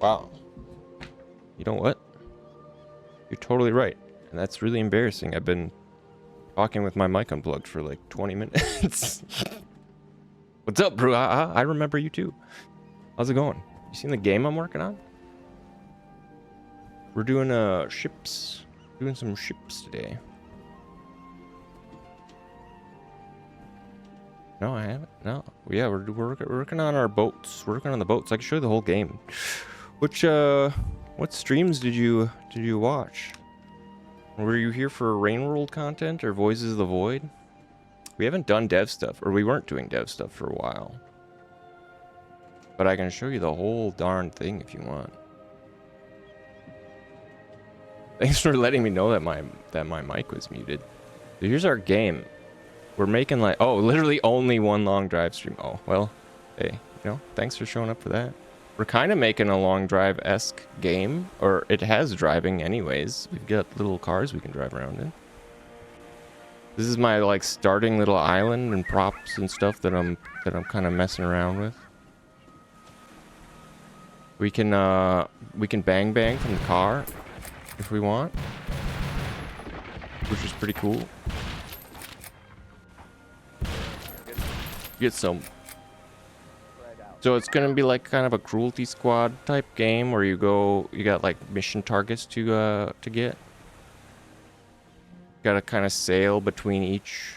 Wow. You know what? You're totally right. And that's really embarrassing. I've been talking with my mic unplugged for like 20 minutes. What's up, bro? I remember you too. How's it going? You seen the game I'm working on? We're doing ships. Doing some ships today. No, I haven't. No. Yeah, we're working on our boats. We're working on the boats. I can show you the whole game. Which what streams did you watch? Were you here for Rain World content or Voices of the Void? We haven't done dev stuff, or we weren't doing dev stuff for a while. But I can show you the whole darn thing if you want. Thanks for letting me know that my mic was muted. So here's our game. We're making like, oh, literally only one long drive stream. Oh, well, hey, thanks for showing up for that. We're kind of making a long drive-esque game, or it has driving anyways. We've got little cars we can drive around in. This is my like starting little island and props and stuff that I'm kind of messing around with. We can bang bang from the car if we want, which is pretty cool. Get some. So it's gonna be like kind of a cruelty squad type game where you got like mission targets to get. Gotta kind of sail between each.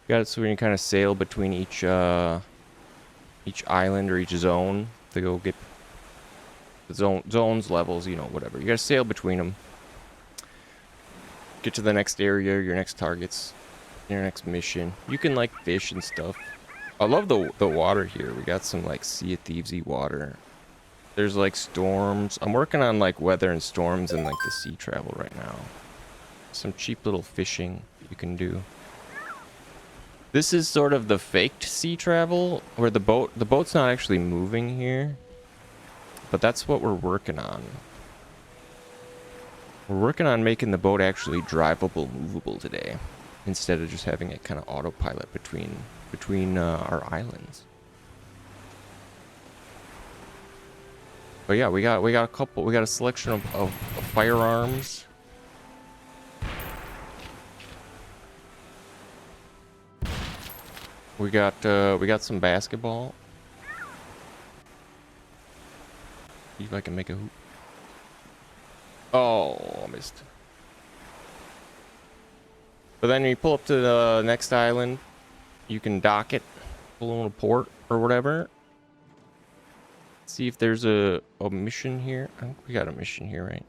So we can kind of sail between each island or each zone to go get the zones, levels, whatever. You gotta sail between them. Get to the next area, your next targets, your next mission. You can like fish and stuff. I love the water here. We got some like Sea of Thieves-y water. There's like storms. I'm working on like weather and storms and like the sea travel right now. Some cheap little fishing you can do. This is sort of the faked sea travel where the boat's not actually moving here. But that's what we're working on. We're working on making the boat actually drivable, movable today, instead of just having it kind of autopilot between our islands. But yeah, we got a selection of firearms. We got some basketball. See if I can make a hoop. Oh, I missed. But then you pull up to the next island, you can dock it, pull in a port or whatever. See if there's a mission here. I think we got a mission here, right?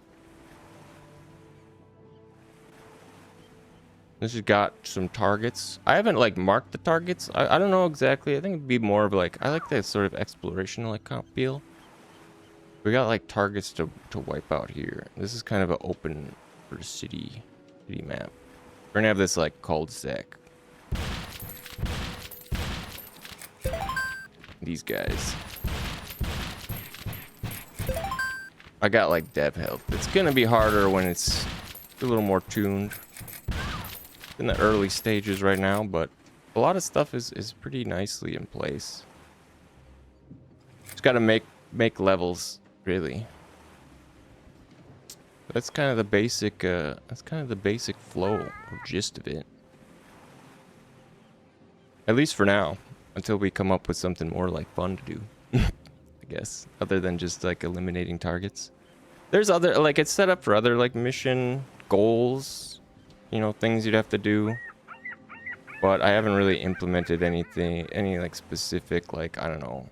This has got some targets. I haven't like marked the targets. I don't know exactly. I think it'd be more of like, I like that sort of exploration like feel. We got like targets to wipe out here. This is kind of an open sort of city map. We're gonna have this like cul-de-sac. These guys. I got like dev health. It's gonna be harder when it's a little more tuned. In the early stages right now, but a lot of stuff is pretty nicely in place. Just gotta make levels, really. That's kind of the basic flow or gist of it. At least for now, until we come up with something more like fun to do. I guess, other than just like eliminating targets. There's other, like, it's set up for other like mission goals, things you'd have to do. But I haven't really implemented any like specific, like, I don't know.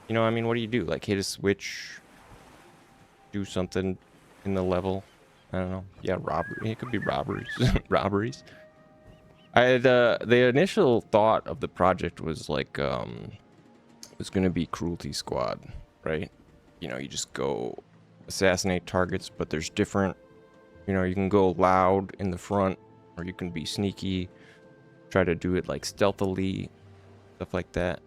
I mean, what do you do? Like hit a switch, do something in the level. I don't know. Yeah, robbery. It could be robberies. Robberies. I had the initial thought of the project was like it was gonna be Cruelty Squad, right? You just go assassinate targets, but there's different. You can go loud in the front, or you can be sneaky. Try to do it like stealthily, stuff like that.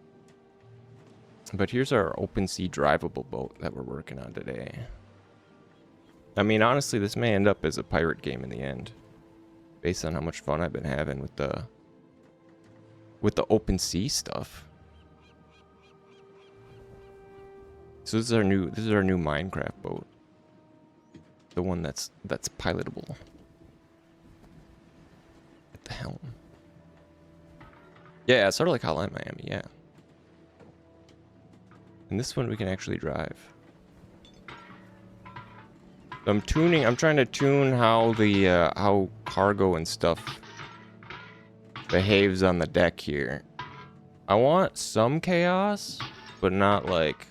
But here's our open sea drivable boat that we're working on today. I mean, honestly, this may end up as a pirate game in the end, based on how much fun I've been having with the open sea stuff. So this is our new Minecraft boat. The one that's pilotable. At the helm. Yeah, it's sort of like Hotline Miami, yeah. And this one we can actually drive. I'm trying to tune how the how cargo and stuff behaves on the deck here. I want some chaos, but not like,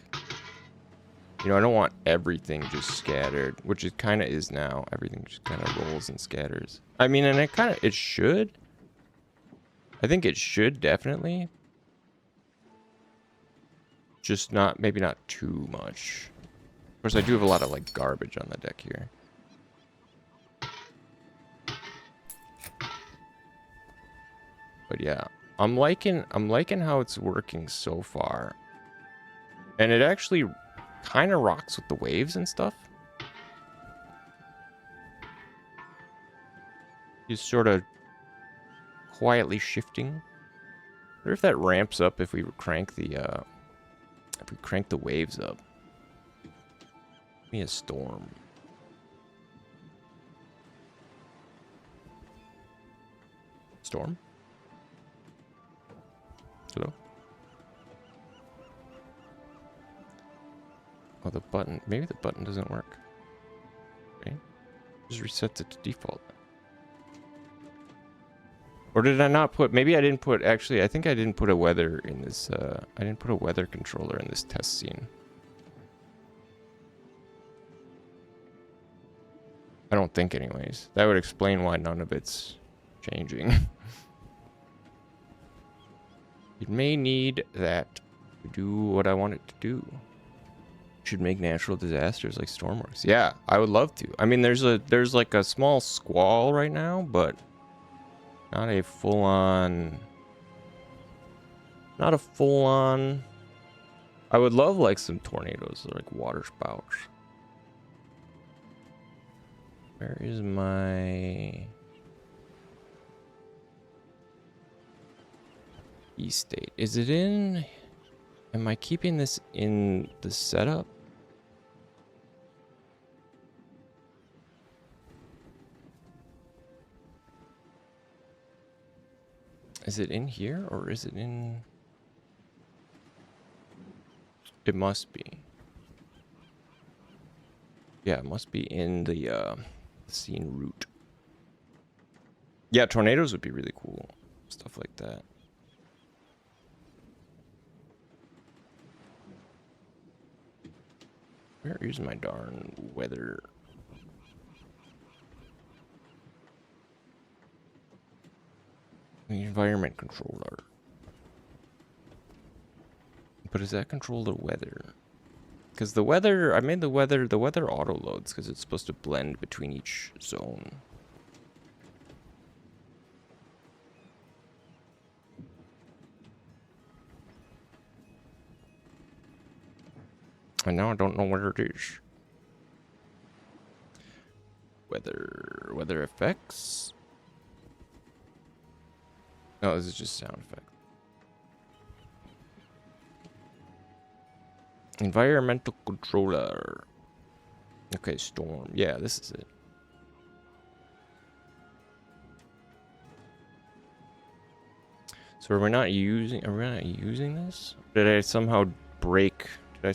you know, I don't want everything just scattered, which it kind of is now. Everything just kind of rolls and scatters. I mean, and it should. I think it should definitely. Just not, maybe not too much. Of course, I do have a lot of like garbage on the deck here. But yeah, I'm liking how it's working so far. And it actually kind of rocks with the waves and stuff. Just sort of quietly shifting. I wonder if that ramps up if we crank the waves up. Give me a storm. Storm? Hello? Oh, the button. Maybe the button doesn't work. Okay. Just resets it to default. Or did I not put... Maybe I didn't put... Actually, I think I didn't put a weather in this... I didn't put a weather controller in this test scene. I don't think anyways. That would explain why none of it's changing. It may need that to do what I want it to do. Should make natural disasters like Stormworks. Yeah, I would love to. I mean, there's like a small squall right now, but not a full-on... Not a full-on... I would love like some tornadoes, like water spouts. Where is my... E-state? Is it in... Am I keeping this in the setup? Is it in here or is it in... It must be. Yeah, it must be in the scene route. Yeah, tornadoes would be really cool. Stuff like that. Where is my darn weather? The environment controller. But does that control the weather? Because the weather, I made the weather auto loads because it's supposed to blend between each zone. And now I don't know where it is. Weather effects. No, this is just sound effect. Environmental controller. Okay, storm. Yeah, this is it. So are we not using this? Did I somehow break my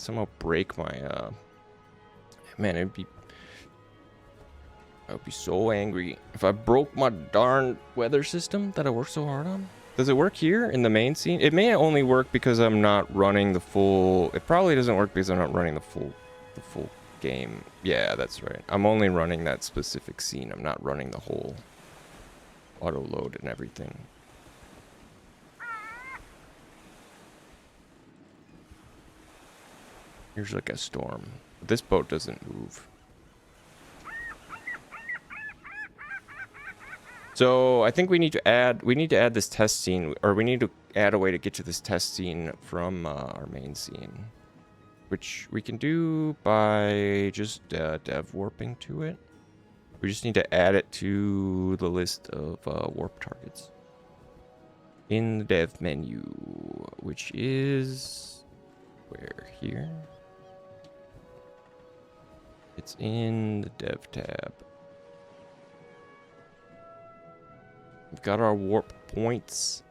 man, I would be so angry if I broke my darn weather system that I worked so hard on. Does it work here in the main scene? It may only work because I'm not running the full... It probably doesn't work because I'm not running the full game. Yeah, that's right. I'm only running that specific scene. I'm not running the whole auto load and everything. Here's like a storm. This boat doesn't move. So I think we need to add this test scene, or we need to add a way to get to this test scene from our main scene, which we can do by just dev warping to it. We just need to add it to the list of warp targets in the dev menu, which is where here. It's in the dev tab. We've got our warp points.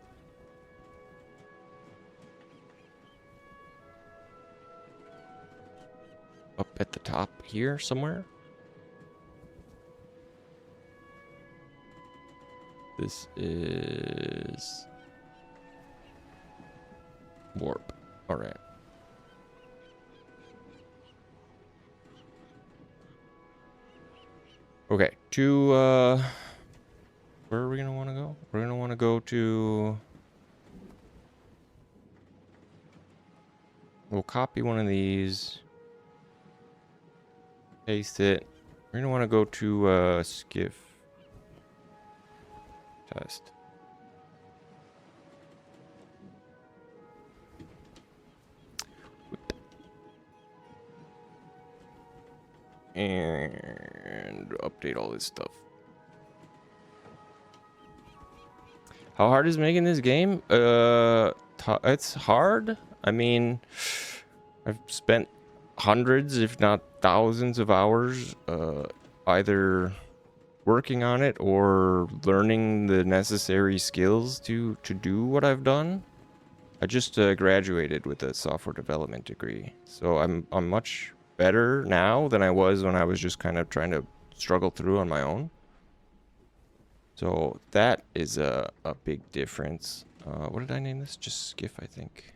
Up at the top here somewhere. This is warp. All right. Okay, to where are we gonna want to go? We're gonna want to go to. We'll copy one of these. Paste it. We're gonna want to go to skiff test. And update all this stuff. How hard is making this game? It's hard. I mean, I've spent hundreds, if not thousands of hours, either working on it or learning the necessary skills to do what I've done. I just graduated with a software development degree, so I'm much better now than I was when I was just kind of trying to struggle through on my own. So that is a big difference. What did I name this? Just Skiff, I think.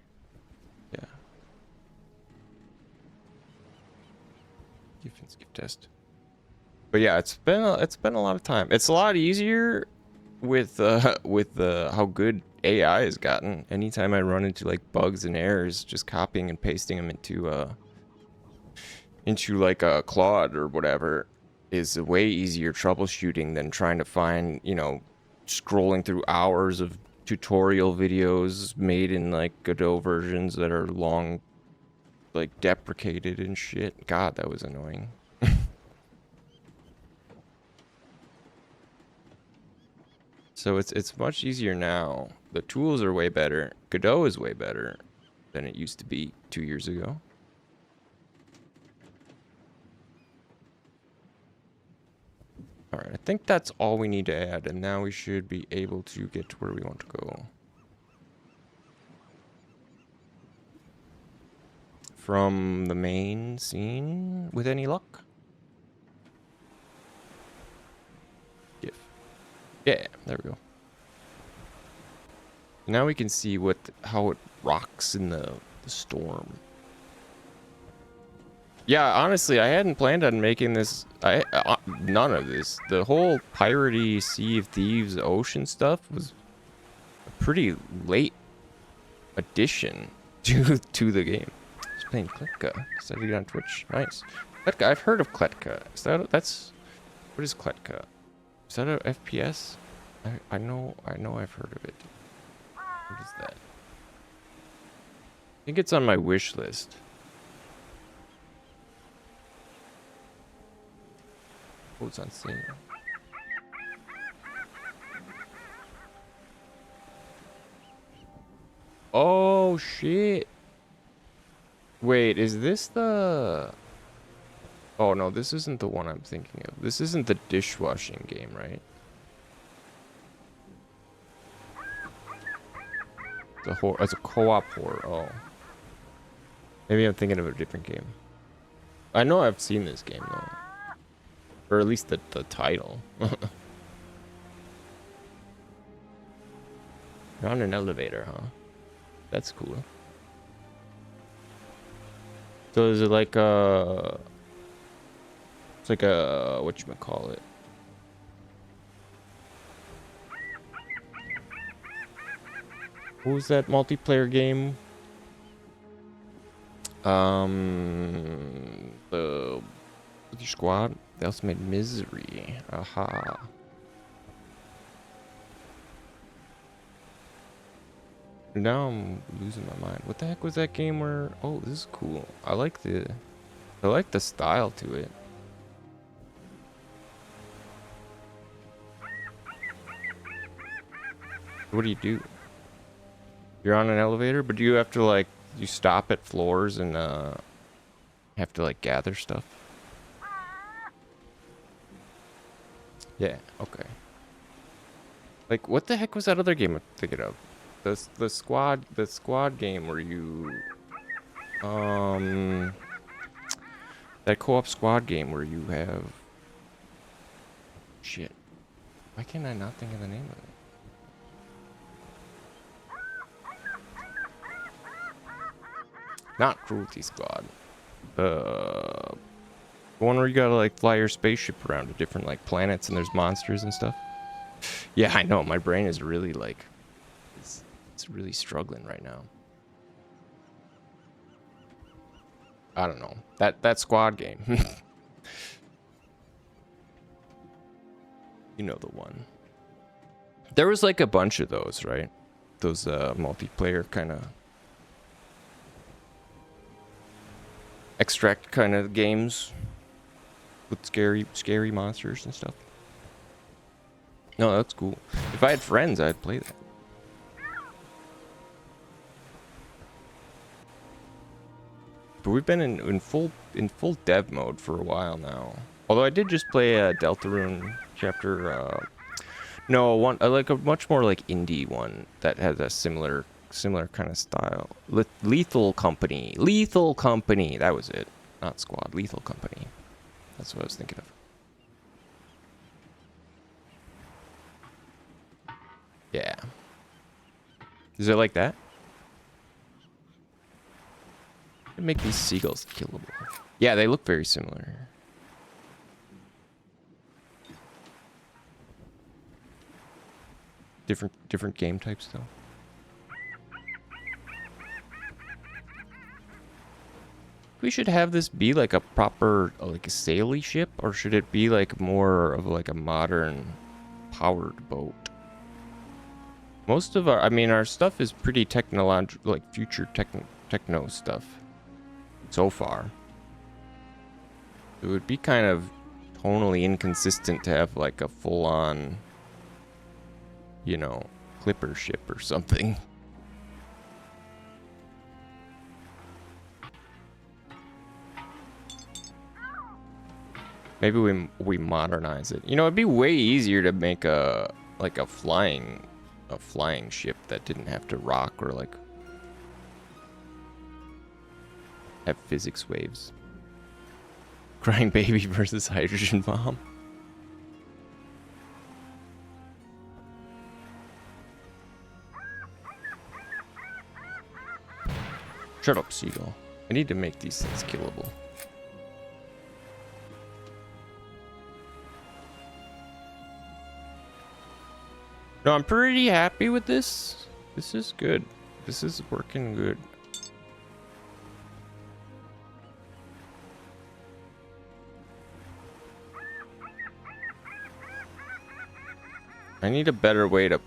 Yeah. Skiff and Skiff test. But yeah, it's been a lot of time. It's a lot easier with how good AI has gotten. Anytime I run into like bugs and errors, just copying and pasting them into like a Claude or whatever is a way easier troubleshooting than trying to find, you know, scrolling through hours of tutorial videos made in like Godot versions that are long, like deprecated and shit. God, that was annoying. So it's much easier now. The tools are way better. Godot is way better than it used to be 2 years ago. All right, I think that's all we need to add, and now we should be able to get to where we want to go. From the main scene, with any luck? GIF. Yeah, there we go. Now we can see how it rocks in the storm. Yeah, honestly, I hadn't planned on making this. None of this. The whole piratey Sea of Thieves ocean stuff was a pretty late addition to the game. Just playing Kletka. Decided to get on Twitch. Nice. Kletka. I've heard of Kletka. What is Kletka? Is that a FPS? I know I've heard of it. What is that? I think it's on my wish list. Oh, it's on sale. Oh shit. Wait, is this the... Oh no, this isn't the one I'm thinking of. This isn't the dishwashing game, right? It's a co-op horror. Oh. Maybe I'm thinking of a different game. I know I've seen this game though. Or at least the title. You're on an elevator, huh? That's cool. So is it like a... It's like a... whatchamacallit? What was that multiplayer game? The Squad? The Ultimate Misery. Aha. Now I'm losing my mind. What the heck was that game where... Oh, this is cool. I like the style to it. What do you do? You're on an elevator, but do you have to like... You stop at floors and have to like gather stuff? Yeah, okay. Like, what the heck was that other game I'm thinking of? The squad game where you that co-op squad game where you have shit. Why can't I not think of the name of it? Not Cruelty Squad. The one where you gotta like fly your spaceship around to different like planets and there's monsters and stuff. Yeah, I know. My brain is really like it's really struggling right now. I don't know. That squad game. You know the one. There was like a bunch of those, right? Those multiplayer kind of extract kind of games with scary monsters and stuff. No, that's cool. If I had friends, I'd play that. But we've been in full dev mode for a while now. Although I did just play Deltarune chapter. No, one like a much more like indie one that has a similar kind of style. Lethal Company. Lethal Company. That was it. Not Squad. Lethal Company. That's what I was thinking of. Yeah. Is it like that? Make these seagulls killable. Yeah, they look very similar. Different game types though. We should have this be like a proper like a saily ship, or should it be like more of like a modern powered boat? Most of our stuff is pretty technological, like future techno stuff so far. It would be kind of tonally inconsistent to have like a full-on, you know, clipper ship or something. Maybe we modernize it. You know, it'd be way easier to make a flying ship that didn't have to rock or like have physics waves. Crying baby versus hydrogen bomb. Shut up, seagull. I need to make these things killable. No, I'm pretty happy with this. This is good. This is working good. I need a better way to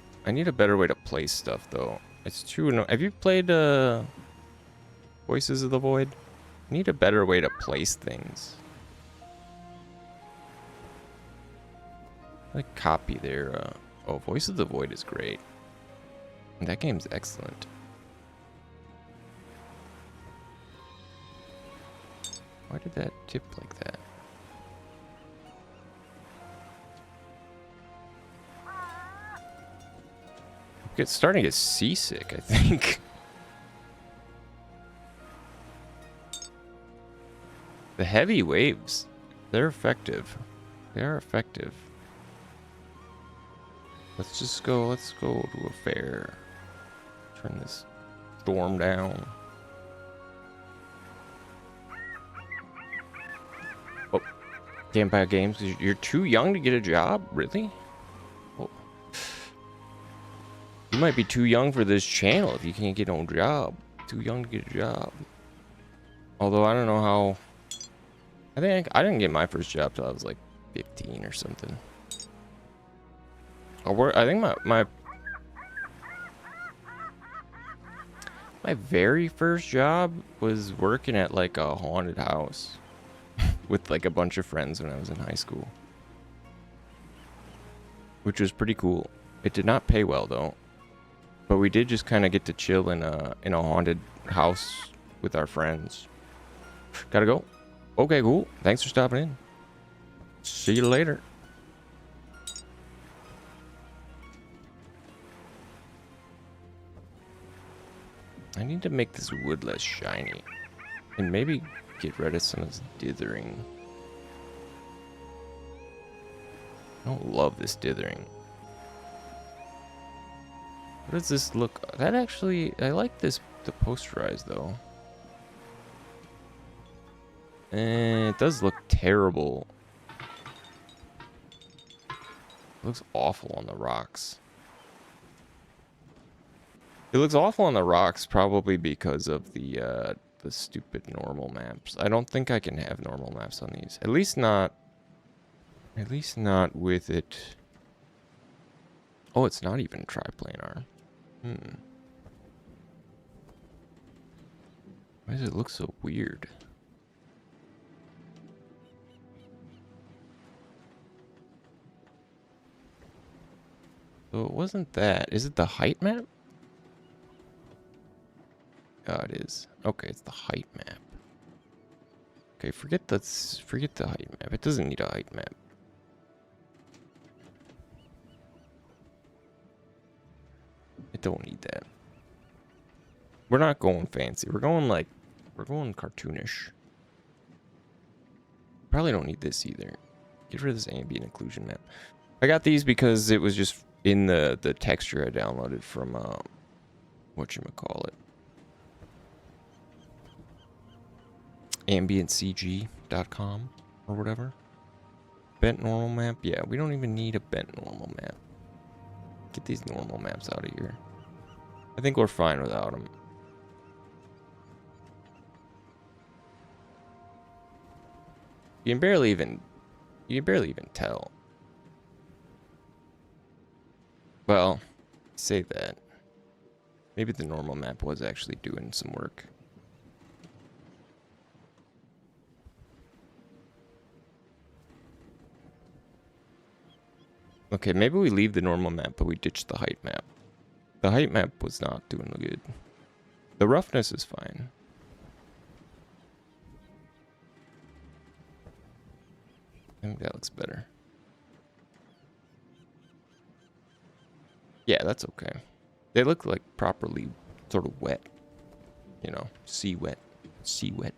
play stuff though. It's too have you played Voices of the Void? I need a better way to place things. Like copy their oh, Voice of the Void is great. That game's excellent. Why did that tip like that? It's starting to get seasick, I think. The heavy waves, they're effective. They are effective. Let's go to a fair. Turn this storm down. Oh, can't buy games because you're too young to get a job? Really? Oh. You might be too young for this channel if you can't get no job. Too young to get a job. Although I don't know how. I think I didn't get my first job till I was like 15 or something. I think my very first job was working at like a haunted house with like a bunch of friends when I was in high school, which was pretty cool. It did not pay well though, but we did just kind of get to chill in a haunted house with our friends. Gotta go. Okay, cool. Thanks for stopping in. See you later. I need to make this wood less shiny. And maybe get rid of some of this dithering. I don't love this dithering. What does this look? That actually, I like this, the posterized though. And it does look terrible. It looks awful on the rocks. It looks awful on the rocks probably because of the stupid normal maps. I don't think I can have normal maps on these. At least not with it. Oh, it's not even triplanar. Why does it look so weird? So it wasn't that. Is it the height map? Oh, it is. Okay, it's the height map. Okay, forget the height map. It doesn't need a height map. It don't need that. We're not going fancy. We're going cartoonish. Probably don't need this either. Get rid of this ambient occlusion map. I got these because it was just in the texture I downloaded from whatchamacallit. ambientcg.com or whatever. Bent normal map? Yeah, we don't even need a bent normal map. Get these normal maps out of here. I think we're fine without them. You can barely even tell. Well, say that. Maybe the normal map was actually doing some work. Okay, maybe we leave the normal map, but we ditch the height map. The height map was not doing good. The roughness is fine. I think that looks better. Yeah, that's okay. They look like properly sort of wet. You know, sea wet. Sea wet.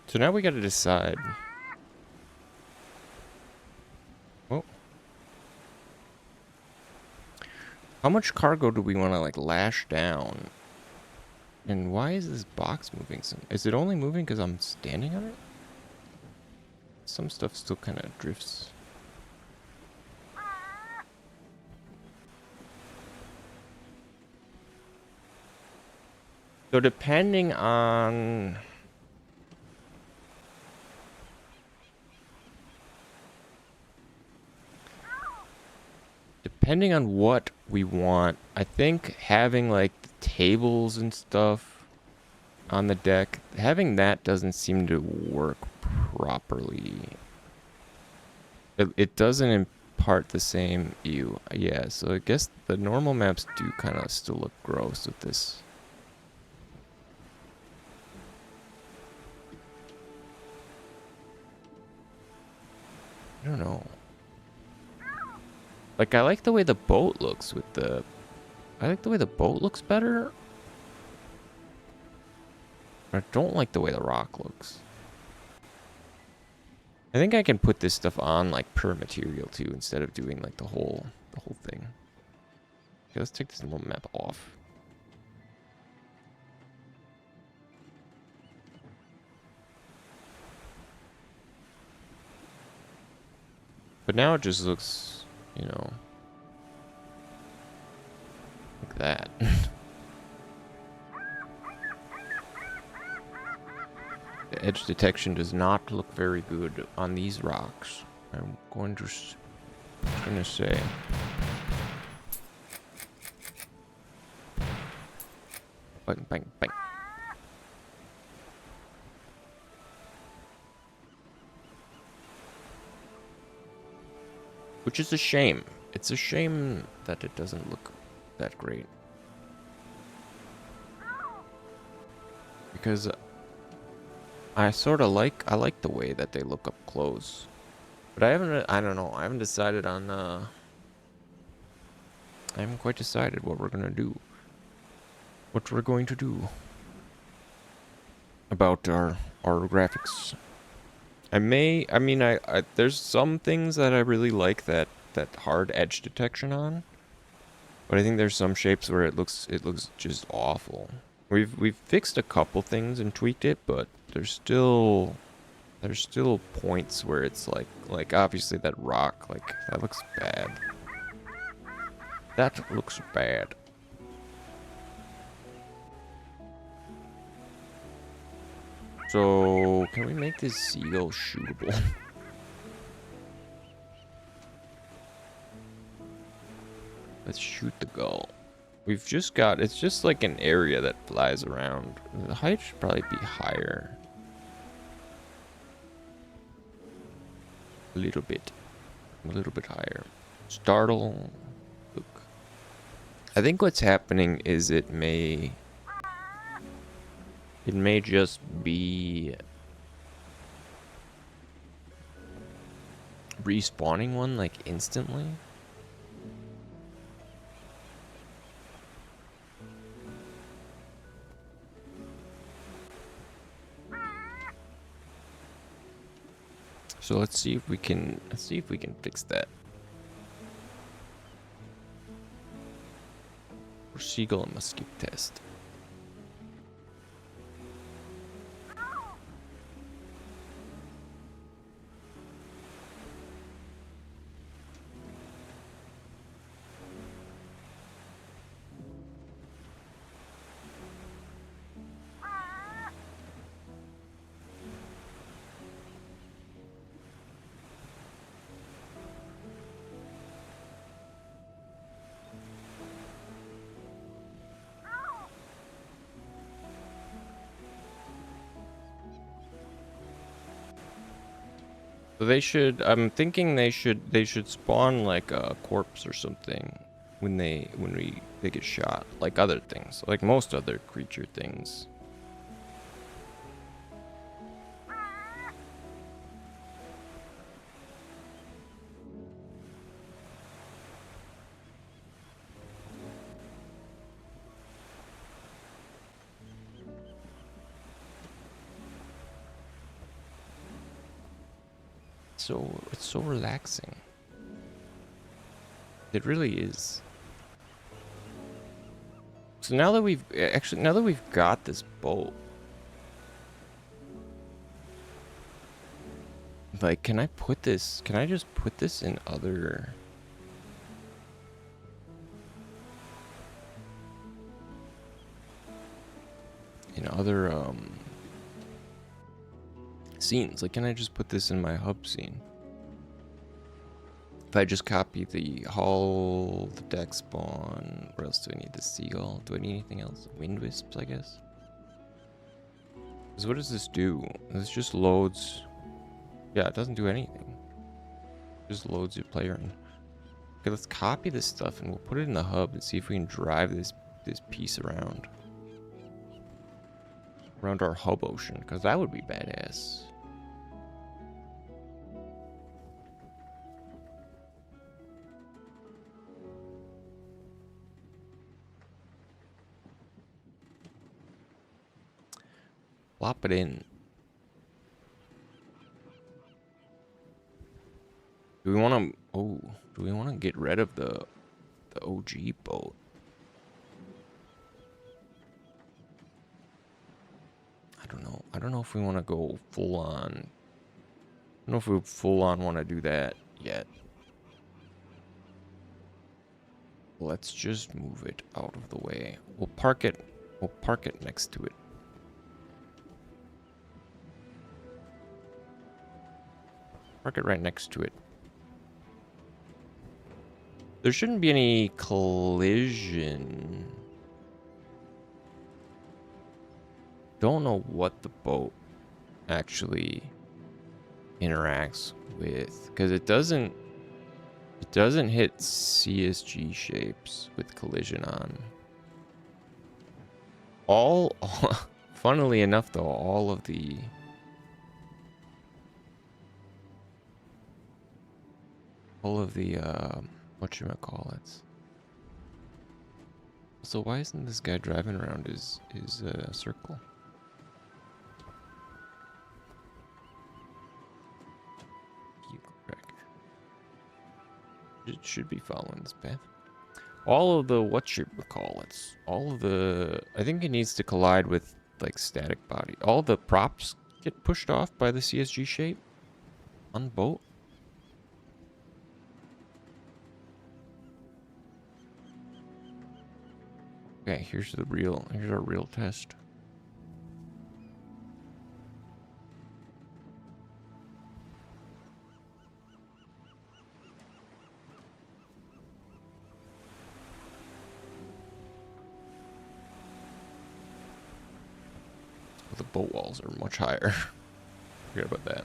So now we got to decide. Oh. How much cargo do we want to like lash down? And why is this box moving? Is it only moving because I'm standing on it? Some stuff still kind of drifts. So depending on... Depending on what we want, I think having like the tables and stuff on the deck, having that doesn't seem to work properly. It doesn't impart the same ew. Yeah, so I guess the normal maps do kind of still look gross with this. I don't know. Like, I like the way the boat looks with the... I like the way the boat looks better. But I don't like the way the rock looks. I think I can put this stuff on, like, per material, too, instead of doing, like, the whole thing. Okay, let's take this little map off. But now it just looks... You know, like that. The edge detection does not look very good on these rocks. I'm going to say. Bang, bang, bang. Which is a shame. It's a shame that it doesn't look that great. Because I like the way that they look up close. But I don't know. I haven't decided on I haven't quite decided what we're gonna do. What we're going to do about our graphics. I mean there's some things that I really like that hard edge detection on. But I think there's some shapes where it looks just awful. We've fixed a couple things and tweaked it, but there's still points where it's like obviously that rock, like that looks bad. That looks bad. So can we make this seagull shootable? Let's shoot the gull. We've just got, it's just like an area that flies around. The height should probably be higher. A little bit higher. Startle. Look. I think what's happening is it may just be respawning one like instantly. So let's see if we can fix that. For seagull and muskie test. So they should, I'm thinking they should spawn like a corpse or something when they get shot, like other things, like most other creature things. So it's so relaxing. It really is. So now that we've got this boat, like, can I just put this in other scenes? Like, can I just put this in my hub scene? If I just copy the hull, the deck spawn, what else do I need? The seagull? Do I need anything else? Wind wisps, I guess. So what does this do? This just loads. Yeah, it doesn't do anything. It just loads your player in. Okay, let's copy this stuff and we'll put it in the hub and see if we can drive this piece around our hub ocean, because that would be badass. Plop it in. Do we want to get rid of the OG boat? I don't know if we want to go full on. I don't know if we full on want to do that yet. Let's just move it out of the way. We'll park it next to it. Park it right next to it. There shouldn't be any collision. Don't know what the boat actually interacts with, because it doesn't hit CSG shapes with collision on. Funnily enough though, all of the all of the whatchamacallits. So why isn't this guy driving around his circle? It should be following this path. All of the whatchamacallits, all of the, I think it needs to collide with like static body. All the props get pushed off by the CSG shape on the boat. Okay, here's our real test. The boat walls are much higher. Forget about that.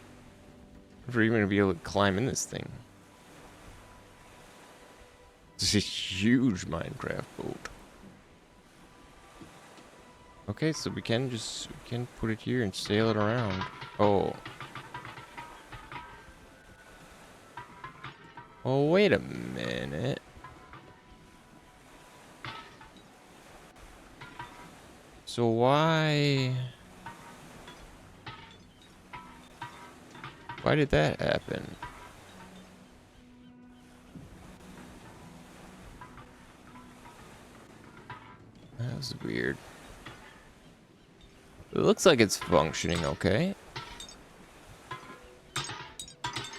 If we're even gonna be able to climb in this thing. This is a huge Minecraft boat. Okay, so we can put it here and sail it around. Oh. Oh, wait a minute. So why did that happen? That was weird. It looks like it's functioning okay.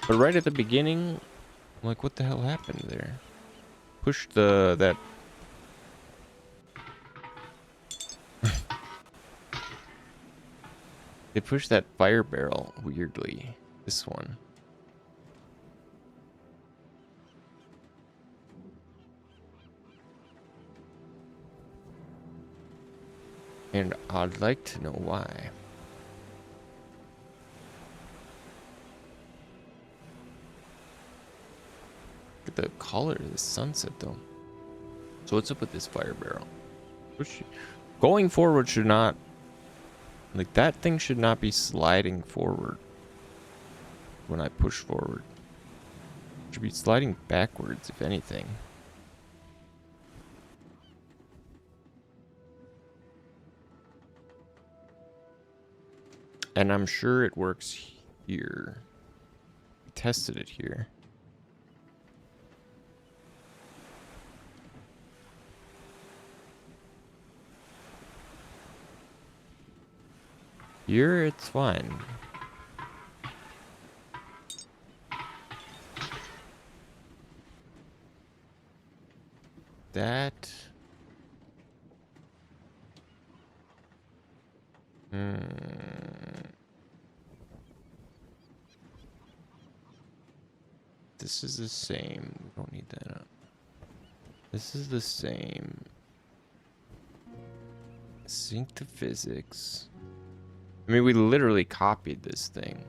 But right at the beginning, I'm like, what the hell happened there? Push that. They pushed that fire barrel weirdly. This one. And I'd like to know why. Look at the color of the sunset though. So what's up with this fire barrel? Going forward should not, like, that thing should not be sliding forward when I push forward. It should be sliding backwards, if anything. And I'm sure it works here. We tested it here. Here, it's fine. That... This is the same. We don't need that up. This is the same. Sync to physics. I mean, we literally copied this thing.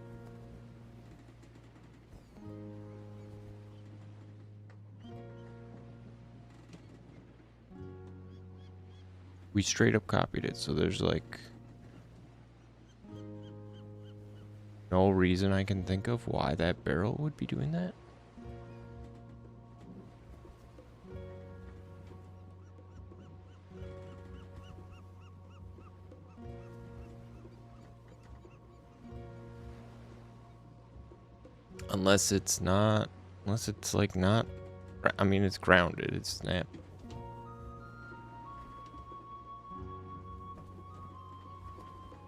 We straight up copied it, so there's like no reason I can think of why that barrel would be doing that. Unless it's like not, I mean, it's grounded, it's snapped.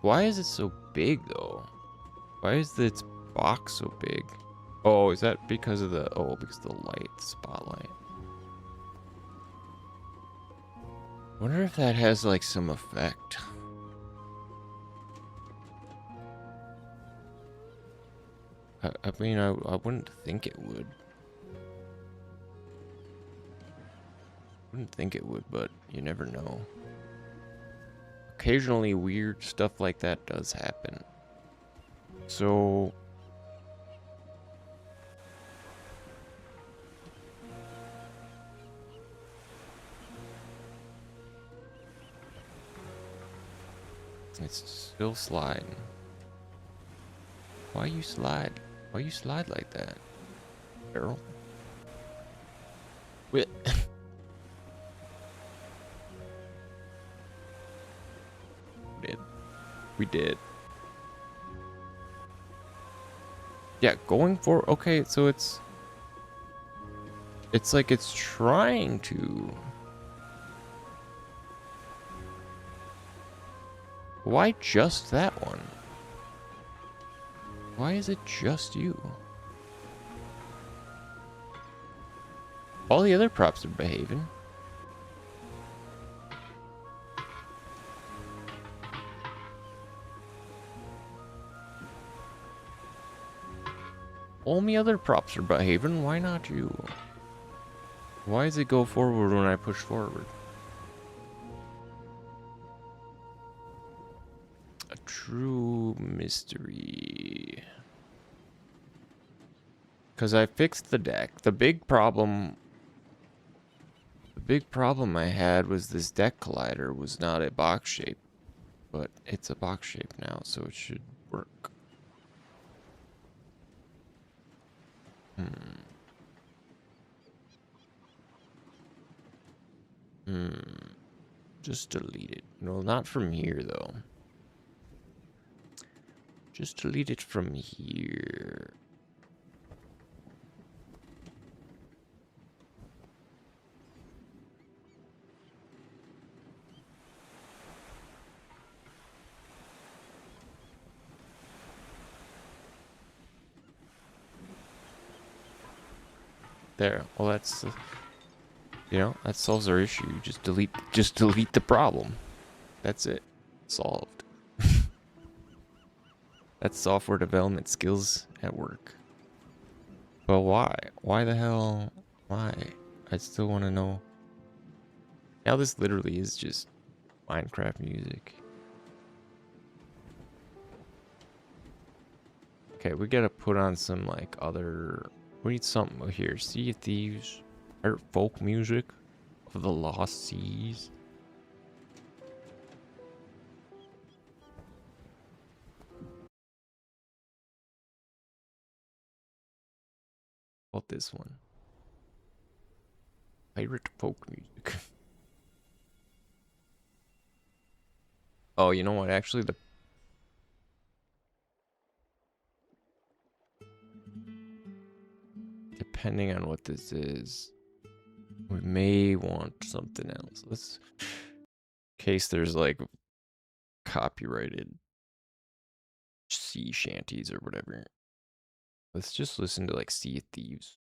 Why is it so big though? Why is its box so big? Oh, is that because of the, because of the light, the spotlight. Wonder if that has like some effect. I mean, I wouldn't think it would. Wouldn't think it would, but you never know. Occasionally weird stuff like that does happen. So it's still sliding. Why you slide? Why you slide like that, barrel? We did. We did. Yeah, going for... Okay, so it's like it's trying to... Why just that one? Why is it just you? All the other props are behaving. All the other props are behaving. Why not you? Why does it go forward when I push forward? A true mystery. Because I fixed the deck. The big problem I had was this deck collider was not a box shape. But it's a box shape now, so it should work. Just delete it. No, not from here, though. Just delete it from here. There. Well, that's... you know, that solves our issue. Just delete the problem. That's it. Solved. That's software development skills at work. But why? Why the hell? Why? I still want to know. Now this literally is just Minecraft music. Okay, we gotta put on some like other... We need something here. Sea of Thieves. Or folk music of the Lost Seas. What this one? Pirate folk music. Oh, you know what? Actually, depending on what this is, we may want something else. Let's, in case there's like copyrighted sea shanties or whatever. Let's just listen to like Sea of Thieves.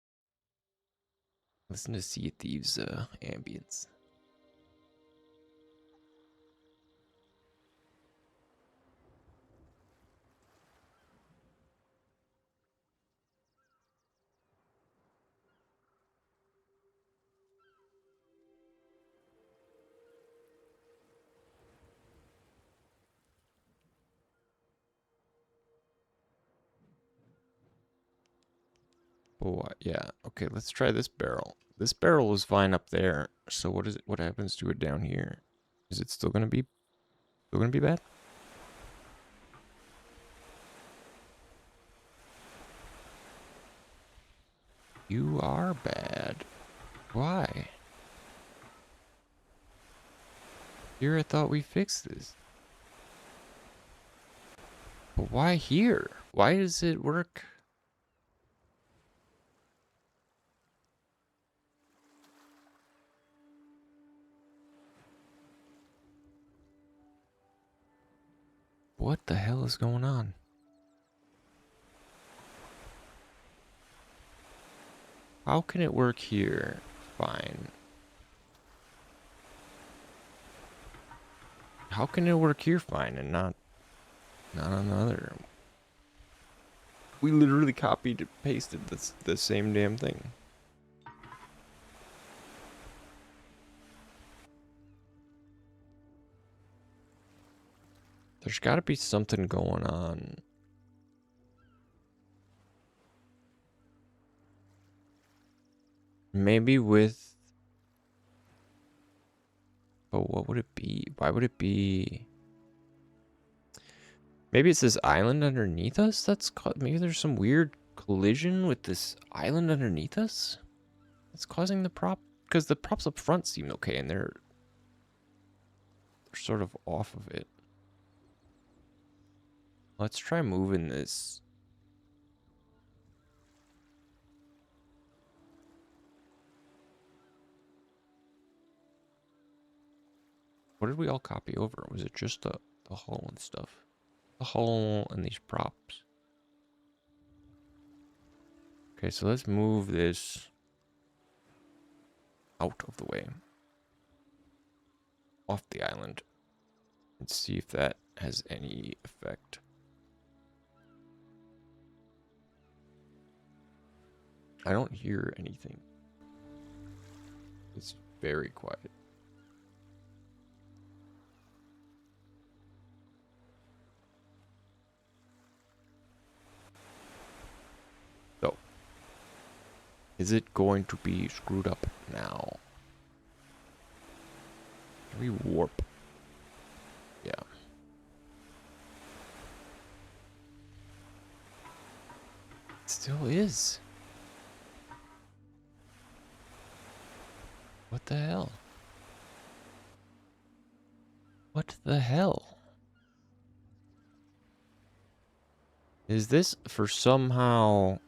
Listen to Sea of Thieves ambience. Oh, yeah. Okay, let's try this barrel. This barrel was fine up there. So what is it? What happens to it down here? Is it still gonna be bad? You are bad. Why? Here I thought we fixed this. But why here? Why does it work? What the hell is going on? How can it work here? Fine. How can it work here fine and not on the other? We literally copied and pasted the same damn thing. There's got to be something going on. Maybe with... But what would it be? Why would it be... Maybe it's this island underneath us that's caught... Maybe there's some weird collision with this island underneath us that's causing the because the props up front seem okay, and they're sort of off of it. Let's try moving this. What did we all copy over? Was it just the hull and stuff? The hull and these props. Okay, so let's move this out of the way. Off the island. And see if that has any effect. I don't hear anything. It's very quiet. So, is it going to be screwed up now? Can we warp? Yeah. It still is. What the hell? What the hell? Is this for somehow...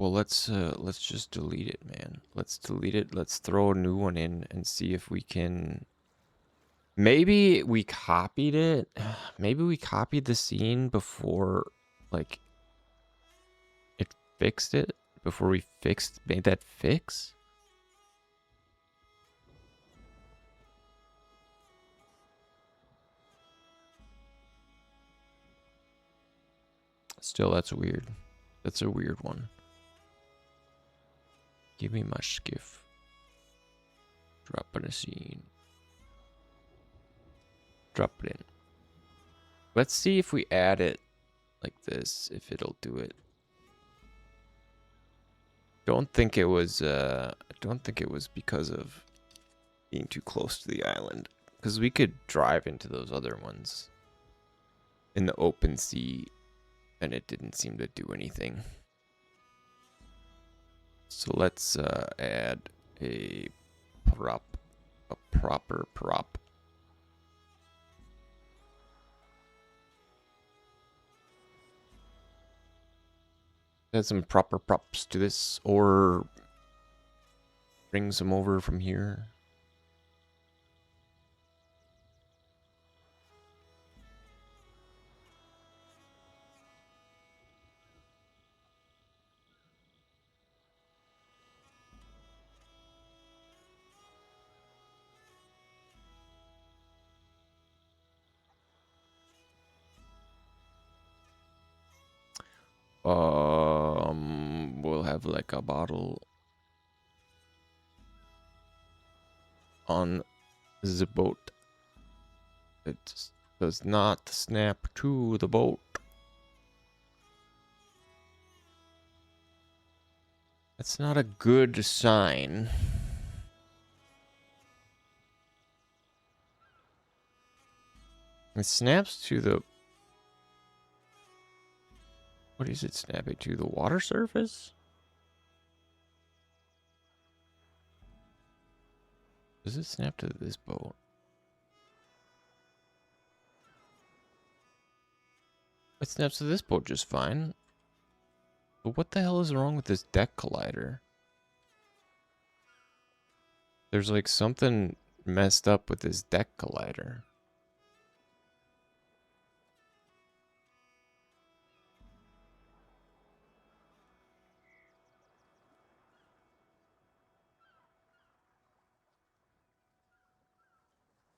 Well, let's just delete it, man. Let's delete it. Let's throw a new one in and see if we can... Maybe we copied it. Maybe we copied the scene before, like, it fixed it. Before we made that fix. Still, that's weird. That's a weird one. Give me my skiff. Drop in a scene. Drop it in. Let's see if we add it like this, if it'll do it. Don't think it was because of being too close to the island. Because we could drive into those other ones in the open sea, and it didn't seem to do anything. So let's add a proper prop. Add some proper props to this, or bring some over from here. We'll have like a bottle on the boat. It does not snap to the boat. That's not a good sign. It snaps to the... What is it snapping to? The water surface? Does it snap to this boat? It snaps to this boat just fine. But what the hell is wrong with this deck collider? There's like something messed up with this deck collider.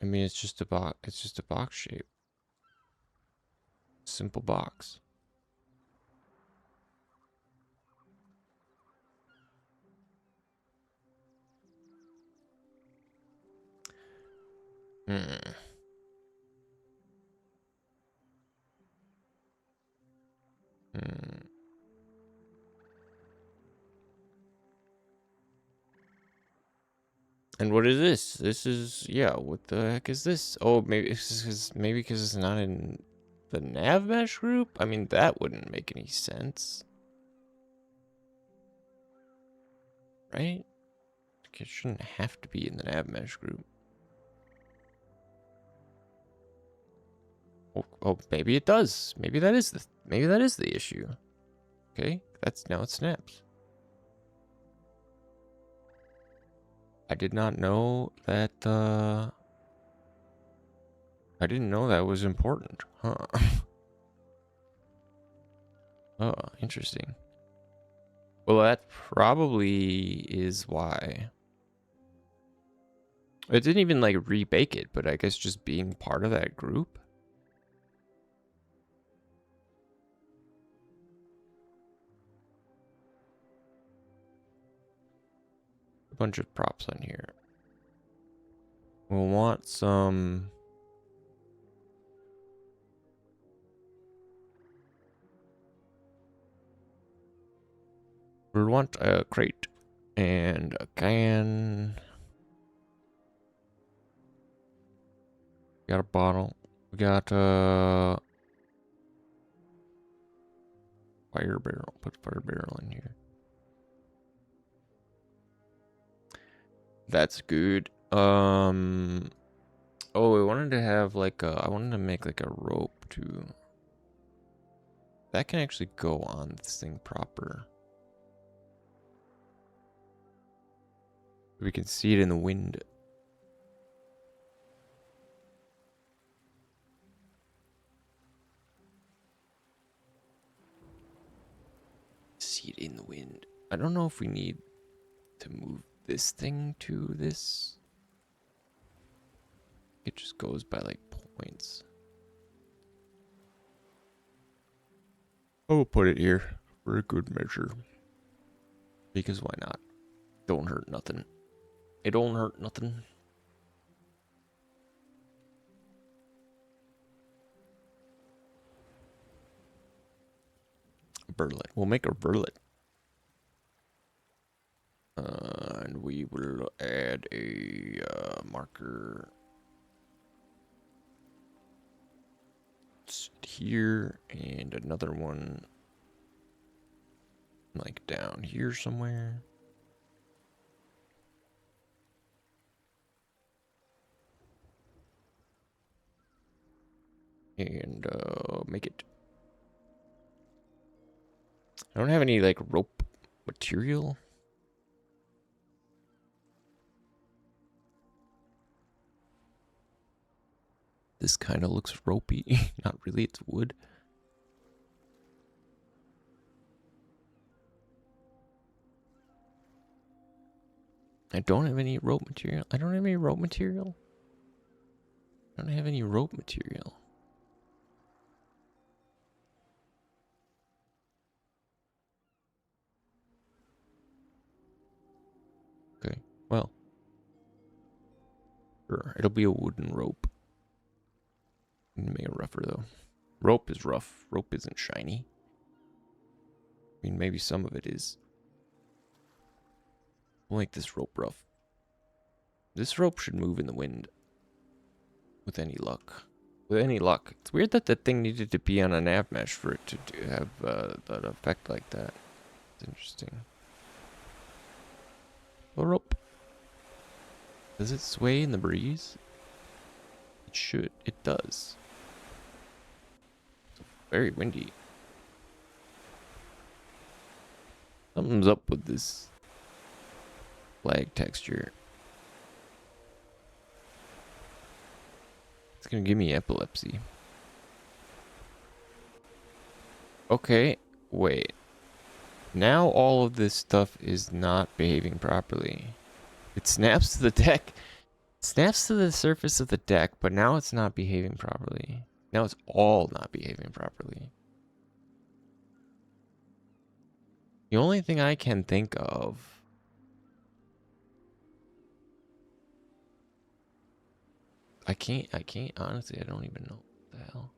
I mean, it's just a box. It's just a box shape. Simple box. Hmm. And what is this? This is, yeah, what the heck is this? Oh, maybe because it's not in the nav mesh group? I mean, that wouldn't make any sense. Right? It shouldn't have to be in the nav mesh group. Oh, maybe it does. Maybe that is the issue. Okay, now it snaps. I did not know that. I didn't know that was important. Huh. Oh, interesting. Well, that probably is why. It didn't even like rebake it, but I guess just being part of that group. A bunch of props on here. We'll want some. We'll want a crate and a can. We got a bottle. We got a fire barrel. Put fire barrel in here. That's good. Oh, I wanted to have like I wanted to make like a rope too. That can actually go on this thing proper. We can see it in the wind. See it in the wind. I don't know if we need to move this thing to this. It just goes by like points. I will put it here for a good measure. Because why not? Don't hurt nothing. It don't hurt nothing. Burlet. We'll make a burlet. And we will add a marker here and another one like down here somewhere. And make it. I don't have any like rope material. This kind of looks ropey. Not really, it's wood. I don't have any rope material. I don't have any rope material. I don't have any rope material. Okay, well. Sure, it'll be a wooden rope. Make it rougher though. Rope is rough. Rope isn't shiny. I mean, maybe some of it is. We'll make this rope rough. This rope should move in the wind. With any luck. With any luck. It's weird that the thing needed to be on a nav mesh for it to have that effect like that. It's interesting. A rope. Does it sway in the breeze? It should. It does. It's very windy. Something's up with this flag texture. It's gonna give me epilepsy. Okay, wait. Now all of this stuff is not behaving properly. It snaps to the deck. It snaps to the surface of the deck, but now it's not behaving properly. Now it's all not behaving properly. The only thing I can think of I can't honestly, I don't even know what the hell.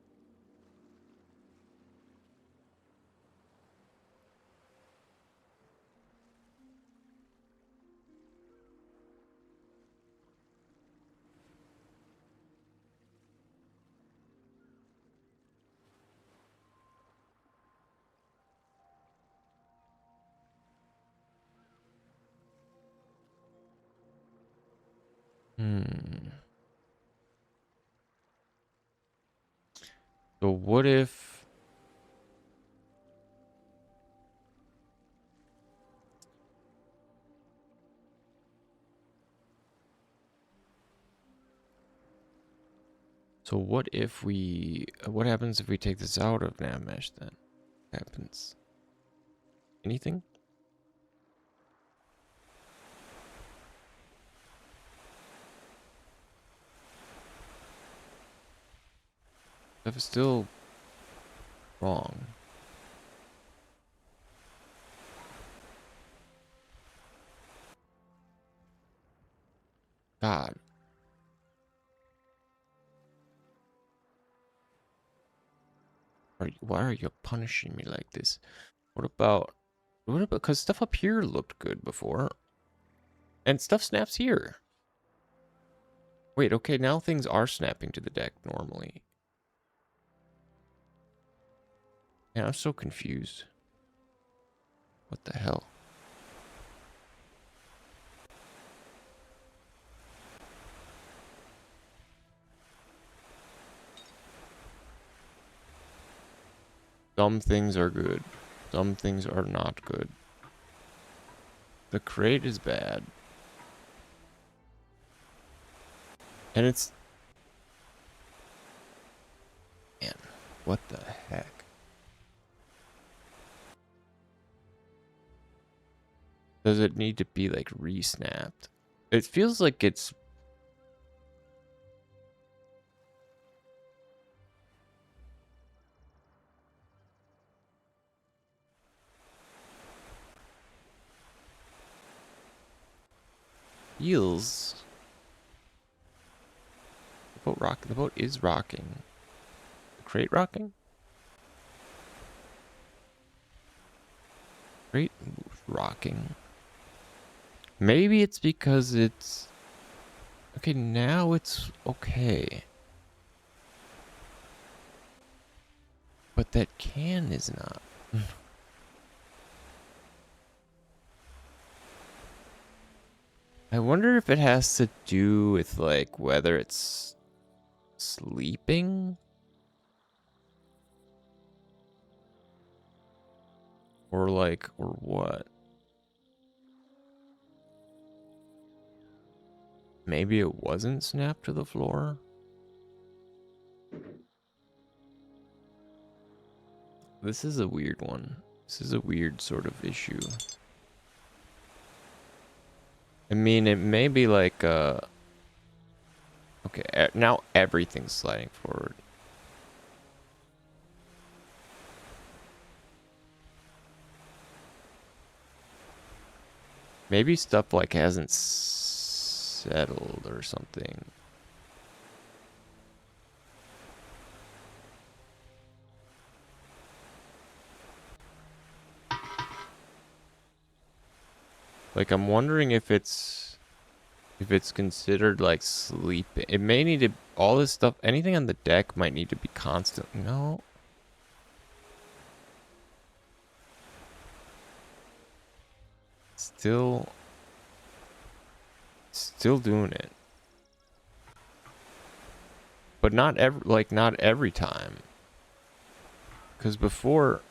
Hmm. So what if... So what if we... What happens if we take this out of nav mesh then? What happens? Anything? That is still wrong. God. Why are you punishing me like this? What about... Because stuff up here looked good before. And stuff snaps here. Wait, okay, now things are snapping to the deck normally. Yeah, I'm so confused. What the hell? Some things are good. Some things are not good. The crate is bad. And it's... Man, what the heck? Does it need to be, like, re-snapped? It feels like it's... Feels... The boat is rocking. The crate rocking? Crate rocking. Maybe it's because it's... Okay, now it's okay. But that can is not. I wonder if it has to do with, like, whether it's sleeping? Or, like, or what? Maybe it wasn't snapped to the floor? This is a weird one. This is a weird sort of issue. I mean, it may be like, okay, now everything's sliding forward. Maybe stuff, like, hasn't settled or something. Like, I'm wondering if it's considered, like, sleeping. It may need to, all this stuff, anything on the deck might need to be constant. No. Still doing it. But not every time. Because before,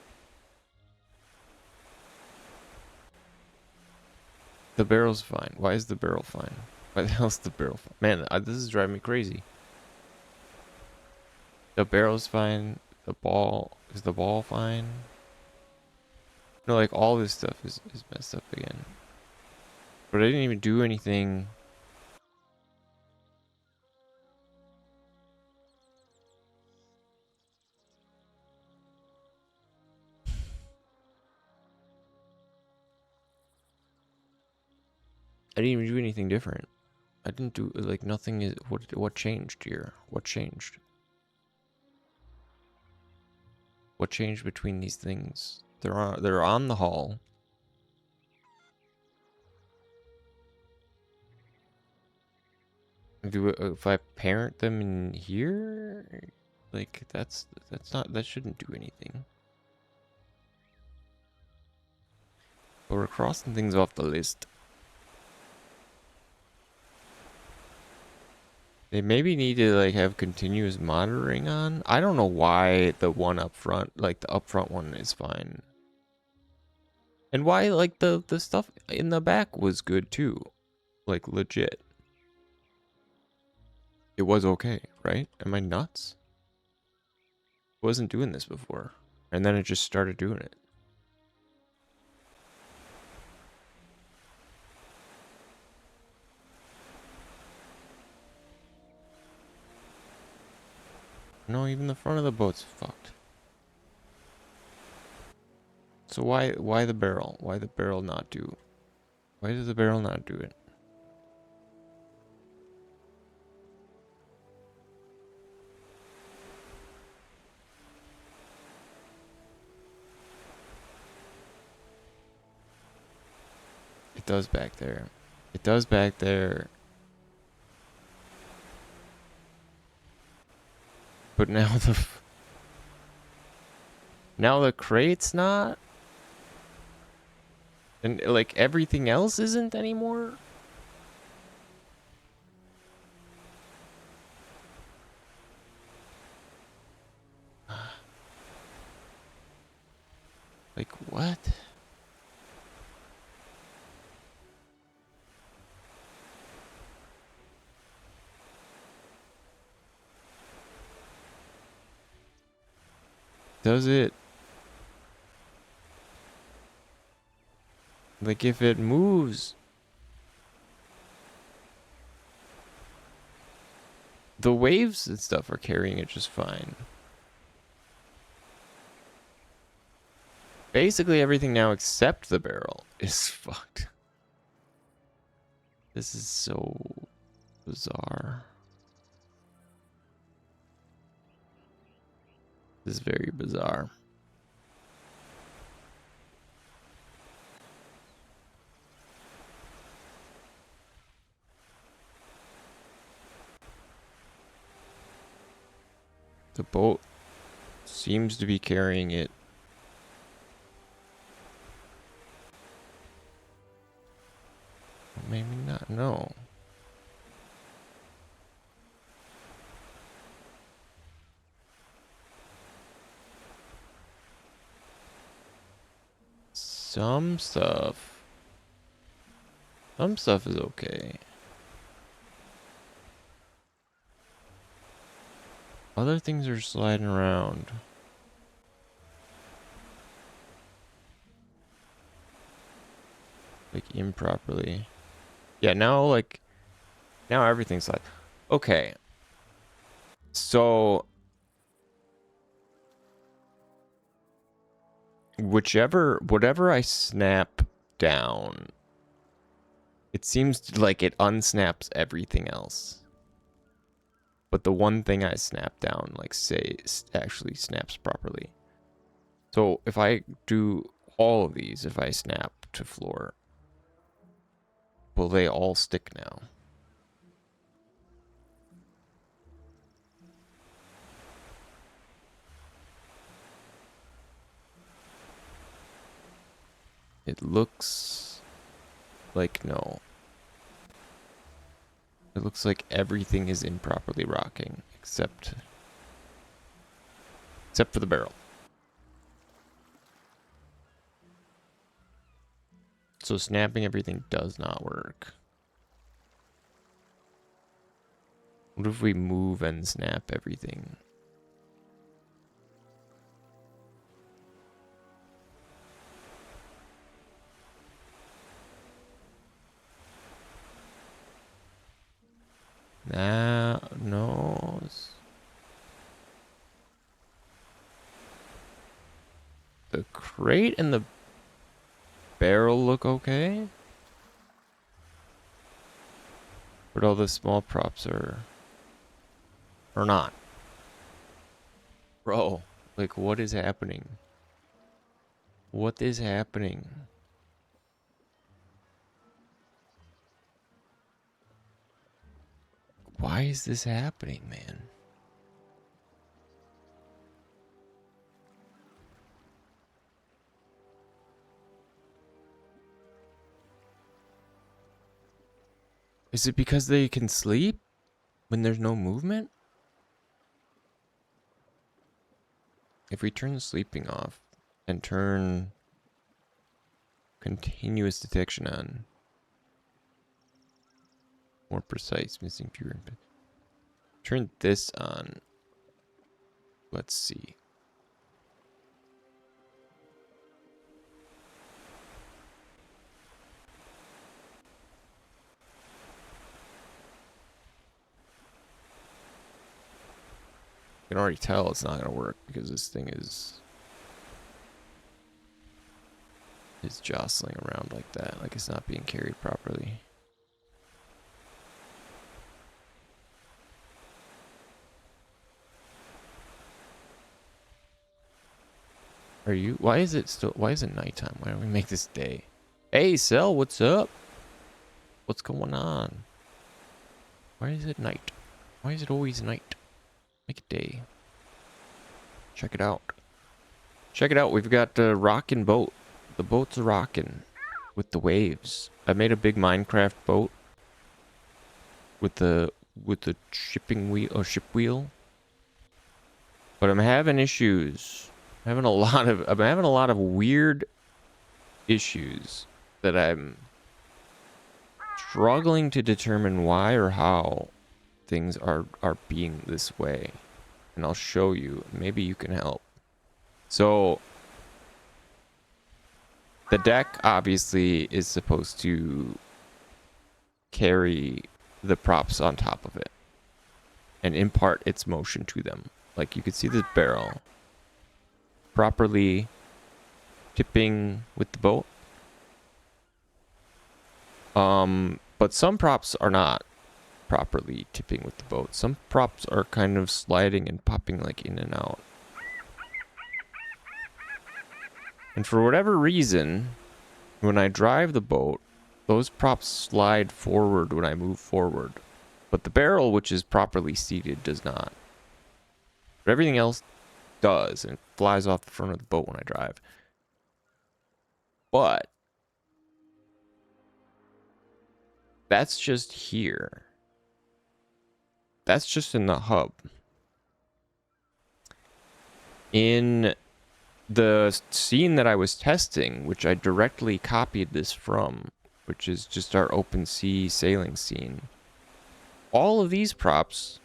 the barrel's fine. Why is the barrel fine? Why the hell's the barrel fine? Man, this is driving me crazy. The barrel's fine. Is the ball fine? No, like, all this stuff is messed up again. But I didn't even do anything. I didn't even do anything different. I didn't do, like, nothing is... What changed here? What changed? What changed between these things? They're on the hull. If I parent them in here, like, that's not, that shouldn't do anything. But we're crossing things off the list. They maybe need to like have continuous monitoring on. I don't know why the one up front, like the up front one is fine. And why like the stuff in the back was good too. Like legit. It was okay, right? Am I nuts? I wasn't doing this before. And then it just started doing it. No, even the front of the boat's fucked. So why the barrel? Why the barrel not do? Why does the barrel not do it? It does back there. It does back there. But now the crate's not, and like everything else isn't anymore. Like what? Does it? Like if it moves, the waves and stuff are carrying it just fine. Basically everything now except the barrel is fucked. This is so bizarre. This is very bizarre. The boat seems to be carrying it. Maybe not, no. Some stuff is okay. Other things are sliding around. Like improperly. Yeah, now everything's like okay. So whatever I snap down, it seems like it unsnaps everything else. But the one thing I snap down, like say, actually snaps properly. So if I do all of these, if I snap to floor, will they all stick now? It looks like no. It looks like everything is improperly rocking except for the barrel. So snapping everything does not work. What if we move and snap everything? Nah, no. The crate and the barrel look okay. But all the small props are not. Bro, like what is happening? What is happening? Why is this happening, man? Is it because they can sleep? when there's no movement? If we turn the sleeping off and turn continuous detection on, more precise, missing fewer. Turn this on. Let's see. You can already tell it's not going to work because this thing is jostling around like that, like it's not being carried properly. Are you? Why is it nighttime? Why don't we make this day? Hey, Cell, what's up? What's going on? Why is it night? Why is it always night? Make it day. Check it out. Check it out. We've got a rockin' boat. The boat's rocking with the waves. I made a big Minecraft boat with the shipping wheel or ship wheel. But I'm having issues. I'm having a lot of weird issues that I'm struggling to determine why or how things are being this way. And I'll show you. Maybe you can help. So the deck obviously is supposed to carry the props on top of it and impart its motion to them. Like you can see this barrel properly tipping with the boat. But some props are not properly tipping with the boat. Some props are kind of sliding and popping like in and out. And for whatever reason, when I drive the boat, those props slide forward when I move forward. But the barrel, which is properly seated, does not. But everything else does, and it flies off the front of the boat when I drive. But that's just here. That's just in the hub. In the scene that I was testing, which I directly copied this from, which is just our open sea sailing scene, all of these props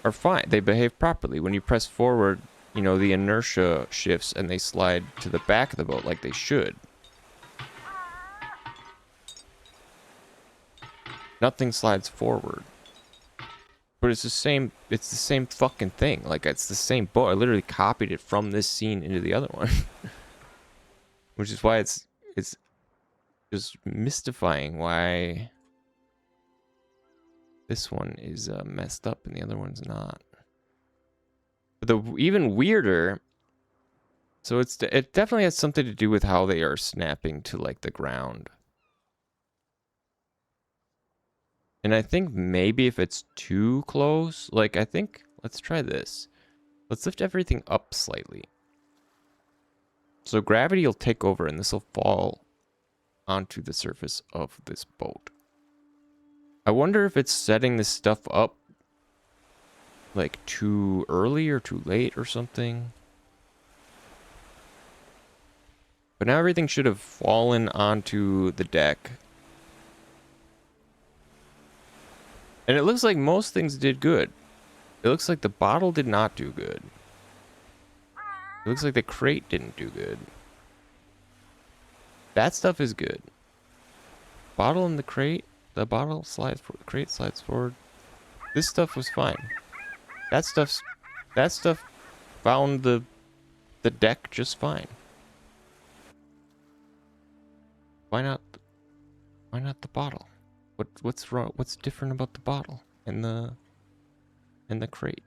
are fine. They behave properly. When you press forward, you know, the inertia shifts and they slide to the back of the boat like they should. Nothing slides forward. But it's the same fucking thing. Like, it's the same boat. I literally copied it from this scene into the other one. Which is why it's just mystifying why this one is messed up and the other one's not. But the even weirder, so it definitely has something to do with how they are snapping to like the ground. And I think maybe if it's too close, like I think, let's try this. Let's lift everything up slightly. So gravity will take over and this will fall onto the surface of this boat. I wonder if it's setting this stuff up like too early or too late or something. But now everything should have fallen onto the deck. And it looks like most things did good. It looks like the bottle did not do good. It looks like the crate didn't do good. That stuff is good. Bottle and the crate slides forward, the crate slides forward. This stuff was fine. That stuff found the deck just fine. Why not the bottle? What's wrong? What's different about the bottle and the crate?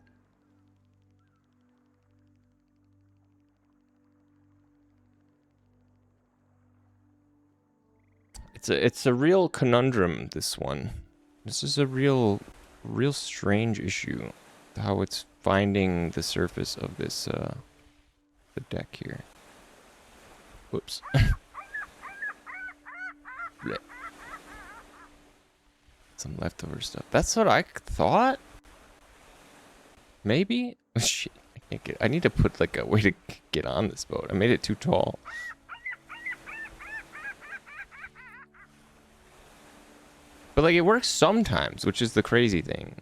It's a real conundrum, this one. This is a real strange issue, how it's finding the surface of this the deck here. Whoops. Some leftover stuff. That's what I thought. Maybe? Shit, I can't get... I need to put like a way to get on this boat. I made it too tall. But like it works sometimes, which is the crazy thing.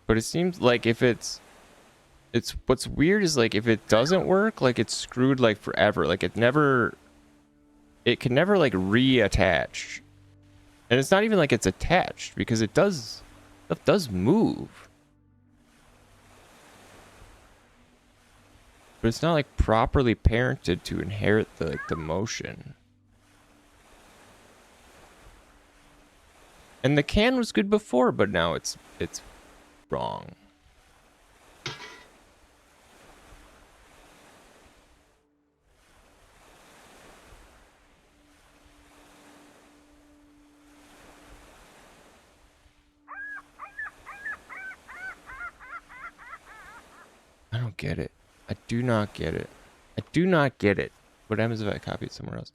But it seems like if it's what's weird is like if it doesn't work, like it's screwed like forever. Like it can never like reattach. And it's not even like it's attached because stuff does move. But it's not like properly parented to inherit the motion. And the can was good before, but now it's wrong. I don't get it. I do not get it. I do not get it. What happens if I copy it somewhere else?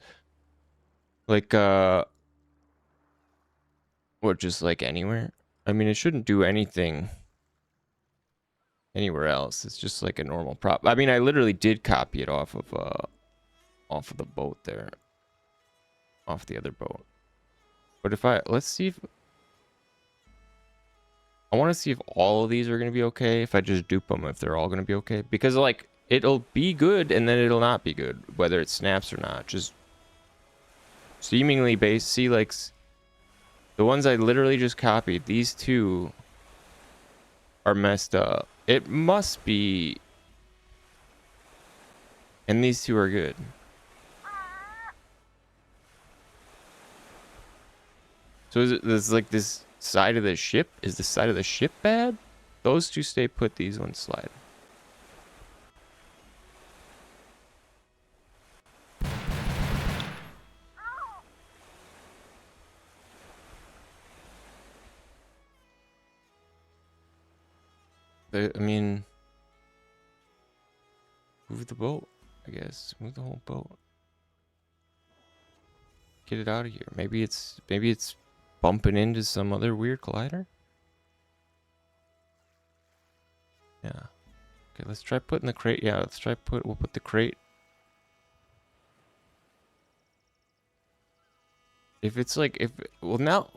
Like, what, just like anywhere? I mean, it shouldn't do anything anywhere else. It's just like a normal prop. I mean, I literally did copy it off of the boat there. Off the other boat. But if let's see if... I want to see if all of these are going to be okay. If I just dupe them, if they're all going to be okay. Because, like, it'll be good and then it'll not be good. Whether it snaps or not. Just seemingly based. See, like, the ones I literally just copied. These two are messed up. It must be... And these two are good. So is it there's like this side of the ship? Is the side of the ship bad? Those two stay put, these ones slide. I mean, move the boat, I guess. Move the whole boat. Get it out of here. Maybe it's bumping into some other weird collider. Yeah. Okay, let's try putting the crate. Yeah, let's try we'll put the crate. If it's like, well now,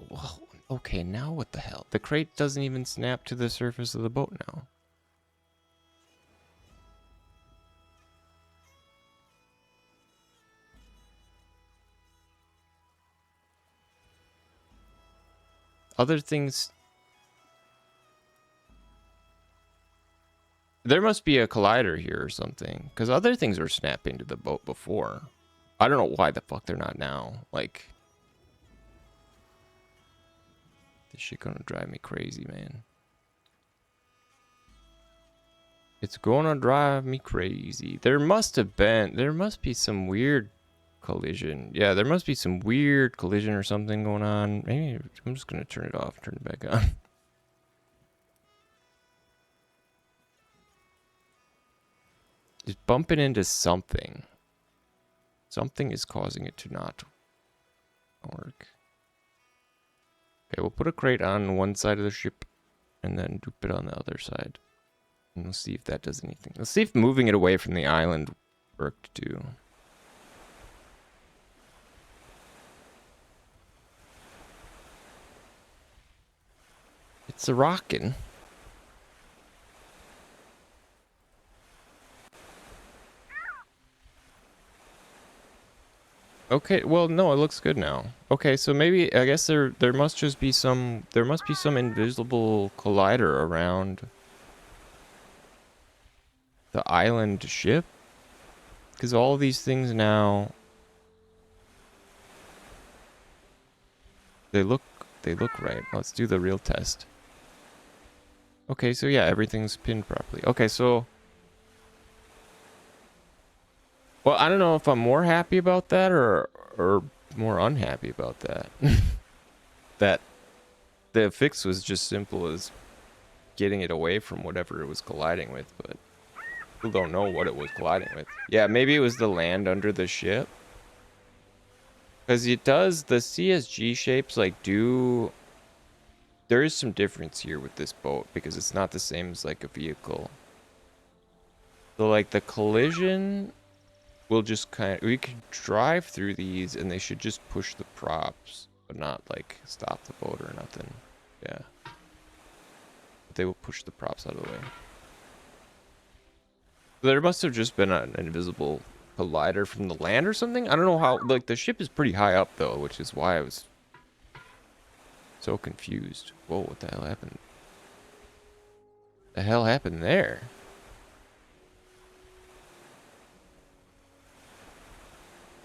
okay, now what the hell? The crate doesn't even snap to the surface of the boat now. Other things... There must be a collider here or something. Because other things were snapping to the boat before. I don't know why the fuck they're not now. Like... This shit gonna drive me crazy, man. It's gonna drive me crazy. There must be some weird collision. Yeah, there must be some weird collision or something going on. Maybe I'm just gonna turn it off, turn it back on. It's bumping into something. Something is causing it to not work. Okay, we'll put a crate on one side of the ship and then dupe it on the other side. And we'll see if that does anything. Let's see if moving it away from the island worked too. It's a rockin'. Okay, well no, it looks good now. Okay, so maybe I guess there must just be some invisible collider around the island ship, because all of these things now they look right. Let's do the real test. Okay, so yeah, everything's pinned properly. Okay, so well, I don't know if I'm more happy about that or more unhappy about that. That the fix was just simple as getting it away from whatever it was colliding with, but Still don't know what it was colliding with. Yeah, maybe it was the land under the ship. Because it does, the CSG shapes, like, do... There is some difference here with this boat, because it's not the same as, like, a vehicle. So, like, the collision will just kind of... We can drive through these, and they should just push the props, but not, like, stop the boat or nothing. Yeah. But they will push the props out of the way. There must have just been an invisible collider from the land or something. I don't know how, like, the ship is pretty high up though, which is why I was so confused. Whoa, what the hell happened? The hell happened there?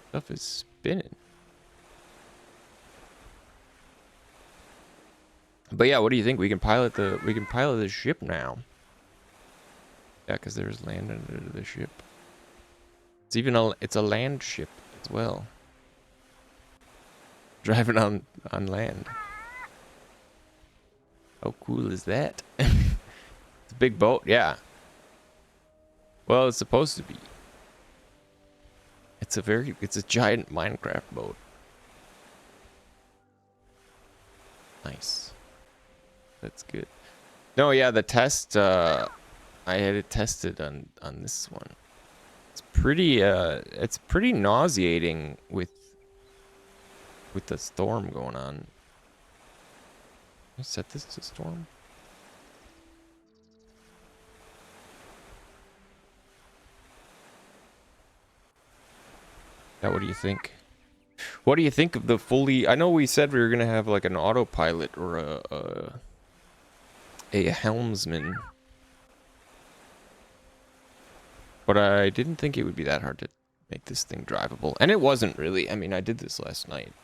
Stuff is spinning. But yeah, what do you think? We can pilot the ship now. Yeah, because there's land under the ship. It's a land ship as well. Driving on land. How cool is that? It's a big boat, yeah. Well, it's supposed to be. It's a giant Minecraft boat. Nice. That's good. No, yeah, the test I had it tested on this one. It's pretty nauseating with the storm going on. I set this to storm. Now, what do you think? What do you think of the fully? I know we said we were gonna have like an autopilot or a helmsman, but I didn't think it would be that hard to make this thing drivable, and it wasn't really. I mean, I did this last night,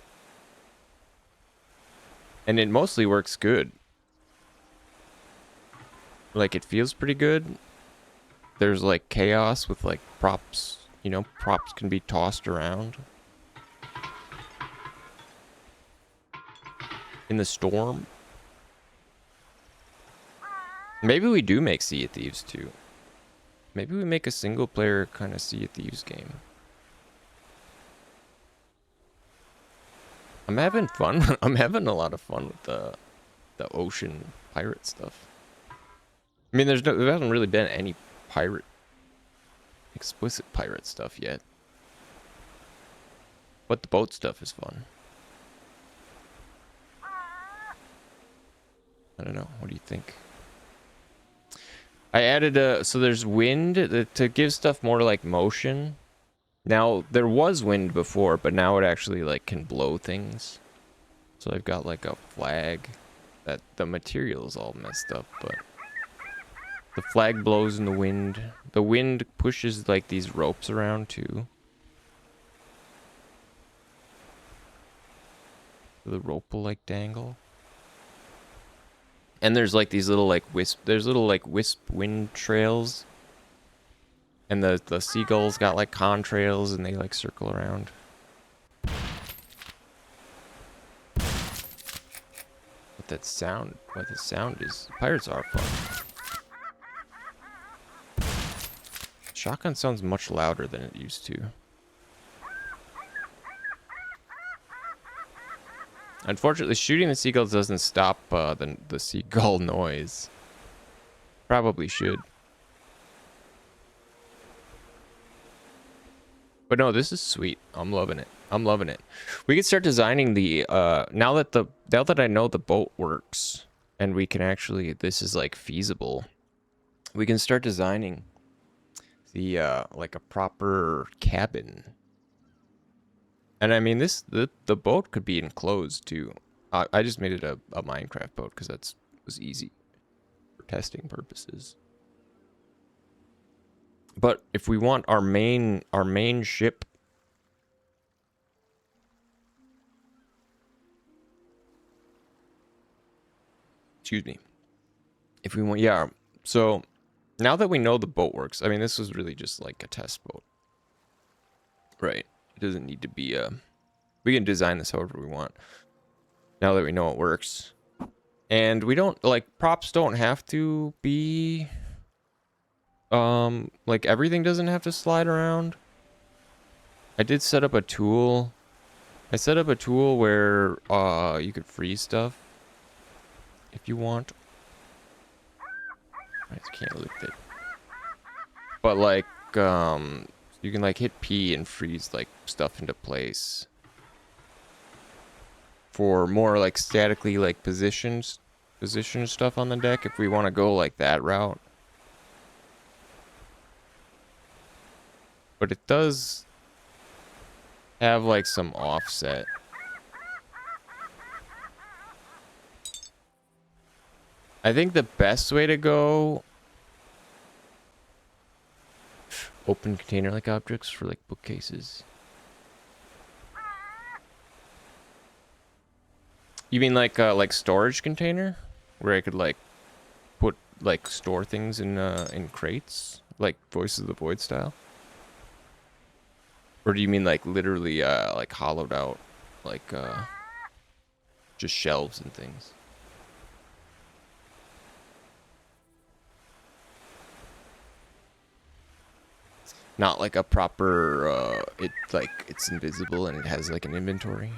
and it mostly works good. Like, it feels pretty good. There's like chaos with like props. You know, props can be tossed around in the storm. Maybe we do make Sea of Thieves too. Maybe we make a single player kind of Sea of Thieves game. I'm having fun. I'm having a lot of fun with the ocean pirate stuff. I mean, there hasn't really been any explicit pirate stuff yet. But the boat stuff is fun. I don't know. What do you think? I added so there's wind to give stuff more like motion. Now, there was wind before, but now it actually like can blow things. So I've got like a flag that the material is all messed up, but the flag blows in the wind. The wind pushes like these ropes around too. The rope will like dangle. And there's like these little like wisp wind trails. And the seagulls got like contrails and they like circle around. What the sound is. Pirates are fun. Shotgun sounds much louder than it used to. Unfortunately, shooting the seagulls doesn't stop the seagull noise. Probably should. But no, this is sweet. I'm loving it. I'm loving it. We can start designing the now that I know the boat works and we can actually, this is like feasible. We can start designing the like a proper cabin. And I mean, the boat could be enclosed too. I just made it a Minecraft boat because was easy for testing purposes. But if we want our main ship, excuse me. If we want, yeah. So now that we know the boat works, I mean, this was really just like a test boat, right? It doesn't need to be we can design this however we want. Now that we know it works, and we don't like props don't have to be Like everything doesn't have to slide around. I did set up a tool. I set up a tool where you could freeze stuff if you want. I just can't lift it. But like you can like hit P and freeze like stuff into place for more like statically like position stuff on the deck if we want to go like that route. But it does have like some offset. I think the best way to go, open container like objects for like bookcases. You mean like storage container where I could like put like store things in crates, like Voices of the Void style? Or do you mean like literally like hollowed out, like just shelves and things? Not like a proper it's invisible and it has like an inventory.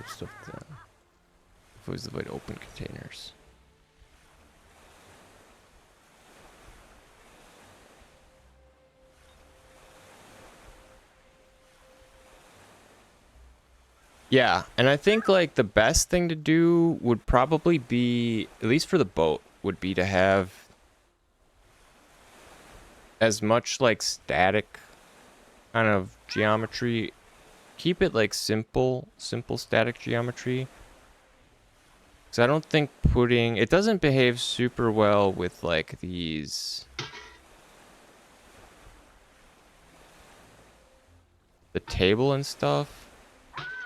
Stuff that always avoid open containers. Yeah, and I think like the best thing to do would probably be, at least for the boat, would be to have as much like static kind of geometry. Keep it like simple static geometry. Because I don't think putting, it doesn't behave super well with like these, the table and stuff.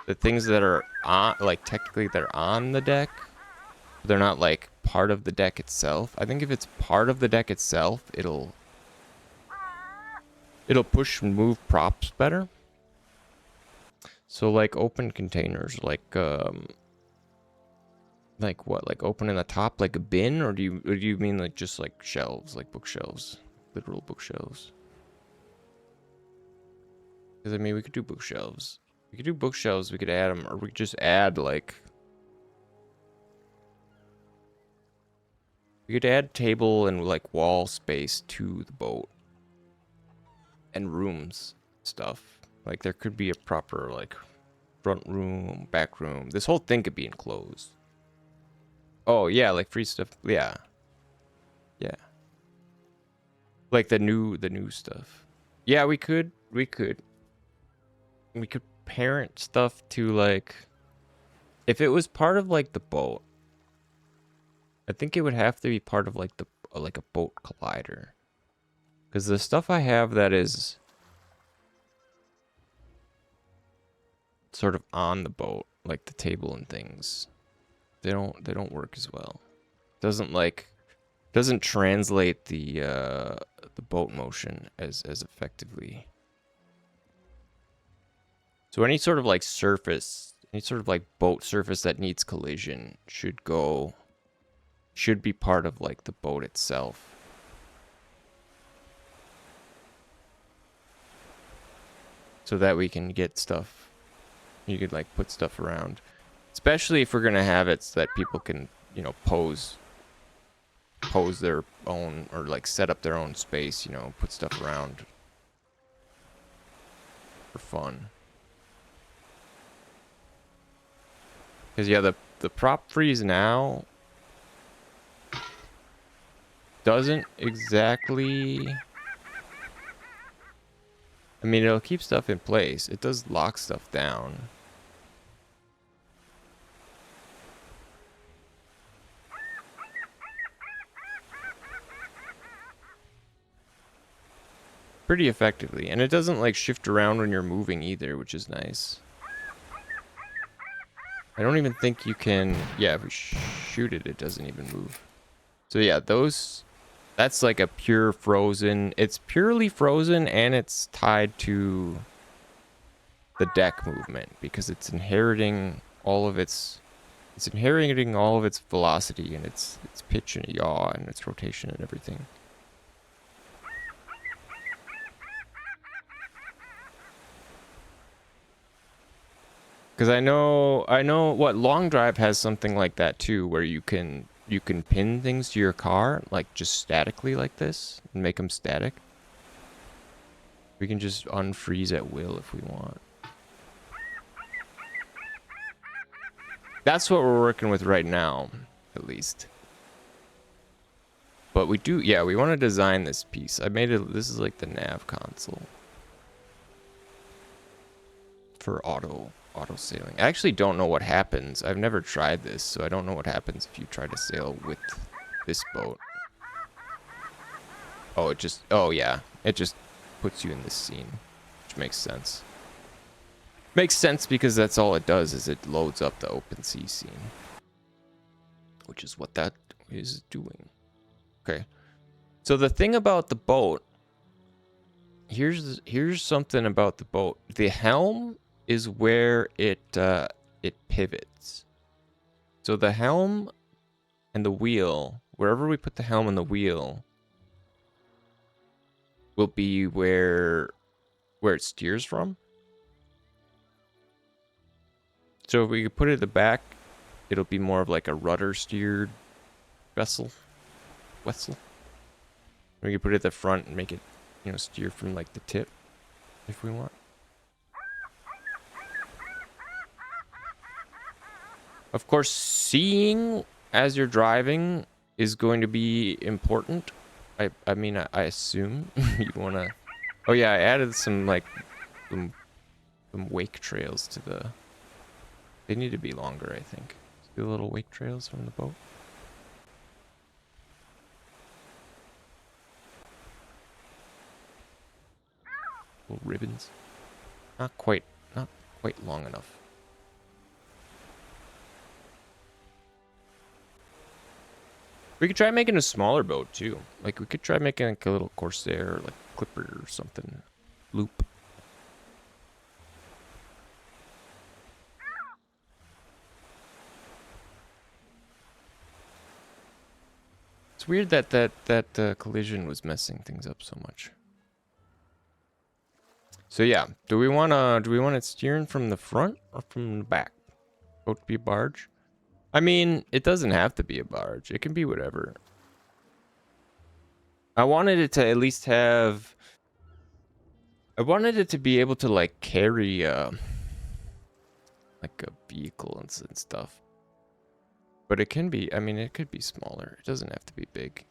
The things that are on, like technically they're on the deck, they're not like part of the deck itself. I think if it's part of the deck itself, it'll push and move props better. So like open containers, like what, like open in the top like a bin, or do you mean like just like shelves, like bookshelves, literal bookshelves? Because I mean we could do bookshelves. We could do bookshelves, we could add them, or we could just add like, we could add table and like wall space to the boat and rooms stuff. Like there could be a proper like front room, back room. This whole thing could be enclosed. Oh yeah, like free stuff. Yeah. Yeah. Like the new stuff. Yeah, we could parent stuff to like, if it was part of like the boat, I think it would have to be part of like the like a boat collider, because the stuff I have that is sort of on the boat, like the table and things, they don't work as well. Doesn't translate the boat motion as effectively. So any sort of like surface, any sort of like boat surface that needs collision should be part of like the boat itself. So that we can get stuff, you could like put stuff around. Especially if we're gonna have it so that people can, you know, pose their own, or like set up their own space, you know, put stuff around for fun. Because yeah, the prop freeze now doesn't exactly, I mean, it'll keep stuff in place. It does lock stuff down. Pretty effectively. And it doesn't like shift around when you're moving either, which is nice. I don't even think you can, yeah, if we shoot it, it doesn't even move. So yeah, that's like a pure frozen, it's purely frozen, and it's tied to the deck movement because it's inheriting all of its velocity and its pitch and yaw and its rotation and everything. Because I know what long drive has something like that too, where you can pin things to your car like just statically like this and make them static. We can just unfreeze at will if we want. That's what we're working with right now, at least. But we do, yeah, we want to design this piece. I made it, this is like the nav console for auto sailing. I actually don't know what happens. I've never tried this, so I don't know what happens if you try to sail with this boat. Oh, oh yeah, it just puts you in this scene, which makes sense. Makes sense because that's all it does is it loads up the open sea scene, which is what that is doing. Okay, so the thing about the boat, here's something about the boat. The helm is where it pivots. So the helm and the wheel, wherever we put the helm and the wheel, will be where it steers from. So if we could put it at the back, it'll be more of like a rudder steered vessel. We could put it at the front and make it, you know, steer from like the tip if we want. Of course, seeing as you're driving is going to be important. I mean, I assume you want to... Oh yeah, I added some like some wake trails to the... They need to be longer, I think. See the little wake trails from the boat? Little ribbons. Not quite long enough. We could try making a smaller boat too. Like we could try making like a little Corsair, like Clipper or something. Loop. It's weird that collision was messing things up so much. So yeah, do we want it steering from the front or from the back? Boat to be a barge? I mean, it doesn't have to be a barge. It can be whatever. I wanted it to at least have... I wanted it to be able to like carry like a vehicle and stuff. But it can be, I mean, it could be smaller. It doesn't have to be big.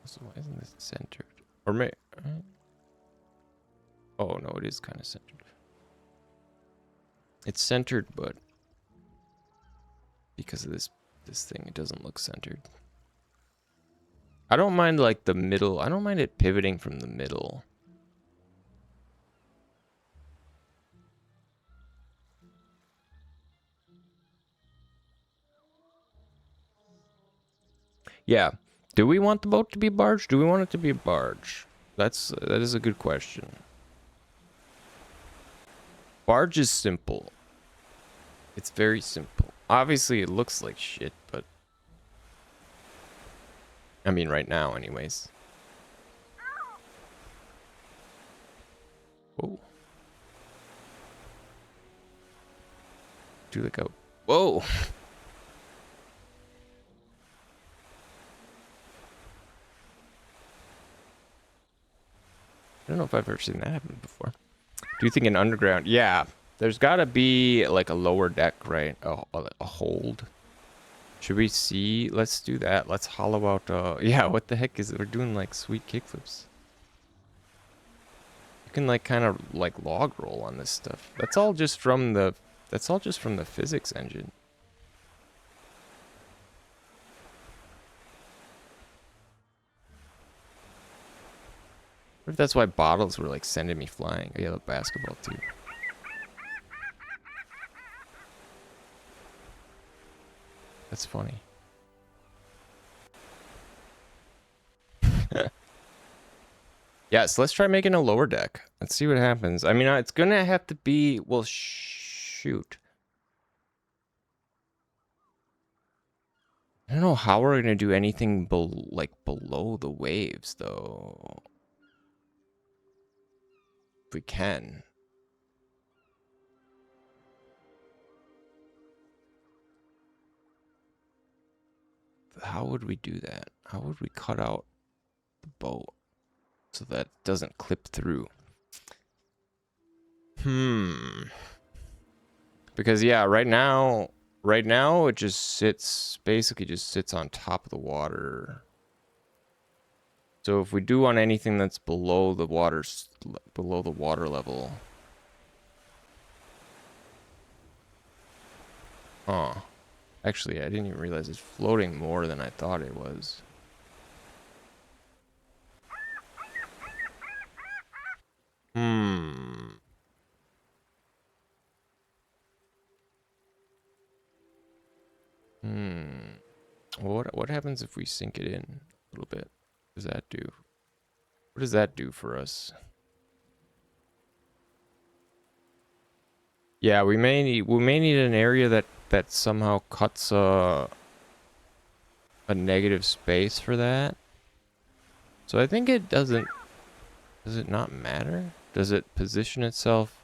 So why isn't this centered? Or may... Oh no, it is kind of centered. It's centered, but because of this thing, it doesn't look centered. I don't mind like the middle. I don't mind it pivoting from the middle. Yeah. Do we want the boat to be a barge? Do we want it to be a barge? That is a good question. Barge is simple. It's very simple. Obviously, it looks like shit, but... I mean, right now, anyways. Whoa. Do like a... Whoa! I don't know if I've ever seen that happen before. Do you think an underground... Yeah. There's gotta be, like, a lower deck, right? A hold. Should we see? Let's do that. Let's hollow out... Yeah, what the heck is it? We're doing, like, sweet kickflips. You can, like, kind of, like, log roll on this stuff. That's all just from the... That's all just from the physics engine. What if that's why bottles were, like, sending me flying? Oh, yeah, the basketball, too. That's funny. Yeah, so let's try making a lower deck. Let's see what happens. I mean, it's gonna have to be, well, shoot. I don't know how we're gonna do anything below the waves, though. If we can. How would we do that? How would we cut out the boat so that it doesn't clip through? Because yeah, right now it just basically just sits on top of the water. So if we do on anything that's below the water level. Oh. Actually, I didn't even realize it's floating more than I thought it was. What happens if we sink it in a little bit? What does that do? What does that do for us? Yeah, we may need an area that somehow cuts a negative space for that. So I think it doesn't. Does it not matter? Does it position itself?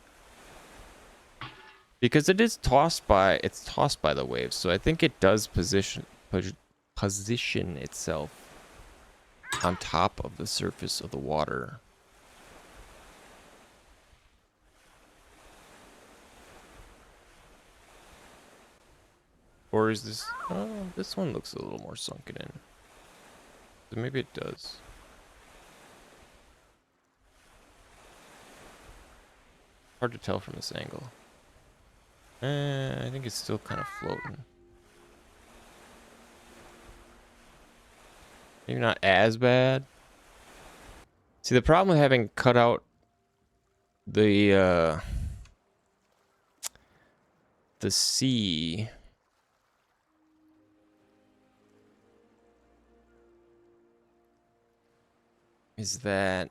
Because it is tossed by the waves, so I think it does position itself on top of the surface of the water. Or is this... Oh, this one looks a little more sunken in. So maybe it does. Hard to tell from this angle. I think it's still kind of floating. Maybe not as bad. See, the problem with having cut out the sea is that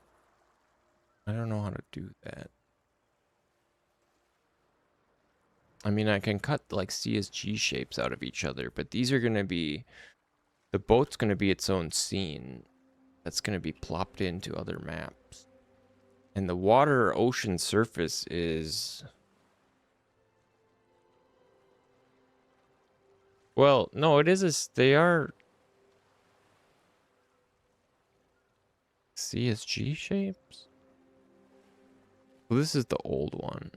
I don't know how to do that. I mean, I can cut like CSG shapes out of each other, but these are going to be... The boat's going to be its own scene that's going to be plopped into other maps. And the water ocean surface is... Well, no, it is they are CSG shapes? Well, this is the old one.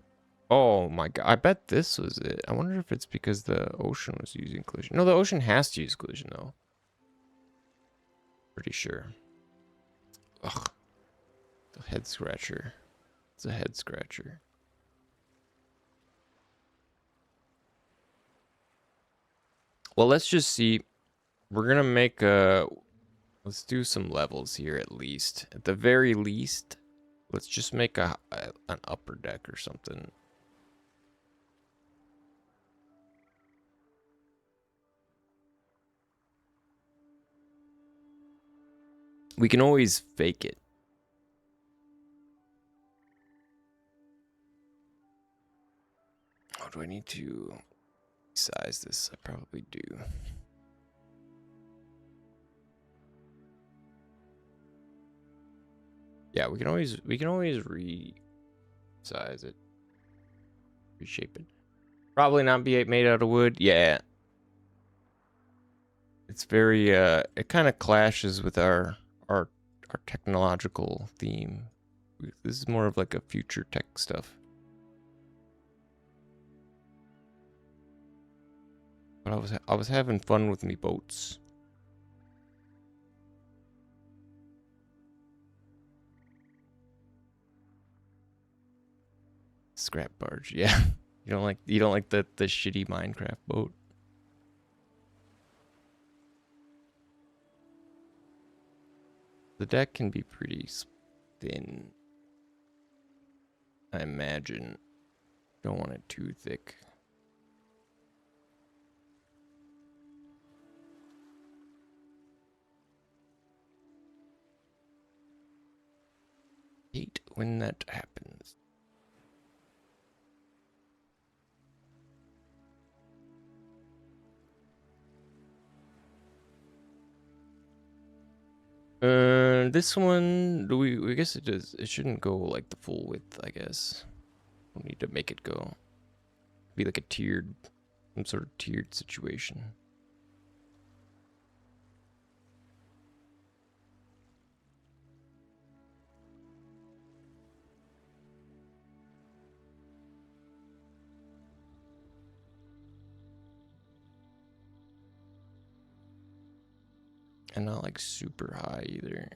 Oh my god, I bet this was it. I wonder if it's because the ocean was using collision. No, the ocean has to use collision though. Pretty sure. Ugh. The head scratcher. It's a head scratcher. Well, let's just see. We're gonna make a... Let's do some levels here at least. At the very least, let's just make an upper deck or something. We can always fake it. Oh, do I need to size this? I probably do. Yeah, we can always resize it, reshape it. Probably not be made out of wood. Yeah, it's very it kind of clashes with our technological theme. This is more of like a future tech stuff. But I was having fun with me boats. Scrap barge, yeah. You don't like the shitty Minecraft boat. The deck can be pretty thin, I imagine. Don't want it too thick. Hate when that happens. This one, do we? I guess it does. It shouldn't go like the full width. I guess we'll need to make it go. Be like a tiered, some sort of tiered situation. And not like super high either.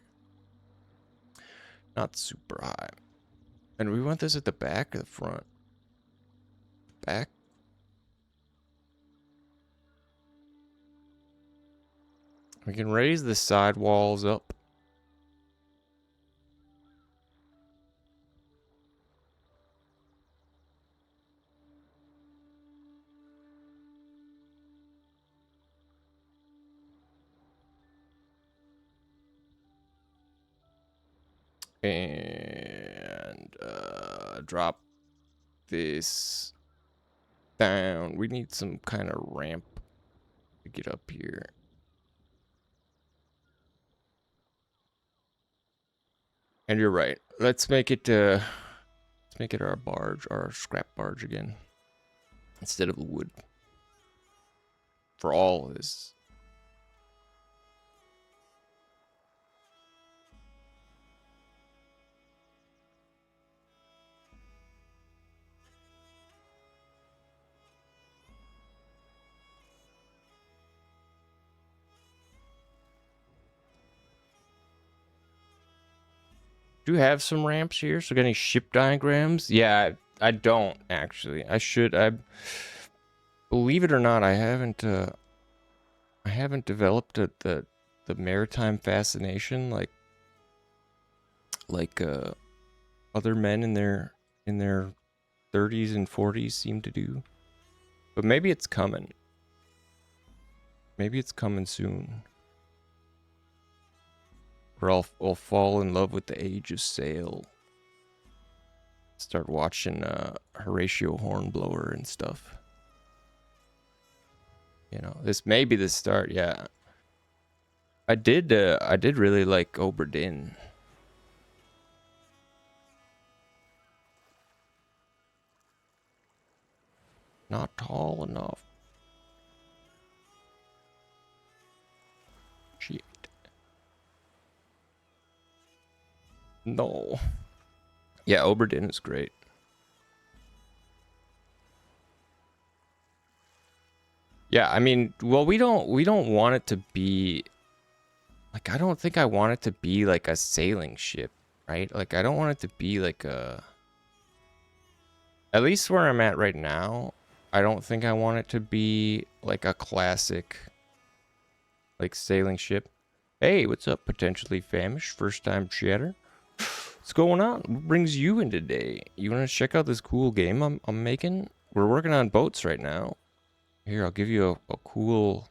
Not super high. And we want this at the back or the front? Back? We can raise the side walls up. And drop this down. We need some kind of ramp to get up here. And you're right. Let's make it our barge, our scrap barge again, instead of the wood. For all of this. Do you have some ramps here? So got any ship diagrams? Yeah, I don't actually. I should. I believe it or not, I haven't developed the maritime fascination like other men in their 30s and 40s seem to do. But maybe it's coming. Maybe it's coming soon. Or I'll fall in love with the Age of Sail. Start watching Horatio Hornblower and stuff. You know, this may be the start. Yeah, I did really like Oberdin. Not tall enough. Shit. No. Yeah, Oberdin is great. Yeah, I mean, well, we don't want it to be like, I don't think I want it to be like a sailing ship, right? Like, I don't want it to be like a, at least where I'm at right now, I don't think I want it to be like a classic like sailing ship. Hey, what's up, potentially famished first time chatter? What's going on? What brings you in today? You want to check out this cool game I'm making? We're working on boats right now. Here, I'll give you a cool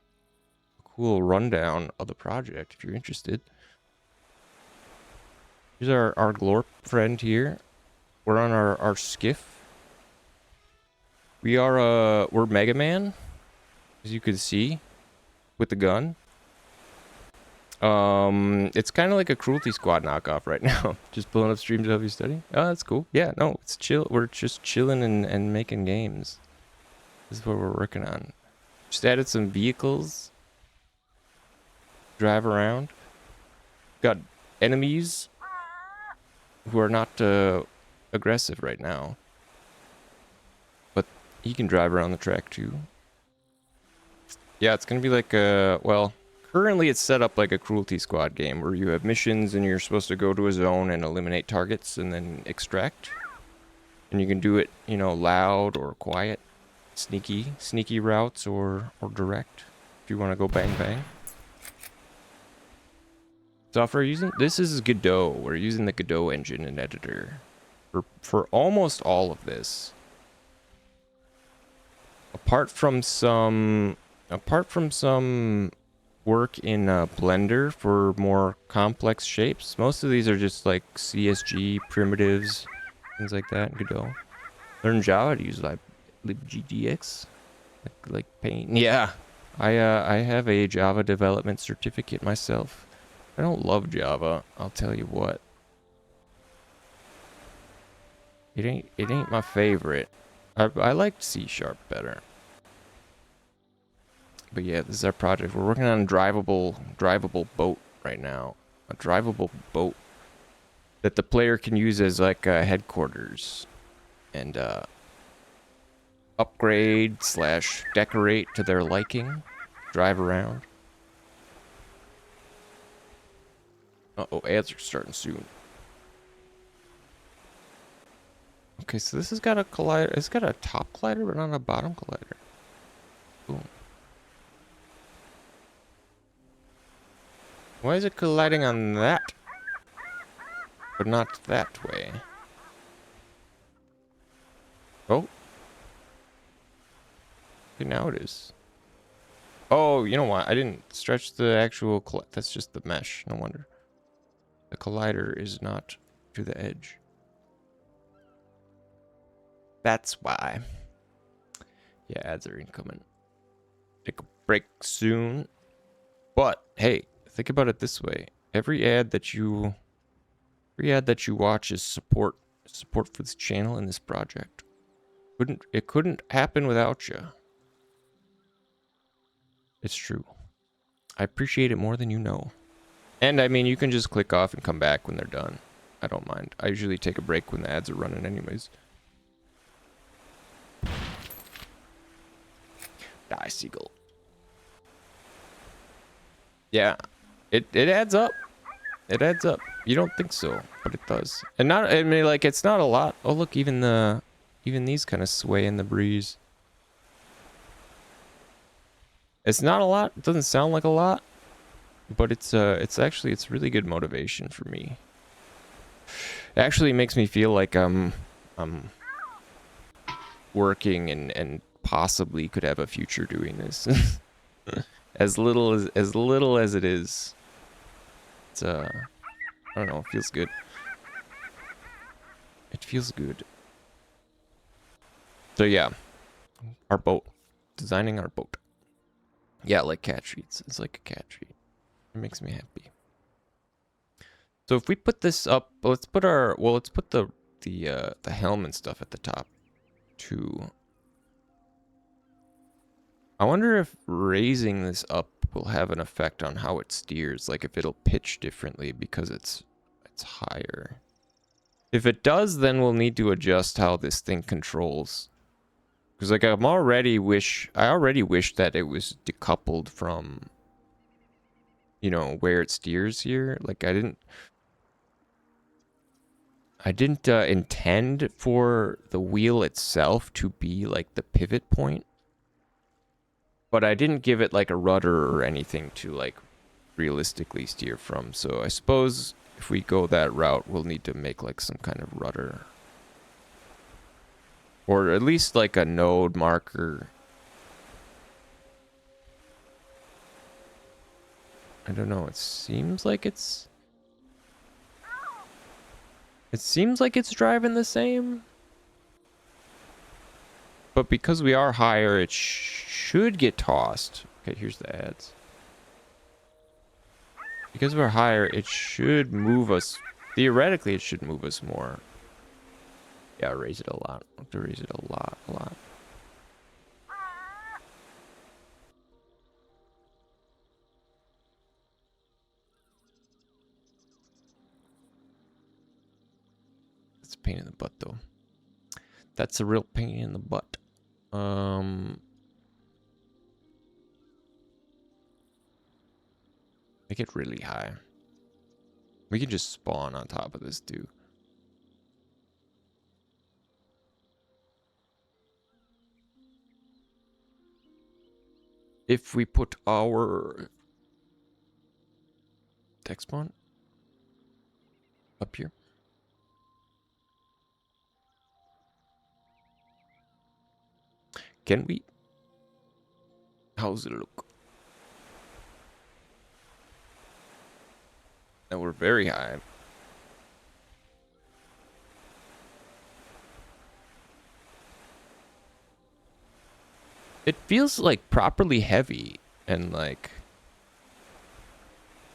rundown of the project if you're interested. Here's our Glorp friend here. We're on our skiff. We're Mega Man, as you can see, with the gun. It's kind of like a Cruelty Squad knockoff right now. Just pulling up streams to help you study. Oh, that's cool. Yeah, no, it's chill. We're just chilling and making games. This is what we're working on. Just added some vehicles. Drive around. Got enemies who are not aggressive right now. But he can drive around the track too. Yeah, it's gonna be like well, currently it's set up like a Cruelty Squad game where you have missions and you're supposed to go to a zone and eliminate targets and then extract. And you can do it, you know, loud or quiet, sneaky routes or direct if you want to go bang bang. Software using, this is Godot. We're using the Godot engine and editor for almost all of this. Apart from some work in Blender for more complex shapes. Most of these are just like CSG primitives, things like that in Godot. Learn Java to use libgdx, like Paint. Yeah, I have a Java development certificate myself. I don't love Java, I'll tell you what. It ain't my favorite. I liked C# better. But yeah, this is our project. We're working on a drivable boat right now. A drivable boat that the player can use as like headquarters and upgrade / decorate to their liking. Drive around. Uh-oh, ads are starting soon. Okay, so this has got a collider. It's got a top collider, but not a bottom collider. Boom. Why is it colliding on that? But not that way. Oh. Okay, now it is. Oh, you know what? I didn't stretch the actual... That's just the mesh. No wonder. The collider is not to the edge. That's why. Yeah, ads are incoming. Take a break soon. But, hey, think about it this way. Every ad that you watch is support for this channel and this project. It couldn't happen without you. It's true. I appreciate it more than you know. And I mean, you can just click off and come back when they're done. I don't mind. I usually take a break when the ads are running anyways. Die, seagull. Yeah. It adds up. It adds up. You don't think so, but it does. And not, I mean, like, it's not a lot. Oh, look, even these kind of sway in the breeze. It's not a lot. It doesn't sound like a lot, but it's really good motivation for me. It actually makes me feel like I'm working and possibly could have a future doing this. as little as it is. It's I don't know, it feels good. It feels good. So yeah, our boat. Designing our boat. Yeah, like cat treats. It's like a cat treat. It makes me happy. So if we put this up, let's put the helm and stuff at the top too. I wonder if raising this up will have an effect on how it steers, like if it'll pitch differently because it's higher. If it does, then we'll need to adjust how this thing controls. Because like I already wish that it was decoupled from, you know, where it steers here. Like I didn't intend for the wheel itself to be like the pivot point, but I didn't give it like a rudder or anything to like realistically steer from. So I suppose if we go that route, we'll need to make like some kind of rudder. Or at least like a node marker. I don't know, it seems like it's driving the same. But because we are higher, it should get tossed. Okay, here's the ads. Because we're higher, it should move us. Theoretically, it should move us more. Yeah, raise it a lot. I have to raise it a lot. It's a pain in the butt, though. That's a real pain in the butt. Make it really high. We can just spawn on top of this, too. If we put our text spawn up here. Can we? How's it look? that were very high. It feels like properly heavy and like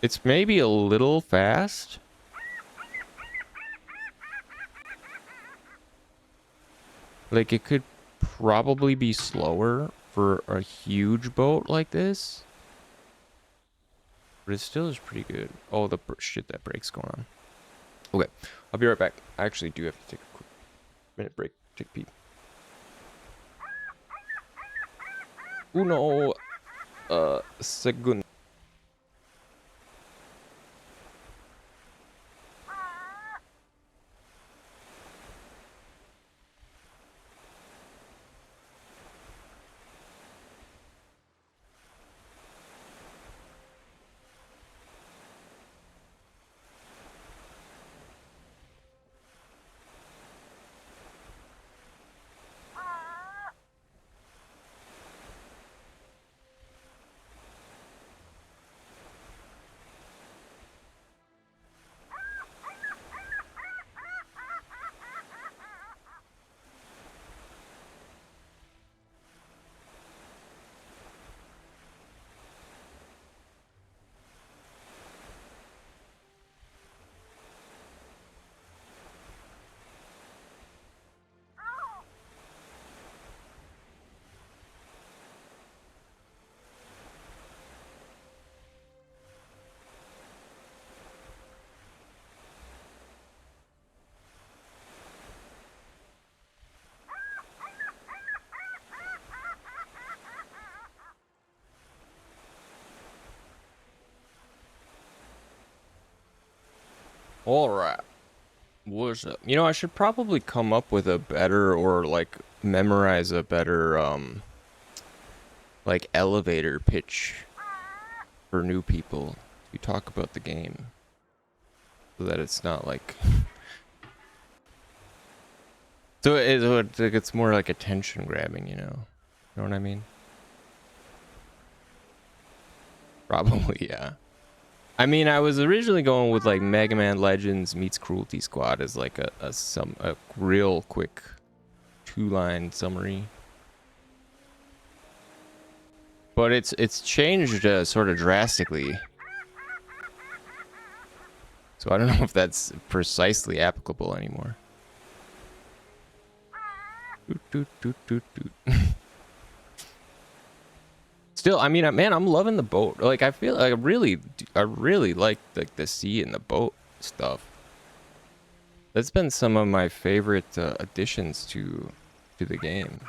it's maybe a little fast. Like it could probably be slower for a huge boat like this. But it still is pretty good. Oh, the shit, that brake's going on. Okay, I'll be right back. I actually do have to take a quick minute break. Take a pee. Uno, segundo. All right. What's up? You know, I should probably come up with a better or like memorize a better like elevator pitch for new people to talk about the game so that it's not like so it's more like attention grabbing, you know what I mean? Probably, yeah. I mean, I was originally going with like Mega Man Legends meets Cruelty Squad as like a real quick 2-line summary. But it's changed sort of drastically. So I don't know if that's precisely applicable anymore. Doot, doot, doot, doot, doot. Still, I mean, man, I'm loving the boat. Like, I feel like I really like the sea and the boat stuff. That's been some of my favorite additions to the game.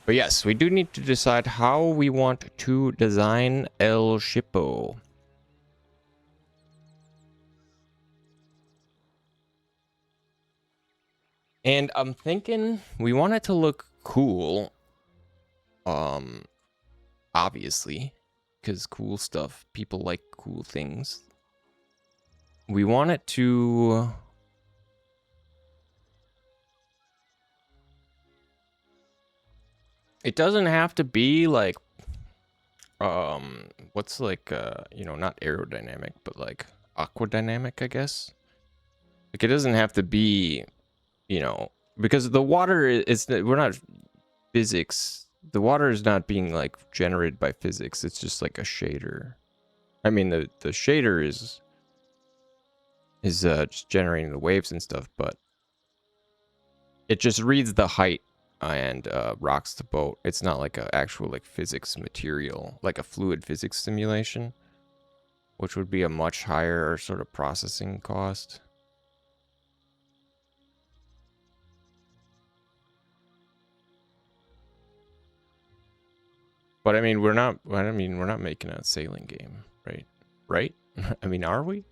But yes, we do need to decide how we want to design El Shippo. And I'm thinking we want it to look cool. Obviously, because cool stuff, people like cool things. We want it to... It doesn't have to be like, what's like, you know, not aerodynamic, but like aquadynamic, I guess. Like, it doesn't have to be, you know, because the water is, we're not physics. The water is not being like generated by physics. It's just like a shader. I mean, the shader is just generating the waves and stuff, but it just reads the height and rocks the boat. It's not like an actual like physics material, like a fluid physics simulation, which would be a much higher sort of processing cost. But I mean, we're not making a sailing game, right? Right? I mean, are we?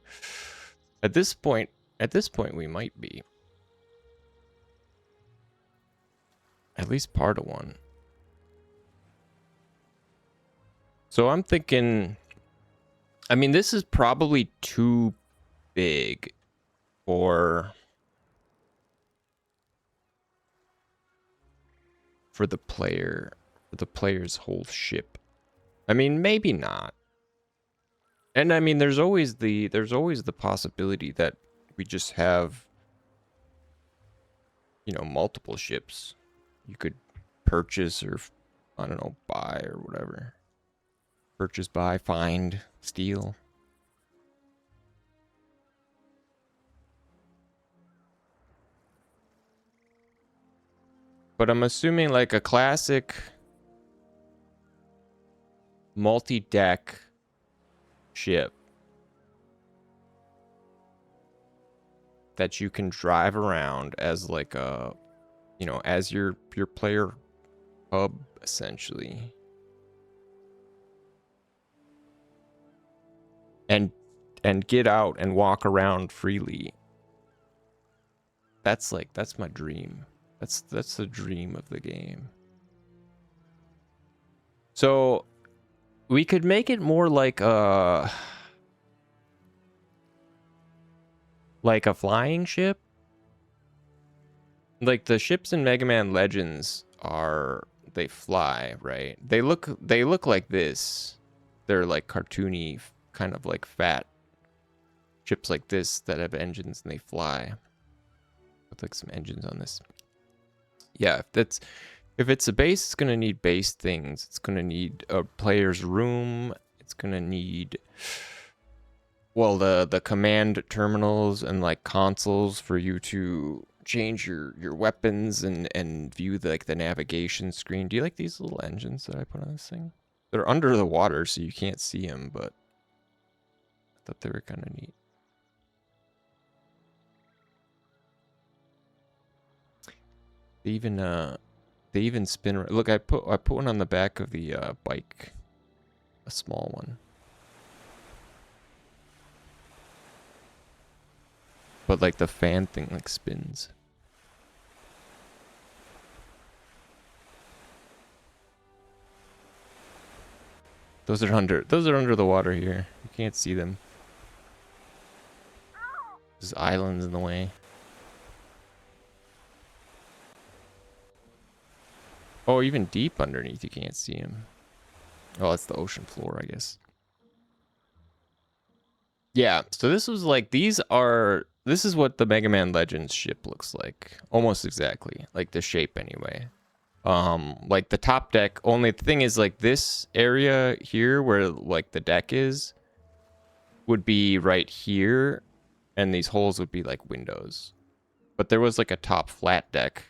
At this point, we might be. At least part of one. So I'm thinking, I mean, this is probably too big for the player's whole ship. I mean, maybe not. And I mean, there's always the possibility that we just have, you know, multiple ships you could purchase or, I don't know, buy or whatever. Purchase, buy, find, steal. But I'm assuming like a classic multi-deck ship that you can drive around as like a, you know, as your player hub essentially. And get out and walk around freely. That's my dream. That's the dream of the game. So we could make it more like a flying ship. Like the ships in Mega Man Legends they fly, right? They look like this. They're like cartoony, kind of like fat ships like this that have engines and they fly. With like some engines on this. Yeah, if it's a base, it's gonna need base things. It's gonna need a player's room. It's gonna need, well, the command terminals and like consoles for you to change your weapons and view the navigation screen. Do you like these little engines that I put on this thing? They're under the water, so you can't see them, but I thought they were kind of neat. They even spin. Look, I put one on the back of the bike, a small one. But like the fan thing like spins. Those are under the water here. You can't see them. There's islands in the way. Oh, even deep underneath, you can't see him. Oh, that's the ocean floor, I guess. Yeah, so this was like, this is what the Mega Man Legends ship looks like. Almost exactly. Like the shape anyway. Like the top deck, only the thing is like this area here where like the deck is would be right here, and these holes would be like windows. But there was like a top flat deck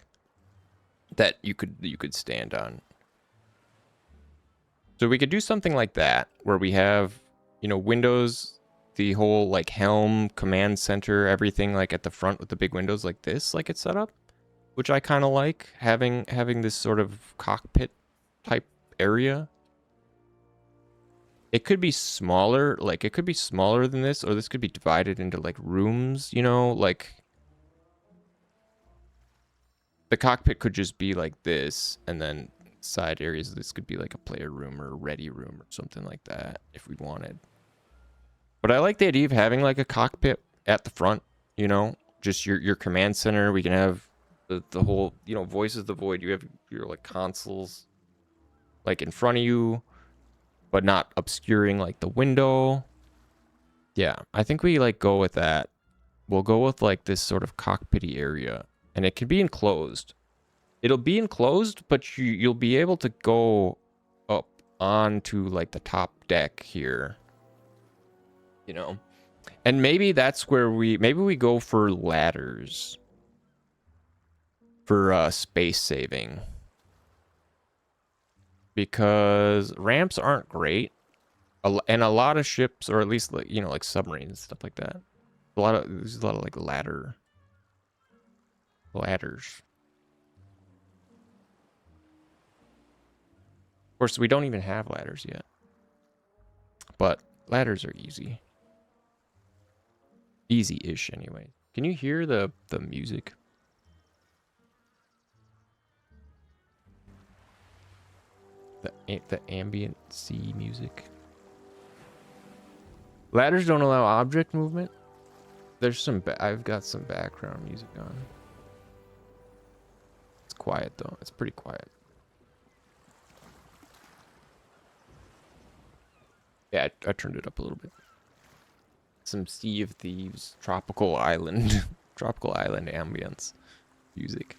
that you could stand on. So we could do something like that where we have, you know, windows, the whole like helm, command center, everything like at the front with the big windows like this, like it's set up, which I kind of like having this sort of cockpit type area. It could be smaller, like it could be smaller than this, or this could be divided into like rooms, you know, like the cockpit could just be like this, and then side areas, this could be like a player room or a ready room or something like that if we wanted. But I like the idea of having like a cockpit at the front, you know, just your command center. We can have the whole, you know, Voices of the Void. You have your like consoles like in front of you, but not obscuring like the window. Yeah, I think we like go with that. We'll go with like this sort of cockpity area, and it can be enclosed. It'll be enclosed, but you'll be able to go up onto like the top deck here. You know, and maybe that's where we go for ladders for space saving, because ramps aren't great, and a lot of ships, or at least like, you know, like submarines and stuff like that, there's a lot of like ladders. Of course, we don't even have ladders yet, but ladders are easy-ish anyway. Can you hear the music? The ambient sea music. Ladders don't allow object movement. There's some I've got some background music on. It's quiet though. It's pretty quiet. Yeah, I turned it up a little bit. Some Sea of Thieves, tropical island, tropical island ambience music.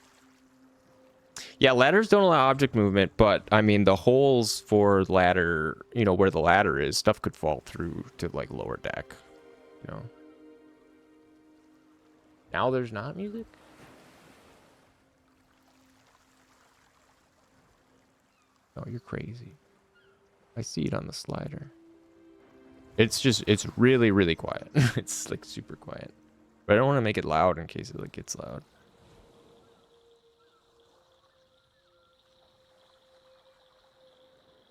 Yeah, ladders don't allow object movement, but I mean the holes for ladder, you know, where the ladder is, stuff could fall through to like lower deck, you know. Now there's not music? Oh, you're crazy. I see it on the slider. It's really, really quiet. It's like super quiet. But I don't want to make it loud in case it like gets loud.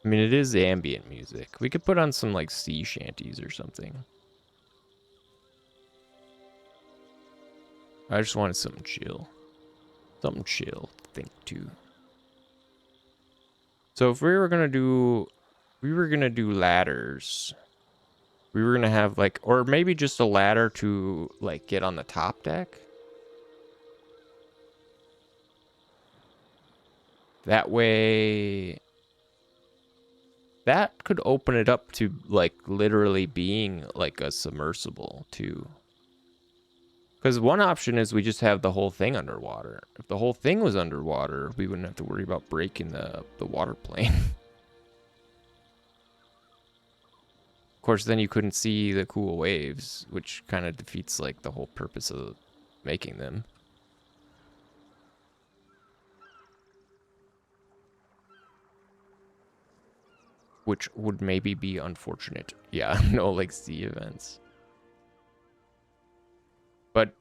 I mean, it is ambient music. We could put on some like sea shanties or something. I just wanted something chill. Something chill to think to. So if we were gonna do ladders. We were gonna have like, or maybe just a ladder to like get on the top deck. That way, that could open it up to like literally being like a submersible too. Because one option is we just have the whole thing underwater. If the whole thing was underwater, we wouldn't have to worry about breaking the water plane. Of course, then you couldn't see the cool waves, which kind of defeats like the whole purpose of making them. Which would maybe be unfortunate. Yeah, no like sea events. But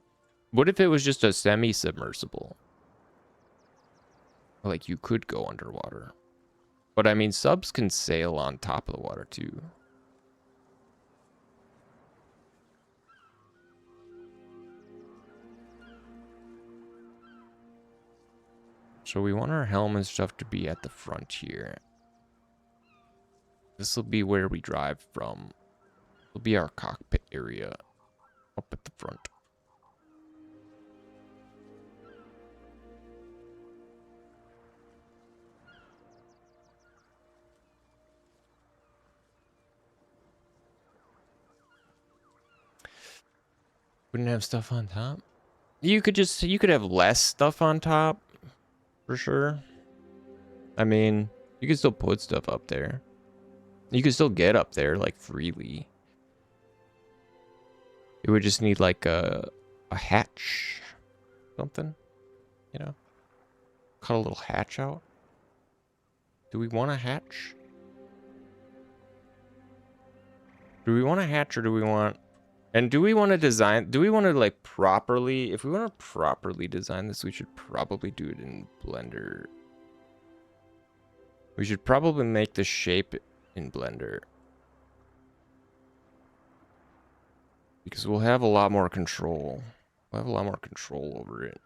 what if it was just a semi-submersible? Like you could go underwater. But I mean, subs can sail on top of the water too. So we want our helm and stuff to be at the front here. This will be where we drive from. It'll be our cockpit area up at the front. Wouldn't have stuff on top. You could have less stuff on top for sure. I mean, you can still put stuff up there. You can still get up there like freely. It would just need like a hatch, something, you know, cut a little hatch out. Do we want a hatch? Do we want a hatch or do we want, and do we want to design, do we want to like properly, if we want to properly design this, we should probably do it in Blender. We should probably make the shape in Blender. Because we'll have a lot more control. We'll have a lot more control over it.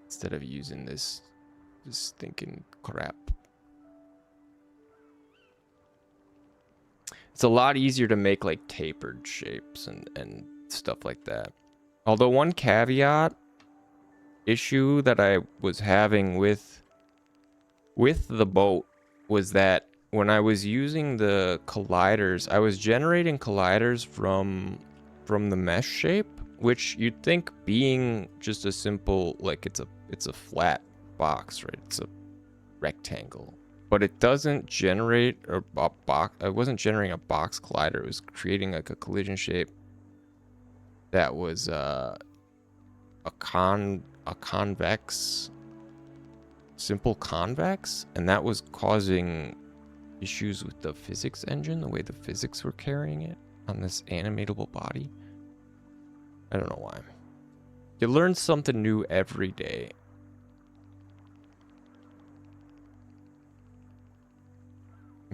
Instead of using this thinking crap. It's a lot easier to make like tapered shapes and stuff like that. Although one caveat issue that I was having with the boat was that when I was using the colliders, I was generating colliders from the mesh shape, which you'd think being just a simple, like it's a flat box, right? It's a rectangle, but it doesn't generate a box. I wasn't generating a box collider. It was creating like a collision shape that was a convex, simple convex, and that was causing issues with the physics engine, the way the physics were carrying it on this animatable body. I don't know why. You learn something new every day.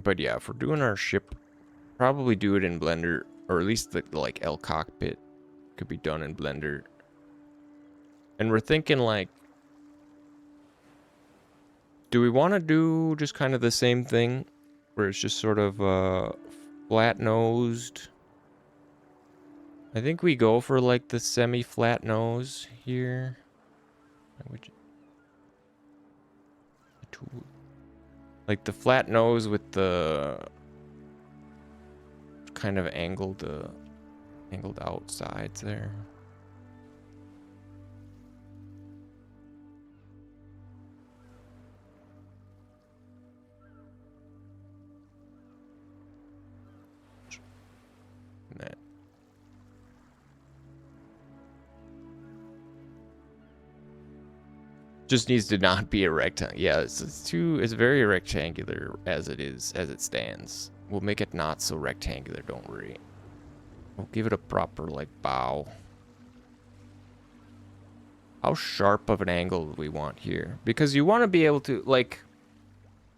But yeah, if we're doing our ship, probably do it in Blender, or at least the like L cockpit could be done in Blender. And we're thinking like, do we want to do just kind of the same thing where it's just sort of flat nosed? I think we go for like the semi-flat nose here. tool. Like the flat nose with the kind of angled out sides there. That. Just needs to not be a rectangle. Yeah, it's very rectangular as it stands. We'll make it not so rectangular, don't worry. We'll give it a proper like bow. How sharp of an angle do we want here? Because you want to be able to like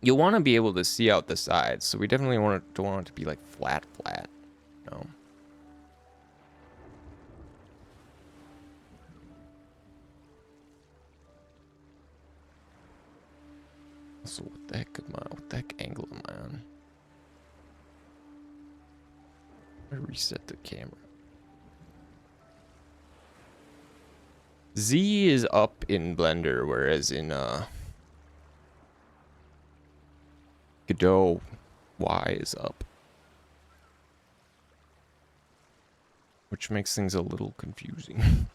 you want to be able to see out the sides, so we definitely don't want it to be like flat, no. So what the heck angle am I on? I reset the camera. Z is up in Blender, whereas in Godot, Y is up. Which makes things a little confusing.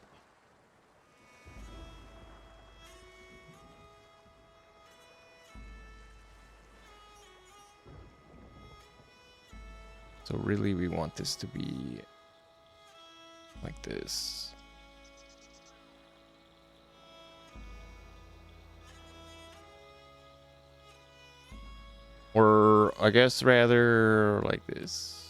So really we want this to be like this. Or I guess rather like this.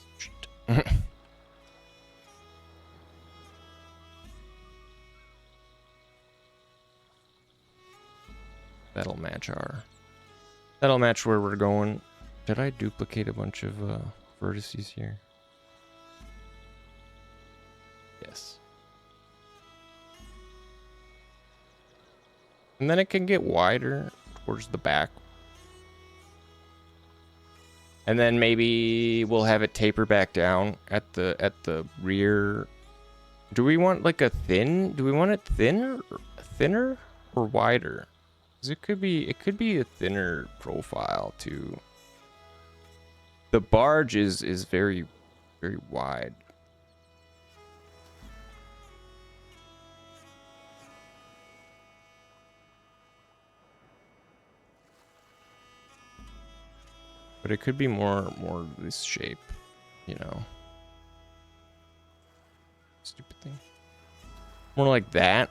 That'll match where we're going. Did I duplicate a bunch of vertices here? Yes. And then it can get wider towards the back. And then maybe we'll have it taper back down at the rear. Do we want like a thin? Do we want it thinner or wider? Because it could be a thinner profile too. The barge is very wide. But it could be more this shape, you know. Stupid thing. More like that.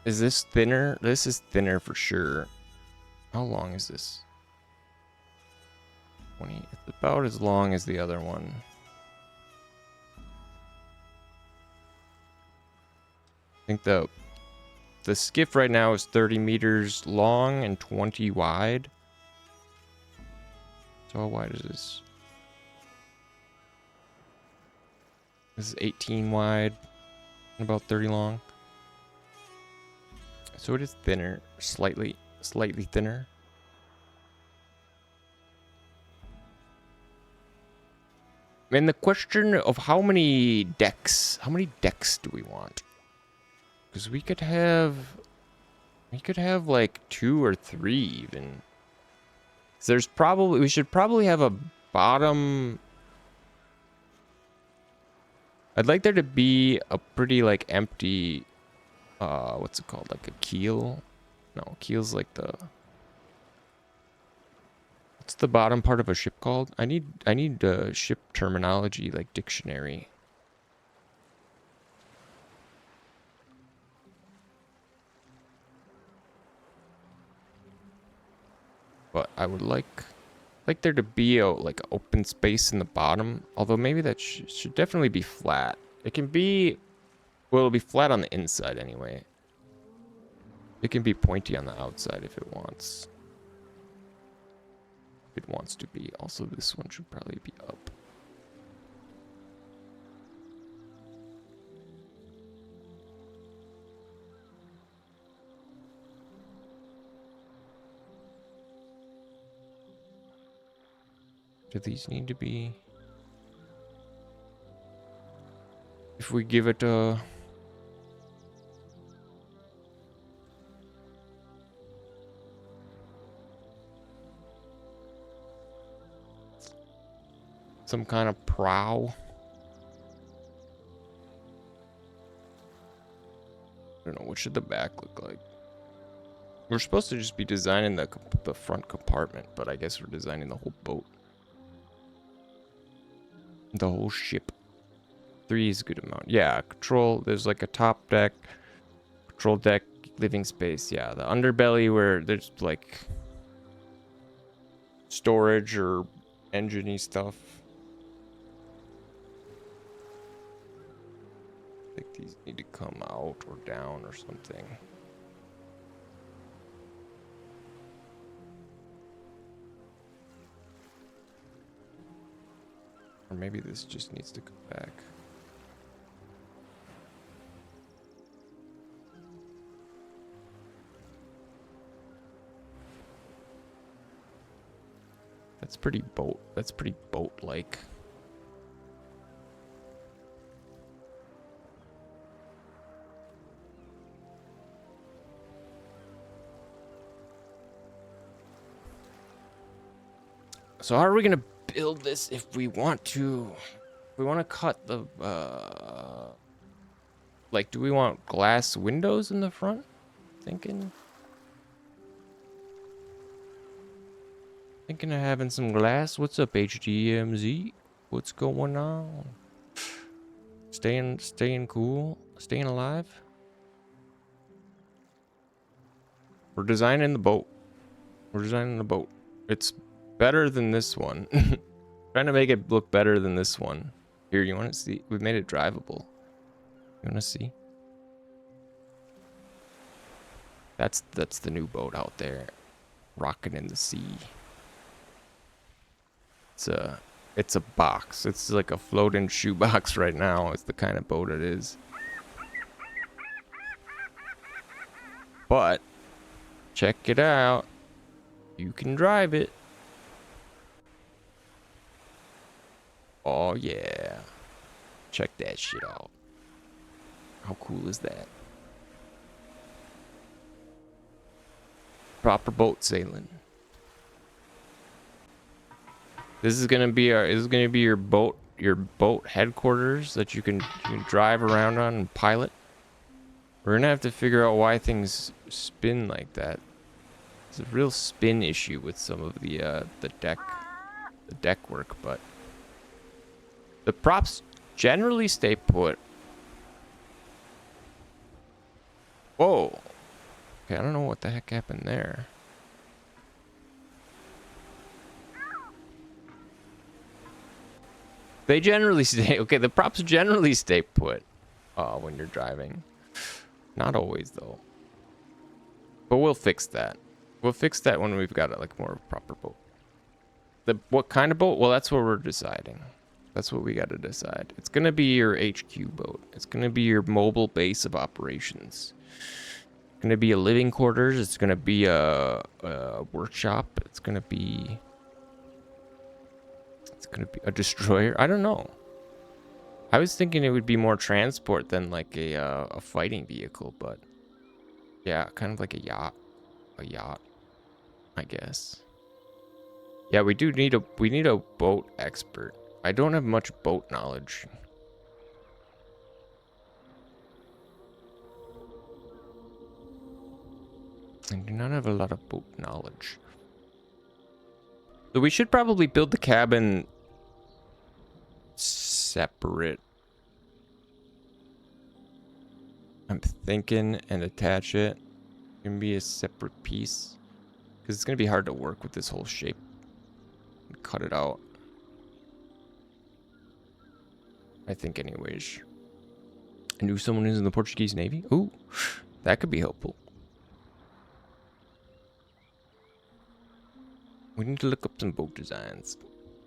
Is this thinner? This is thinner for sure. How long is this? 20. It's about as long as the other one. I think the skiff right now is 30 meters long and 20 wide. So how wide is this? This is 18 wide and about 30 long. So it is thinner, slightly thinner. And the question of how many decks do we want? Because we could have like 2 or 3 even. So we should probably have a bottom. I'd like there to be a pretty like empty, what's it called? Like a keel? No, keel's like what's the bottom part of a ship called? I need ship terminology like dictionary. But I would like there to be a like open space in the bottom. Although maybe that should definitely be flat. It can be, well, it'll be flat on the inside anyway. It can be pointy on the outside if it wants. If it wants to be. Also, this one should probably be up. Do these need to be? If we give it a... Some kind of prow. I don't know, what should the back look like? We're supposed to just be designing the front compartment, but I guess we're designing the whole boat. The whole ship. 3 is a good amount. Yeah, control, there's like a top deck, control deck, living space. Yeah, the underbelly where there's like storage or engine-y stuff. I think these need to come out or down or something. Or maybe this just needs to go back. That's pretty boat-like. So how are we gonna build this if we want to? We want to cut the like, do we want glass windows in the front? Thinking of having some glass. What's up, HDMZ? What's going on? Staying cool, staying alive. We're designing the boat. It's better than this one. Trying to make it look better than this one. Here, you want to see? We've made it drivable. You want to see? That's the new boat out there, rocking in the sea. It's a box. It's like a floating shoebox right now. It's the kind of boat it is. But check it out. You can drive it. Oh yeah. Check that shit out. How cool is that? Proper boat sailing. This is gonna be your boat headquarters that you can drive around on and pilot. We're gonna have to figure out why things spin like that. It's a real spin issue with some of the deck work, but the props generally stay put. Whoa. Okay, I don't know what the heck happened there. They generally stay, okay, the props generally stay put when you're driving. Not always, though. But we'll fix that. We'll fix that when we've got like more of a proper boat. What kind of boat? Well, that's what we're deciding. That's what we got to decide. It's going to be your HQ boat. It's going to be your mobile base of operations. It's going to be a living quarters. It's going to be a workshop. It's going to be a destroyer. I don't know. I was thinking it would be more transport than like a fighting vehicle, but yeah, kind of like a yacht. A yacht, I guess. Yeah, we need a boat expert. I don't have much boat knowledge. I do not have a lot of boat knowledge. So we should probably build the cabin separate. I'm thinking, and attach it. It can be a separate piece. Because it's going to be hard to work with this whole shape. Cut it out. I think anyways. I knew someone who's in the Portuguese Navy. Ooh, that could be helpful. We need to look up some boat designs.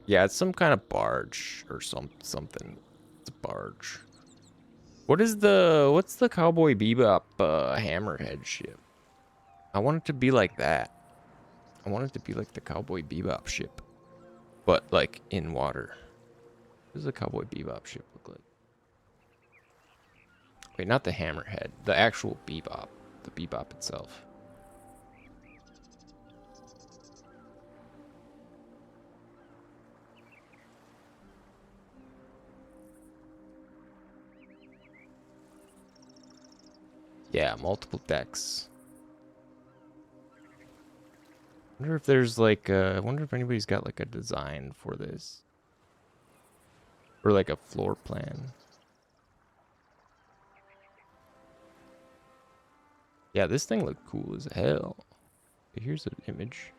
Yeah, it's some kind of barge or something. It's a barge. What's the Cowboy Bebop hammerhead ship? I want it to be like that. I want it to be like the Cowboy Bebop ship, but like in water. What does the Cowboy Bebop ship look like? Wait, not the hammerhead. The actual Bebop. The Bebop itself. Yeah, multiple decks. I wonder if there's like I wonder if anybody's got like a design for this. Or like a floor plan. Yeah, this thing looked cool as hell. Here's an image.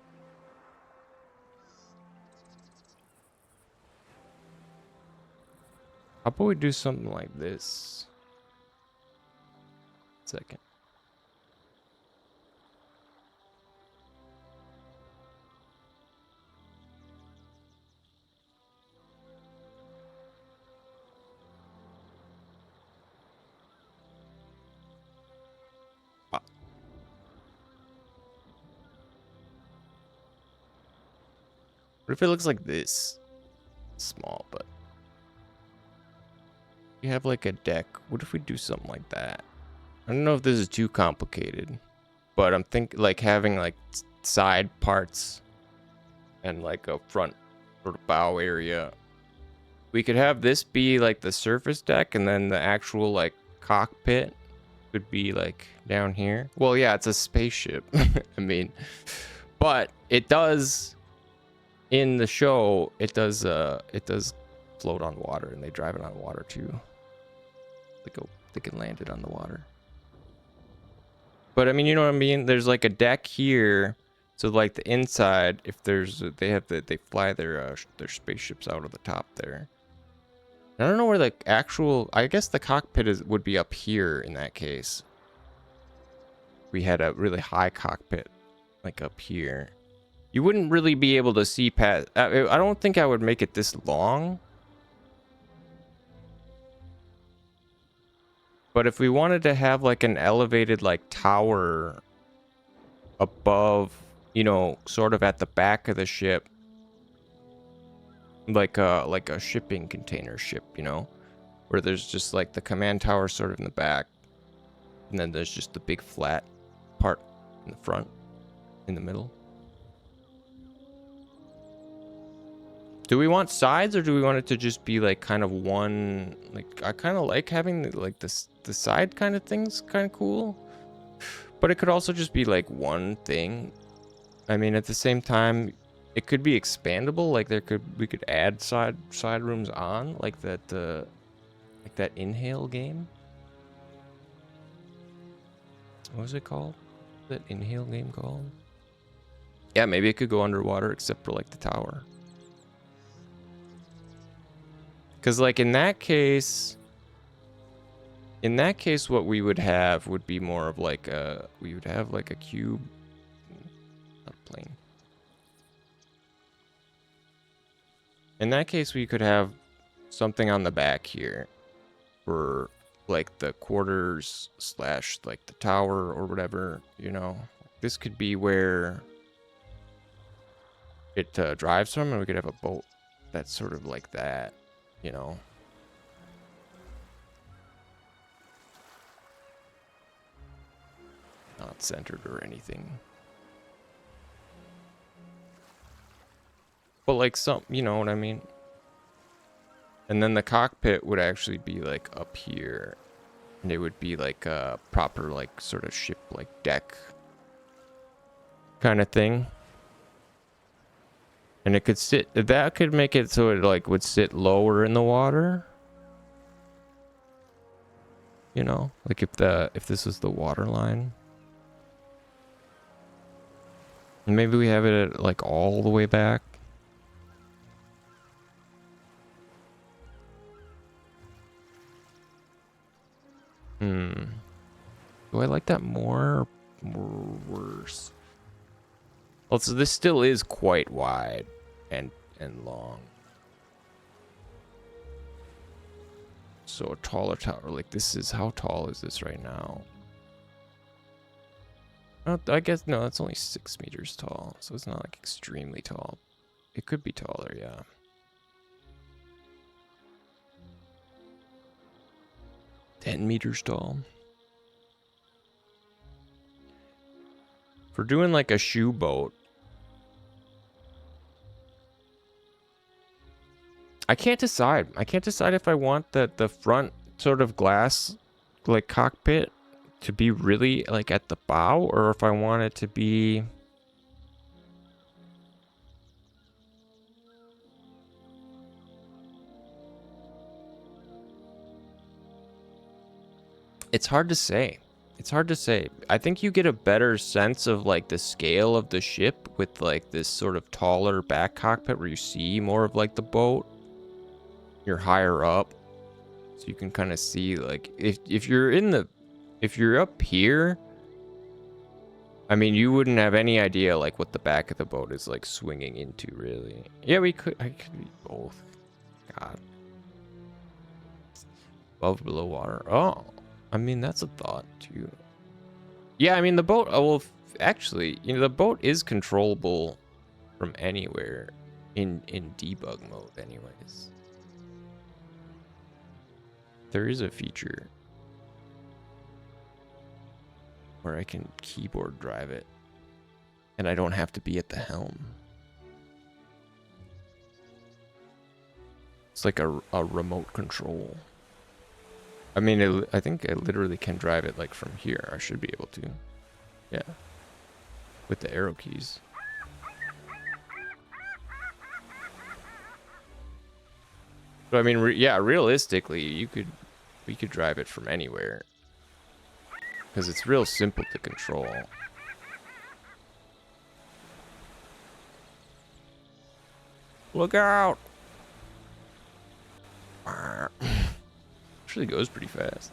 How about we do something like this? Second. What if it looks like this? Small, but you have like a deck. What if we do something like that? I don't know if this is too complicated, but I'm thinking like having like side parts and like a front sort of bow area. We could have this be like the surface deck, and then the actual like cockpit could be like down here. Well, yeah, it's a spaceship. I mean, but it does in the show. It does float on water, and they drive it on water too. They can land it on the water. But I mean, you know what I mean? There's like a deck here, so like the inside, if there's they fly their spaceships out of the top there. I don't know where the actual, I guess the cockpit would be up here in that case. We had a really high cockpit like up here. You wouldn't really be able to see past. I don't think I would make it this long. But if we wanted to have like an elevated like tower above, you know, sort of at the back of the ship, like a shipping container ship, you know, where there's just like the command tower sort of in the back, and then there's just the big flat part in the front, in the middle. Do we want sides, or do we want it to just be like kind of one? Like, I kind of like having like the side kind of things, kind of cool, but it could also just be like one thing. I mean, at the same time, it could be expandable. Like we could add side rooms on, like that Inhale game. What was it called? That Inhale game called? Yeah, maybe it could go underwater except for like the tower. Because like in that case, what we would have would be more of like we would have like a cube, not a plane. In that case, we could have something on the back here for like the quarters / like the tower or whatever, you know. This could be where it drives from, and we could have a boat that's sort of like that, you know. Not centered or anything. But like some, you know what I mean? And then the cockpit would actually be like up here. And it would be like a proper like sort of ship like deck kind of thing. And it could sit, that could make it so it like would sit lower in the water. You know, like if this was the water line. And maybe we have it at like all the way back. Do I like that more or worse? Well, so this still is quite wide and long. So a taller tower, like this is, how tall is this right now? I guess, no, that's only 6 meters tall, so it's not like extremely tall. It could be taller, yeah. "10 meters tall. For doing like a shoe boat, I can't decide. I can't decide if I want the front sort of glass like cockpit to be really like at the bow, or if I want it to be... It's hard to say. It's hard to say. I think you get a better sense of like the scale of the ship with like this sort of taller back cockpit where you see more of like the boat. You're higher up, so you can kind of see like if you're up here, I mean, you wouldn't have any idea like what the back of the boat is like swinging into, really. Yeah, I could be both. God. Above, below water. Oh, I mean, that's a thought too. Yeah, I mean, the boat, oh, well, actually, you know, the boat is controllable from anywhere in debug mode anyways. There is a feature where I can keyboard drive it and I don't have to be at the helm. It's like a remote control. I mean, I think I literally can drive it like from here. I should be able to. Yeah. With the arrow keys. But I mean, yeah, realistically, we could drive it from anywhere. Because it's real simple to control. Look out! Actually goes pretty fast.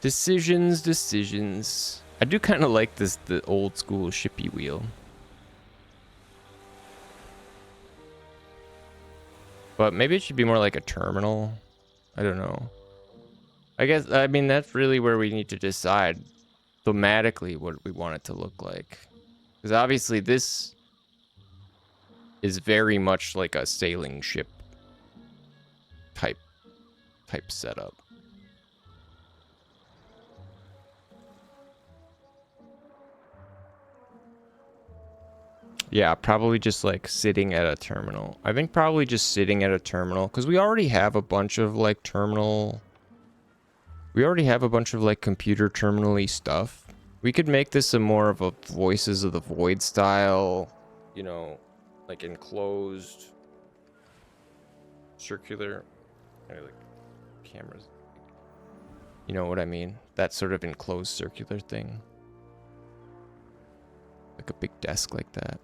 Decisions. I do kind of like the old school shippy wheel. But maybe it should be more like a terminal. I don't know. I mean, that's really where we need to decide thematically what we want it to look like. Because obviously this is very much like a sailing ship type setup. Yeah, probably just like sitting at a terminal. I think probably just sitting at a terminal because we already have a bunch of like we already have a bunch of like computer terminal-y stuff. We could make this a more of a Voices of the Void style, you know, like enclosed circular, like cameras. You know what I mean? That sort of enclosed circular thing. Like a big desk like that.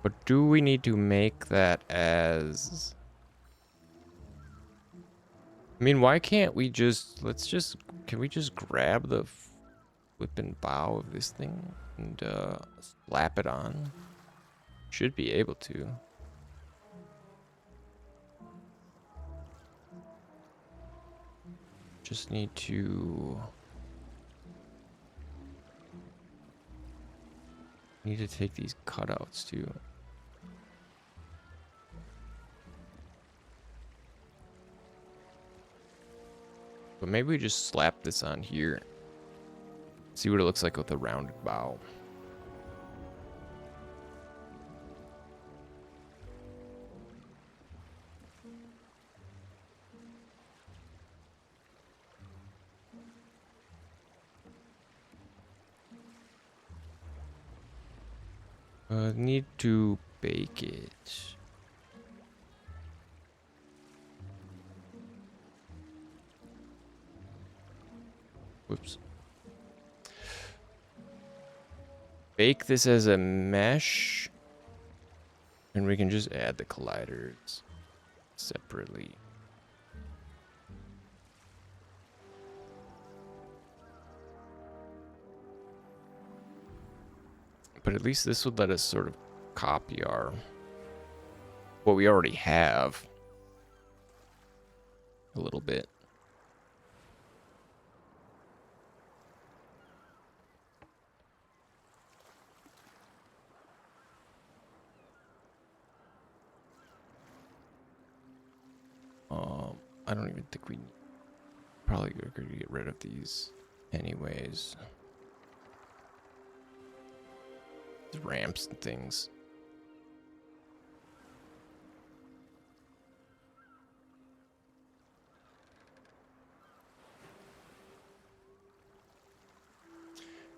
But do we need to make that as... I mean, why can't we just... Can we just grab the flippin' bow of this thing and slap it on? Should be able to. Just need to... Need to take these cutouts too. But maybe we just slap this on here. See what it looks like with a rounded bow. Need to bake it. Whoops. Bake this as a mesh. And we can just add the colliders separately. But at least this would let us sort of copy what we already have a little bit. I don't even think we probably are going to get rid of these anyways. ramps and things.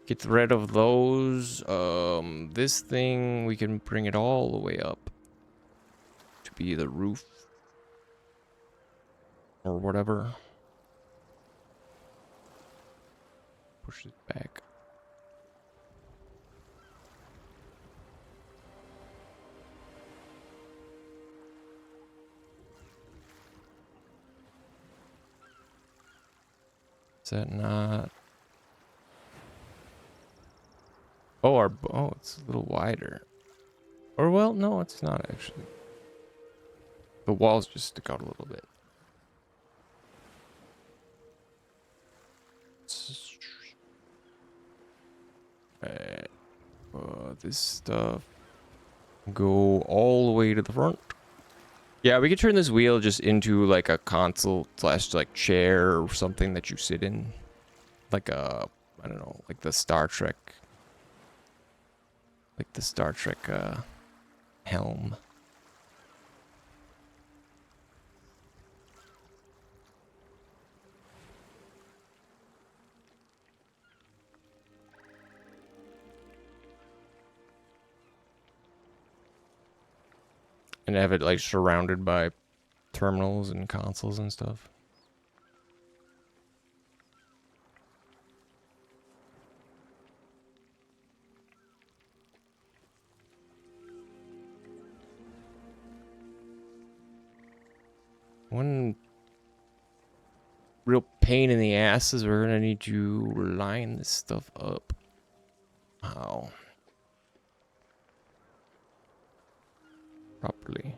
Get rid of those. This thing, we can bring it all the way up to be the roof or whatever. Push it back. Is that not? Oh, it's a little wider. Or, well, no, it's not actually. The walls just stick out a little bit. This stuff go all the way to the front. Yeah, we could turn this wheel just into like a console slash like chair or something that you sit in. Like a, I don't know, like the Star Trek. Like the Star Trek helm. And have it like surrounded by terminals and consoles and stuff. One real pain in the ass is we're gonna need to line this stuff up. How? Properly.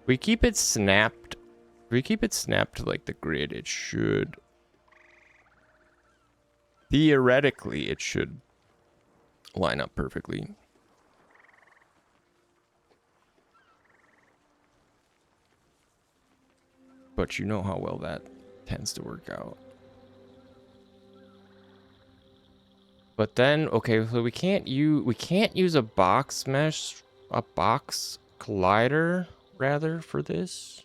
We keep it snapped. If we keep it snapped to like the grid, it should. Theoretically, it should line up perfectly. But you know how well that tends to work out. But then, okay, so we can't use a box mesh, a box collider rather for this.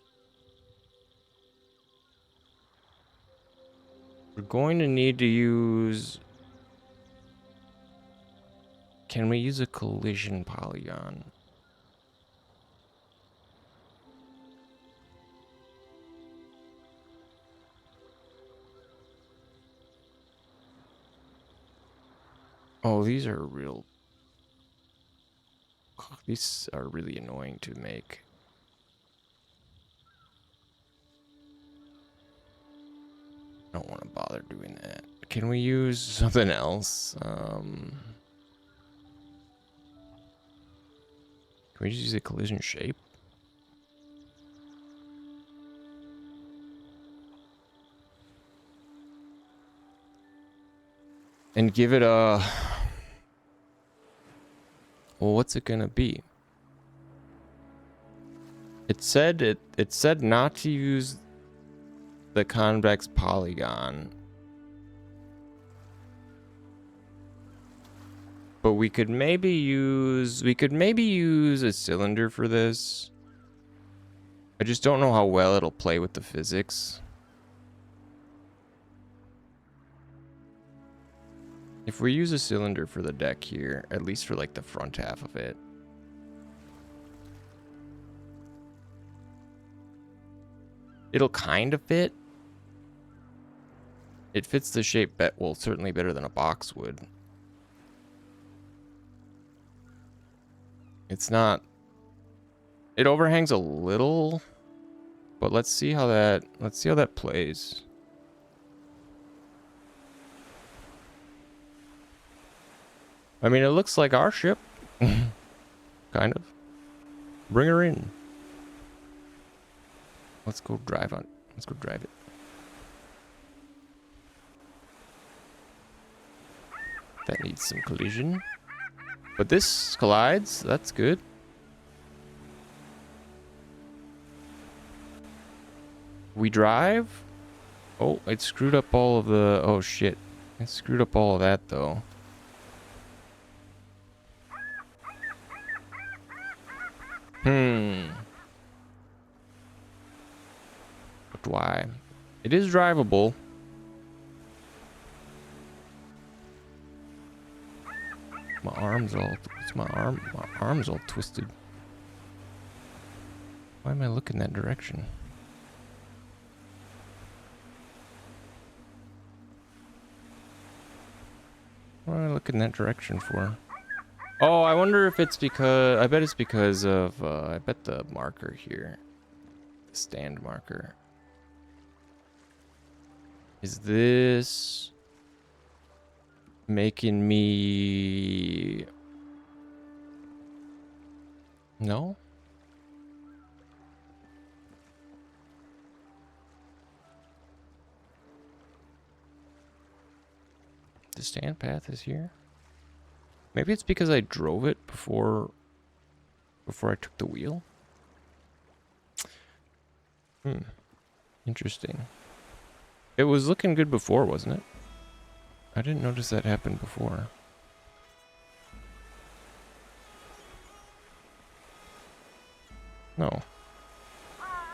We're going to need to use. Can we use a collision polygon? Oh, these are real. These are really annoying to make. I don't want to bother doing that. Can we use something else? Can we just use a collision shape? And give it a... Well, what's it gonna be? It said not to use the convex polygon. But we could maybe use a cylinder for this. I just don't know how well it'll play with the physics. If we use a cylinder for the deck here, at least for like the front half of it. It'll kind of fit. It fits the shape, well, certainly better than a box would. It's not... It overhangs a little, but let's see how that plays. I mean, it looks like our ship. Kind of. Bring her in. Let's go drive on. Let's go drive it. That needs some collision. But this collides. That's good. We drive. Oh, it screwed up all of the... Oh, shit. It screwed up all of that, though. Hmm. But why? It is drivable. My arm's all... What's my arm? My arm's all twisted. Why am I looking that direction? What am I looking that direction for? Oh, I wonder if it's because... I bet it's because of... I bet the marker here. The stand marker. Is this... making me... No? The stand path is here? Maybe it's because I drove it before I took the wheel? Interesting. It was looking good before, wasn't it? I didn't notice that happened before. No.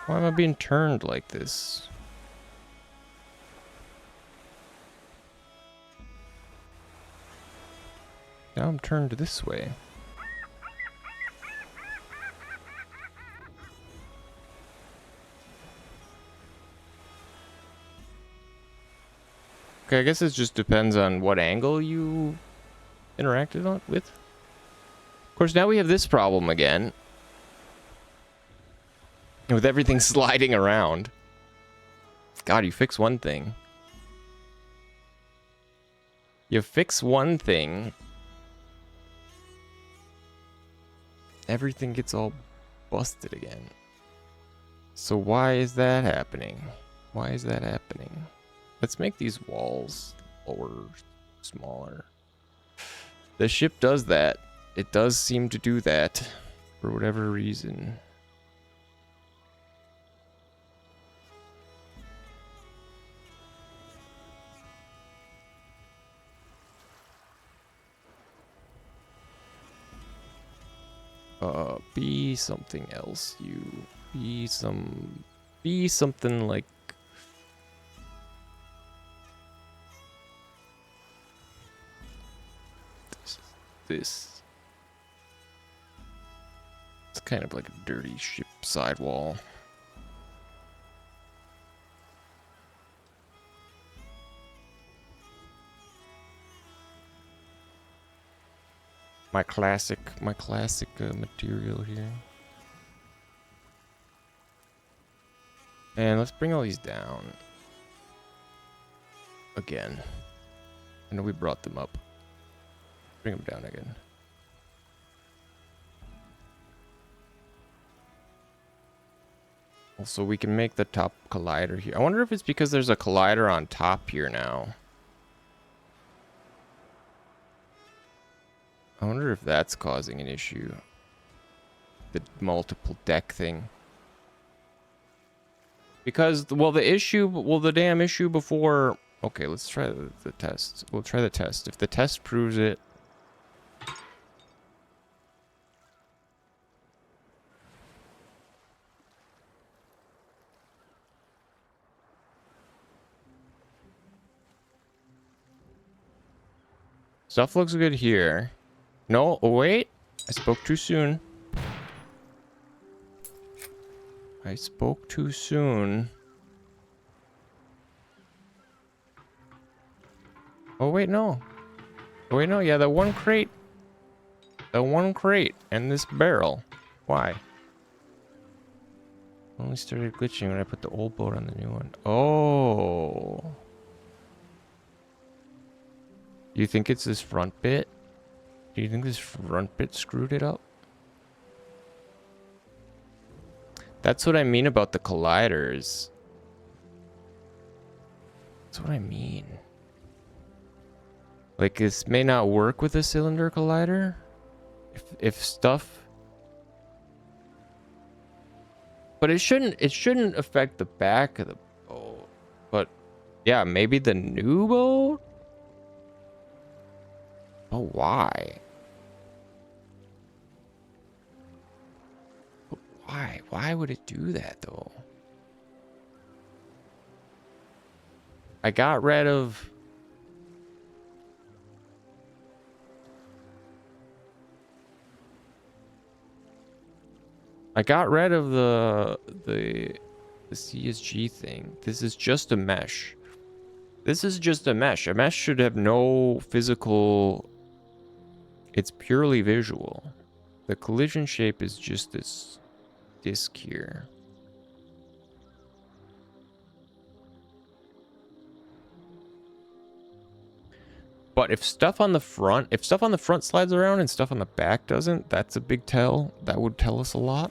Why am I being turned like this? Now I'm turned this way. Okay, I guess it just depends on what angle you interacted on with. Of course, now we have this problem again. With everything sliding around. God, you fix one thing. You fix one thing. Everything gets all busted again. So why is that happening? Why is that happening? Let's make these walls lower, smaller. The ship does that. It does seem to do that for whatever reason. Be something else, you. Be something like... This. It's kind of like a dirty ship sidewall. My classic material here. And let's bring all these down. Again. I know we brought them up. Bring them down again. Also, we can make the top collider here. I wonder if it's because there's a collider on top here now. I wonder if that's causing an issue. The multiple deck thing. Because, well, the damn issue before... Okay, let's try the test. We'll try the test. If the test proves it... Stuff looks good here. No, oh wait. I spoke too soon. I spoke too soon. Oh wait, no. Oh wait, no. Yeah, the one crate. The one crate and this barrel. Why? Only started glitching when I put the old boat on the new one. Oh. Do you think it's this front bit? Do you think this front bit screwed it up? That's what I mean about the colliders. That's what I mean. Like, this may not work with a cylinder collider. If stuff... But it shouldn't affect the back of the boat. But, yeah, maybe the new boat? Oh, why? Why? Why would it do that though? I got rid of... the CSG thing. This is just a mesh. This is just a mesh. A mesh should have no physical... It's purely visual. The collision shape is just this disc here. But if stuff on the front slides around and stuff on the back doesn't, that's a big tell. That would tell us a lot.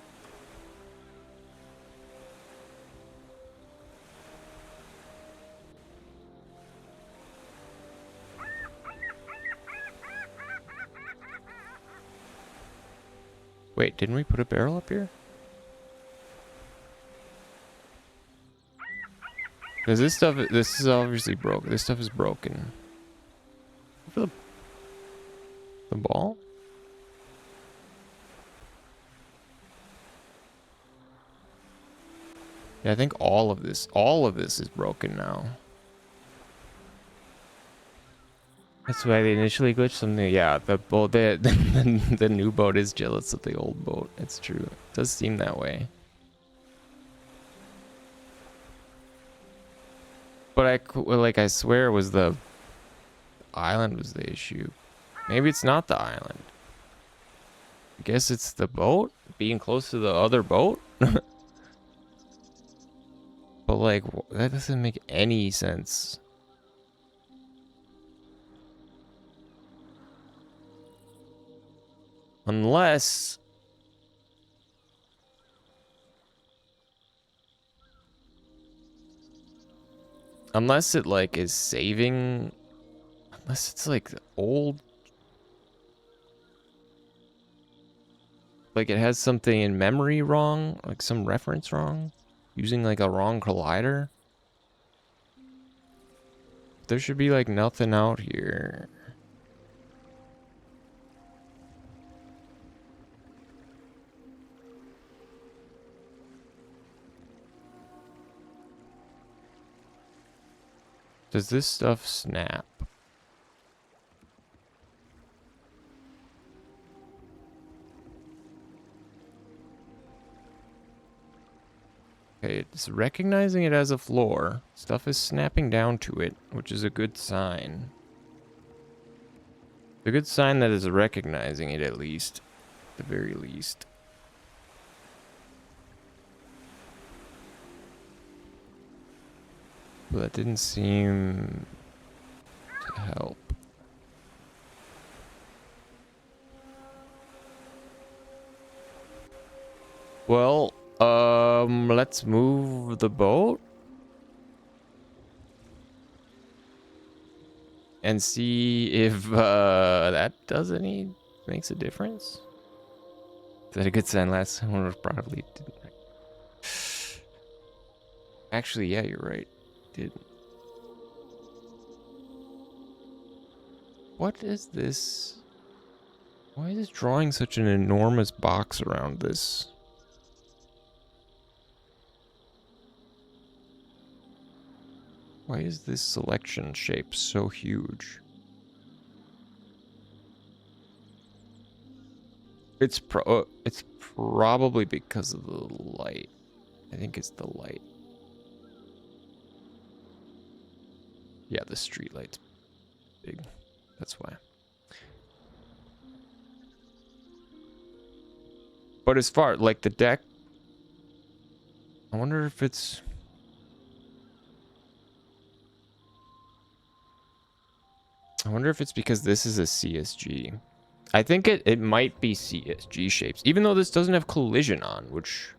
Wait, didn't we put a barrel up here? Because this is obviously broken. This stuff is broken. For the ball? Yeah, I think all of this is broken now. That's why they initially glitched something. Yeah, the boat, the new boat is jealous of the old boat. It's true. It does seem that way. But I swear it was the island was the issue. Maybe it's not the island. I guess it's the boat being close to the other boat. But like, that doesn't make any sense. Unless it like is saving, unless it's like the old, like it has something in memory wrong, like some reference wrong, using like a wrong collider. There should be like nothing out here. Does this stuff snap? Okay, it's recognizing it as a floor. Stuff is snapping down to it, which is a good sign. A good sign that it's recognizing it at least. At the very least. But that didn't seem to help. Well, let's move the boat and see if that makes a difference. Is that a good sign? Last one was probably didn't. Actually, yeah, you're right. Didn't. What is this? Why is it drawing such an enormous box around this? Why is this selection shape so huge? It's probably because of the light. I think it's the light. Yeah, the street light's big. That's why. But as far like the deck, I wonder if it's because this is a CSG. I think it might be CSG shapes, even though this doesn't have collision on, which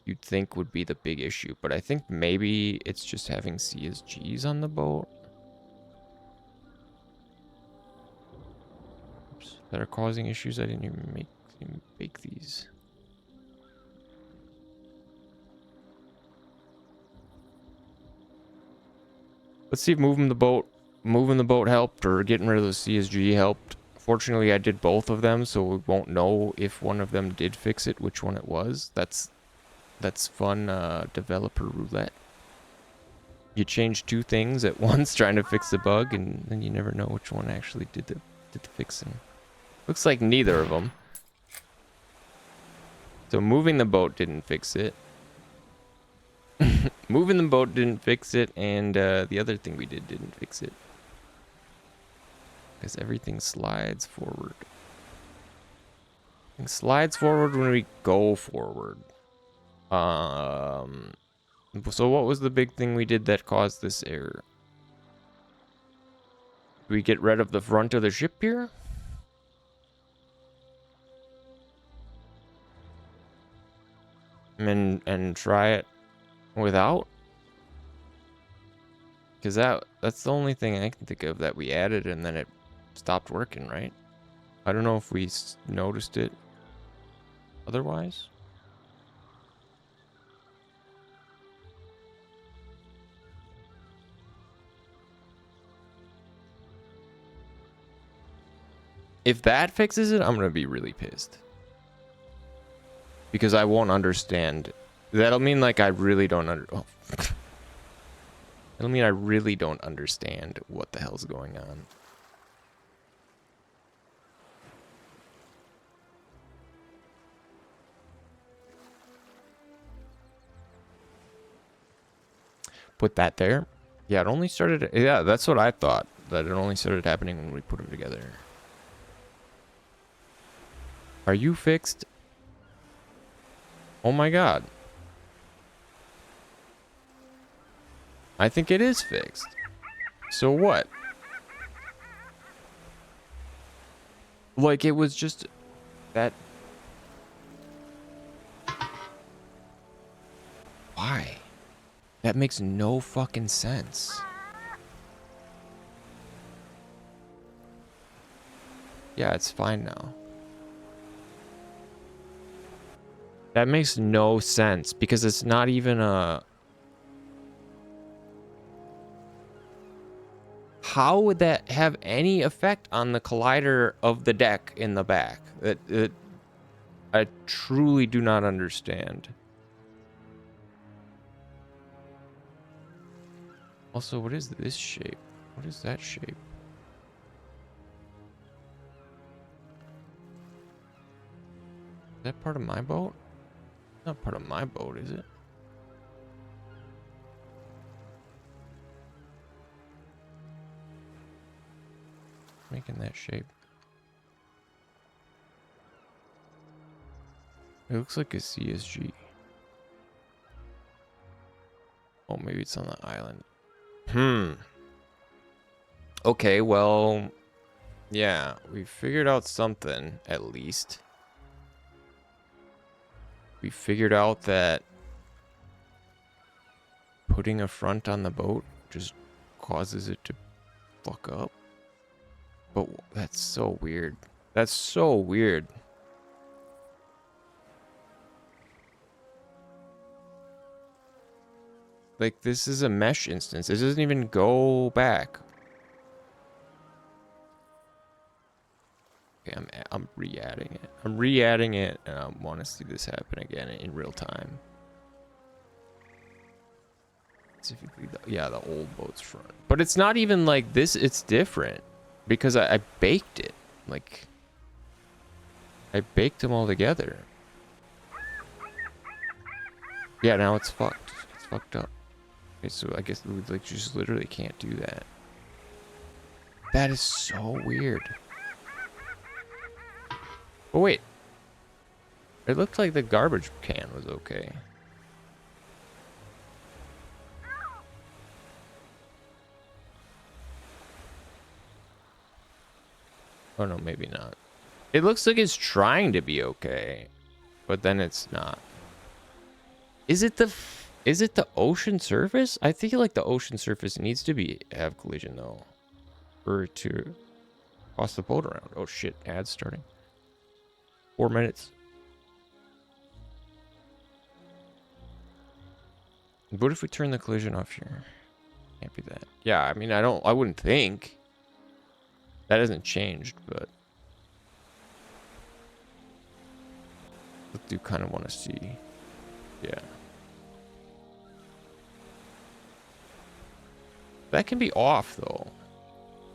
you'd think would be the big issue. But I think maybe it's just having CSGs on the boat. Oops, that are causing issues. I didn't even make these. Let's see if moving the boat helped, or getting rid of the CSG helped Fortunately, I did both of them, so we won't know if one of them did fix it, which one it was. That's fun, developer roulette. You change two things at once trying to fix the bug, and then you never know which one actually did the fixing. Looks like neither of them. So moving the boat didn't fix it. Moving the boat didn't fix it, and the other thing we did didn't fix it. Because everything slides forward. It slides forward when we go forward. So what was the big thing we did that caused this error? Do we get rid of the front of the ship here? And try it without? Because that's the only thing I can think of that we added and then it stopped working, right? I don't know if we noticed it otherwise. If that fixes it, I'm going to be really pissed. Because I won't understand. That'll mean like I really don't That'll mean I really don't understand what the hell's going on. Put that there. Yeah, it only started... Yeah, that's what I thought. That it only started happening when we put them together. Are you fixed? Oh my god. I think it is fixed. So what? Like, it was just... that... Why? That makes no fucking sense. Yeah, it's fine now. That makes no sense because it's not even a... How would that have any effect on the collider of the deck in the back? I truly do not understand. Also, what is this shape? What is that shape? Is that part of my boat? Not part of my boat, is it? Making that shape. It looks like a CSG. Oh, maybe it's on the island. Okay, well, yeah, we figured out something, at least. We figured out that putting a front on the boat just causes it to fuck up. But that's so weird. That's so weird. Like, this is a mesh instance. It doesn't even go back. Okay, I'm re-adding it. I'm re-adding it, and I want to see this happen again in real time. Specifically, yeah, the old boat's front. But it's not even like this. It's different because I baked it. Like, I baked them all together. Yeah, now it's fucked. It's fucked up. Okay, so I guess we like just literally can't do that. That is so weird. Oh wait, it looked like the garbage can was okay. Oh no, maybe not. It looks like it's trying to be okay, but then it's not. Is it the ocean surface? I feel like the ocean surface needs to have collision though, for it to toss the boat around. Oh shit, ad's starting. 4 minutes. What if we turn the collision off here? Can't be that. Yeah, I mean, I wouldn't think. That hasn't changed, but do kind of want to see. Yeah. That can be off, though.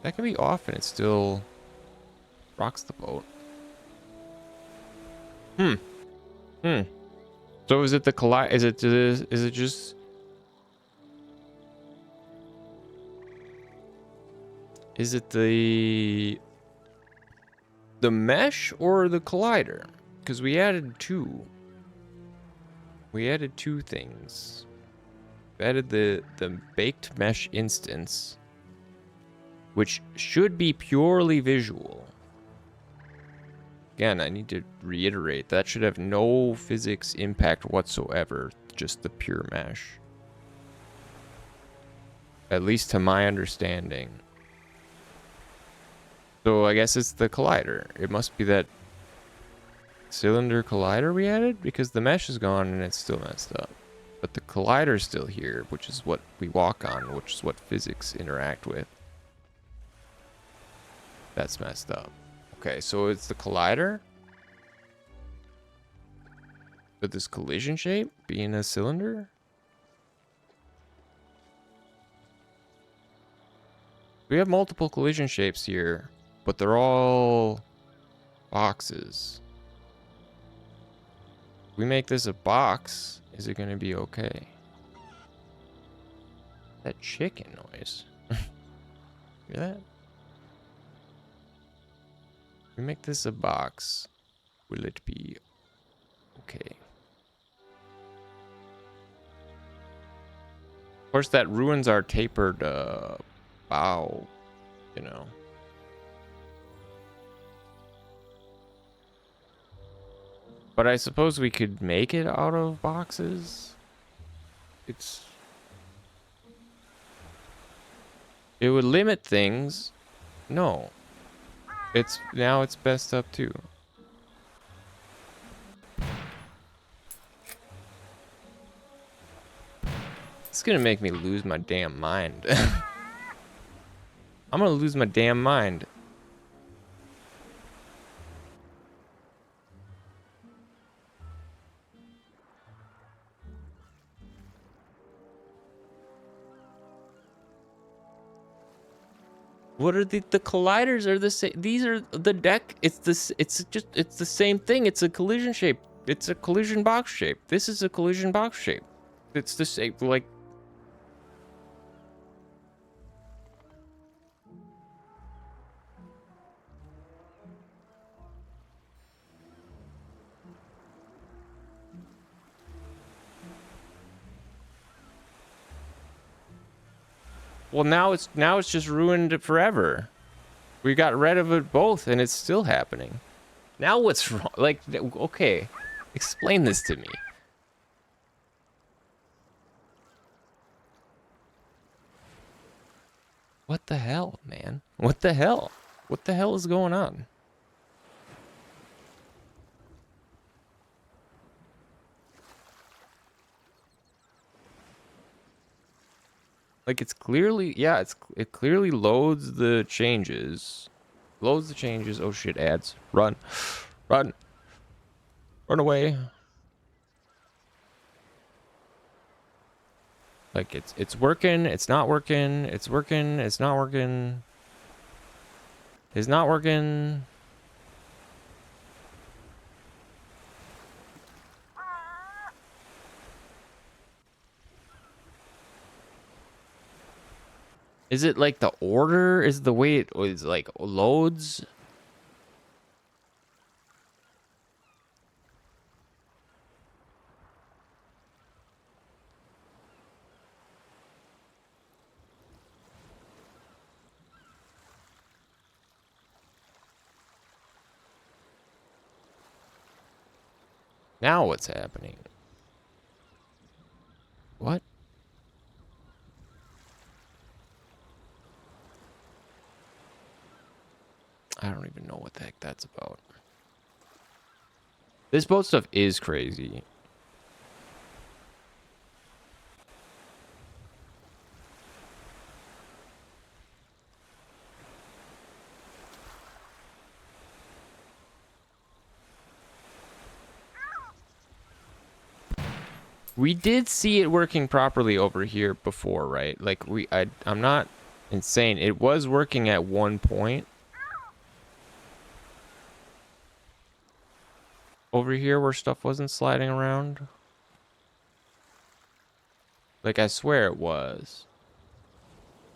That can be off and it still rocks the boat. So is it the collide? Is it just... Is it the mesh or the collider? Because we added two. We added two things. We added the baked mesh instance, which should be purely visual. Again, I need to reiterate, that should have no physics impact whatsoever, just the pure mesh. At least to my understanding. So I guess it's the collider. It must be that cylinder collider we added, because the mesh is gone and it's still messed up. But the collider's still here, which is what we walk on, which is what physics interact with. That's messed up. Okay, so it's the collider. But this collision shape being a cylinder? We have multiple collision shapes here, but they're all boxes. If we make this a box, is it going to be okay? That chicken noise. Hear that? If we make this a box, will it be okay? Of course, that ruins our tapered bow, you know. But I suppose we could make it out of boxes. It would limit things. No. Now it's best up too. It's gonna make me lose my damn mind. I'm gonna lose my damn mind. What are the colliders are the same? These are the deck. It's the same thing. It's a collision shape. It's a collision box shape. This is a collision box shape. It's the same, like. Well, now it's just ruined forever. We got rid of it both, and it's still happening. Now what's wrong? Like, okay, explain this to me. What the hell, man? What the hell? What the hell is going on? Like, it's clearly, yeah, it clearly loads the changes. Loads the changes. Oh shit, ads. Run. Run. Run away. Like, it's working, it's not working, it's working, it's not working. It's not working. Is it like the order? Is the way it is like loads? Now what's happening? What? I don't even know what the heck that's about. This boat stuff is crazy. We did see it working properly over here before, right? Like I'm not insane. It was working at one point. Over here where stuff wasn't sliding around. Like, I swear it was.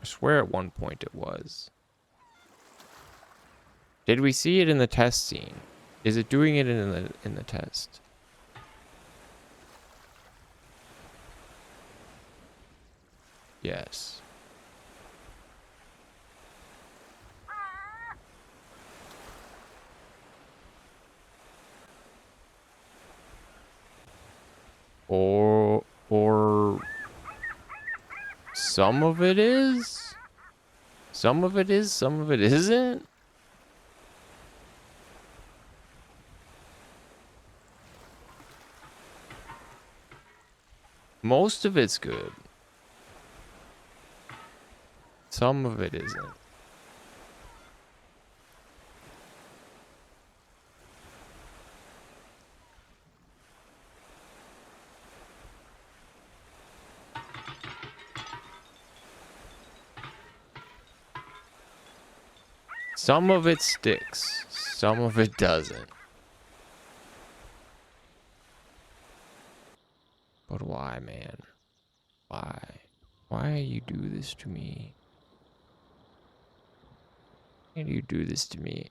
I swear at one point it was. Did we see it in the test scene? Is it doing it in the test? Yes. Or some of it is? Some of it is, some of it isn't? Most of it's good. Some of it isn't. Some of it sticks. Some of it doesn't. But why, man? Why? Why you do this to me? Why do you do this to me?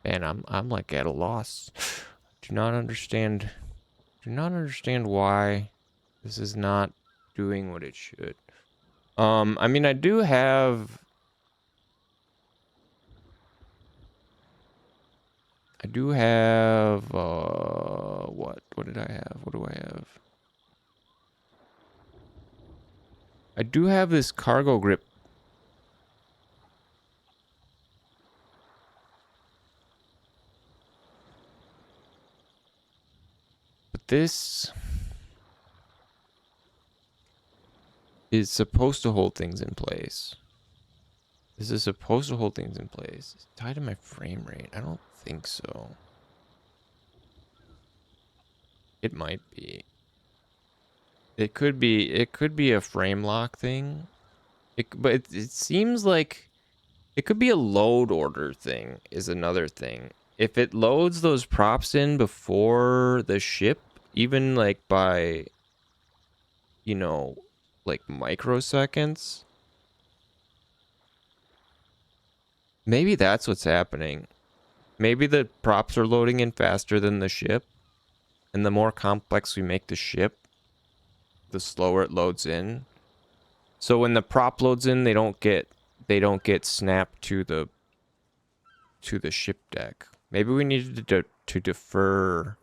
And I'm like at a loss. Do not understand why this is not doing what it should. I mean, I do have what did I have? What do I have? I do have this cargo grip. But this is supposed to hold things in place. This is supposed to hold things in place. It's tied to my frame rate. I don't think so. It might be. It could be a frame lock thing. But it seems like it could be a load order thing is another thing. If it loads those props in before the ship, even like by, you know, like microseconds, maybe that's what's happening. Maybe the props are loading in faster than the ship, and the more complex we make the ship, the slower it loads in. So when the prop loads in, they don't get snapped to the ship deck. Maybe we needed to defer.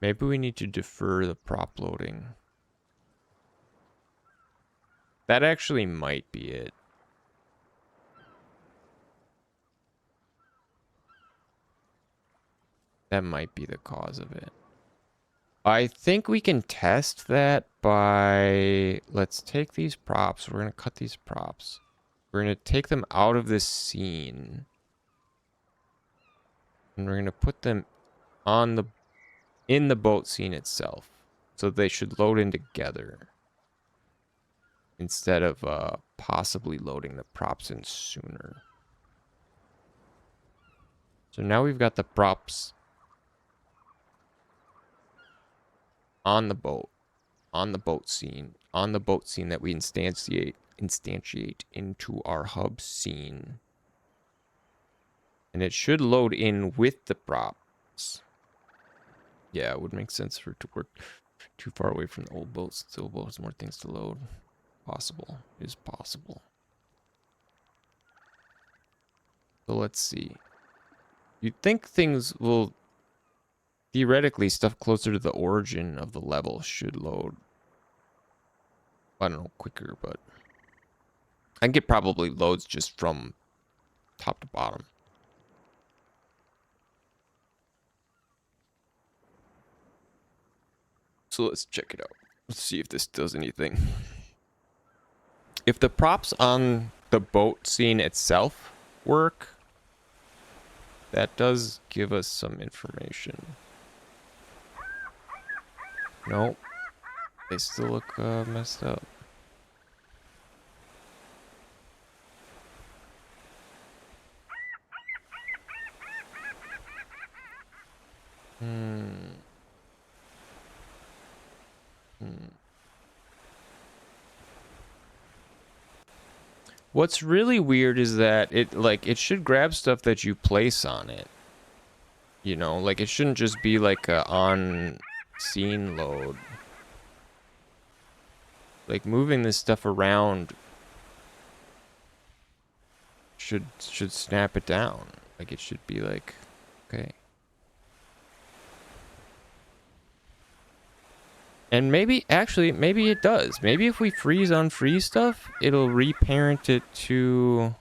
Maybe we need to defer the prop loading. That actually might be it. That might be the cause of it. I think we can test that by... Let's take these props. We're going to cut these props. We're going to take them out of this scene. And we're going to put them on in the boat scene itself. So they should load in together. Instead of possibly loading the props in sooner. So now we've got the props on the boat scene that we instantiate into our hub scene, and it should load in with the props. Yeah, it would make sense for it to work too far away from the old boat, since the old boat has more things to load. Possible. It is possible. So let's see. You'd think things will... Theoretically, stuff closer to the origin of the level should load. I don't know, quicker, but... I think it probably loads just from top to bottom. So let's check it out. Let's see if this does anything. If the props on the boat scene itself work, that does give us some information. Nope. They still look messed up. What's really weird is that it should grab stuff that you place on it. You know, like it shouldn't just be like a on scene load. Like moving this stuff around should snap it down. Like it should be like, okay. And maybe it does. Maybe if we freeze unfreeze stuff, it'll reparent it to.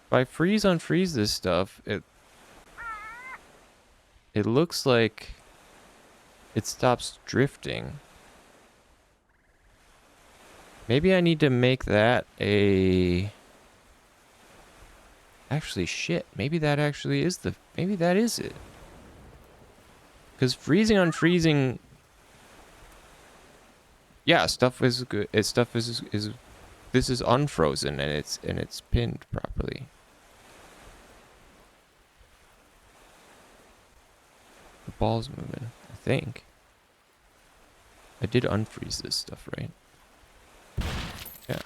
If I freeze unfreeze this stuff, it looks like it stops drifting. Maybe I need to make that a. Actually, shit. Maybe that actually is the. Maybe that is it. Because freezing unfreezing. Yeah, stuff is good. Stuff is this is unfrozen and it's pinned properly. The ball's moving, I think. I did unfreeze this stuff, right? Yeah.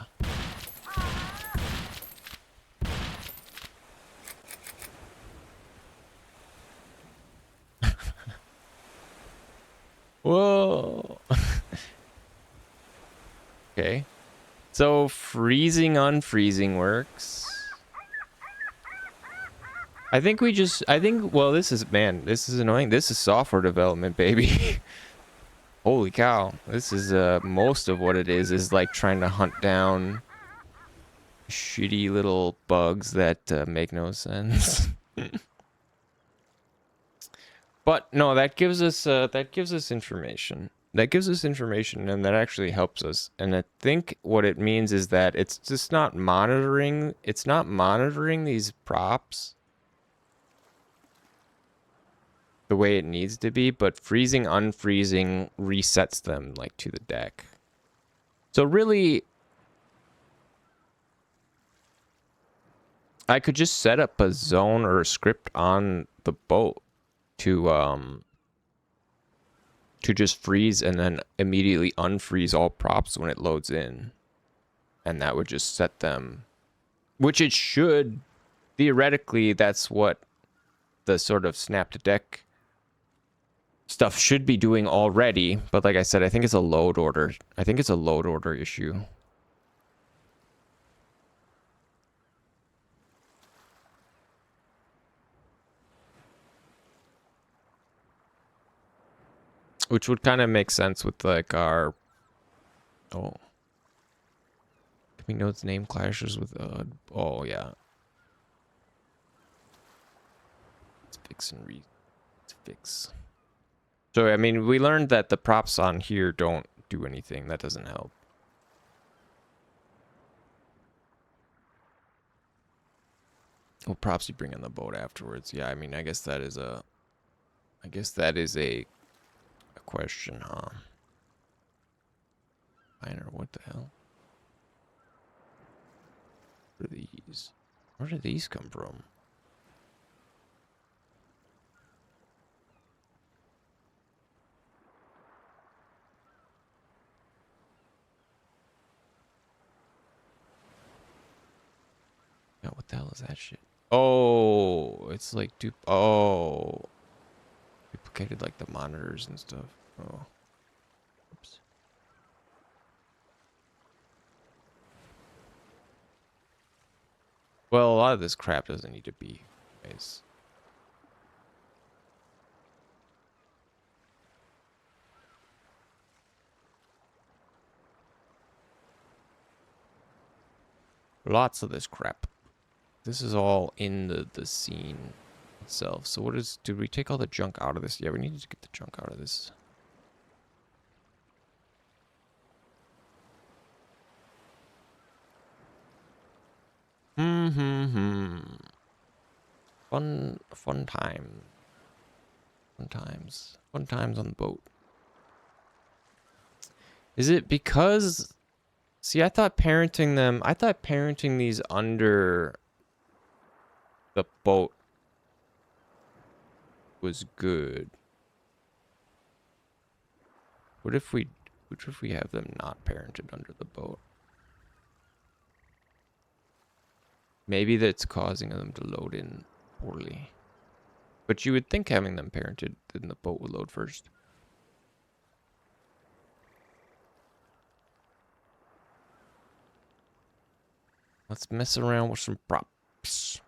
Whoa. Okay. So freezing unfreezing works. Well, this is annoying. This is software development, baby. Holy cow. This is most of what it is like trying to hunt down shitty little bugs that make no sense. But no, that gives us information. That gives us information, and that actually helps us. And I think what it means is that it's just not monitoring. It's not monitoring these props the way it needs to be, but freezing, unfreezing resets them like to the deck. So really, I could just set up a zone or a script on the boat to just freeze and then immediately unfreeze all props when it loads in. And that would just set them, which it should. Theoretically, that's what the sort of snap to deck stuff should be doing already. But like I said, I think it's a load order. I think it's a load order issue. Which would kind of make sense with like our. Oh. We know its name clashes with. Oh yeah. Let's fix and read. Let's fix. So I mean, we learned that the props on here don't do anything. That doesn't help. Well, props you bring on the boat afterwards. Yeah, I mean, I guess that is a. I guess that is a question, huh? Minor, what the hell? What are these? Where did these come from? Yeah, what the hell is that shit? Oh, it's like duplicated like the monitors and stuff. Oh. Oops. Well, a lot of this crap doesn't need to be, guys. Lots of this crap. This is all in the scene itself. So what is... Did we take all the junk out of this? Yeah, we needed to get the junk out of this. Fun time. Fun times on the boat. Is it because... See, I thought parenting these under the boat was good. What if we have them not parented under the boat? Maybe that's causing them to load in poorly. But you would think having them parented, then the boat would load first. Let's mess around with some props.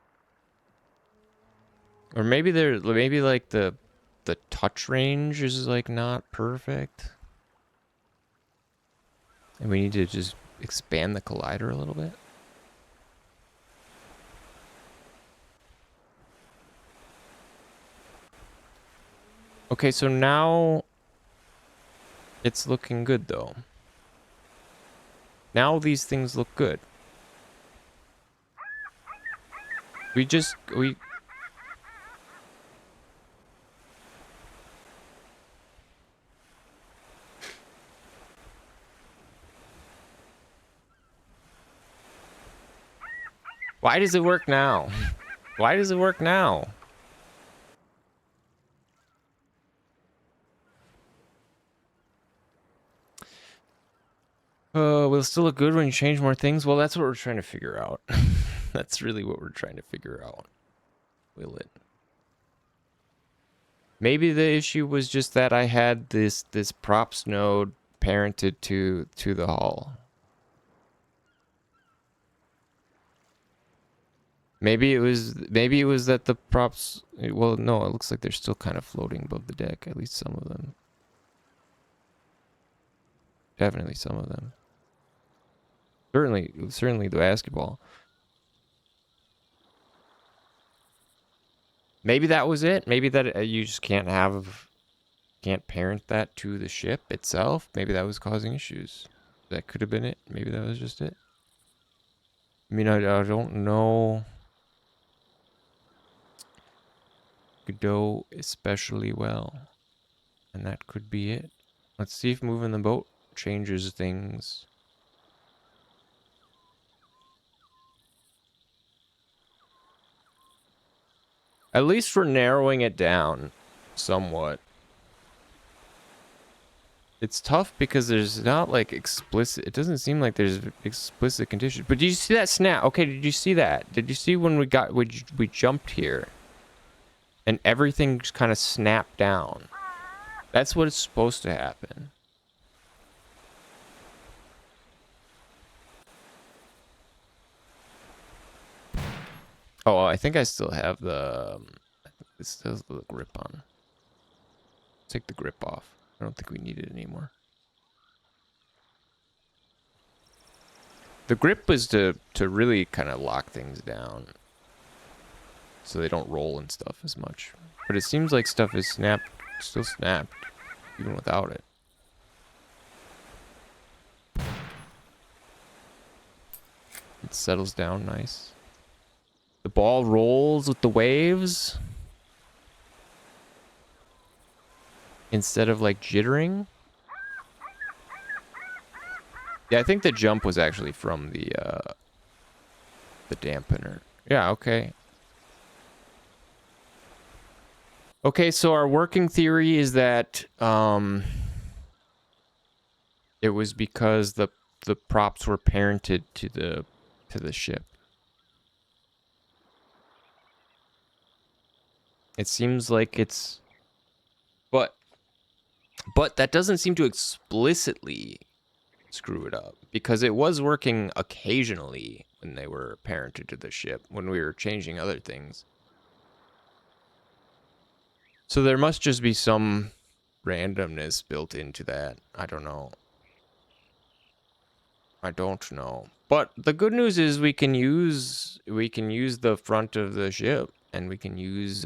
Or maybe like the touch range is like not perfect. And we need to just expand the collider a little bit. Okay, so now it's looking good though. Now these things look good. Why does it work now? Why does it work now? Will it still look good when you change more things? Well, that's what we're trying to figure out. That's really what we're trying to figure out. Will it? Maybe the issue was just that I had this props node parented to the hull. Maybe it was that the props, well, no, it looks like they're still kind of floating above the deck, at least some of them. Definitely some of them. Certainly the basketball. Maybe that was it. Maybe that you just can't parent that to the ship itself. Maybe that was causing issues. That could have been it. Maybe that was just it. I mean, I don't know GODOT especially well. And that could be it. Let's see if moving the boat changes things. At least we're narrowing it down somewhat. It's tough because there's not like explicit, it doesn't seem like there's explicit conditions. But did you see that snap? Okay, did you see that? Did you see when we jumped here and everything just kind of snapped down? That's what it's supposed to happen. Oh, I think I still have the grip on. Take the grip off. I don't think we need it anymore. The grip was to really kind of lock things down so they don't roll and stuff as much. But it seems like stuff is still snapped, even without it. It settles down nice. The ball rolls with the waves instead of like jittering. Yeah, I think the jump was actually from the dampener. Yeah, okay. Okay, so our working theory is that it was because the props were parented to the ship. It seems like it's, but that doesn't seem to explicitly screw it up, because it was working occasionally when they were parented to the ship, when we were changing other things. So there must just be some randomness built into that. I don't know. But the good news is we can use the front of the ship, and we can use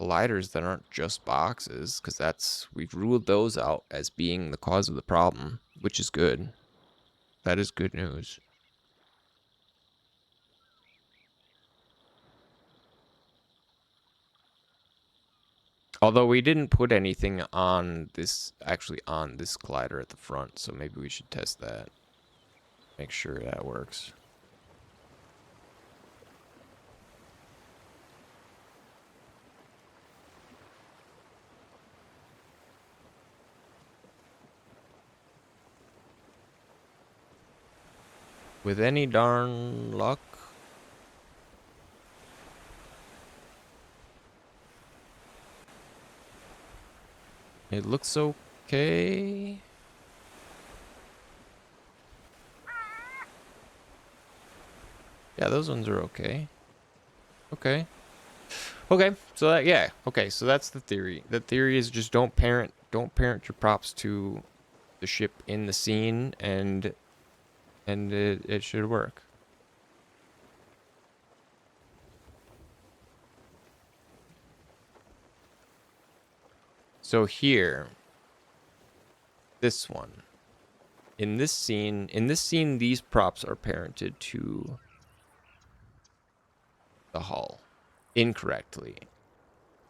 lighters that aren't just boxes, because we've ruled those out as being the cause of the problem, which is good. That is good news. Although we didn't put anything on this, actually on this glider at the front, so maybe we should test that. Make sure that works. With any darn luck. It looks okay. Yeah, those ones are okay. Okay. Okay, so that, yeah, okay, so that's the theory. The theory is just don't parent your props to the ship in the scene, and it should work. So here, this one. In this scene, these props are parented to the hull incorrectly.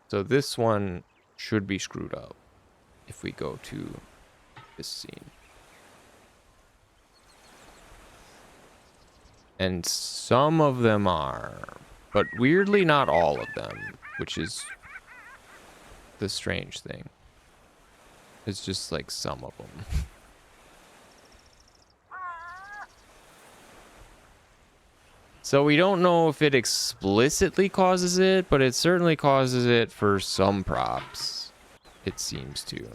So this one should be screwed up if we go to this scene. And some of them are, but weirdly not all of them, which is the strange thing. It's just like some of them. So we don't know if it explicitly causes it, but it certainly causes it for some props. It seems to.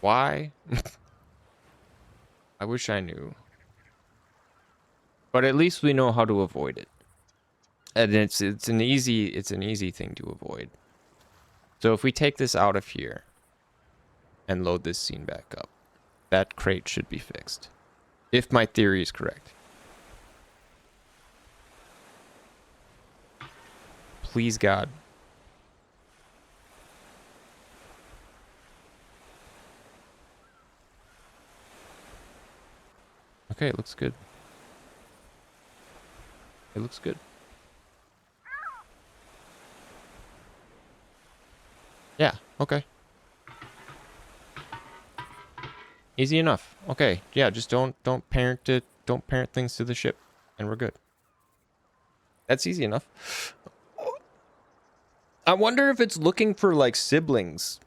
Why? I wish I knew. But at least we know how to avoid it. And it's an easy thing to avoid. So if we take this out of here and load this scene back up, that crate should be fixed. If my theory is correct. Please, God. Okay, it looks good. It looks good. Yeah, okay. Easy enough. Okay, yeah, just don't parent things to the ship, and we're good. That's easy enough. I wonder if it's looking for like siblings.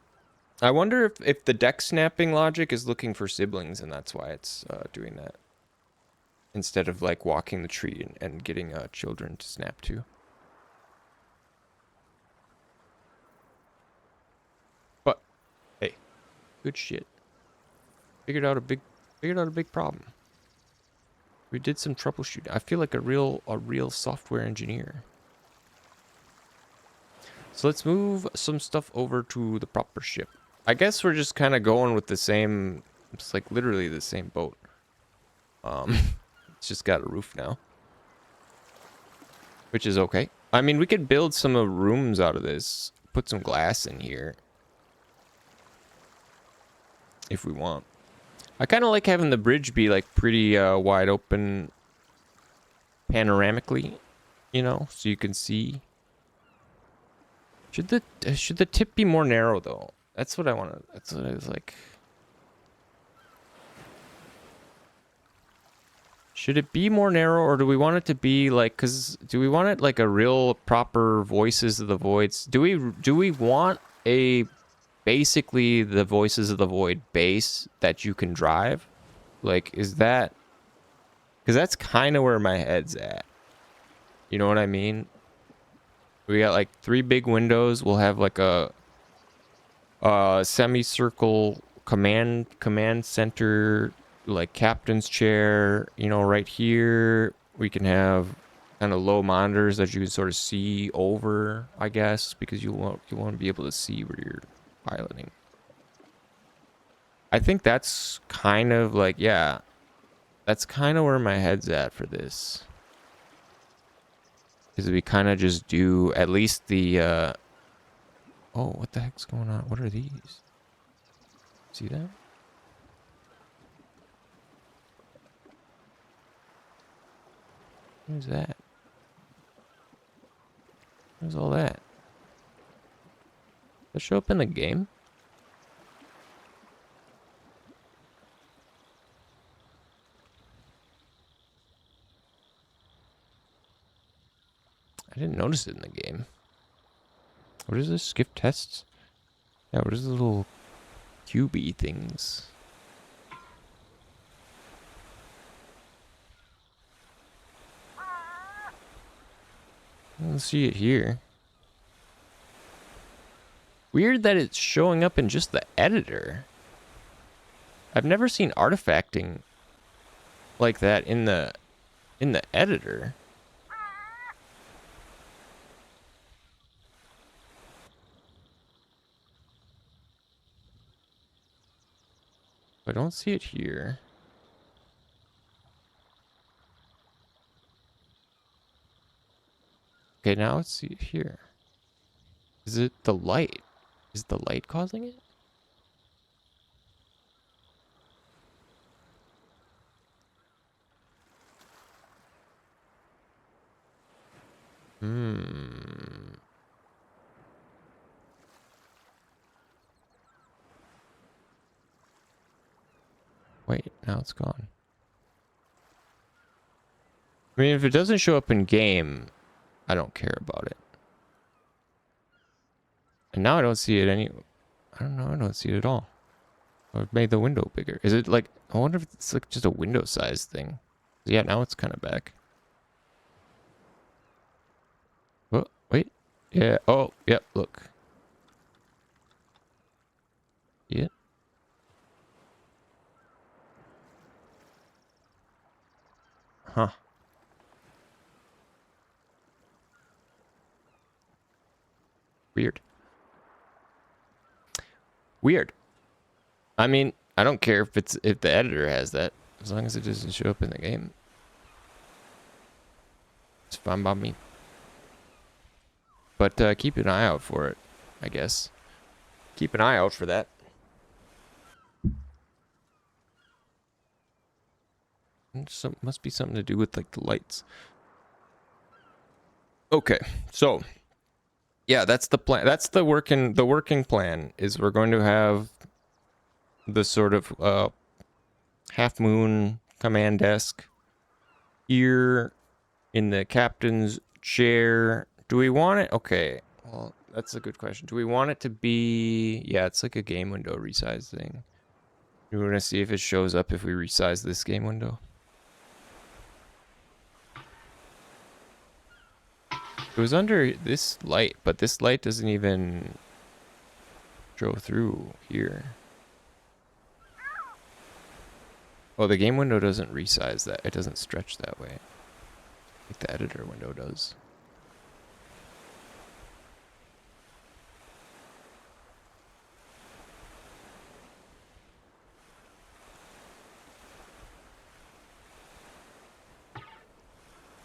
I wonder if the deck snapping logic is looking for siblings, and that's why it's doing that. Instead of like walking the tree and getting children to snap to. But hey, good shit. Figured out a big problem. We did some troubleshooting. I feel like a real software engineer. So let's move some stuff over to the proper ship. I guess we're just kind of going with the same. It's like literally the same boat. It's just got a roof now, which is okay. I mean, we could build some rooms out of this. Put some glass in here if we want. I kind of like having the bridge be like pretty wide open panoramically, you know, so you can see. Should the tip be more narrow though? That's what I want to. That's what I was like. Should it be more narrow, or do we want it to be like? Cause do we want it like a real proper Voices of the Voids? Do we want a basically the Voices of the Void base that you can drive? Like, is that? Because that's kind of where my head's at. You know what I mean? We got like 3 big windows. We'll have like a semicircle command center, like captain's chair, you know, right here. We can have kind of low monitors that you can sort of see over, I guess, because you want to be able to see where you're piloting. I think that's kind of like, yeah, that's kind of where my head's at for this. Is we kind of just do at least the oh, what the heck's going on? What are these? See that? What is that? Where's all that? Does it show up in the game? I didn't notice it in the game. What is this? Skip tests? Yeah, what is the little QB things? I don't see it here. Weird that it's showing up in just the editor. I've never seen artifacting like that in the editor. I don't see it here. Okay, now let's see it here. Is it the light? Is the light causing it? Wait, now it's gone. I mean, if it doesn't show up in game, I don't care about it. And now I don't see it any... I don't know, I don't see it at all. I've made the window bigger. Is it like... I wonder if it's like just a window size thing. Yeah, now it's kind of back. Oh, wait. Yeah, oh, yep, look. Yeah. Huh. Weird. Weird. I mean, I don't care if the editor has that, as long as it doesn't show up in the game. It's fine by me. But keep an eye out for it, I guess. Keep an eye out for that. Must be something to do with like the lights. Okay, so yeah, that's the plan. That's the working plan. Is we're going to have the sort of half moon command desk here in the captain's chair. Do we want it? Okay, well, that's a good question. Do we want it to be... Yeah, it's like a game window resize thing. You want to see if it shows up if we resize this game window? It was under this light, but this light doesn't even show through here. Oh, the game window doesn't resize that. It doesn't stretch that way. Like the editor window does.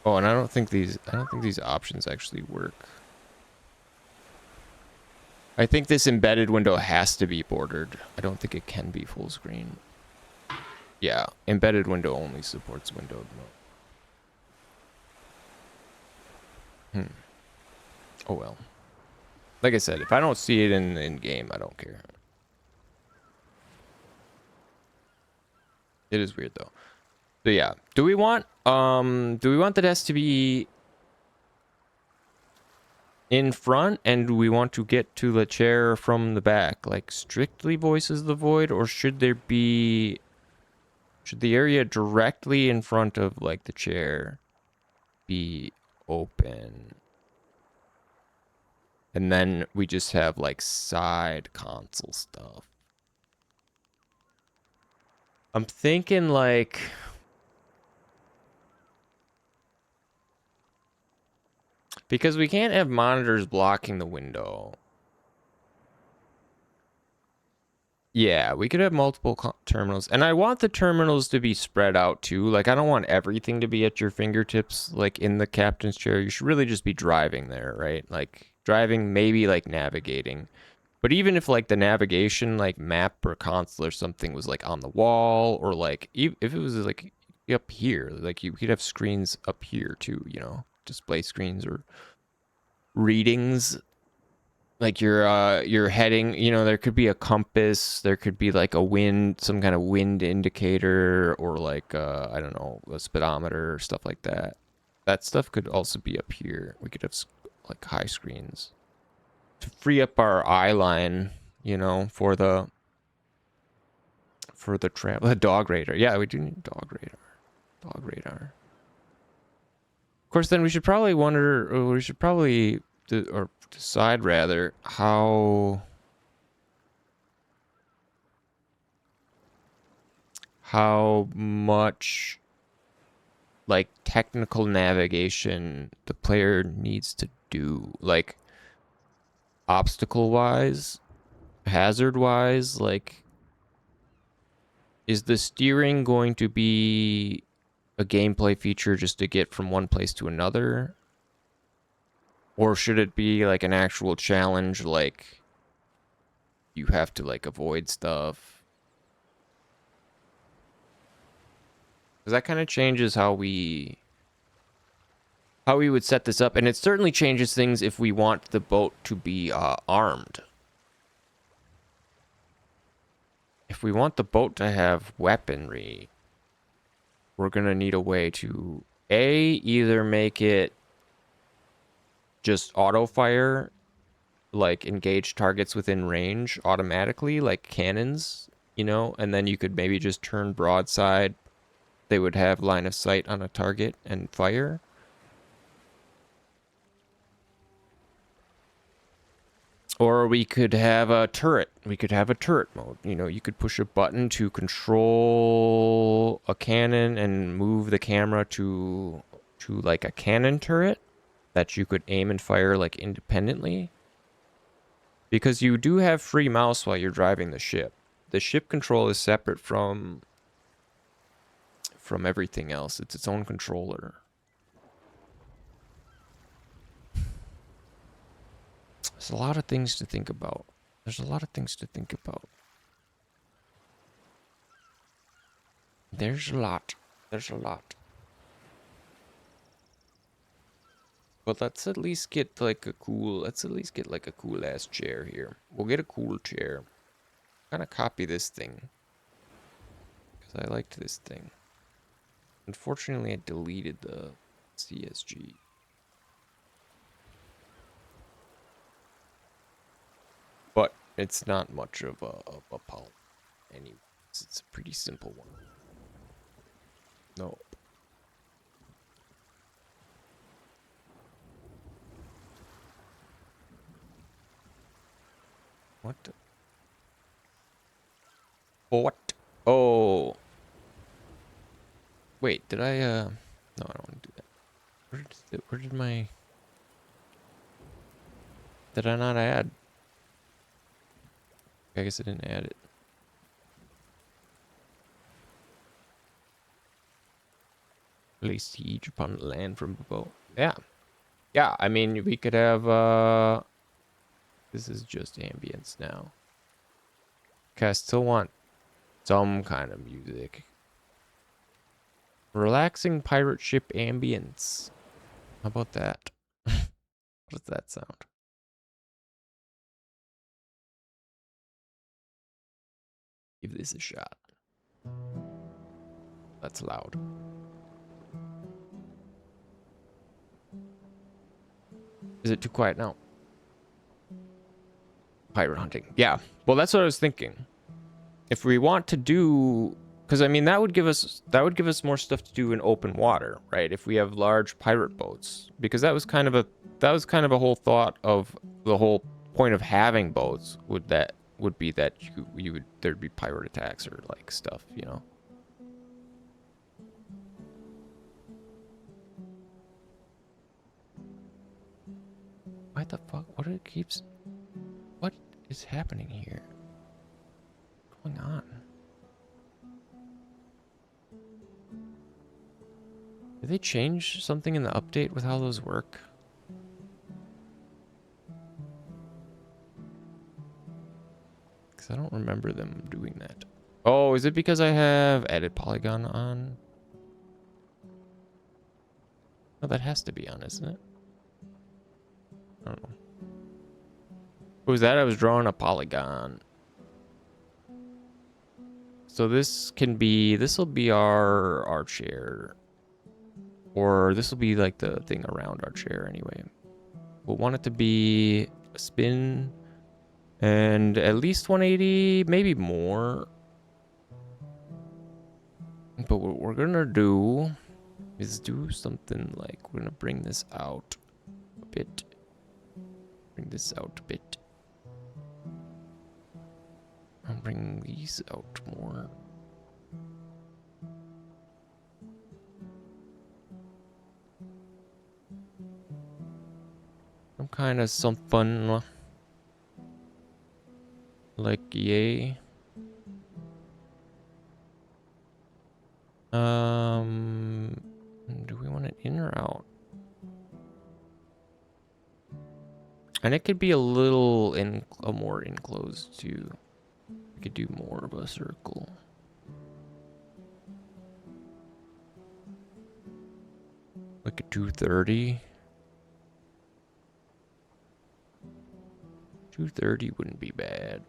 Oh, and I don't think these options actually work. I think this embedded window has to be bordered. I don't think it can be full screen. Yeah, embedded window only supports windowed mode. Oh well. Like I said, if I don't see it in game, I don't care. It is weird though. So yeah, do we want the desk to be in front, and do we want to get to the chair from the back, like strictly voices the void, or should there be... Should the area directly in front of like the chair be open? And then we just have like side console stuff. I'm thinking like... Because we can't have monitors blocking the window. Yeah, we could have multiple terminals. And I want the terminals to be spread out too. Like, I don't want everything to be at your fingertips, like in the captain's chair. You should really just be driving there, right? Like, driving, maybe like navigating. But even if like the navigation, like map or console or something was like on the wall, or like, if it was like up here, like you could have screens up here too, you know, display screens or readings, like your heading, you know, there could be a compass, there could be like a wind, some kind of wind indicator, or like I don't know, a speedometer or stuff like that. That stuff could also be up here. We could have like high screens to free up our eye line, you know, for the travel. The dog radar. Yeah, we do need dog radar. Dog radar. Of course, then we should probably wonder, or we should probably or decide rather how much like technical navigation the player needs to do, like obstacle wise, hazard wise. Like, is the steering going to be a gameplay feature just to get from one place to another, or should it be like an actual challenge, like you have to like avoid stuff? Because that kind of changes how we would set this up, and it certainly changes things if we want the boat to be armed. If we want the boat to have weaponry, we're gonna need a way to either make it just auto fire, like engage targets within range automatically, like cannons, you know, and then you could maybe just turn broadside. They would have line of sight on a target and fire. Or we could have a turret. We could have a turret mode. You know, you could push a button to control a cannon and move the camera to like a cannon turret that you could aim and fire like independently. Because you do have free mouse while you're driving the ship. The ship control is separate from everything else. It's its own controller. There's a lot of things to think about. There's a lot of things to think about. There's a lot. There's a lot. But let's at least get like a cool, let's at least get like a cool ass chair here. We'll get a cool chair. I'm gonna copy this thing, because I liked this thing. Unfortunately, I deleted the CSG. But it's not much of a problem. Anyways, it's a pretty simple one. No. What? What? Oh. Wait, did I, no, I don't want to do that. Where did my... Did I not add? I guess I didn't add it. Lay siege upon land from above. Yeah. Yeah, I mean, we could have, this is just ambience now. Okay, I still want some kind of music. Relaxing pirate ship ambience. How about that? How does that sound? Give this a shot. That's loud. Is it too quiet now? Pirate hunting. Yeah. Well, that's what I was thinking. If we want to do, because I mean that would give us more stuff to do in open water, right? If we have large pirate boats, because that was kind of a whole thought of the whole point of having boats would be that there'd be pirate attacks or like stuff, you know. What the fuck? What is happening here? What's going on? Did they change something in the update with how those work? Because I don't remember them doing that. Oh, is it because I have edit polygon on? Oh, that has to be on, isn't it? I don't know. What was that? I was drawing a polygon. So this can be, this will be our chair. Or this will be like the thing around our chair anyway. We'll want it to be a spin and at least 180, maybe more. But what we're gonna do is do something like, we're gonna bring this out a bit. Bring this out a bit. I'll bring these out more. Some kind of something like yay. Do we want it in or out? And it could be a little more enclosed too. We could do more of a circle. Like a 230. 230 wouldn't be bad.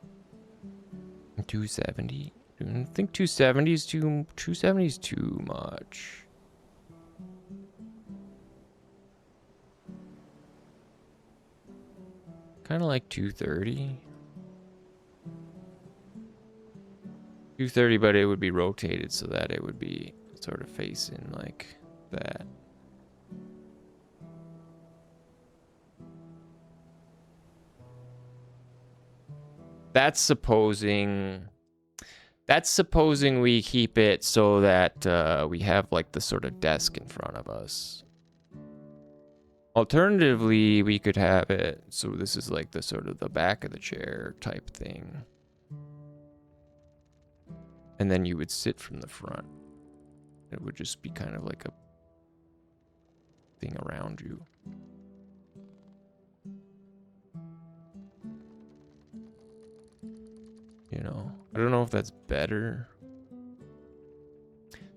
270. I think 270 is too much. Kind of like 230. 230, but it would be rotated so that it would be sort of facing like that. That's supposing we keep it so that we have like the sort of desk in front of us. Alternatively, we could have it so this is like the sort of the back of the chair type thing. And then you would sit from the front. It would just be kind of like a thing around you. You know, I don't know if that's better.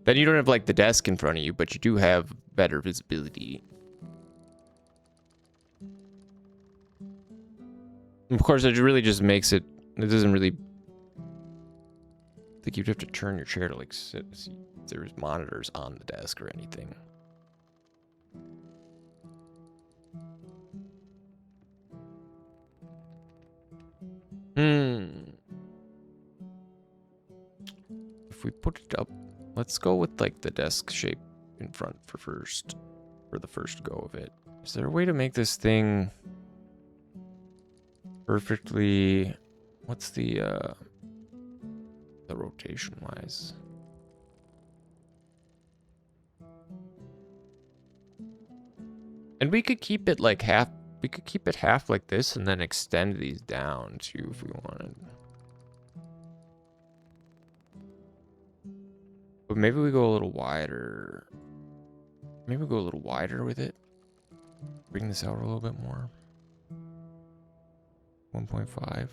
Then you don't have like the desk in front of you, but you do have better visibility. Of course, it really just makes it doesn't really, I think you'd have to turn your chair to like sit, see if there's monitors on the desk or anything. If we put it up, let's go with like the desk shape in front for the first go of it. Is there a way to make this thing perfectly, what's the rotation wise? And we could keep it like half, we could keep it half like this and then extend these down too if we wanted. But maybe we go a little wider. Maybe we go a little wider with it. Bring this out a little bit more. 1.5.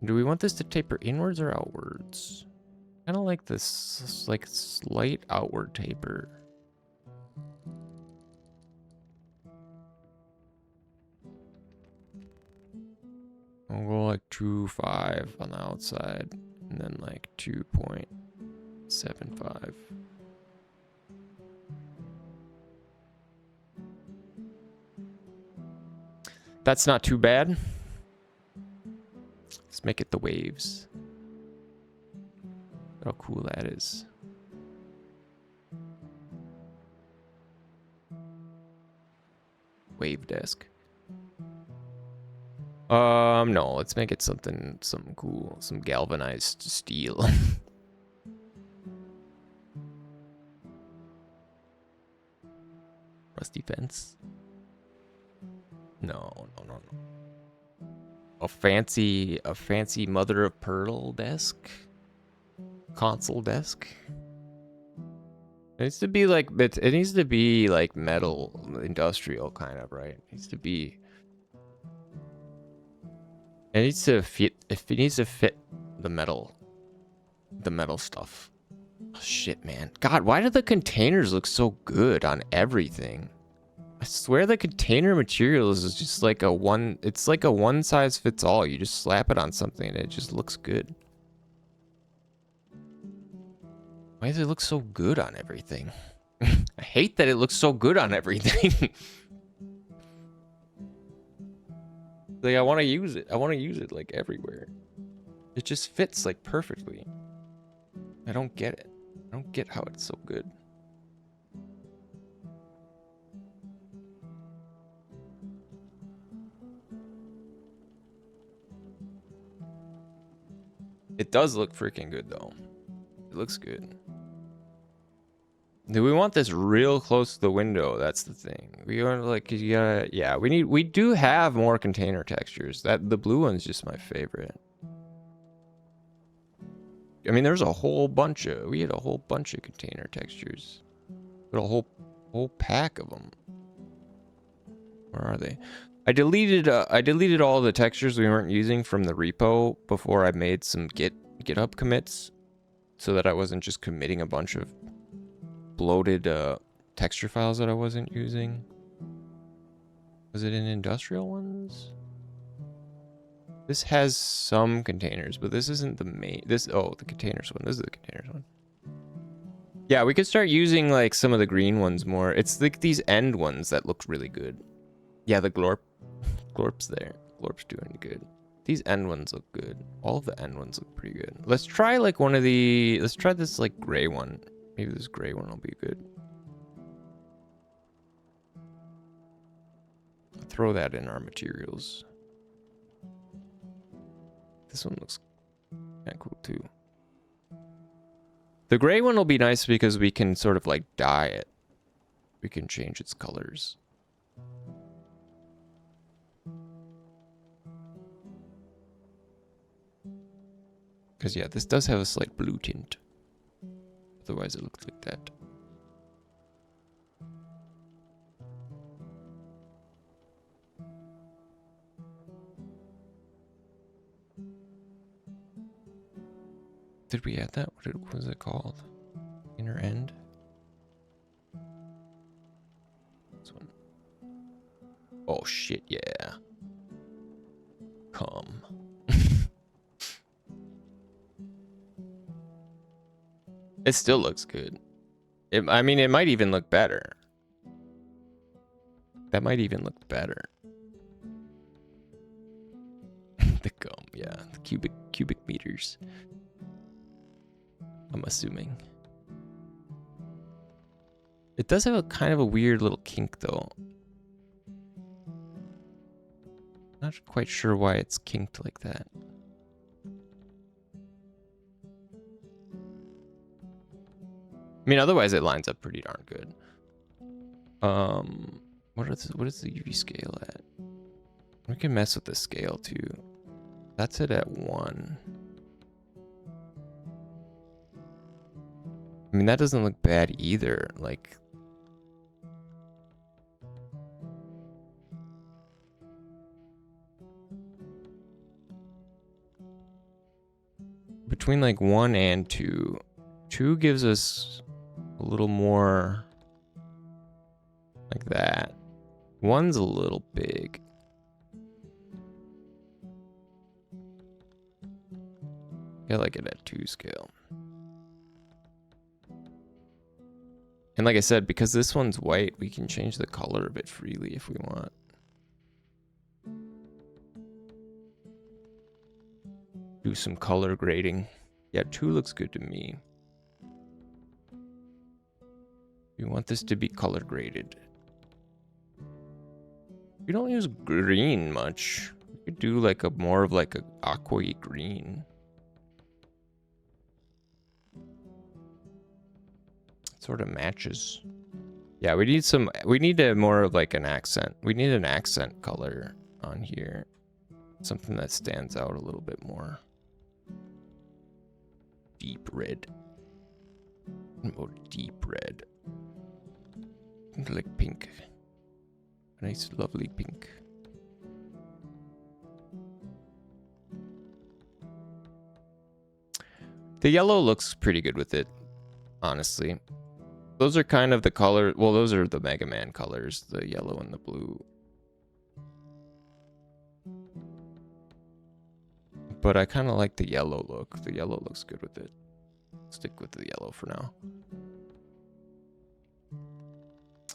Do we want this to taper inwards or outwards? Kind of like this, like slight outward taper. We'll go like 2.5 on the outside, and then like 2.75. That's not too bad. Let's make it the waves. Look how cool that is. Wave desk. No, let's make it something cool, some galvanized steel. Rusty fence. No. A fancy mother of pearl desk, console desk. It needs to be like, it needs to be like metal, industrial kind of, right? It needs to be. It needs to fit. If it needs to fit the metal stuff. Oh, shit, man. God, why do the containers look so good on everything? I swear the container materials is just like a one, it's like a one size fits all. You just slap it on something and it just looks good. Why does it look so good on everything? I hate that it looks so good on everything. Like, I want to use it. I want to use it like everywhere. It just fits like perfectly. I don't get it. I don't get how it's so good. It does look freaking good though. It looks good. Do we want this real close to the window? That's the thing. We want like, you gotta, yeah, we do have more container textures. The blue one's just my favorite. I mean, there's a whole bunch of, we had a whole bunch of container textures. But a whole pack of them. Where are they? I deleted all the textures we weren't using from the repo before I made some GitHub commits, so that I wasn't just committing a bunch of bloated texture files that I wasn't using. Was it in industrial ones? This has some containers, but this isn't the main. The containers one. This is the containers one. Yeah, we could start using like some of the green ones more. It's like these end ones that look really good. Yeah, the Glorp's there. Glorp's doing good. These end ones look good. All of the end ones look pretty good. Let's try like one of the, let's try this like gray one. Maybe this gray one will be good. I'll throw that in our materials. This one looks kind of cool too. The gray one will be nice because we can sort of like dye it. We can change its colors. Because yeah, this does have a slight blue tint. Otherwise it looks like that. Did we add that? What was it called? Inner end? This one. Oh shit, yeah. Come. It still looks good. I mean, it might even look better. That might even look better. The gum, yeah. The cubic meters. I'm assuming. It does have a kind of a weird little kink though. Not quite sure why it's kinked like that. I mean, otherwise it lines up pretty darn good. What is the UV scale at? We can mess with the scale too. That's it at 1. I mean, that doesn't look bad either. Like, between like 1 and 2. 2 gives us a little more like that. 1's a little big. I like it at 2 scale. And like I said, because this one's white, we can change the color a bit freely if we want. Do some color grading. Yeah, 2 looks good to me. We want this to be color graded. We don't use green much. We could do like a more of like a aqua-y green. It sort of matches. Yeah, we need a more of like an accent. We need an accent color on here. Something that stands out a little bit more. Deep red. More deep red. Like pink. A nice, lovely pink. The yellow looks pretty good with it, honestly. Those are kind of the color. Well, those are the Mega Man colors, the yellow and the blue. But I kind of like the yellow look. The yellow looks good with it. Stick with the yellow for now.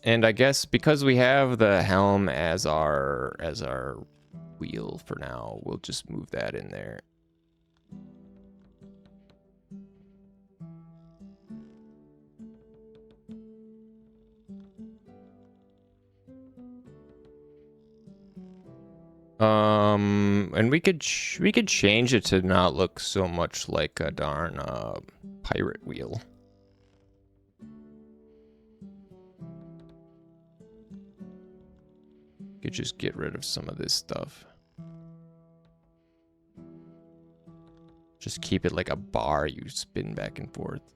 And I guess because we have the helm as our wheel for now, we'll just move that in there. And we could change it to not look so much like a darn pirate wheel. Could just get rid of some of this stuff. Just keep it like a bar you spin back and forth.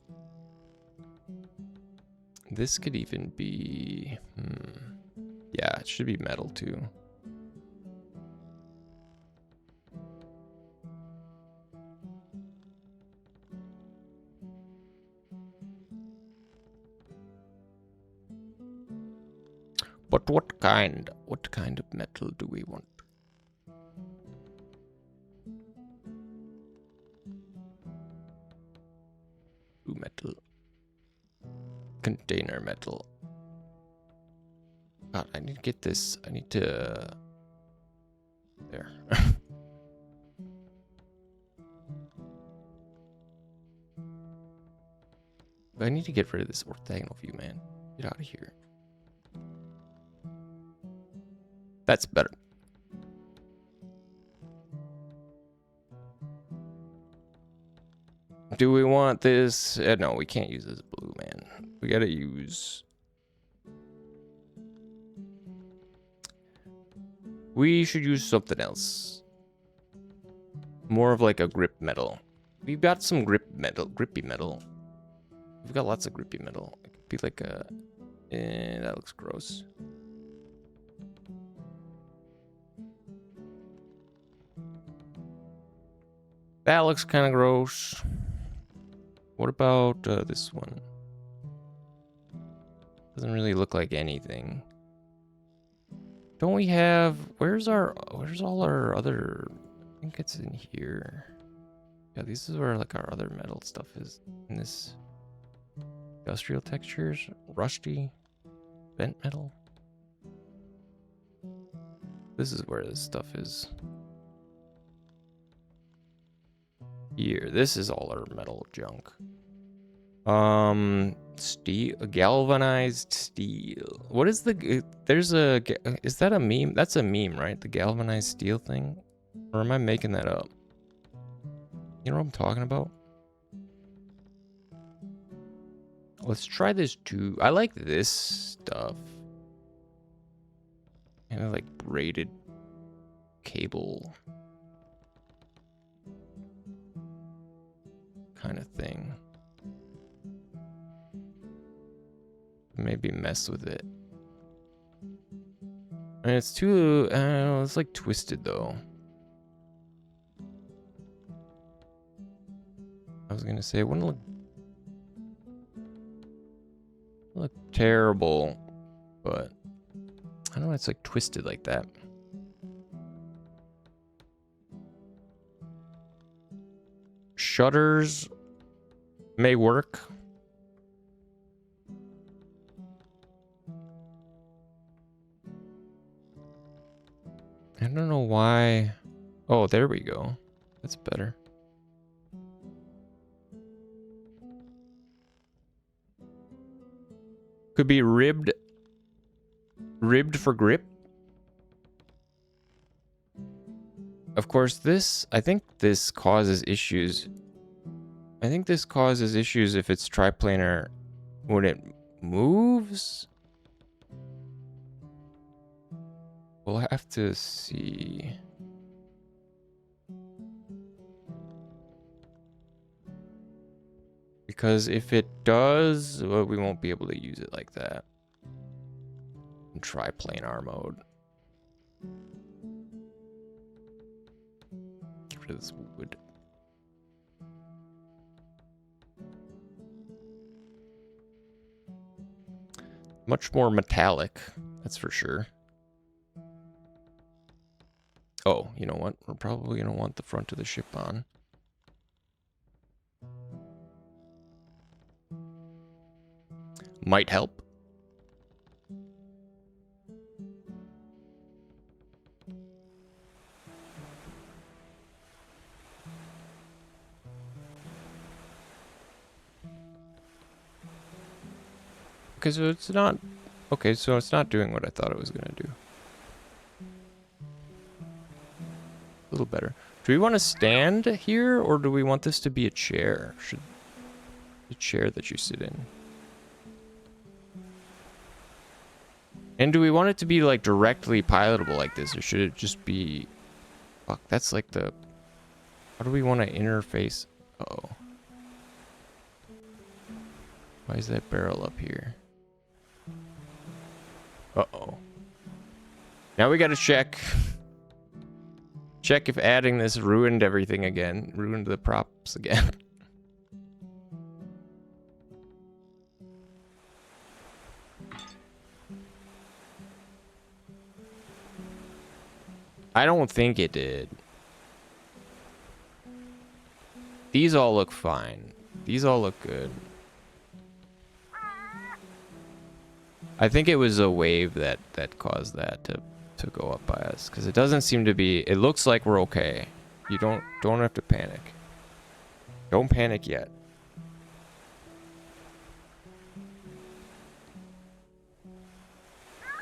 This could even be, yeah, it should be metal too. But what kind of metal do we want? Blue metal. Container metal. God, I need to get this. I need to... There. I need to get rid of this orthogonal view, man. Get out of here. That's better. Do we want this? No, we can't use this blue, man. We gotta use... We should use something else. More of like a grip metal. We've got some grippy metal. We've got lots of grippy metal. It could be like a... that looks gross. That looks kind of gross. What about this one? Doesn't really look like anything. Don't we have... Where's all our other... I think it's in here. Yeah, this is where like our other metal stuff is. In this... Industrial textures. Rusty. Bent metal. This is where this stuff is. Here, this is all our metal junk. Steel, galvanized steel. What is the, there's a, is that a meme? That's a meme, right? The galvanized steel thing? Or am I making that up? You know what I'm talking about? Let's try this too. I like this stuff. Kind of like braided cable kind of thing. Maybe mess with it. And it's too, it's like twisted though. I was gonna say it wouldn't look terrible, but I don't know, it's like twisted like that. Shutters may work. I don't know why. Oh, there we go. That's better. Could be ribbed. Ribbed for grip. Of course, this, I think this causes issues. I think this causes issues if it's triplanar when it moves. We'll have to see. Because if it does, well, we won't be able to use it like that. In triplanar mode. Get rid of this wood. Much more metallic, that's for sure. Oh, you know what? We're probably going to want the front of the ship on. Might help. Okay, so it's not... Okay, so it's not doing what I thought it was going to do. A little better. Do we want to stand here, or do we want this to be a chair? Should a chair that you sit in? And do we want it to be like directly pilotable like this, or should it just be... Fuck, that's like the... How do we want to interface? Uh-oh. Why is that barrel up here? Uh-oh. Now we gotta check. Check if adding this ruined everything again. Ruined the props again. I don't think it did. These all look fine. These all look good. I think it was a wave that caused that to go up by us, because it doesn't seem to be. It looks like we're okay. You don't have to panic. Don't panic yet.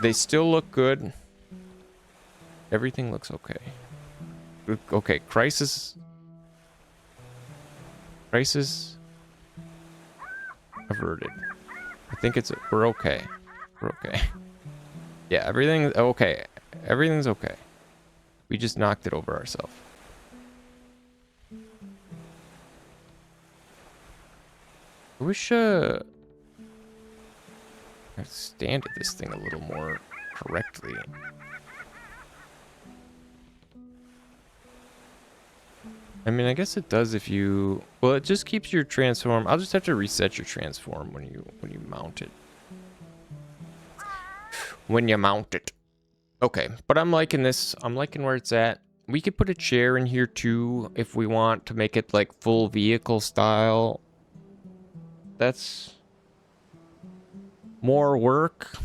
They still look good. Everything looks okay. Okay, crisis averted. I think we're okay. We're okay. Yeah, everything's okay. Everything's okay. We just knocked it over ourselves. I wish I'd stand at this thing a little more correctly. I mean, I guess it does if you... Well, it just keeps your transform... I'll just have to reset your transform when you mount it. When you mount it. Okay, but I'm liking this. I'm liking where it's at. We could put a chair in here too if we want to make it like full vehicle style. That's more work.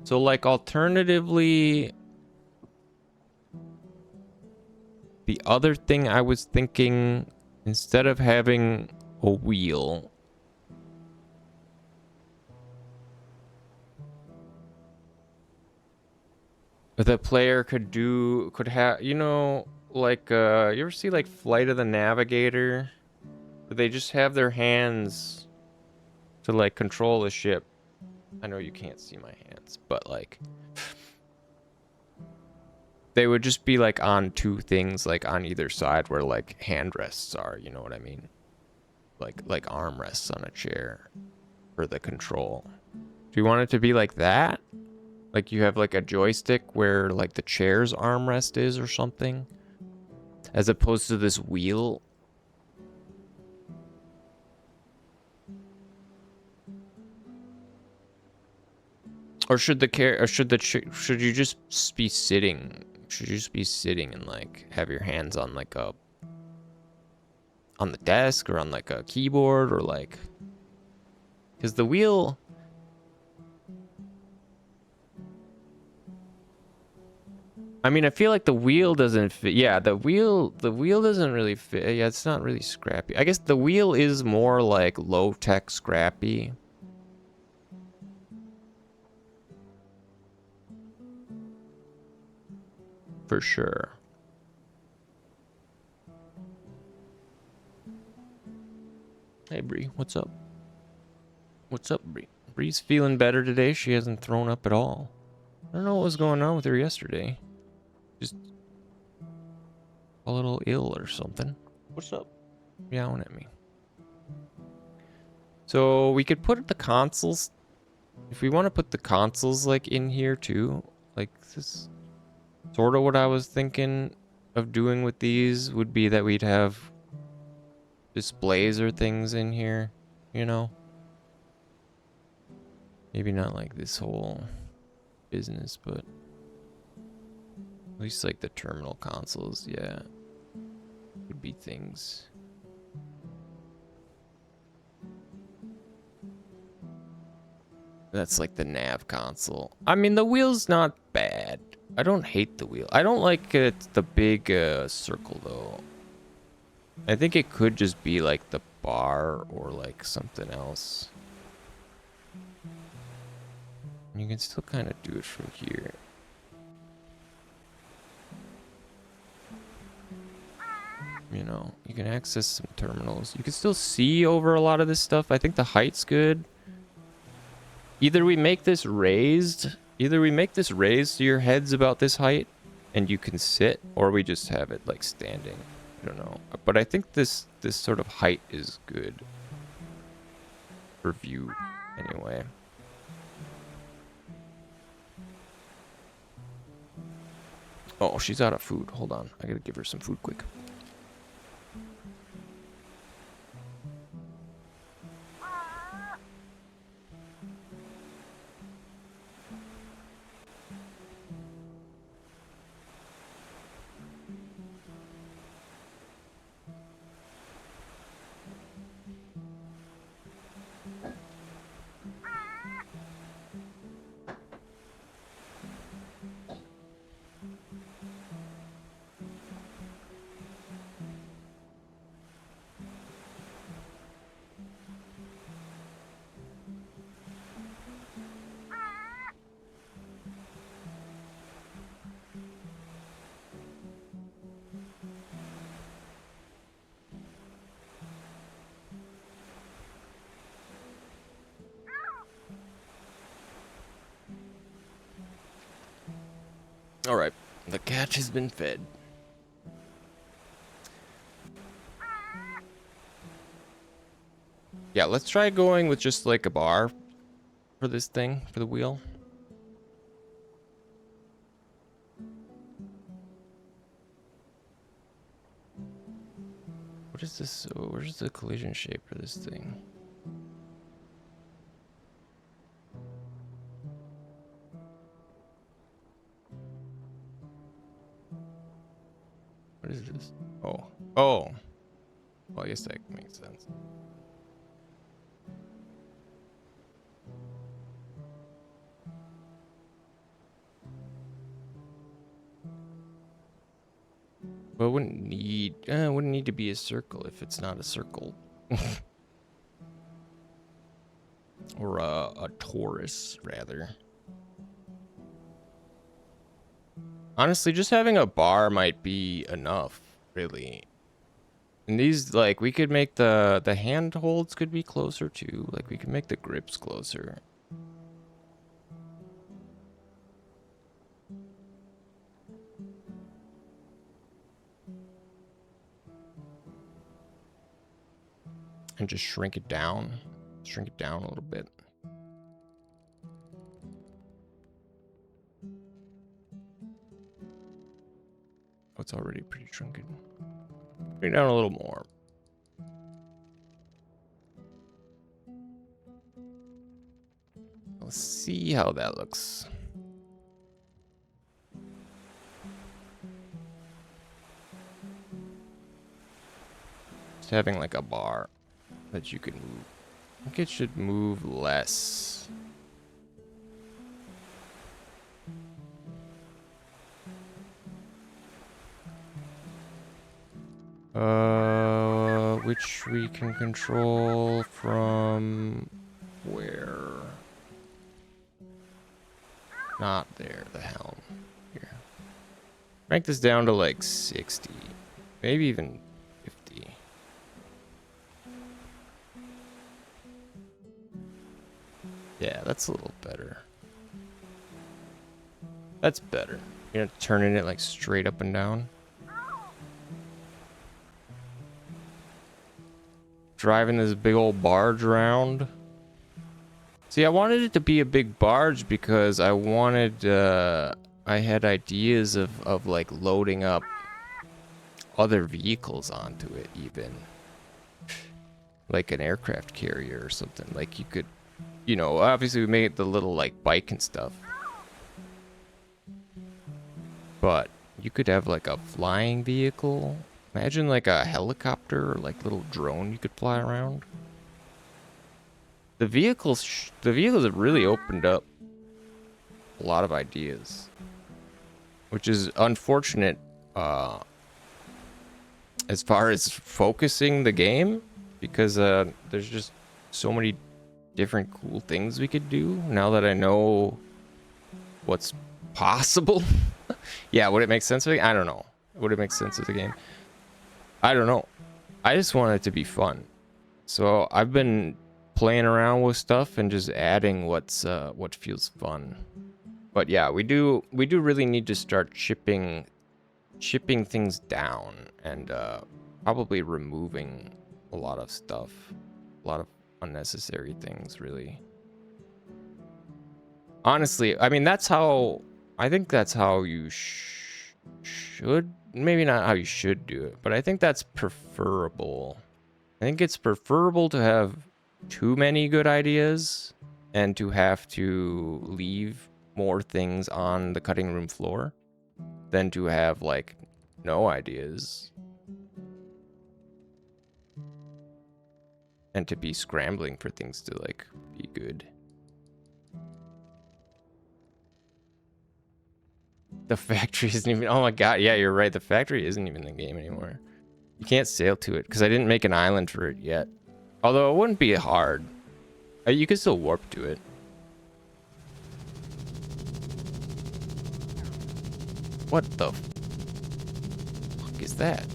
So like alternatively, the other thing I was thinking, instead of having a wheel, the player could have, you know, like you ever see like Flight of the Navigator, where they just have their hands to like control the ship. I know you can't see my hands, but like they would just be like on two things, like on either side where like hand rests are, you know what I mean? Like arm rests on a chair for the control. Do you want it to be like that? Like you have like a joystick where like the chair's armrest is or something, as opposed to this wheel. Or should you just be sitting? Should you just be sitting and like have your hands on like on the desk or on like a keyboard, or like, because the wheel, I mean, I feel like the wheel doesn't fit. Yeah, the wheel doesn't really fit. Yeah, it's not really scrappy. I guess the wheel is more like low-tech scrappy. For sure. Hey, Bree, what's up? What's up, Bree? Bree's feeling better today. She hasn't thrown up at all. I don't know what was going on with her yesterday. Just a little ill or something. What's up? Meowing at me. So we could put the consoles, if we want to put the consoles like in here too. Like this, sort of what I was thinking of doing with these would be that we'd have displays or things in here, you know? Maybe not like this whole business, but at least like the terminal consoles, yeah. Would be things. That's like the nav console. I mean, the wheel's not bad. I don't hate the wheel. I don't like it, the big circle though. I think it could just be like the bar or like something else. You can still kind of do it from here. You know, you can access some terminals. You can still see over a lot of this stuff. I think the height's good. Either we make this raised so your head's about this height and you can sit, or we just have it like standing. I don't know. But I think this sort of height is good for view anyway. Oh, she's out of food. Hold on. I gotta give her some food quick. All right, the cat has been fed. Yeah, let's try going with just like a bar for this thing, for the wheel. What is this? Oh, where's the collision shape for this thing? What is this? Oh. Oh. Well, I guess that makes sense. Well, it wouldn't need to be a circle if it's not a circle. Or a torus, rather. Honestly, just having a bar might be enough, really. And these, like, we could make the handholds could be closer too. Like, we could make the grips closer. And just shrink it down. Shrink it down a little bit. Oh, it's already pretty shrunken. Bring it down a little more. Let's see how that looks. Just having like a bar that you can move. I think it should move less. Which we can control from where? Not there, the helm. Here. Crank this down to like 60. Maybe even 50. Yeah, that's a little better. That's better. You're not turning it like straight up and down. Driving this big old barge around. See, I wanted it to be a big barge because I wanted, I had ideas of like loading up other vehicles onto it even. like an aircraft carrier or something. Like you could, you know, obviously we made the little like bike and stuff, but you could have like a flying vehicle. Imagine like a helicopter or like little drone you could fly around. The vehicles have really opened up a lot of ideas, which is unfortunate as far as focusing the game, because there's just so many different cool things we could do now that I know what's possible. Yeah, would it make sense of it? I don't know. Would it make sense of the game? I don't know. I just want it to be fun. So I've been playing around with stuff and just adding what feels fun. But yeah, we do really need to start chipping things down and probably removing a lot of stuff, a lot of unnecessary things, really. Honestly, I mean, I think that's how you should, maybe not how you should do it, but I think that's preferable. I think it's preferable to have too many good ideas and to have to leave more things on the cutting room floor than to have like no ideas and to be scrambling for things to like be good. The factory isn't even, oh my god, yeah, you're right, the factory isn't even in the game anymore. You can't sail to it because I didn't make an island for it yet. Although it wouldn't be hard. You could still warp to it. What the fuck is that?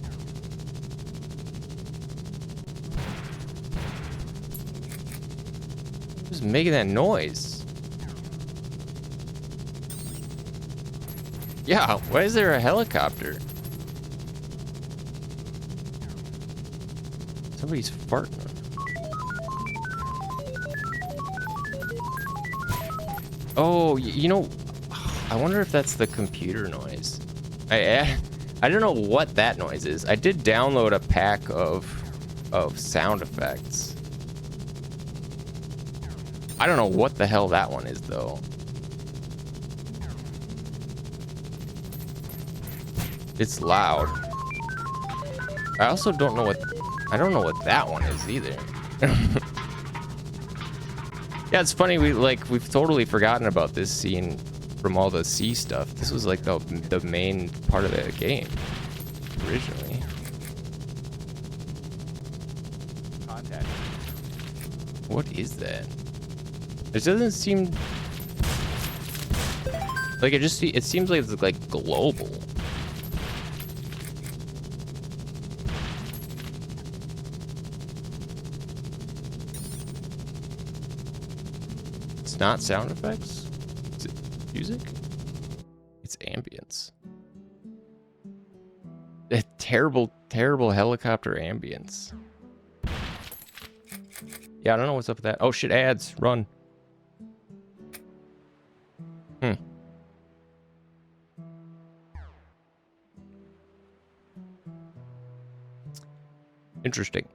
Who's making that noise? Yeah, why is there a helicopter? Somebody's farting. Oh, you know, I wonder if that's the computer noise. I don't know what that noise is. I did download a pack of sound effects. I don't know what the hell that one is though. It's loud. I also don't know what what that one is either. Yeah, it's funny, we've totally forgotten about this scene from all the sea stuff. This was like the main part of the game originally. Contact. What is that? It doesn't seem like it seems like it's like global. It's not sound effects. Is it music? It's ambience. A terrible helicopter ambience. Yeah, I don't know what's up with that. Oh shit, ads, run. Interesting.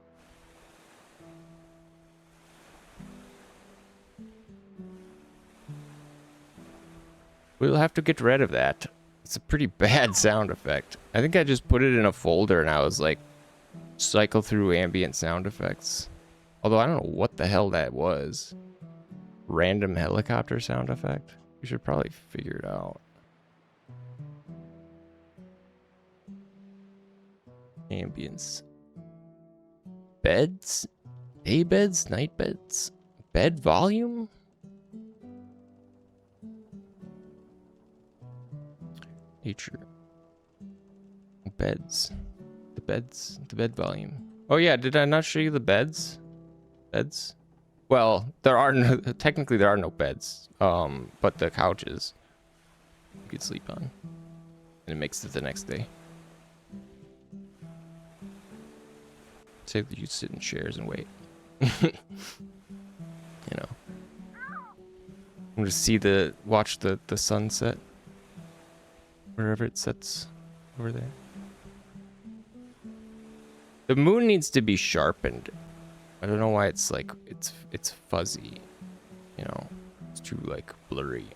We'll have to get rid of that. It's a pretty bad sound effect. I think I just put it in a folder and I was like, cycle through ambient sound effects. Although I don't know what the hell that was. Random helicopter sound effect? We should probably figure it out. Ambience. Beds? Day beds? Night beds? Bed volume? Nature. Beds. The bed volume. Oh yeah, did I not show you the beds? Beds? Well, there are no, technically there are no beds. But the couches you could sleep on. And it makes it the next day. Say that you sit in chairs and wait. You know. I'm gonna watch the sunset. Wherever it sets over there. The moon needs to be sharpened I don't know why it's like it's fuzzy, you know. It's too like blurry.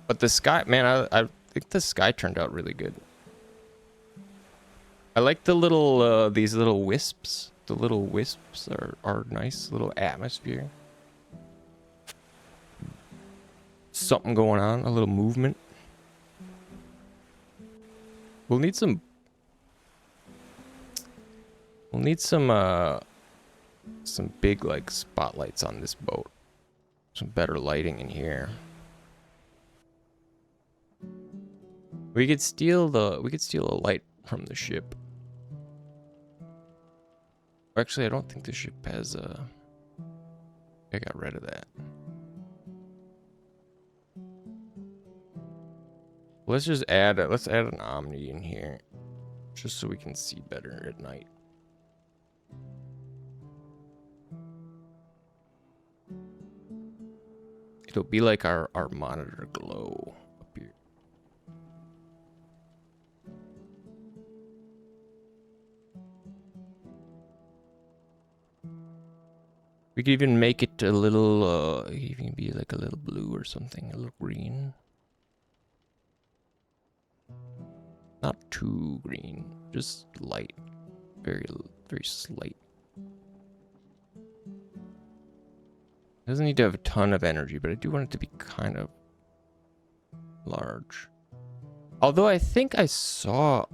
But the sky, man, I think the sky turned out really good. I like the little these little wisps. The little wisps are nice, little atmosphere. Something going on, a little movement. We'll need some big like spotlights on this boat. Some better lighting in here. We could steal a light from the ship. Actually, I don't think the ship has I got rid of that. Let's just add let's add an Omni in here. Just so we can see better at night. It'll be like our monitor glow up here. We could even make it a little, even be like a little blue or something, a little green. Not too green, just light, very slight. Doesn't need to have a ton of energy, but I do want it to be kind of large. Although I think I saw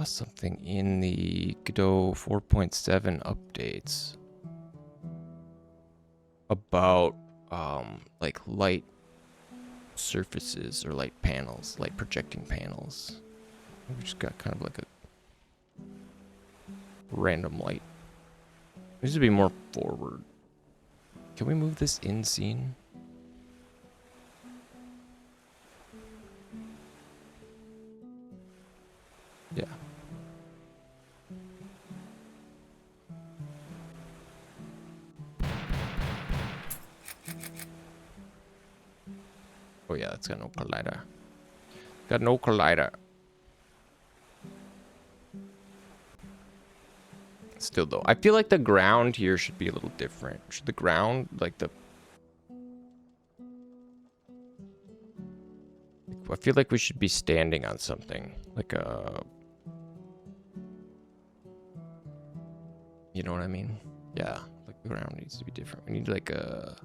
something in the GODOT 4.7 updates about like light surfaces or light panels, light projecting panels. We just got kind of like a random light. Needs to be more forward. Can we move this in scene? Yeah. Oh yeah, it's got no collider. Got no collider. Still though, I feel like the ground here should be a little different. Should the ground, like the... I feel like we should be standing on something. Like a... You know what I mean? Yeah, like the ground needs to be different. We need like a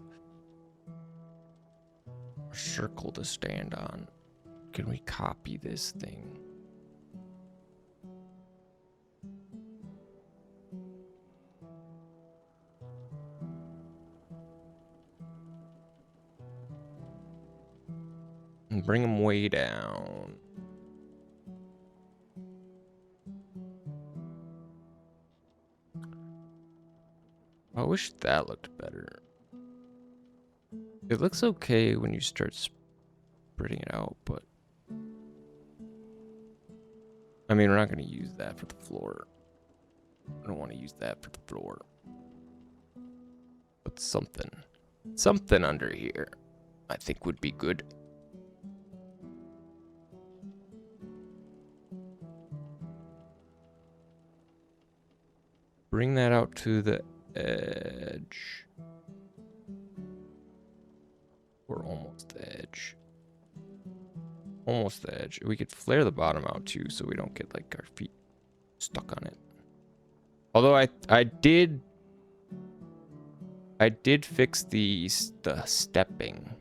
circle to stand on. Can we copy this thing? And bring them way down. I wish that looked better. It looks okay when you start spreading it out, but... I mean, we're not going to use that for the floor. I don't want to use that for the floor. But something under here, I think would be good. Bring that out to the edge. We're almost the edge. Almost the edge. We could flare the bottom out too, so we don't get like our feet stuck on it. Although I did fix the stepping,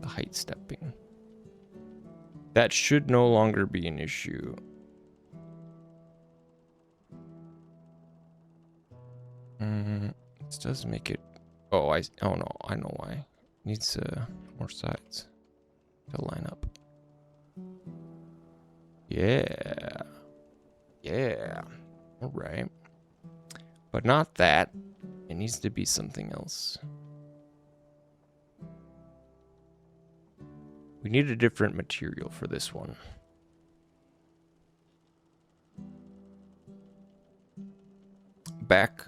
the height stepping. That should no longer be an issue. This does make it. Oh no, I know why. It needs more sides to line up. Yeah. All right. But not that. It needs to be something else. We need a different material for this one. Back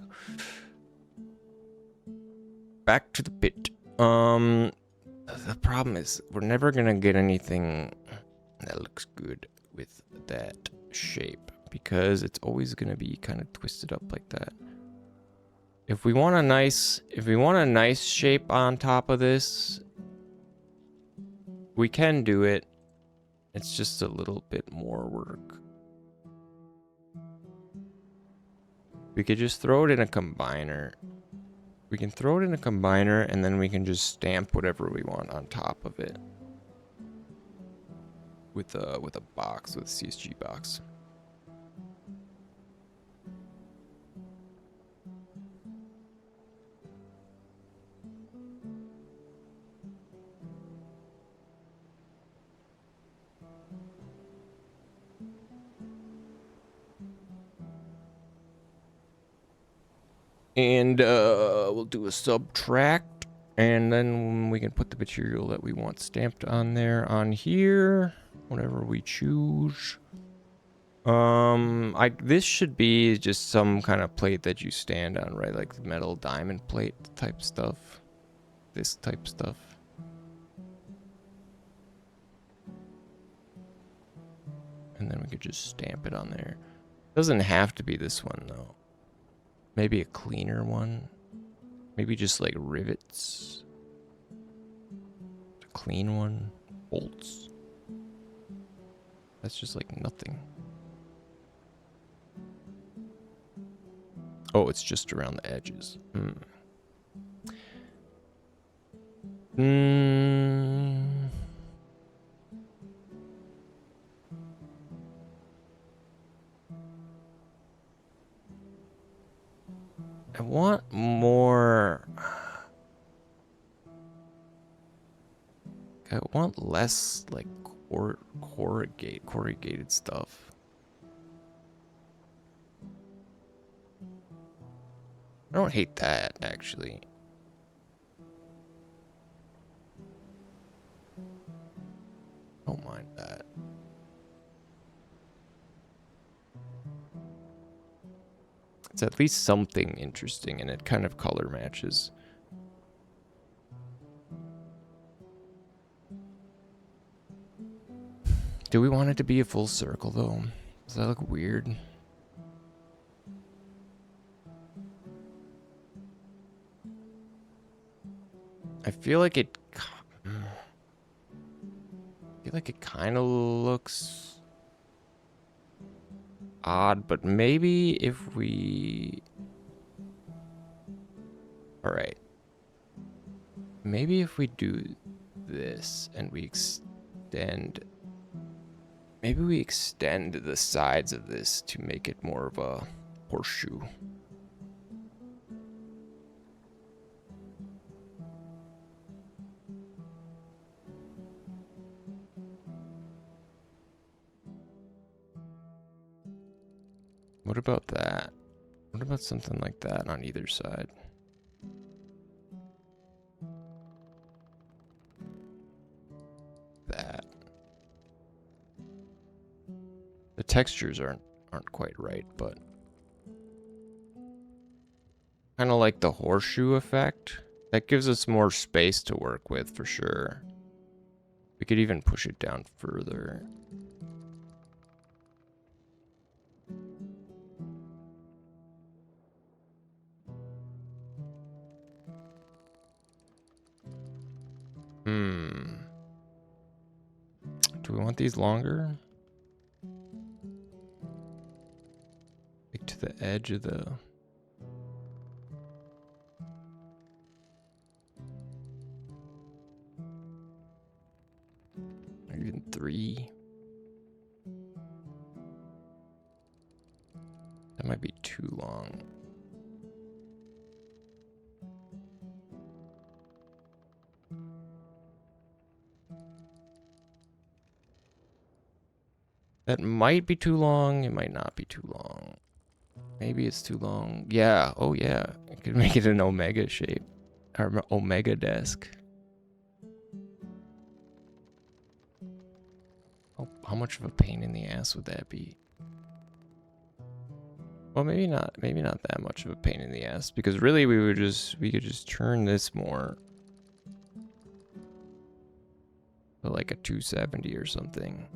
to the pit. The problem is we're never gonna get anything that looks good with that shape because it's always going to be kind of twisted up like that. If we want a nice shape on top of this, we can do it. It's just a little bit more work. We could just throw it in a combiner. We can throw it in a combiner and then we can just stamp whatever we want on top of it. With a box, with a CSG box. And we'll do a subtract, and then we can put the material that we want stamped on there on here, whatever we choose. This should be just some kind of plate that you stand on, right? Like metal diamond plate type stuff. This type stuff. And then we could just stamp it on there. Doesn't have to be this one though. Maybe a cleaner one. Maybe just like rivets. A clean one. Bolts. That's just like nothing. Oh, it's just around the edges. I want more. I want less like corrugated stuff. I don't hate that actually. Don't mind that. It's at least something interesting and it kind of color matches. Do we want it to be a full circle though? Does that look weird? I feel like it kind of looks odd, but maybe if we... Alright. Maybe if we do this and we extend... Maybe we extend the sides of this to make it more of a horseshoe. What about that? What about something like that on either side? That. The textures aren't quite right, but kind of like the horseshoe effect. That gives us more space to work with for sure. We could even push it down further. Do we want these longer? Like to the edge of the... Or even 3. That might be too long. That might be too long. It might not be too long. Maybe it's too long. Yeah. Oh, yeah. I could make it an omega shape. Or omega desk. Oh, how much of a pain in the ass would that be? Well, maybe not. Maybe not that much of a pain in the ass. Because really, we could just turn this more to like a 270 or something.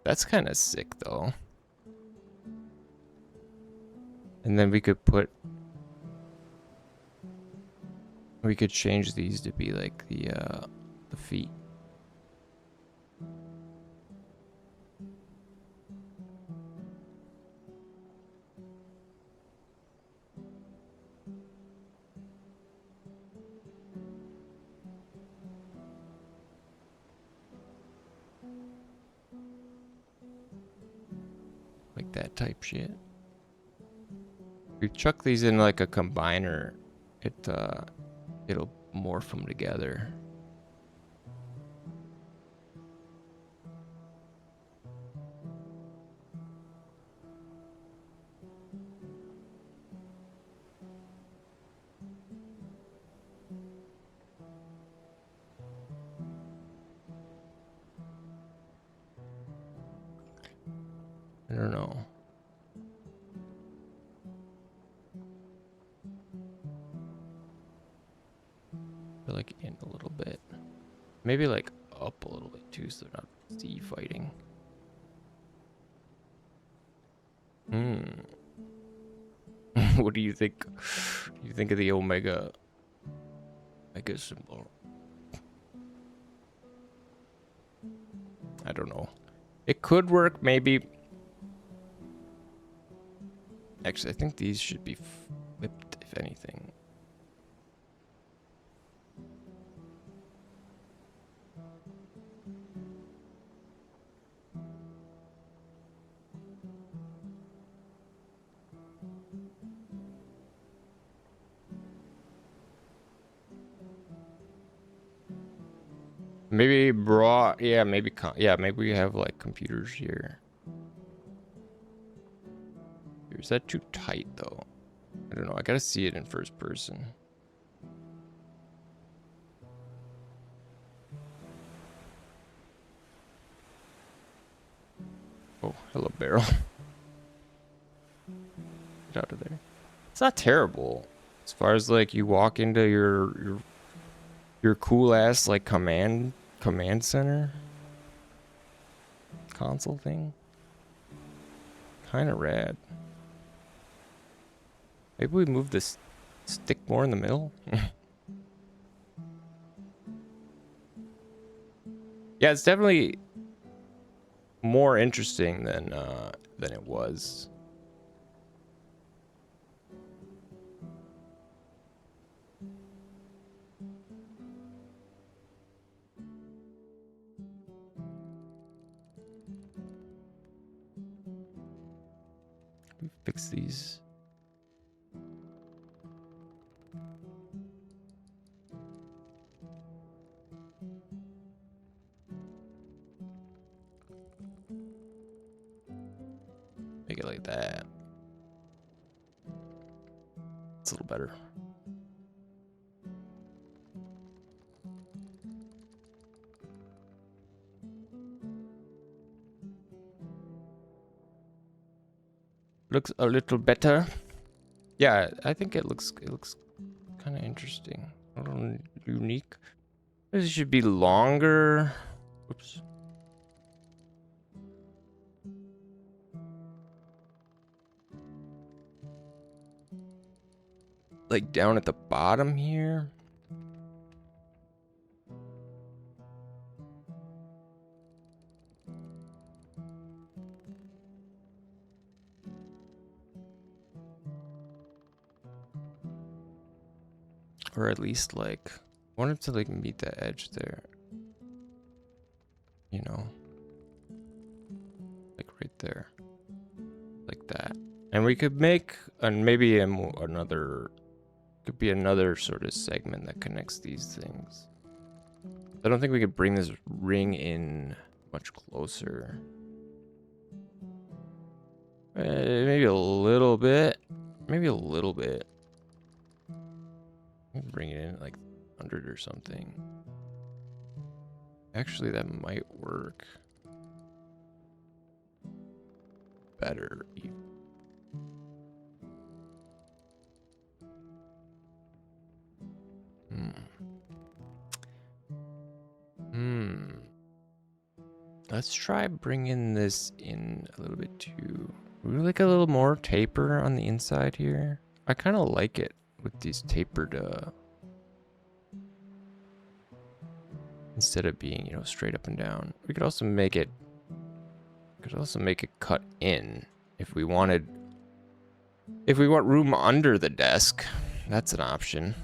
That's kind of sick though. And then we could change these to be like the feet. Like that type shit. We chuck these in like a combiner, it'll morph them together. I don't know. Feel like in a little bit. Maybe like up a little bit too, so they're not sea fighting. What do you think? You think of the Omega symbol? I don't know. It could work, maybe. Actually, I think these should be flipped, if anything. Maybe yeah, maybe we have like computers here. Is that too tight though? I don't know. I gotta see it in first person. Oh, hello, barrel. Get out of there. It's not terrible. As far as like you walk into your cool ass like command center console thing. Kind of rad. Maybe we move this stick more in the middle. Yeah, it's definitely more interesting than it was. We fix these. Make it like that. It's a little better. Looks a little better. Yeah, I think it looks kind of interesting. A little unique. This should be longer. Oops. Like down at the bottom here. Or at least like, I want it to like meet the edge there. You know? Like right there. Like that. And we could make maybe another, could be another sort of segment that connects these things. I don't think we could bring this ring in much closer. Maybe a little bit. Maybe a little bit. Bring it in like 100 or something. Actually, that might work better. Let's try bringing this in a little bit too. We like a little more taper on the inside here. I kind of like it with these tapered, instead of being, you know, straight up and down. We could also make it cut in if we wanted. If we want room under the desk, that's an option.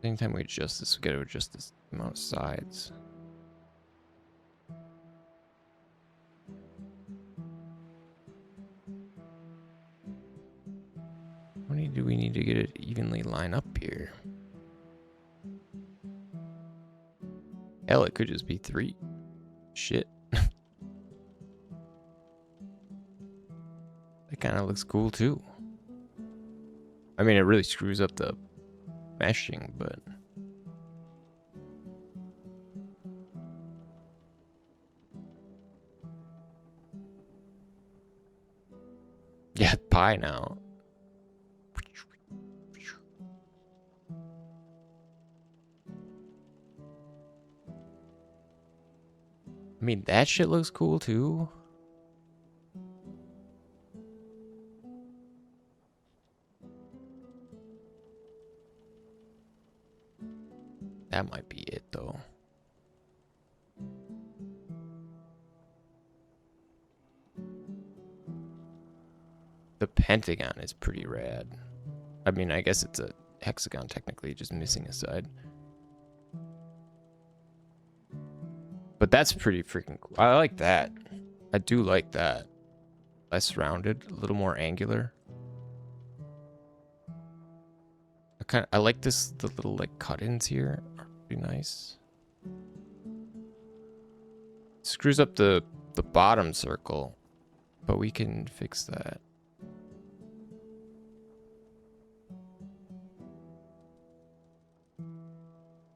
Anytime we adjust this, we gotta adjust this amount of sides. How many do we need to get it evenly line up here? Hell, it could just be 3. Shit. That kind of looks cool too. I mean, it really screws up the meshing, but yeah, pie now. I mean, that shit looks cool too. That might be it though. The pentagon is pretty rad. I mean, I guess it's a hexagon technically, just missing a side. But that's pretty freaking cool. I like that. I do like that. Less rounded, a little more angular. I like this, the little like cut-ins here are pretty nice. Screws up the bottom circle, but we can fix that.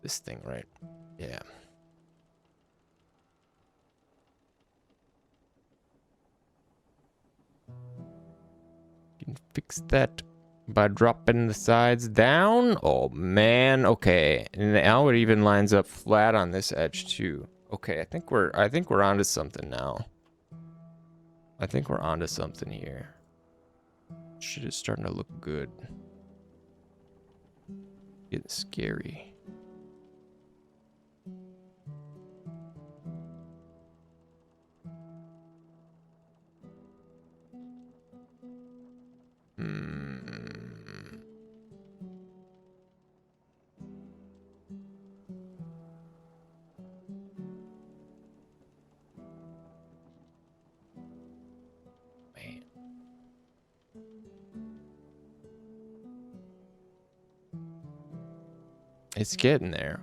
This thing, right? Yeah. Can fix that by dropping the sides down. Oh man, okay. And now it even lines up flat on this edge too. Okay, I think we're onto something now. I think we're onto something here. Shit is starting to look good. Getting scary. Man. It's getting there.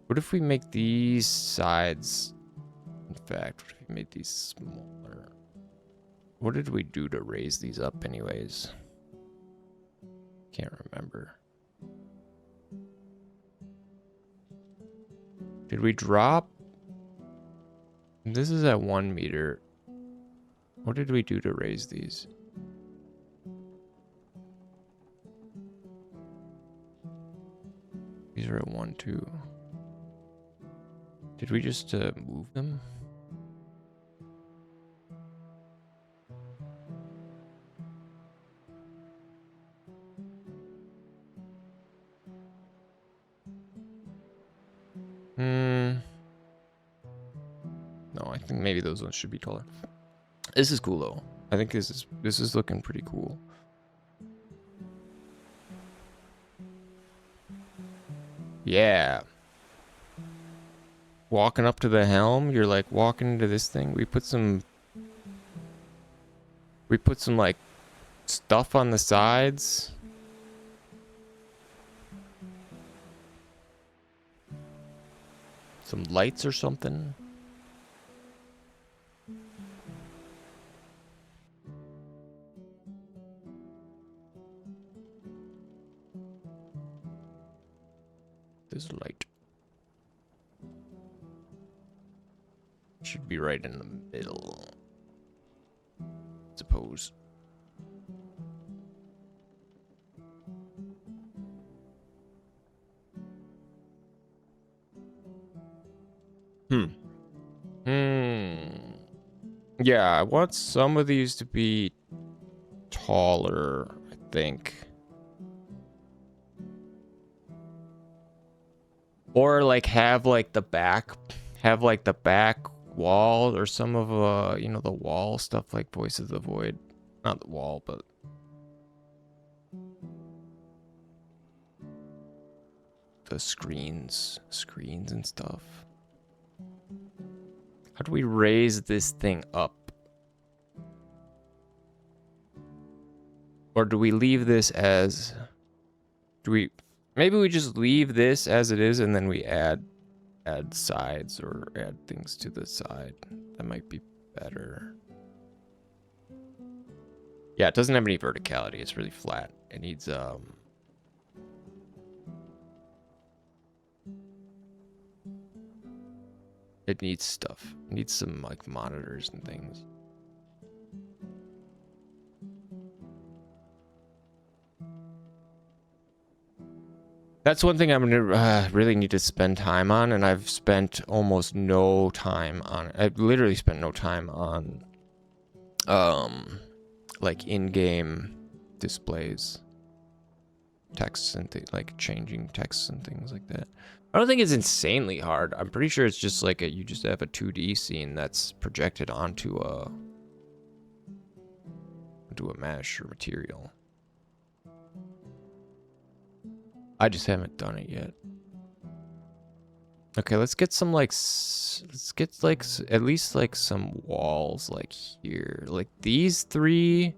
What if we make these sides, in fact, what if we made these smaller? What did we do to raise these up anyways? Can't remember. Did we drop? This is at 1 meter. What did we do to raise these? These are at 1, 2. Did we just move them? No, I think maybe those ones should be taller. This is cool though. I think this is looking pretty cool. Yeah. Walking up to the helm, you're like walking into this thing. We put some like stuff on the sides. Some lights or something. There's a light. Should be right in the middle, I suppose. Yeah, I want some of these to be taller, I think. Or like have like the back wall or some of you know, the wall stuff like Voice of the Void. Not the wall, but the screens and stuff. How do we raise this thing up? Or do we leave this as... Maybe we just leave this as it is and then we add sides or add things to the side. That might be better. Yeah, it doesn't have any verticality. It's really flat. It needs it needs stuff. It needs some like monitors and things. That's one thing I'm gonna really need to spend time on, and I've spent almost no time on it. I've literally spent no time on like in-game displays, texts and like changing texts and things like that. I don't think it's insanely hard. I'm pretty sure it's just like you just have a 2D scene that's projected onto a mesh or material. I just haven't done it yet. Okay, let's get some like at least like some walls like here. Like these three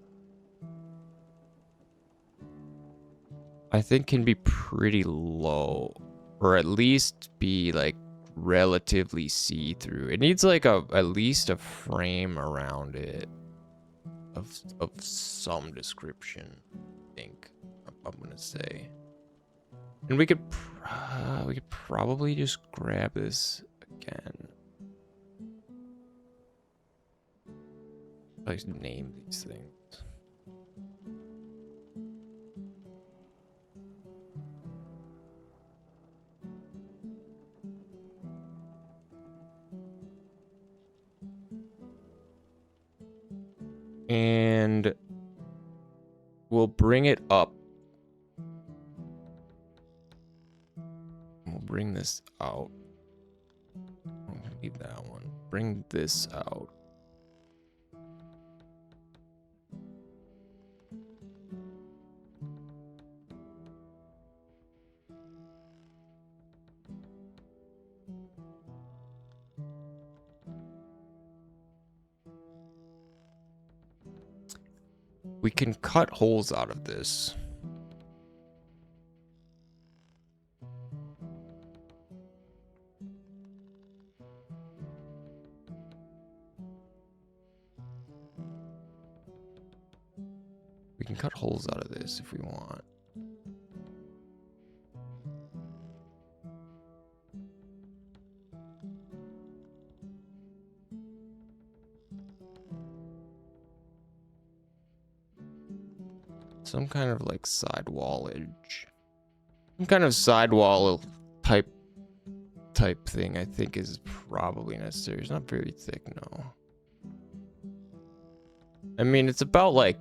I think can be pretty low, or at least be like relatively see-through. It needs like at least a frame around it of some description, I think. I'm gonna say. And we could probably just grab this again. Like name these things. And we'll bring it up. We'll bring this out. I'm gonna need that one. Bring this out. We can cut holes out of this. We can cut holes out of this if we want. Some kind of like sidewall edge. Some kind of sidewall type thing I think is probably necessary. It's not very thick, no. I mean, it's about like...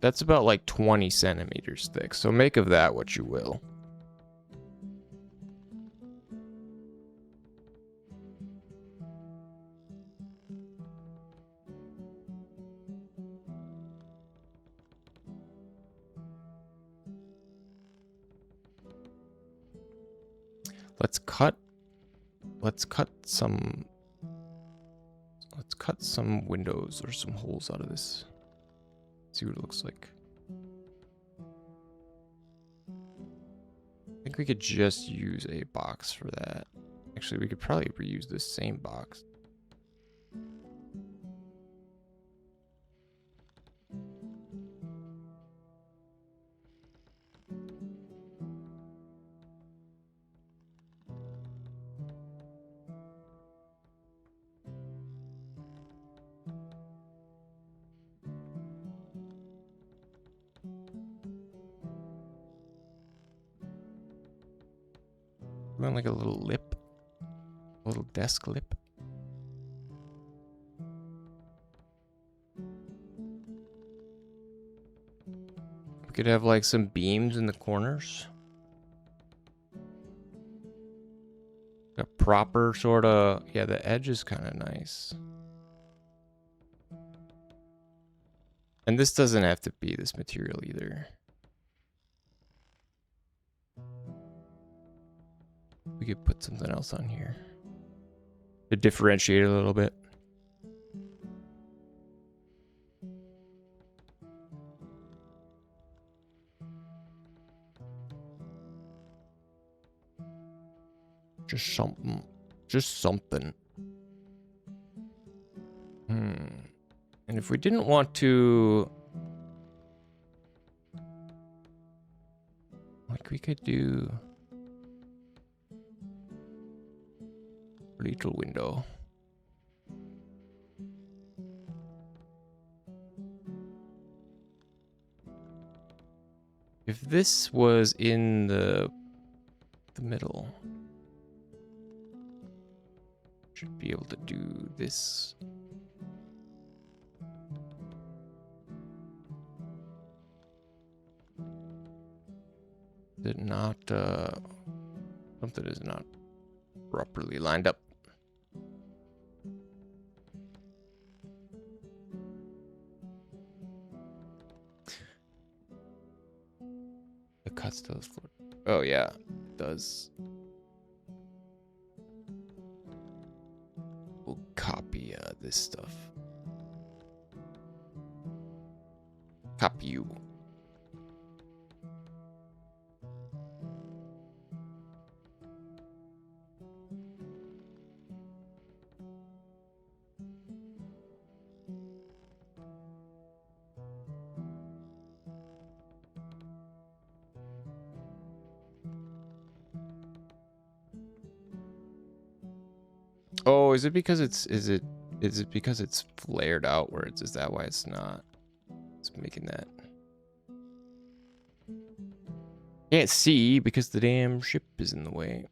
That's about like 20 centimeters thick, so make of that what you will. Let's cut some windows or some holes out of this. See what it looks like. I think we could just use a box for that. Actually, we could probably reuse this same box. Like a little lip, a little desk lip. We could have like some beams in the corners. A proper sort of, yeah, the edge is kind of nice. And this doesn't have to be this material either. We could put something else on here to differentiate a little bit. Just something. Just something. And if we didn't want to... Like, we could do... Little window. If this was in the middle, should be able to do this. Did not something is not properly lined up. The cuts to the floor. Oh yeah, it does. We'll copy this stuff. Copy you. Oh, is it because is it because it's flared outwards? Is that why it's not? It's making that. Can't see because the damn ship is in the way.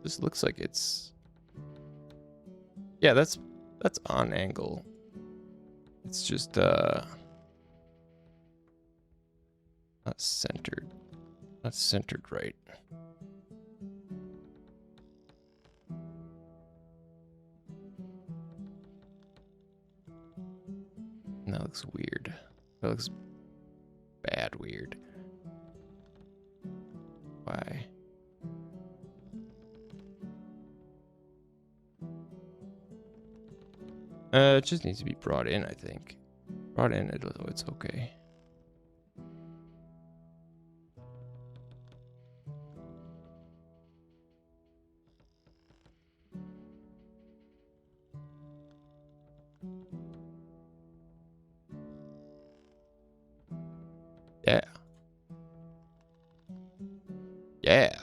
This looks like it's... Yeah, that's on angle. It's just not centered. Not centered right. And that looks weird. That looks bad weird. Why? It just needs to be brought in, I think. Brought in, it's okay. Yeah. Yeah.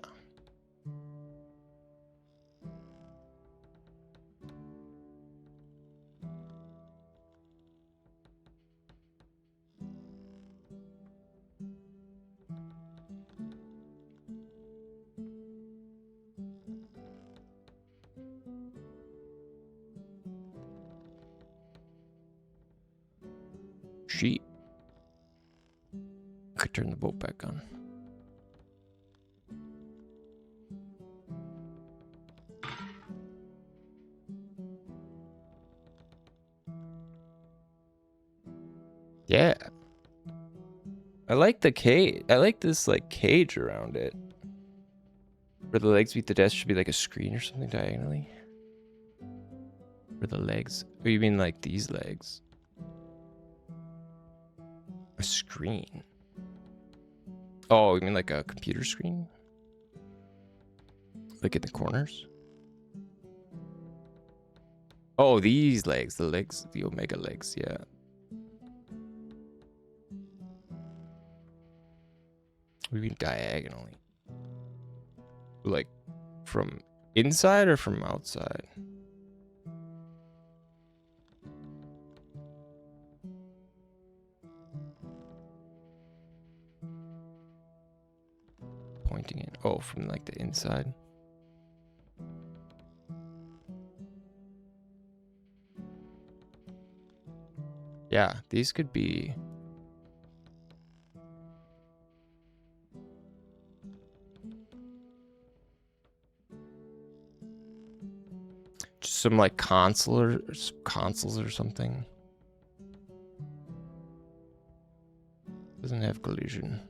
Sheep. I could turn the boat back on. Yeah. I like the cage. I like this like cage around it. Where the legs meet the desk should be like a screen or something diagonally. Where the legs. Oh, you mean like these legs? A screen. Oh, you mean like a computer screen? Like in the corners? Oh, these legs. The legs. The omega legs. Yeah. We mean diagonally. Like from inside or from outside? Pointing in. Oh, from like the inside. Yeah, these could be... just some like consoles or something. Doesn't have collision.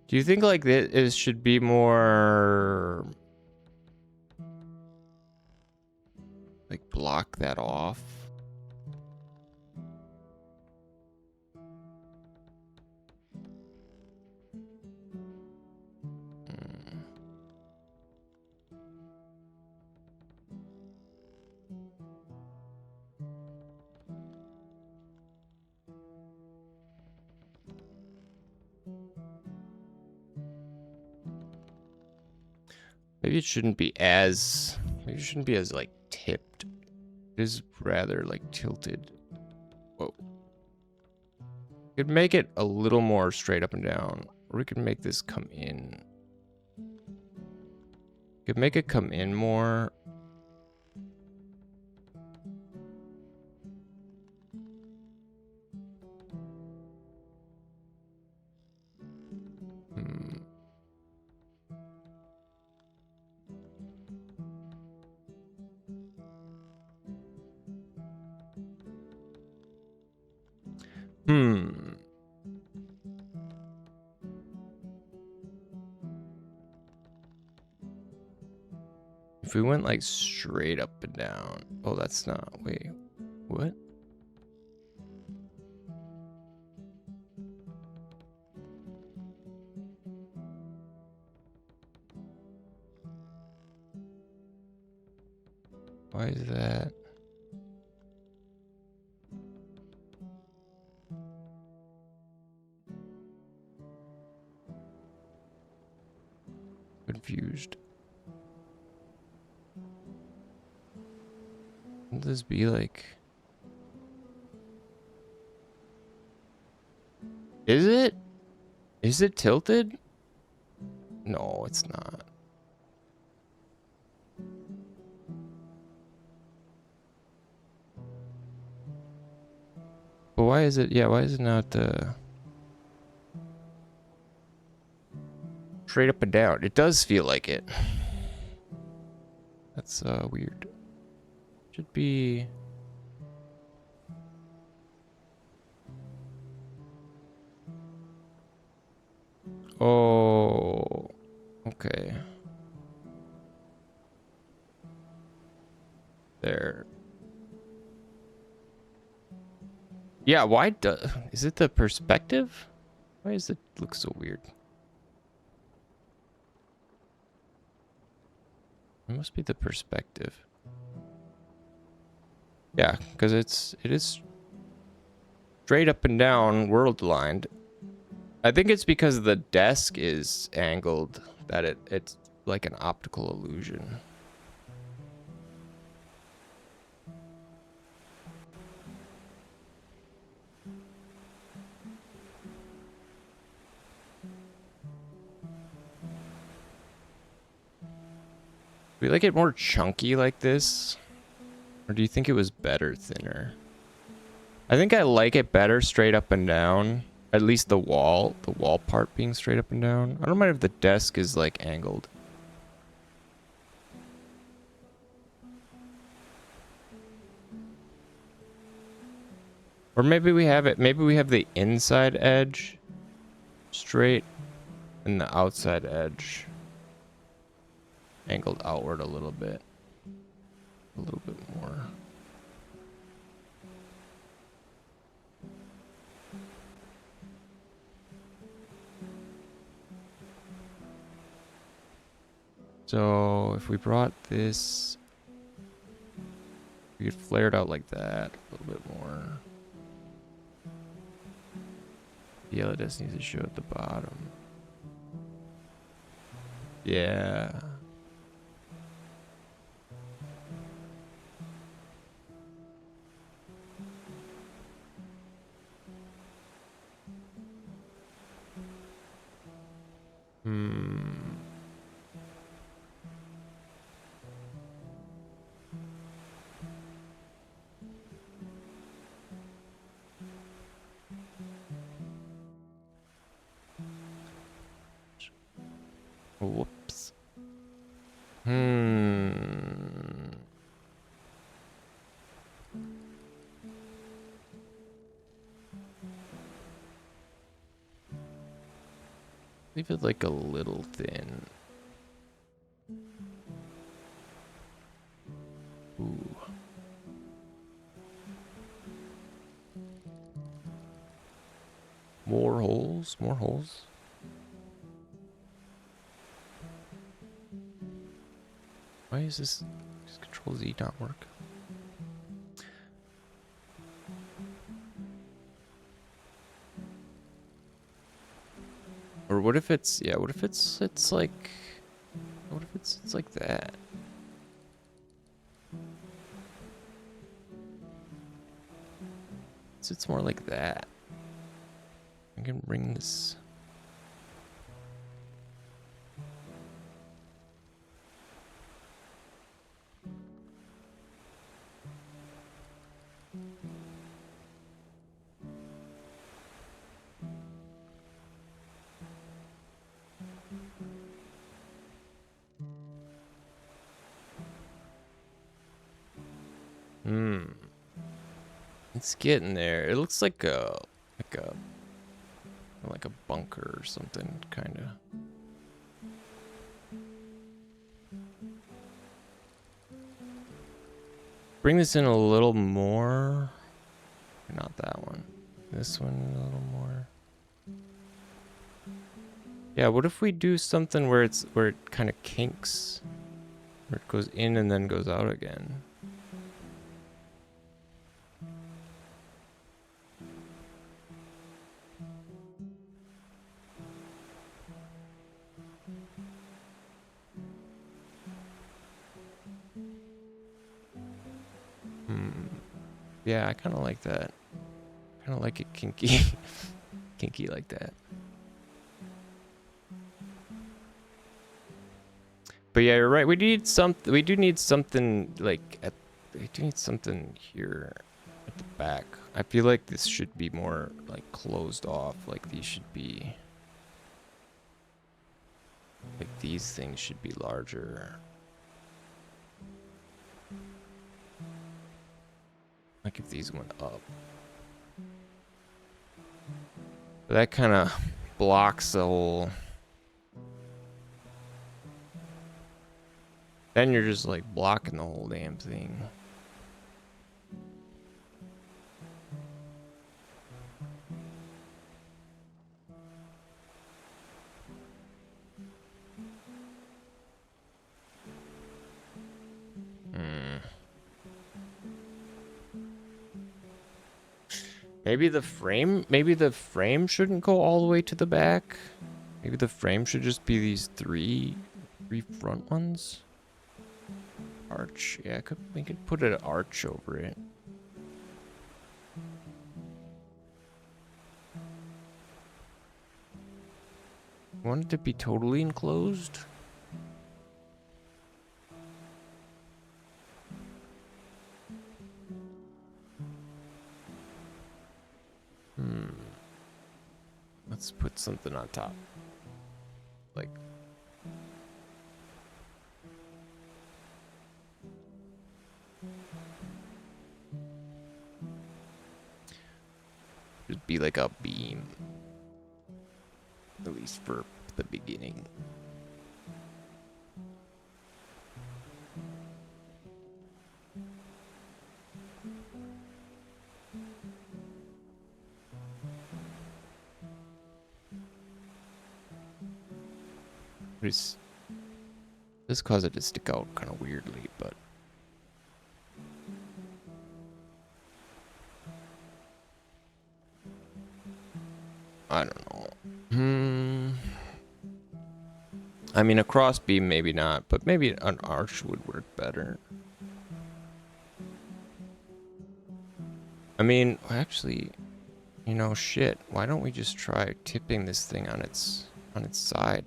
Do you think like it should be more like block that off? Maybe it shouldn't be as like tipped. It is rather like tilted. Whoa. We could make it a little more straight up and down. Or we could make this come in. We could make it come in more. If we went like straight up and down. Oh, that's not. Wait. What? Why is that? Confused. Would this be like... Is it? Is it tilted? No, it's not. But why is it? Yeah, why is it not straight up and down? It does feel like it. That's weird. Should be... Oh, okay. There. Yeah, why is it the perspective? Why does it look so weird? It must be the perspective. Yeah, because it is straight up and down world lined. I think it's because the desk is angled that it's like an optical illusion. Do we like it more chunky like this? Or do you think it was better thinner? I think I like it better straight up and down. At least the wall part being straight up and down. I don't mind if the desk is like angled. Or maybe we have the inside edge straight and the outside edge angled outward a little bit more. So if we brought this, we could flare it out like that a little bit more. The yellow just needs to show at the bottom. Yeah. Whoops. Leave it like a little thin. Ooh. More holes, more holes. Why is this Control Z not work? Or what if it's, yeah, what if it's like, what if it's like that? So it's more like that. I can bring this. It's getting there. It looks like a bunker or something, kind of. Bring this in a little more. Not that one. This one a little more. Yeah, what if we do something where it kind of kinks, where it goes in and then goes out again? Yeah, I kind of like that. Kind of like it kinky, kinky like that. But yeah, you're right. We need something. We do need something like at. We do need something here at the back. I feel like this should be more like closed off. Like these should be. Like these things should be larger. Like if these went up. But that kind of blocks the whole. Then you're just like blocking the whole damn thing. Maybe the frame shouldn't go all the way to the back. Maybe the frame should just be these three front ones. Arch, yeah, we could put an arch over it. Want it to be totally enclosed? Let's put something on top. Like. It'd be like a beam. At least for the beginning. This caused it to stick out kind of weirdly, but I don't know. I mean, a cross beam maybe not, but maybe an arch would work better. I mean, actually, you know, shit. Why don't we just try tipping this thing on its side?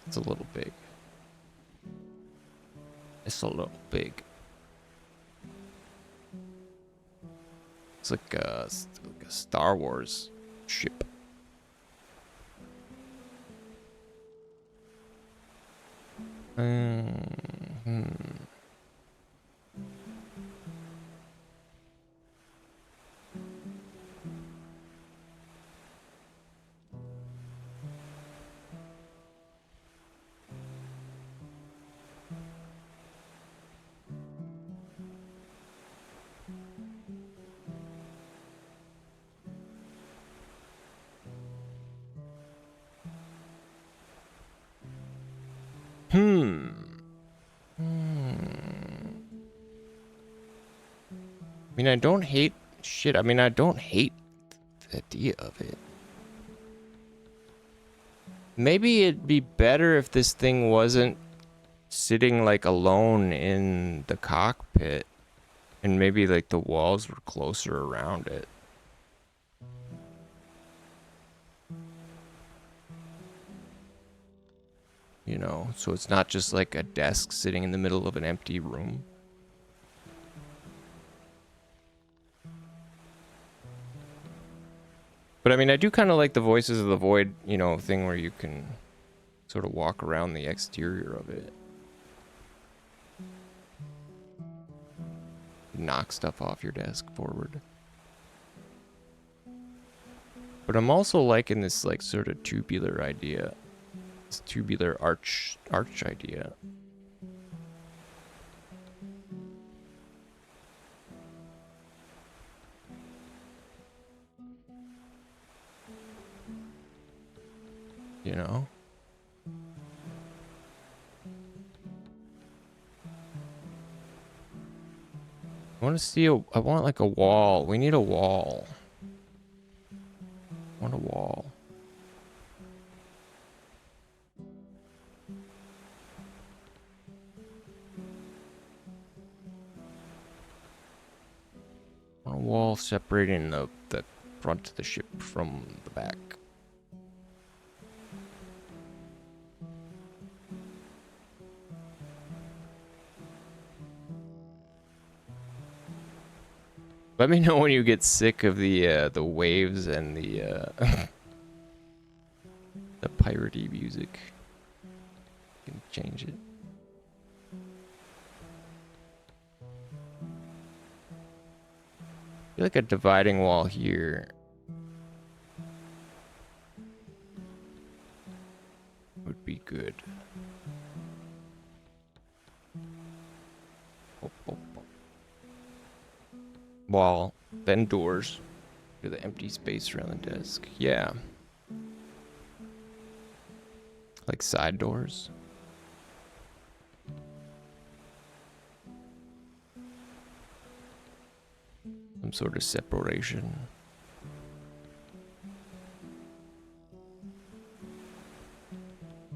It's a little big. It's a little big. It's like a Star Wars ship. Hmm. Hmm. I mean, I don't hate shit. I mean, I don't hate the idea of it. Maybe it'd be better if this thing wasn't sitting like alone in the cockpit and maybe like the walls were closer around it. You know, so it's not just like a desk sitting in the middle of an empty room. But I mean, I do kind of like the Voices of the Void, you know, thing where you can sort of walk around the exterior of it. Knock stuff off your desk forward. But I'm also liking this like sort of tubular idea. This tubular arch idea. You know? I want to see I want like a wall. We need a wall. I want a wall. I want a wall separating the front of the ship from the back. Let me know when you get sick of the waves and the the piratey music. You can change it. I feel like a dividing wall here would be good. Wall, then doors to the empty space around the desk. Yeah. Like side doors. Some sort of separation.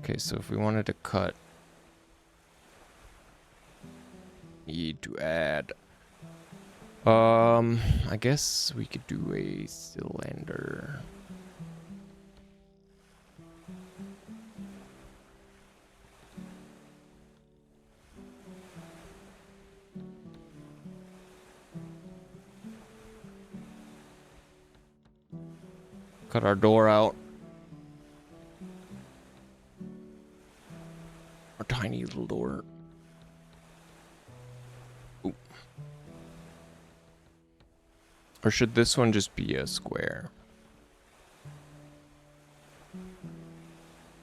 Okay, so if we wanted to cut, need to add. I guess we could do a cylinder. Cut our door out. Our tiny little door. Ooh. Or should this one just be a square?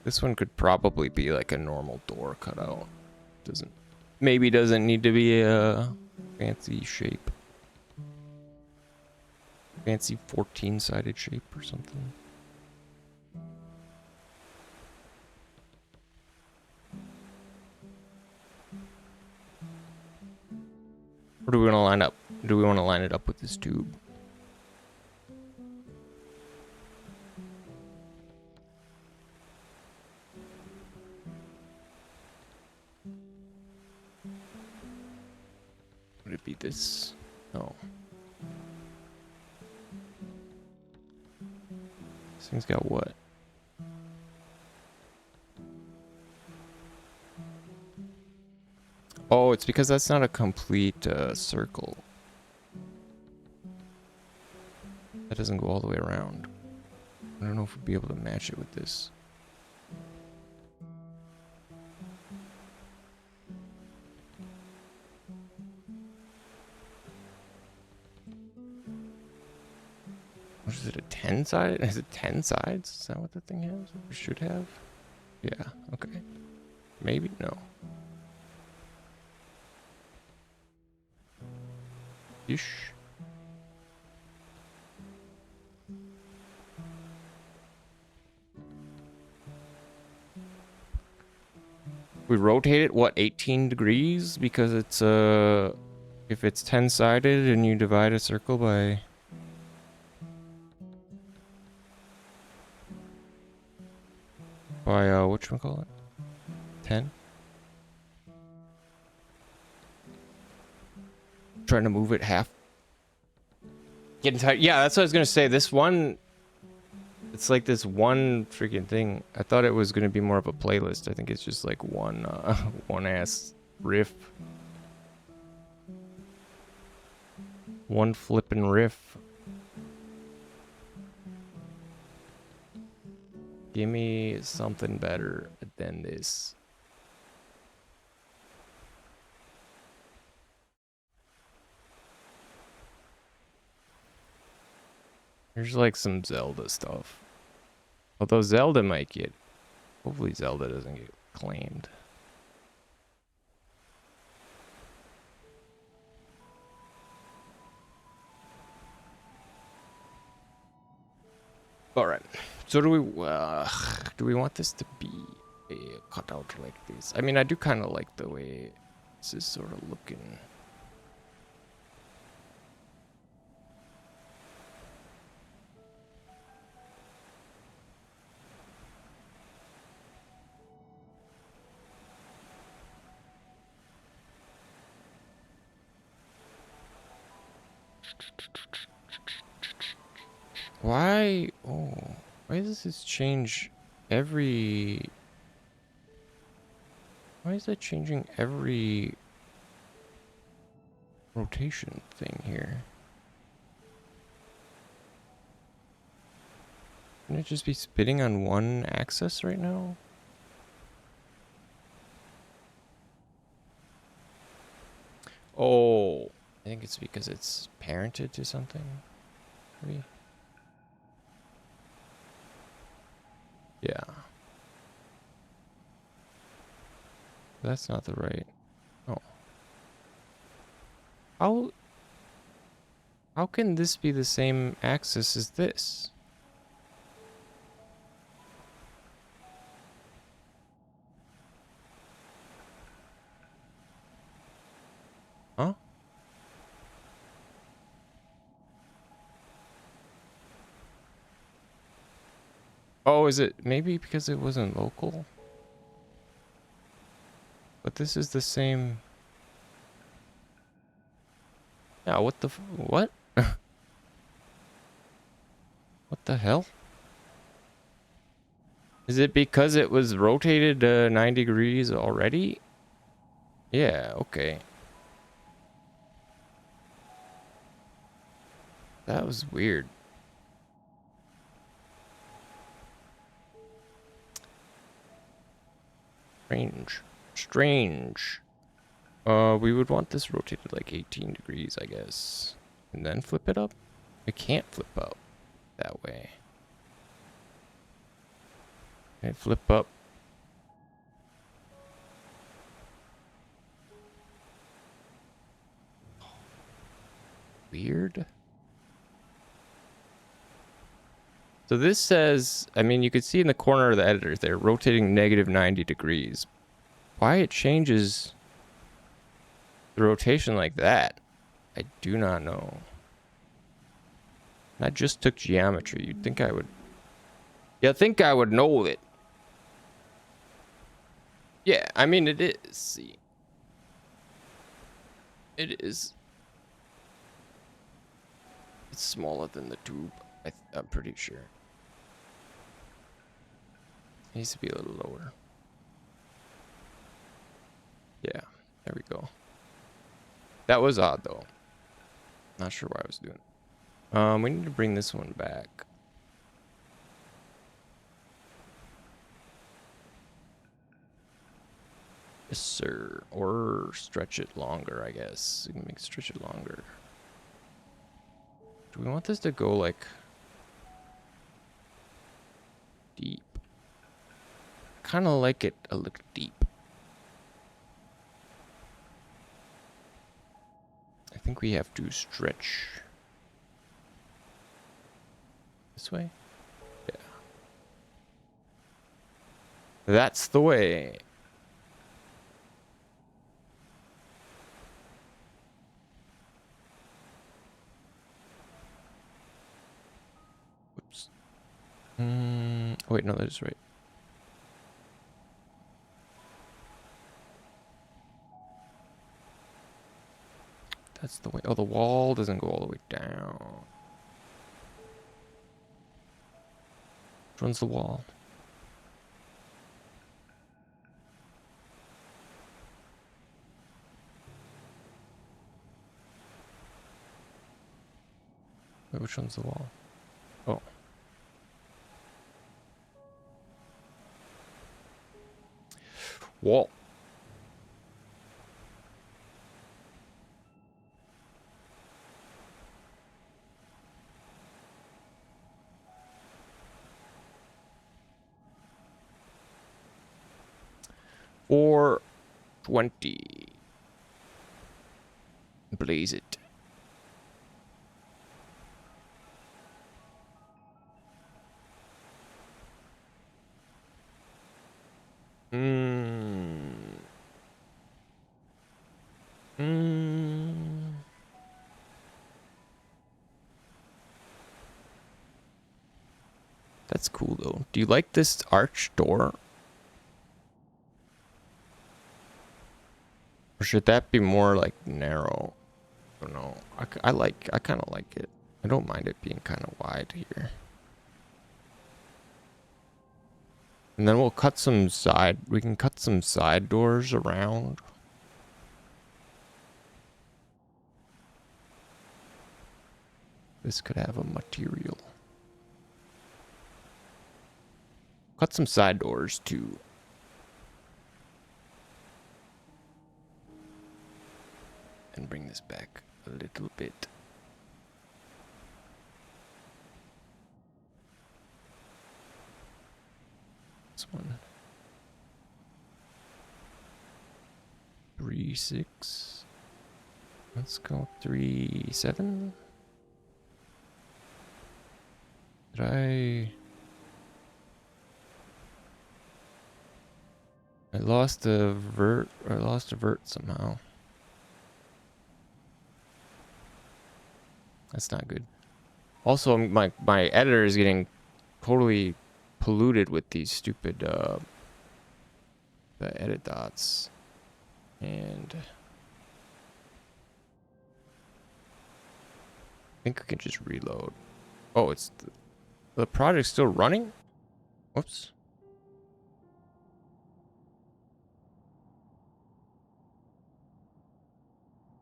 This one could probably be like a normal door cutout. Maybe doesn't need to be a fancy shape. Fancy 14-sided shape or something. Or do we want to line up? Do we want to line it up with this tube? Would it be this? No. This thing's got what? Oh, it's because that's not a complete circle. That doesn't go all the way around. I don't know if we'll be able to match it with this. What is it, a 10 side? Is it 10 sides? Is that what the thing has? It should have? Yeah, okay. Maybe? No. Ish. We rotate it, what, 18 degrees? Because it's, if it's 10-sided and you divide a circle by... whatchamacallit? 10? Trying to move it half. Getting tired. Yeah, that's what I was gonna say. This one... It's like this one freaking thing. I thought it was gonna be more of a playlist. I think it's just like one, one-ass riff. One flippin' riff. Give me something better than this. There's like some Zelda stuff. Although Zelda might get... Hopefully Zelda doesn't get claimed. Alright. So do we want this to be cut out like this? I mean, I do kind of like the way this is sort of looking. Why? Oh, why does this change every... Why is that changing every rotation thing here? Can it just be spitting on one axis right now? Oh, I think it's because it's parented to something. Maybe. Yeah. That's not the right... Oh. How can this be the same axis as this? Huh? Oh, is it maybe because it wasn't local? But this is the same... Yeah, what the... What? What the hell? Is it because it was rotated 90 degrees already? Yeah, okay. That was weird. Strange. Strange. We would want this rotated like 18 degrees, I guess. And then flip it up? It can't flip up that way. Can it flip up? Weird. So this says, I mean, you could see in the corner of the editor, they're rotating negative 90 degrees. Why it changes the rotation like that, I do not know. I just took geometry. You'd think I would... You think I would know it. Yeah, I mean, it is. See. It is. It's smaller than the tube, I'm pretty sure. It needs to be a little lower. Yeah, there we go. That was odd though. Not sure why I was doing it. We need to bring this one back. Yes, sir. Or stretch it longer, I guess. We can make stretch it longer. Do we want this to go like deep? Kind of like it a little deep. I think we have to stretch this way. Yeah. That's the way. Whoops. Wait, no, that is right. That's the way. Oh, the wall doesn't go all the way down. Which one's the wall? Wait, which one's the wall? Oh. Wall. Or 20. Blaze it. That's cool though. Do you like this arch door? Or should that be more like narrow? I don't know. I kind of like it. I don't mind it being kind of wide here. And then we'll cut some we can cut some side doors around. This could have a material. Cut some side doors too. And bring this back a little bit. This one. 3, 6. Let's go 3, 7. Did I lost a vert. I lost a vert somehow. That's not good. Also, my editor is getting totally polluted with these stupid the edit dots, and I think we can just reload. Oh, it's the project's still running. Whoops.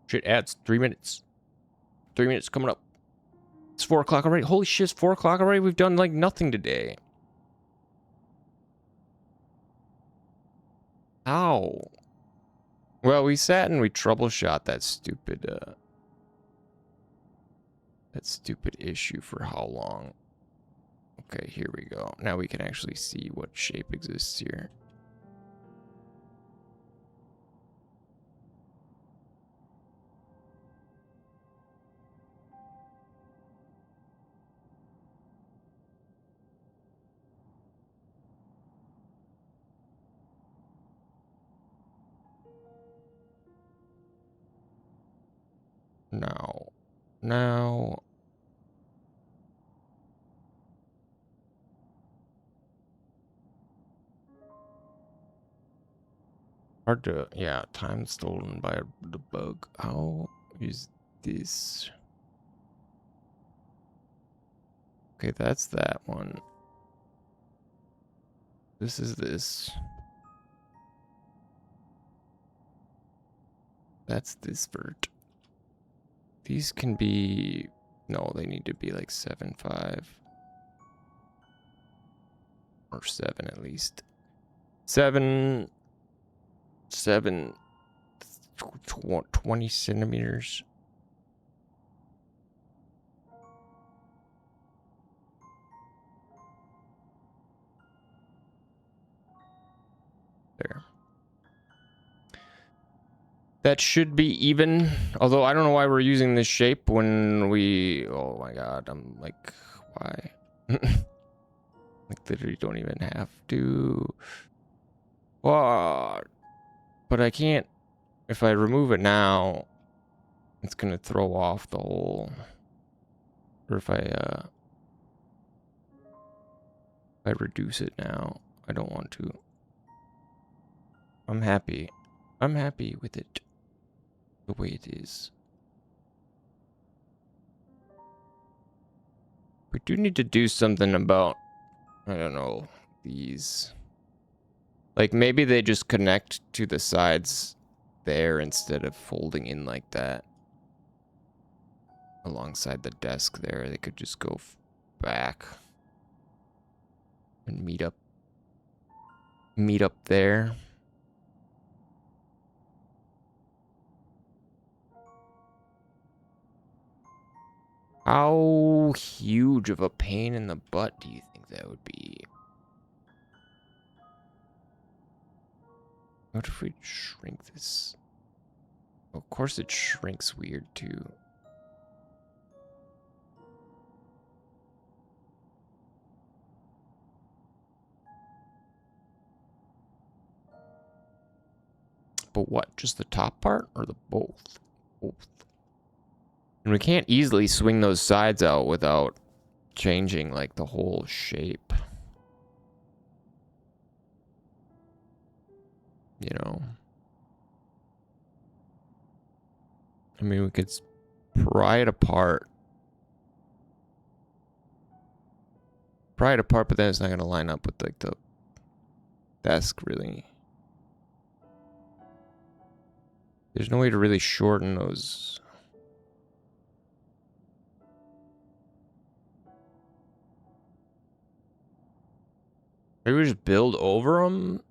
Shit, adds 3 minutes. 3 minutes coming up. It's 4 o'clock already. Holy shit, it's 4 o'clock already. We've done like nothing today. Ow. Well, we sat and we troubleshot that stupid issue for how long? Okay, here we go. Now we can actually see what shape exists here. Now. Hard to, yeah, time stolen by the bug. How is this? Okay, that's that one. This is this. That's this vert. These can be... No, they need to be like 7.5. Or 7 at least. 7... 20 centimeters. There. That should be even. Although I don't know why we're using this shape when we... Oh my god, I'm like, why? Like literally don't even have to. What? But I can't. If I remove it now, it's gonna throw off the whole. Or if I reduce it now, I don't want to. I'm happy. I'm happy with it the way it is. We do need to do something about, I don't know, these. Like maybe they just connect to the sides there instead of folding in like that. Alongside the desk there, they could just go back and meet up there. How huge of a pain in the butt do you think that would be? What if we shrink this? Of course it shrinks weird too. But what? Just the top part or the both? Both. And we can't easily swing those sides out without changing like the whole shape. You know? I mean, we could pry it apart. Pry it apart, but then it's not going to line up with like the desk really. There's no way to really shorten those. Maybe we just build over them.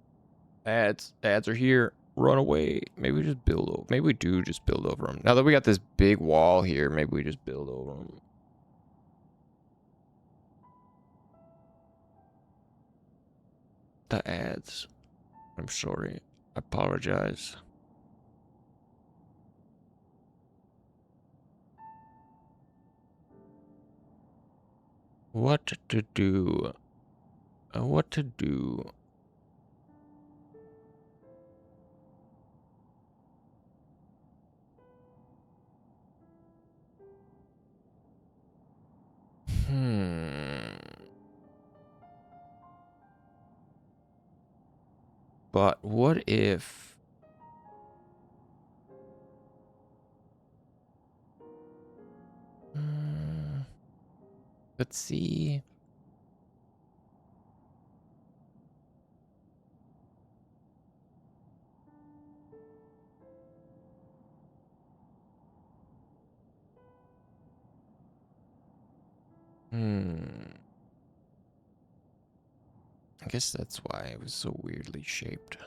Ads are here. Run away. Maybe we just build over. Maybe we do just build over them. Now that we got this big wall here, maybe we just build over them. The ads. I'm sorry. I apologize. What to do? What to do? But what if... Let's see. I guess that's why it was so weirdly shaped.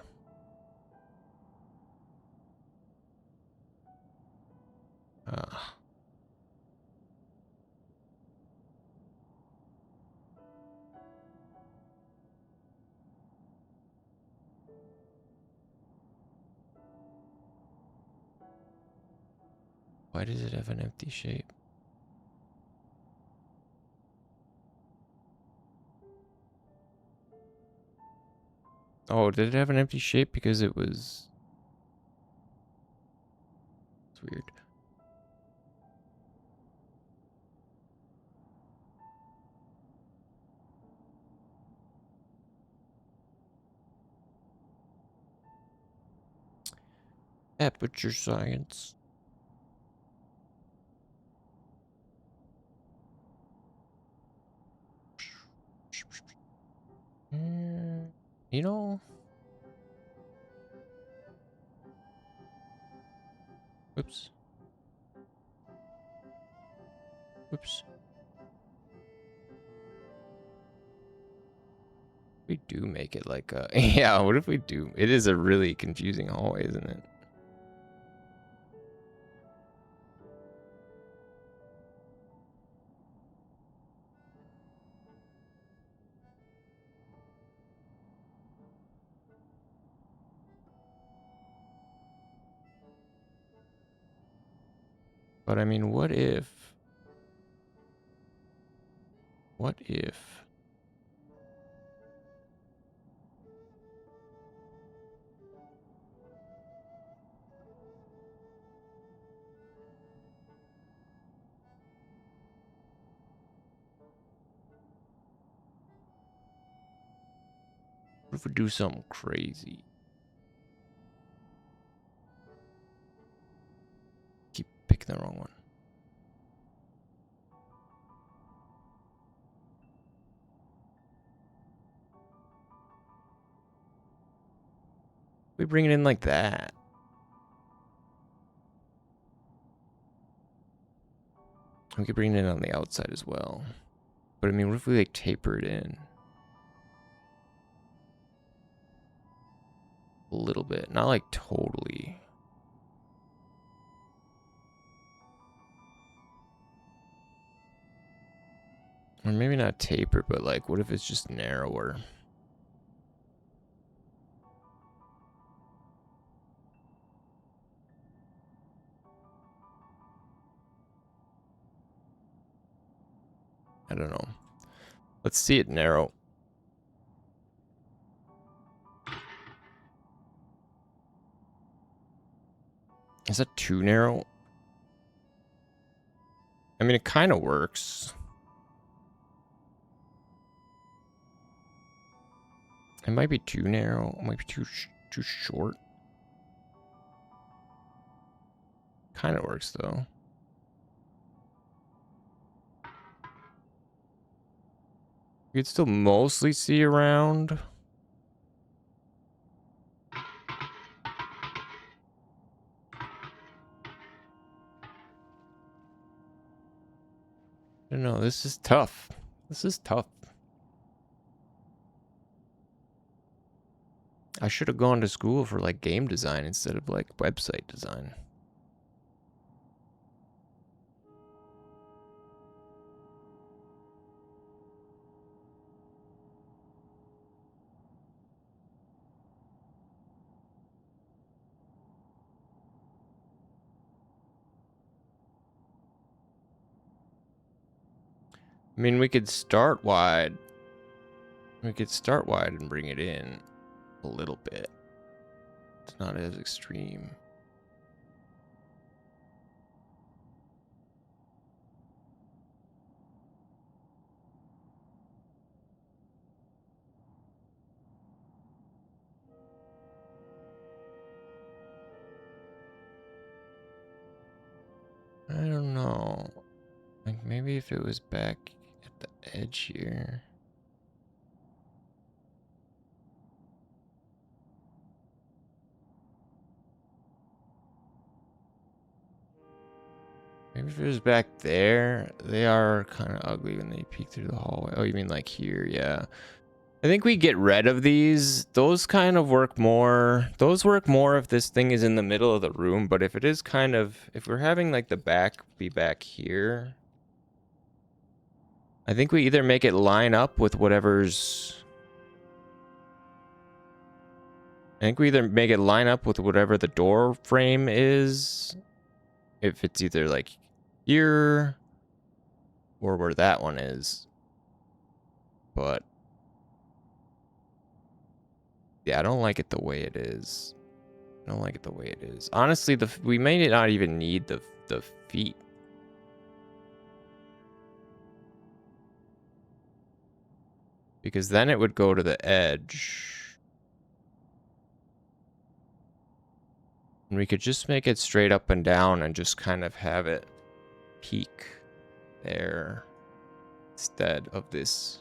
Why does it have an empty shape? Oh, did it have an empty shape because it was... It's weird. Aperture science. You know... Oops. We do make it like a... Yeah, what if we do? It is a really confusing hallway, isn't it? But I mean, what if... What if... What if we do something crazy? Keep picking the wrong one. We bring it in like that. We could bring it in on the outside as well. But I mean, what if we like taper it in? A little bit. Not like totally. Or maybe not taper, but like, what if it's just narrower? I don't know. Let's see it narrow. Is that too narrow? I mean, it kind of works. It might be too narrow. It might be too short. Kind of works though. You could still mostly see around. I don't know. This is tough. This is tough. I should have gone to school for like game design instead of like website design. I mean, we could start wide. We could start wide and bring it in a little bit. It's not as extreme. I don't know. Like maybe if it was back at the edge here. Maybe if it was back there. They are kind of ugly when they peek through the hallway. Oh, you mean like here? Yeah. I think we get rid of these. Those kind of work more. Those work more if this thing is in the middle of the room. But if it is kind of... If we're having like the back be back here... I think we either make it line up with whatever's... I think we either make it line up with whatever the door frame is. If it's either like here or where that one is. But yeah, I don't like it the way it is. I don't like it the way it is. Honestly, we may not even need the feet. Because then it would go to the edge. And we could just make it straight up and down and just kind of have it peak there instead of this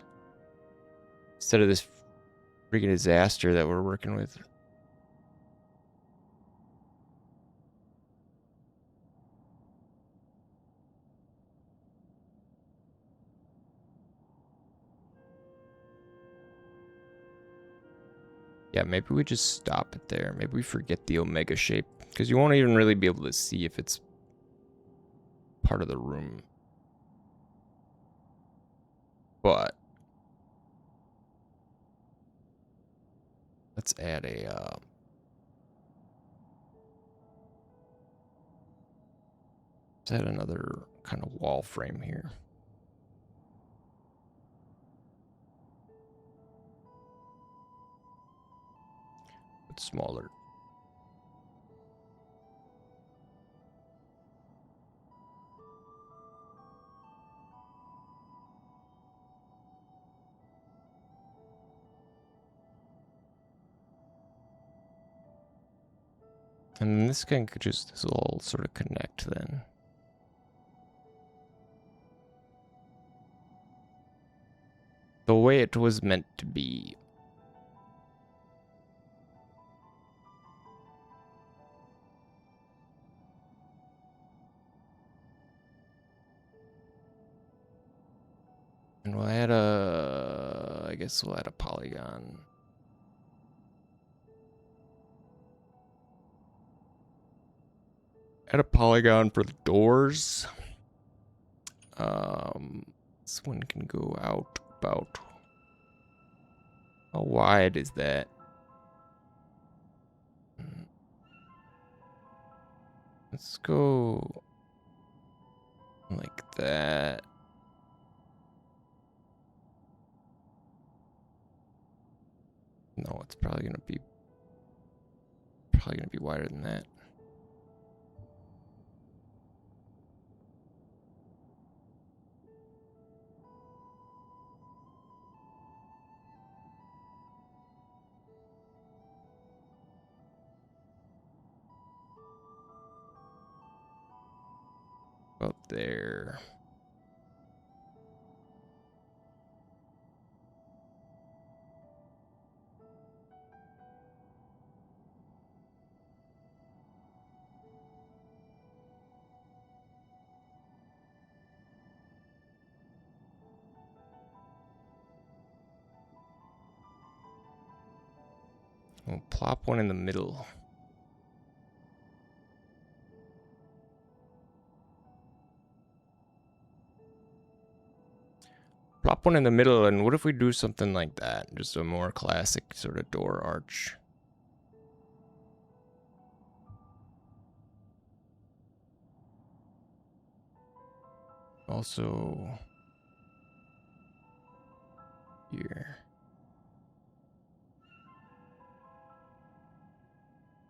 freaking disaster that we're working with. Yeah, maybe we just stop it there. Maybe we forget the omega shape, because you won't even really be able to see if it's part of the room. But let's add a let's add another kind of wall frame here. But smaller. And then this this will all sort of connect then. The way it was meant to be. And we'll add I guess we'll add a polygon. Add a polygon for the doors. This one can go out about, how wide is that? Let's go like that. No, it's probably gonna be wider than that. About there. We'll plop one in the middle. Plop one in the middle, and what if we do something like that? Just a more classic sort of door arch. Also, here.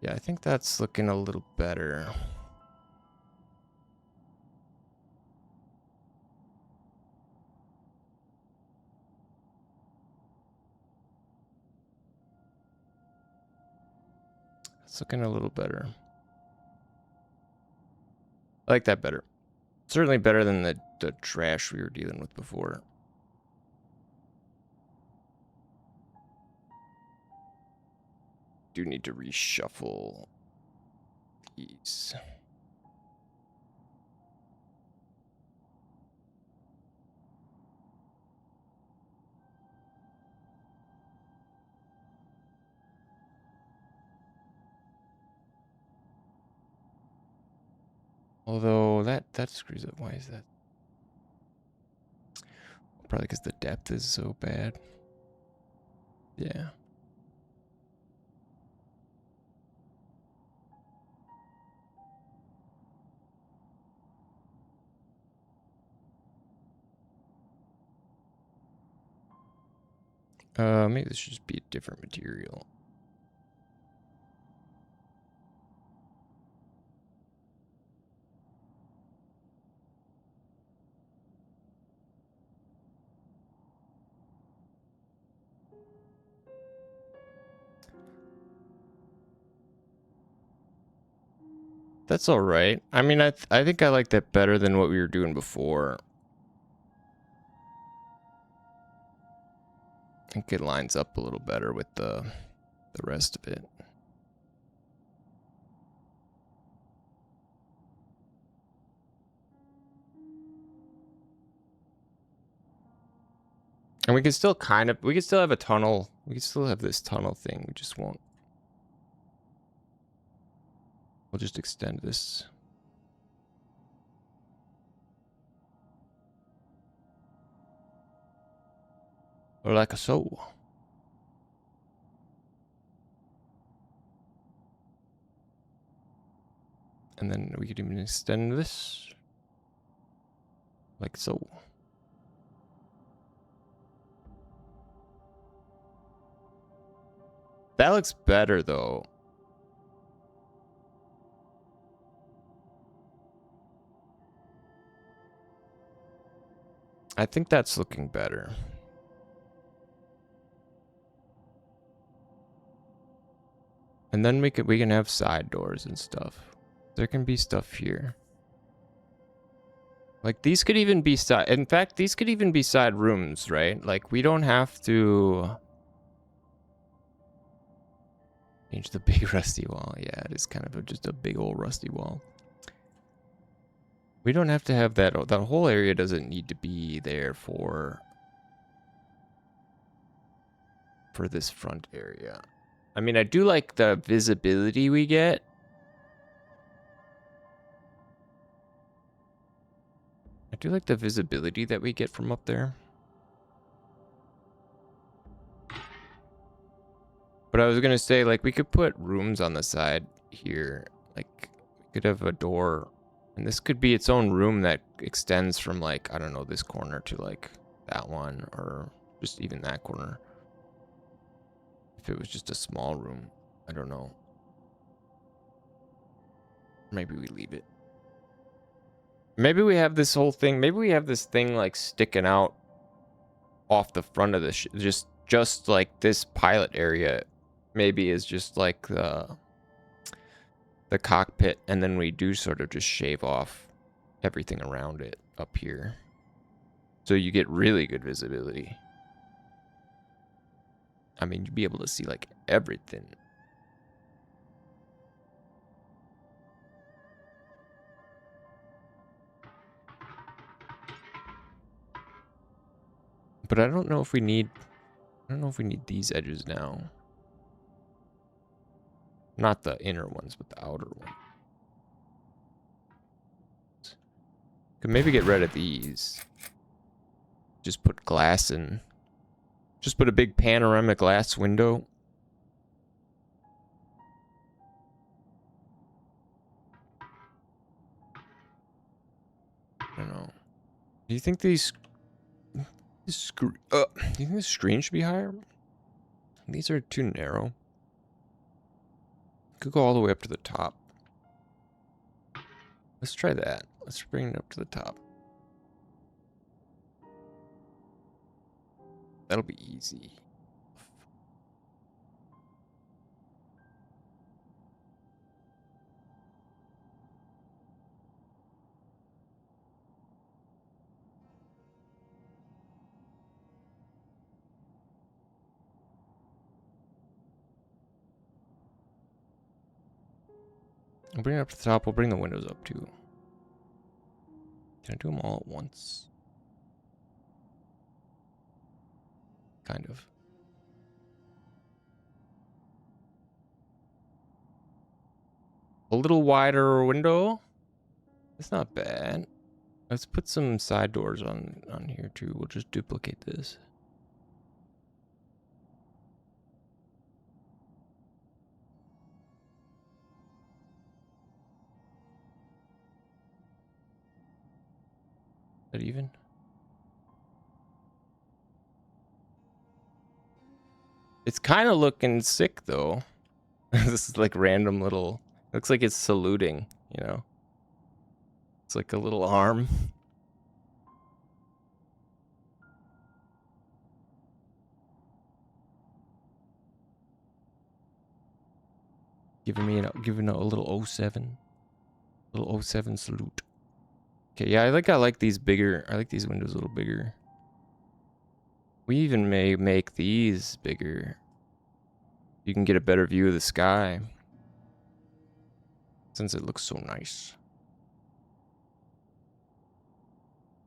Yeah, I think that's looking a little better. It's looking a little better. I like that better. Certainly better than the trash we were dealing with before. Do need to reshuffle these. Although that screws up. Why is that? Probably because the depth is so bad. Yeah. Maybe this should just be a different material. That's all right. I mean, I think I like that better than what we were doing before. I think it lines up a little better with the rest of it. And we can still we can still have a tunnel. We can still have this tunnel thing. We just won't. We'll just extend this. Or like a so. And then we could even extend this. Like so. That looks better though. I think that's looking better. And then we can have side doors and stuff. There can be stuff here. Like these could even be side. In fact, these could even be side rooms, right? Like we don't have to change the big rusty wall. Yeah, it is kind of just a big old rusty wall. We don't have to have that. That whole area doesn't need to be there for this front area. I mean, I do like the visibility we get. I do like the visibility that we get from up there. But I was gonna say, like, we could put rooms on the side here. Like, we could have a door. And this could be its own room that extends from, like, I don't know, this corner to, like, that one. Or just even that corner. If it was just a small room. I don't know. Maybe we leave it. Maybe we have this whole thing. Maybe we have this thing, like, sticking out off the front of the just like this pilot area. Maybe is just like the cockpit, and then we do sort of just shave off everything around it up here. So you get really good visibility. I mean, you'd be able to see like everything. But I don't know if we need these edges now. Not the inner ones, but the outer ones. Could maybe get rid of these. Just put glass in. Just put a big panoramic glass window. I don't know. Do you think these... do you think the screen should be higher? These are too narrow. Could go all the way up to the top. Let's try that. Let's bring it up to the top. That'll be easy. I'll bring it up to the top. We'll bring the windows up too. Can I do them all at once? Kind of. A little wider window. It's not bad. Let's put some side doors on here too. We'll just duplicate this. Is that even? It's kind of looking sick though. This is like random little... Looks like it's saluting, you know? It's like a little arm. Giving a little 07. Little 07 salute. Okay, yeah, I like these bigger. I like these windows a little bigger. We even may make these bigger. You can get a better view of the sky. Since it looks so nice.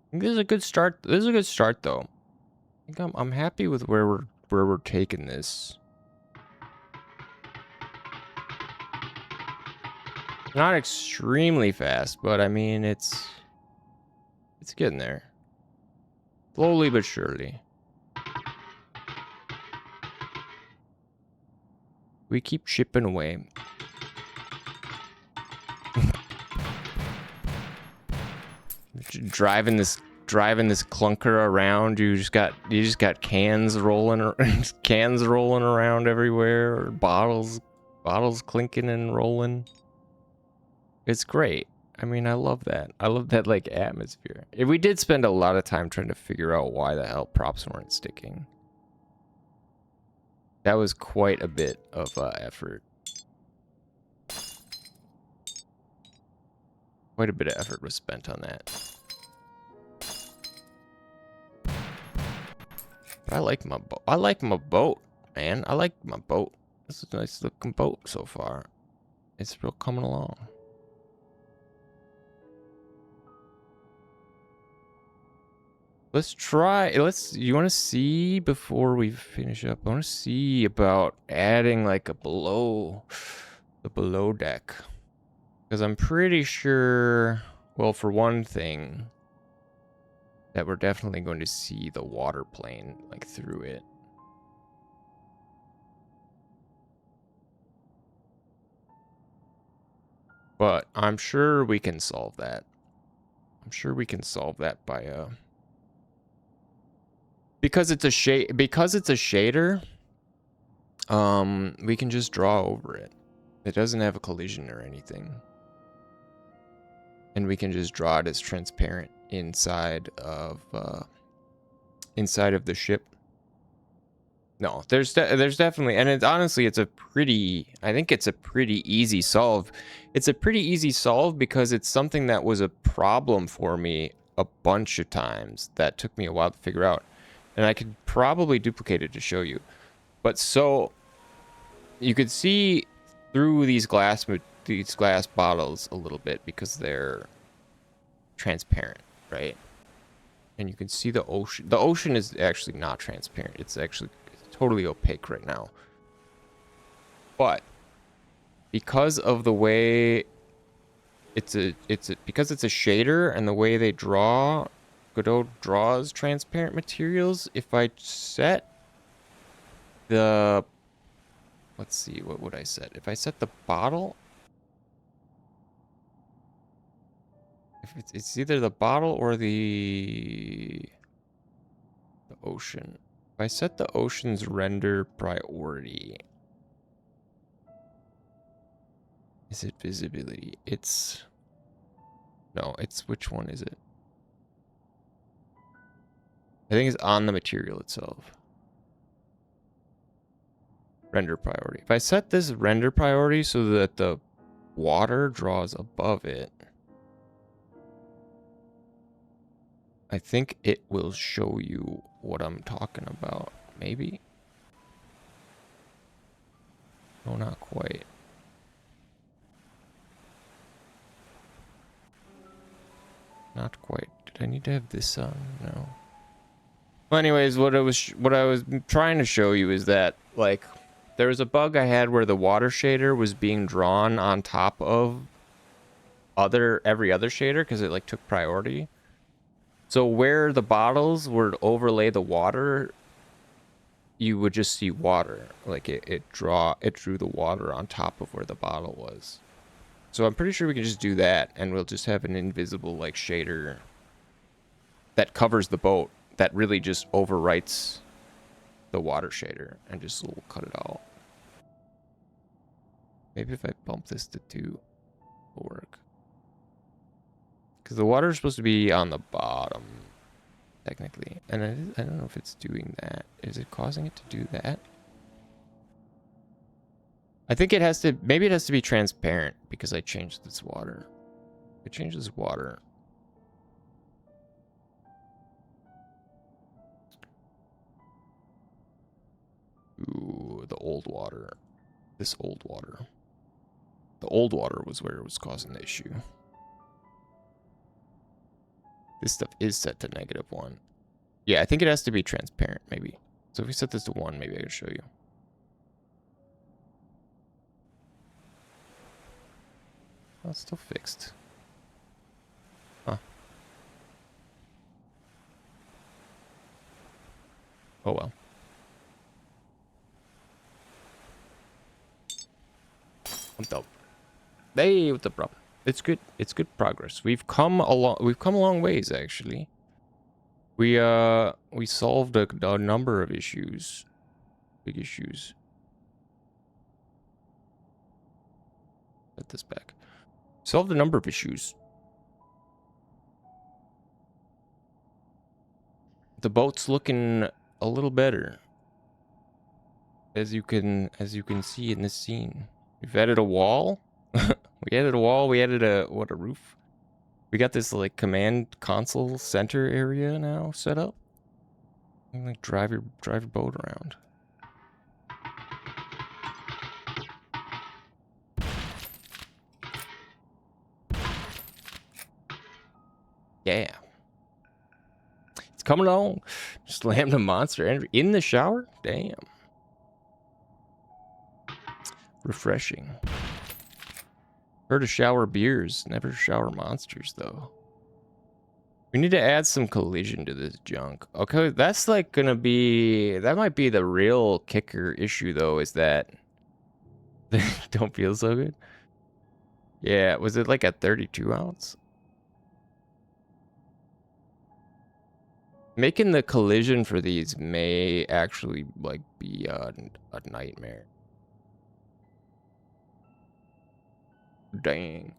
I think this is a good start. This is a good start though. I think I'm happy with where we're taking this. Not extremely fast, but I mean it's getting there. Slowly but surely. We keep chipping away. driving this clunker around. You just got cans rolling around everywhere, or bottles clinking and rolling. It's great. I mean, I love that. I love that like atmosphere. We did spend a lot of time trying to figure out why the hell props weren't sticking. That was quite a bit of effort. Quite a bit of effort was spent on that. But I like my boat. I like my boat, man. I like my boat. This is a nice looking boat so far. It's real coming along. Let's try. You want to see before we finish up? I want to see about adding like the below deck. Because I'm pretty sure, well, for one thing, that we're definitely going to see the water plane like through it. But I'm sure we can solve that. I'm sure we can solve that by because it's a shader, we can just draw over it. It doesn't have a collision or anything. And we can just draw it as transparent inside of the ship. No, there's definitely, and honestly, I think it's a pretty easy solve. It's a pretty easy solve because it's something that was a problem for me a bunch of times that took me a while to figure out. And I could probably duplicate it to show you. But so you could see through these glass bottles a little bit because they're transparent, right? And you can see the ocean. The ocean is actually not transparent. It's totally opaque right now. But because of the way because it's a shader and the way they draw, Godot draws transparent materials. If I set the, let's see, what would I set? If I set the bottle, if it's either the bottle or the ocean. If I set the ocean's render priority, is it visibility? No, it's, which one is it? I think it's on the material itself. Render priority. If I set this render priority so that the water draws above it, I think it will show you what I'm talking about. Maybe? No, not quite. Not quite. Did I need to have this on? No. Well, anyways, what I was trying to show you is that, like, there was a bug I had where the water shader was being drawn on top of every other shader because it like took priority. So where the bottles would overlay the water, you would just see water. Like it drew the water on top of where the bottle was. So I'm pretty sure we can just do that, and we'll just have an invisible like shader that covers the boat that really just overwrites the water shader and just will cut it out. Maybe if I bump this to 2, it'll work. Because the water is supposed to be on the bottom, technically. And I don't know if it's doing that. Is it causing it to do that? I think it has to, maybe it has to be transparent because I changed this water. It changes water. Ooh, the old water. This old water. The old water was where it was causing the issue. This stuff is set to -1. Yeah, I think it has to be transparent, maybe. So if we set this to 1, maybe I can show you. Oh, it's still fixed. Huh. Oh well. What's up? Hey, what's the problem? It's good. It's good progress. We've come a long ways, actually. We solved a number of issues. Big issues. Set this back. Solved a number of issues. The boat's looking a little better. As you can see in this scene. We've added a wall. We added a wall, we added a roof. We got this like command console center area now set up. You can like drive your boat around. Yeah. It's coming along. Slammed a monster in the shower? Damn. Refreshing. Heard of shower beers, never shower monsters though. We need to add some collision to this junk. Okay, that's like gonna be, that might be the real kicker issue though, is that they don't feel so good. Yeah, was it like a 32 ounce? Making the collision for these may actually like be a nightmare. Dang.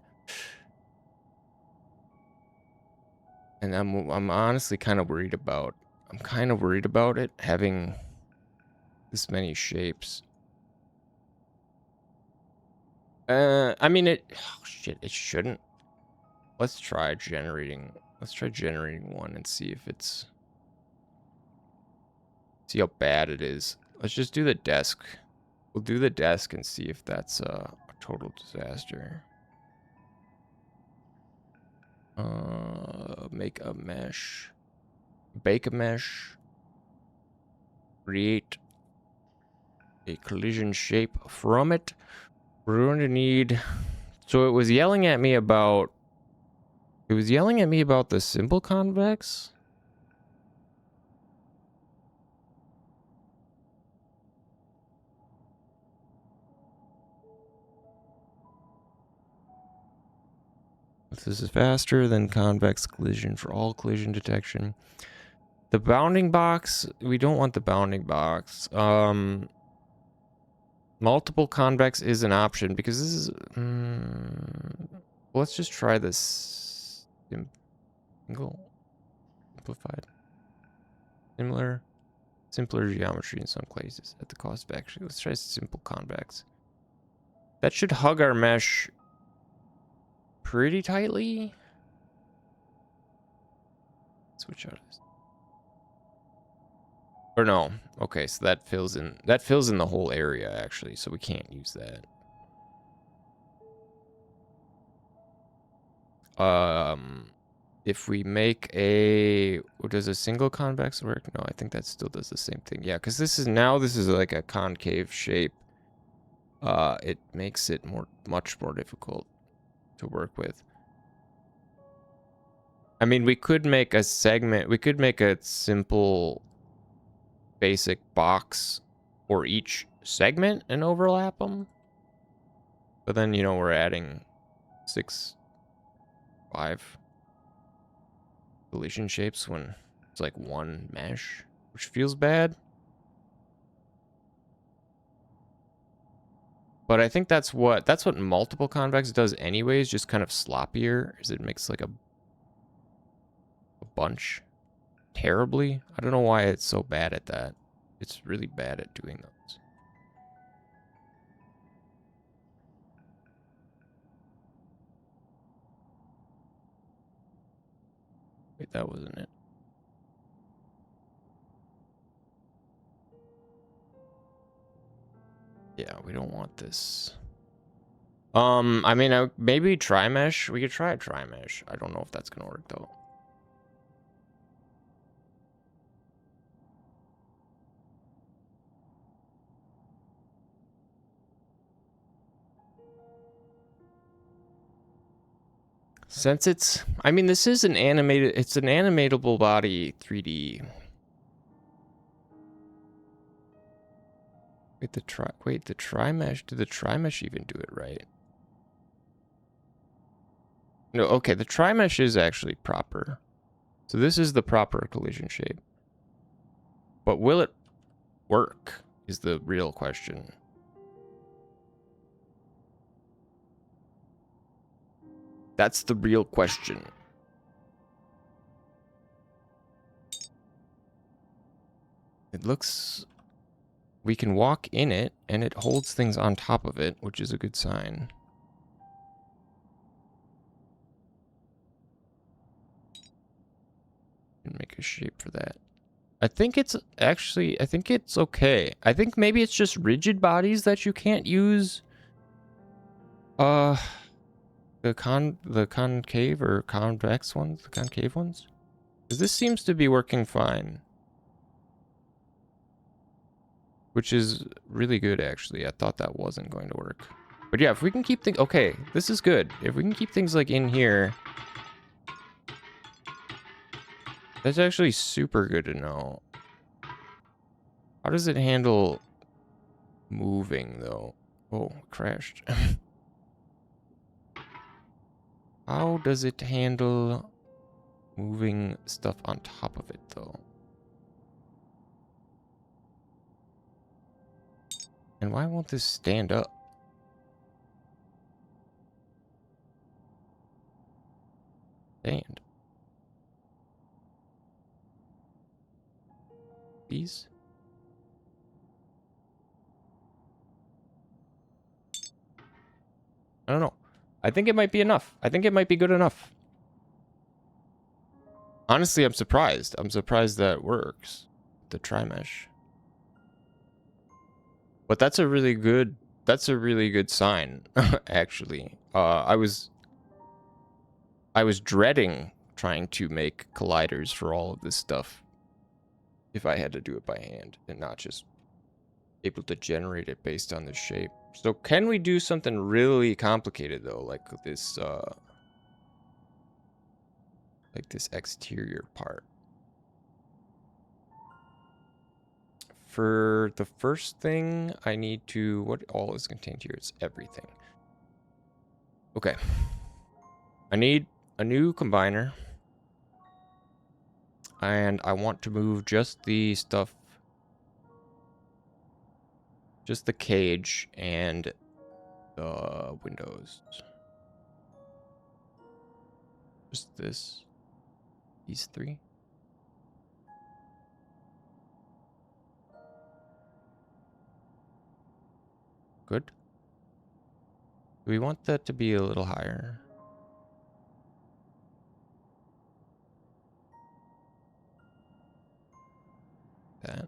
And I'm honestly kind of worried about, it having this many shapes. I mean oh shit, it shouldn't. Let's try generating one and see if it's, see how bad it is. Let's just do the desk. We'll do the desk and see if that's a total disaster. Make a mesh. Bake a mesh. Create a collision shape from it. We're going to need, so it was yelling at me about, the simple convex. This is faster than convex collision for all collision detection. The bounding box, we don't want the bounding box. Multiple convex is an option because this is, let's just try this single, simplified, simpler geometry in some places at the cost of actually. Let's try simple convex. That should hug our mesh pretty tightly. Switch out of this. Or no. Okay, so that fills in the whole area actually, so we can't use that. If we make does a single convex work? No, I think that still does the same thing. Yeah, because this is like a concave shape. It makes it much more difficult to work with. I mean, we could make a segment, we could make a simple basic box for each segment and overlap them. But then, you know, we're adding 5 collision shapes when it's like one mesh, which feels bad. But I think that's what multiple convex does anyways, just kind of sloppier, is it makes like a bunch terribly. I don't know why it's so bad at that. It's really bad at doing those. Wait, that wasn't it. Yeah, we don't want this. I mean, maybe tri-mesh. We could try a tri-mesh. I don't know if that's gonna work though. Since it's, I mean, this is an animated, it's an animatable body 3D. Wait, the tri-mesh, did the tri-mesh even do it right? No, okay, the tri-mesh is actually proper. So this is the proper collision shape. But will it work is the real question. That's the real question. It looks... We can walk in it, and it holds things on top of it, which is a good sign. And make a shape for that. I think it's actually... I think it's okay. I think maybe it's just rigid bodies that you can't use... The concave or convex ones? The concave ones? Because this seems to be working fine. Which is really good, actually. I thought that wasn't going to work. But yeah, if we can keep things... Okay, this is good. If we can keep things, like, in here... That's actually super good to know. How does it handle moving, though? Oh, it crashed. How does it handle moving stuff on top of it, though? And why won't this stand up? Stand. These? I don't know. I think it might be enough. I think it might be good enough. Honestly, I'm surprised. I'm surprised that it works. The tri-mesh. But that's a really good sign, actually. I was dreading trying to make colliders for all of this stuff if I had to do it by hand and not just able to generate it based on the shape. So can we do something really complicated, though, like this exterior part? For the first thing, I need to... What all is contained here? It's everything. Okay. I need a new combiner. And I want to move just the stuff... Just the cage and the windows. Just this. These three. Good. Do we want that to be a little higher? That.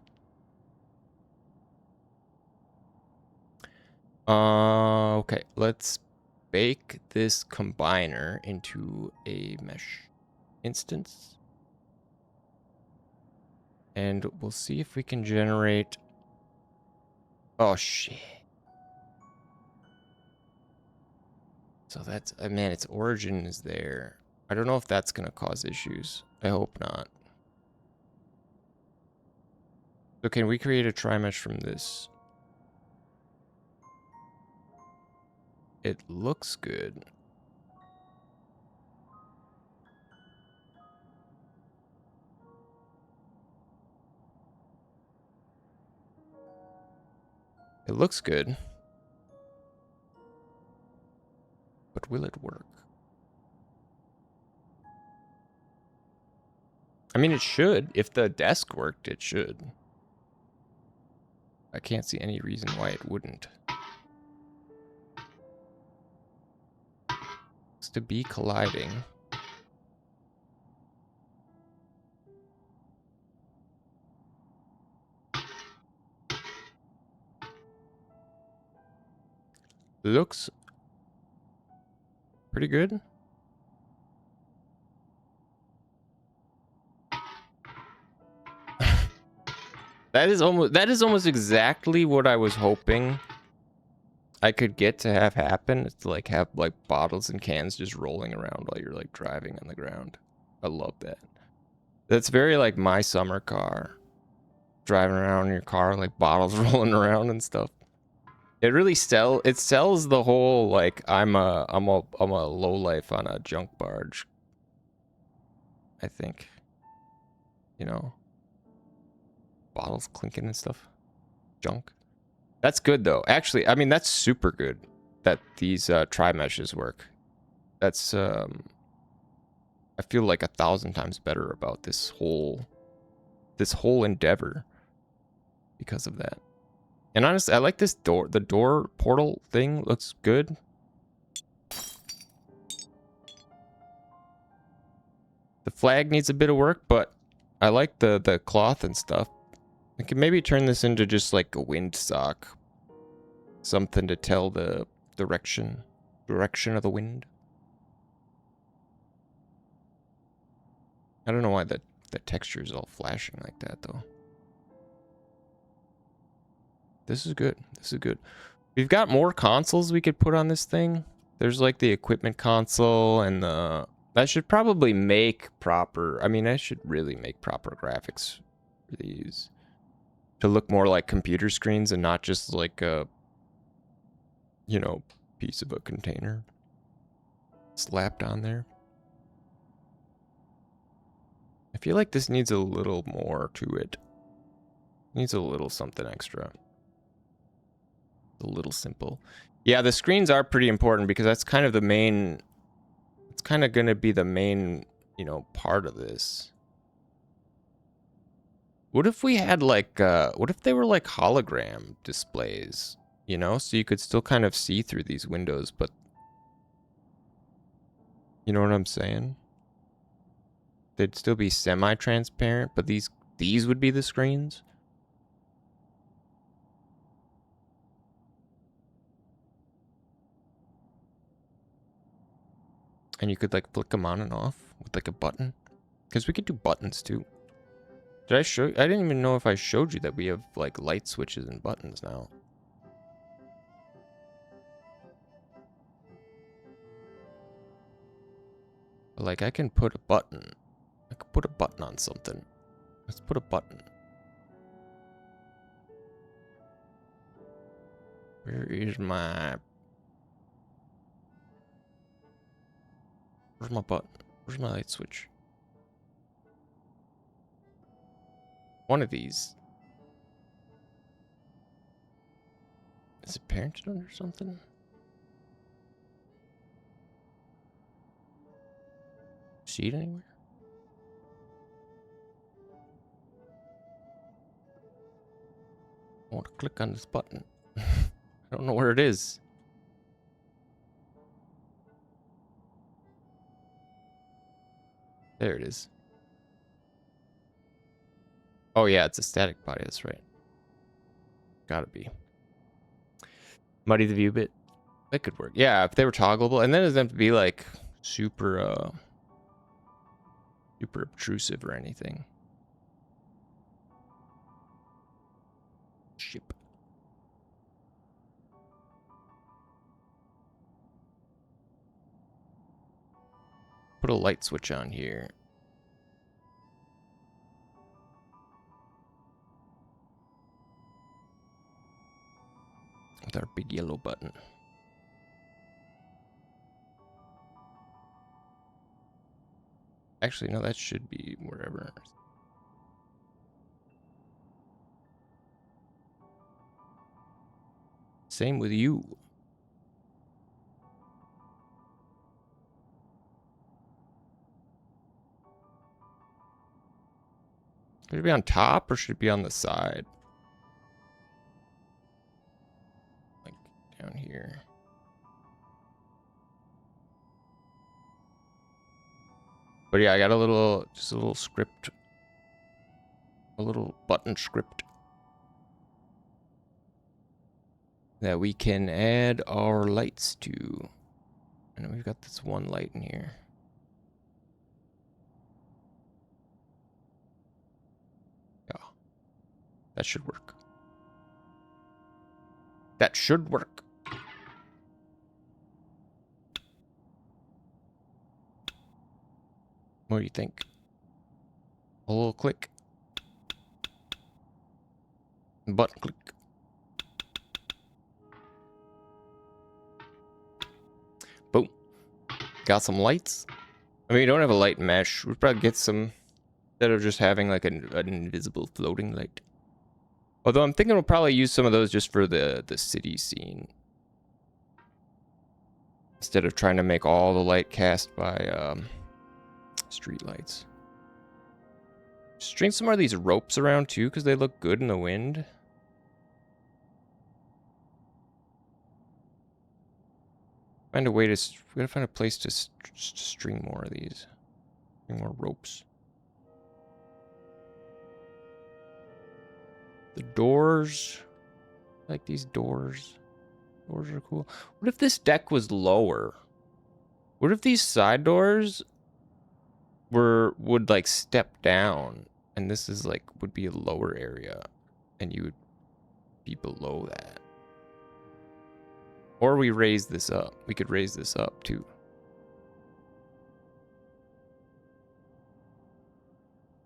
Okay, let's bake this combiner into a mesh instance. And we'll see if we can generate... Oh, shit. So that's... man, its origin is there. I don't know if that's going to cause issues. I hope not. So can we create a tri-mesh from this? It looks good. It looks good. But will it work? I mean, it should. If the desk worked, it should. I can't see any reason why it wouldn't. It's to be colliding. Looks pretty good. That is almost exactly what I was hoping. I could get to have happen is to like have like bottles and cans just rolling around while you're like driving on the ground. I love that. That's very like my summer car. Driving around in your car, like bottles rolling around and stuff. It really sells the whole like I'm a low life on a junk barge. I think. You know. Bottles clinking and stuff. Junk. That's good though. Actually, I mean that's super good that these tri-meshes work. That's I feel like 1,000 times better about this whole endeavor because of that. And honestly, I like this door. The door portal thing looks good. The flag needs a bit of work, but I like the cloth and stuff. I could maybe turn this into just like a windsock. Something to tell the direction of the wind. I don't know why the texture is all flashing like that though. This is good. This is good. We've got more consoles we could put on this thing. There's like the equipment console and the... I should probably make proper... I mean, I should really make proper graphics for these. To look more like computer screens and not just like a... You know, piece of a container. Slapped on there. I feel like this needs a little more to it. Needs a little something extra. A little simple. Yeah, the screens are pretty important because that's kind of the main... It's kind of going to be the main, you know, part of this. What if we had like... what if they were like hologram displays? You know, so you could still kind of see through these windows, but... You know what I'm saying? They'd still be semi-transparent, but these would be the screens? And you could like flick them on and off with like a button. Because we could do buttons too. Did I show you? I didn't even know if I showed you that we have like light switches and buttons now. But, like I can put a button. I could put a button on something. Let's put a button. Where is my... Where's my button? Where's my light switch? One of these. Is it parented under something? See it anywhere? I want to click on this button. I don't know where it is. There it is. Oh yeah, it's a static body, that's right. Gotta be. Muddy the view bit. That could work. Yeah, if they were toggleable. And then it doesn't have to be like super super obtrusive or anything. Ship. Put a light switch on here. With our big yellow button. Actually, no, that should be wherever. Same with you. Should it be on top or should it be on the side? Like down here. But yeah, I got just a little script. A little button script. That we can add our lights to. And we've got this one light in here. Yeah. That should work. That should work. What do you think? A little click. Button click. Boom. Got some lights. I mean, we don't have a light mesh. We'd probably get some, instead of just having like an invisible floating light. Although I'm thinking we'll probably use some of those just for the city scene. Instead of trying to make all the light cast by street lights. String some more of these ropes around too, because they look good in the wind. Find a way to, we gotta find a place to string more of these. String more ropes. The doors, I like these doors. Doors are cool. What if this deck was lower? What if these side doors would like step down, and this is like would be a lower area, and you would be below that? Or we raise this up. We could raise this up too.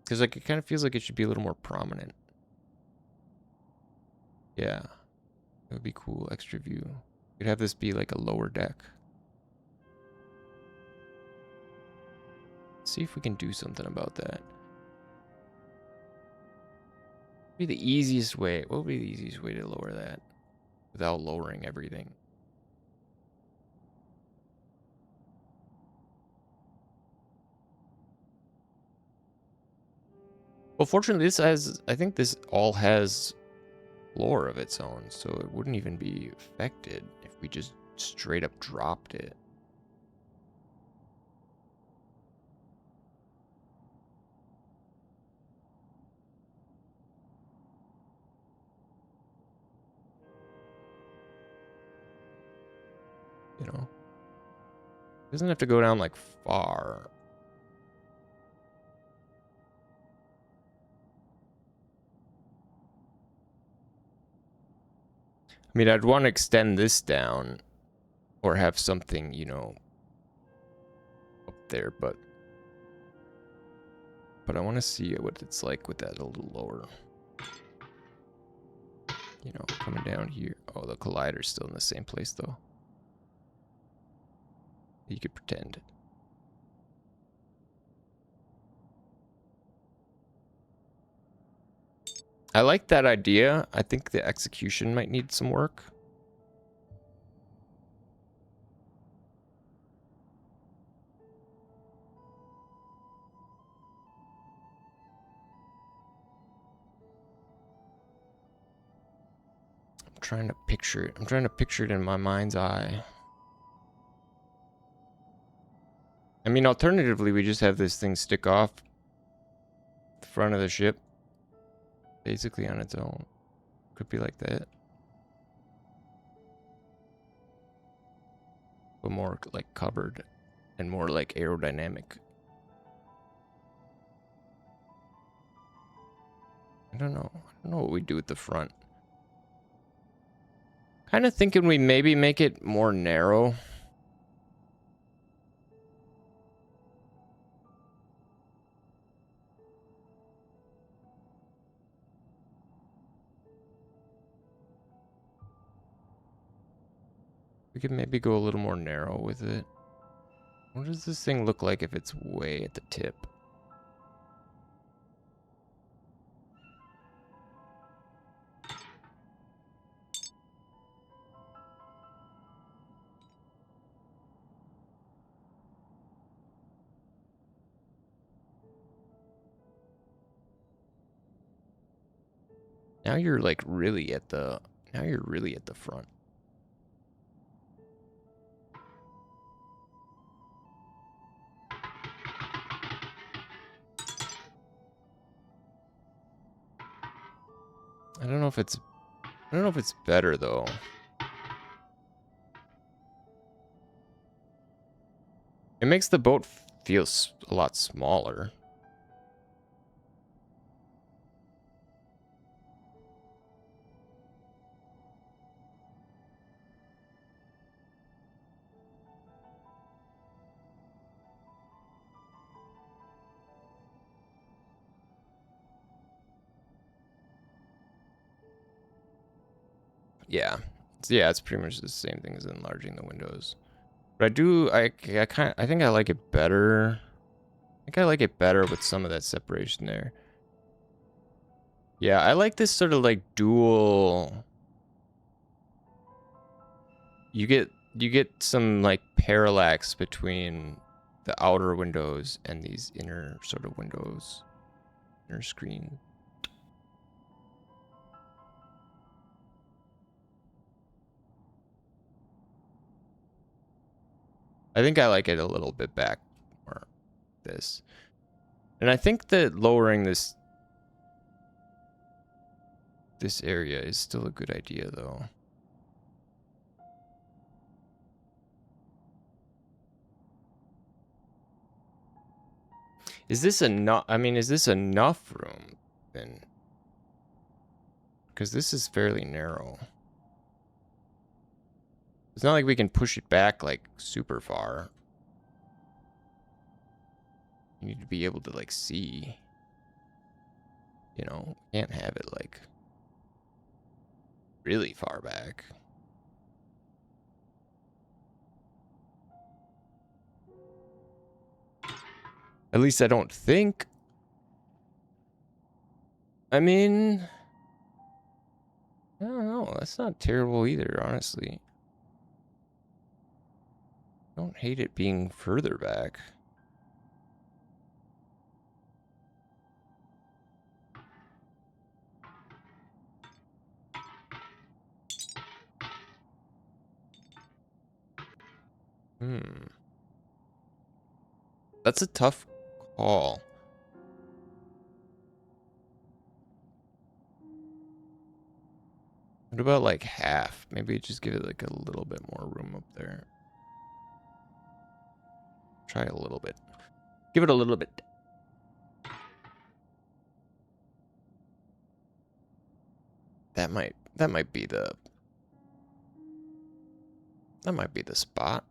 Because like it kind of feels like it should be a little more prominent. Yeah. It would be cool. Extra view. We'd have this be like a lower deck. See if we can do something about that. Be the easiest way. What would be the easiest way to lower that without lowering everything? Well, fortunately, this has, I think this all has floor of its own, so it wouldn't even be affected if we just straight up dropped it. You know? It doesn't have to go down like far. I mean, I'd want to extend this down or have something, you know, up there, but I want to see what it's like with that a little lower. You know, coming down here. Oh, the collider's still in the same place, though. You could pretend. I like that idea. I think the execution might need some work. I'm trying to picture it. I'm trying to picture it in my mind's eye. I mean, alternatively, we just have this thing stick off the front of the ship. Basically on its own. Could be like that. But more like covered and more like aerodynamic. I don't know. I don't know what we do with the front. Kind of thinking we maybe make it more narrow. We could maybe go a little more narrow with it. What does this thing look like if it's way at the tip? Now you're like really at the, now you're really at the front. I don't know if it's, I don't know if it's better though. It makes the boat feel a lot smaller. Yeah. Yeah, it's pretty much the same thing as enlarging the windows. But I think I like it better. I think I like it better with some of that separation there. Yeah, I like this sort of like dual. You get some like parallax between the outer windows and these inner sort of windows, inner screen. I think I like it a little bit back more this. And I think that lowering this area is still a good idea though. Is this enough? I mean, is this enough room then? Because this is fairly narrow. It's not like we can push it back like super far. You need to be able to like see. You know, can't have it like really far back. At least I don't think. I mean, I don't know. That's not terrible either, honestly. I don't hate it being further back. That's a tough call. What about like half? Maybe just give it like a little bit more room up there. Try a little bit. Give it a little bit. That might be the spot.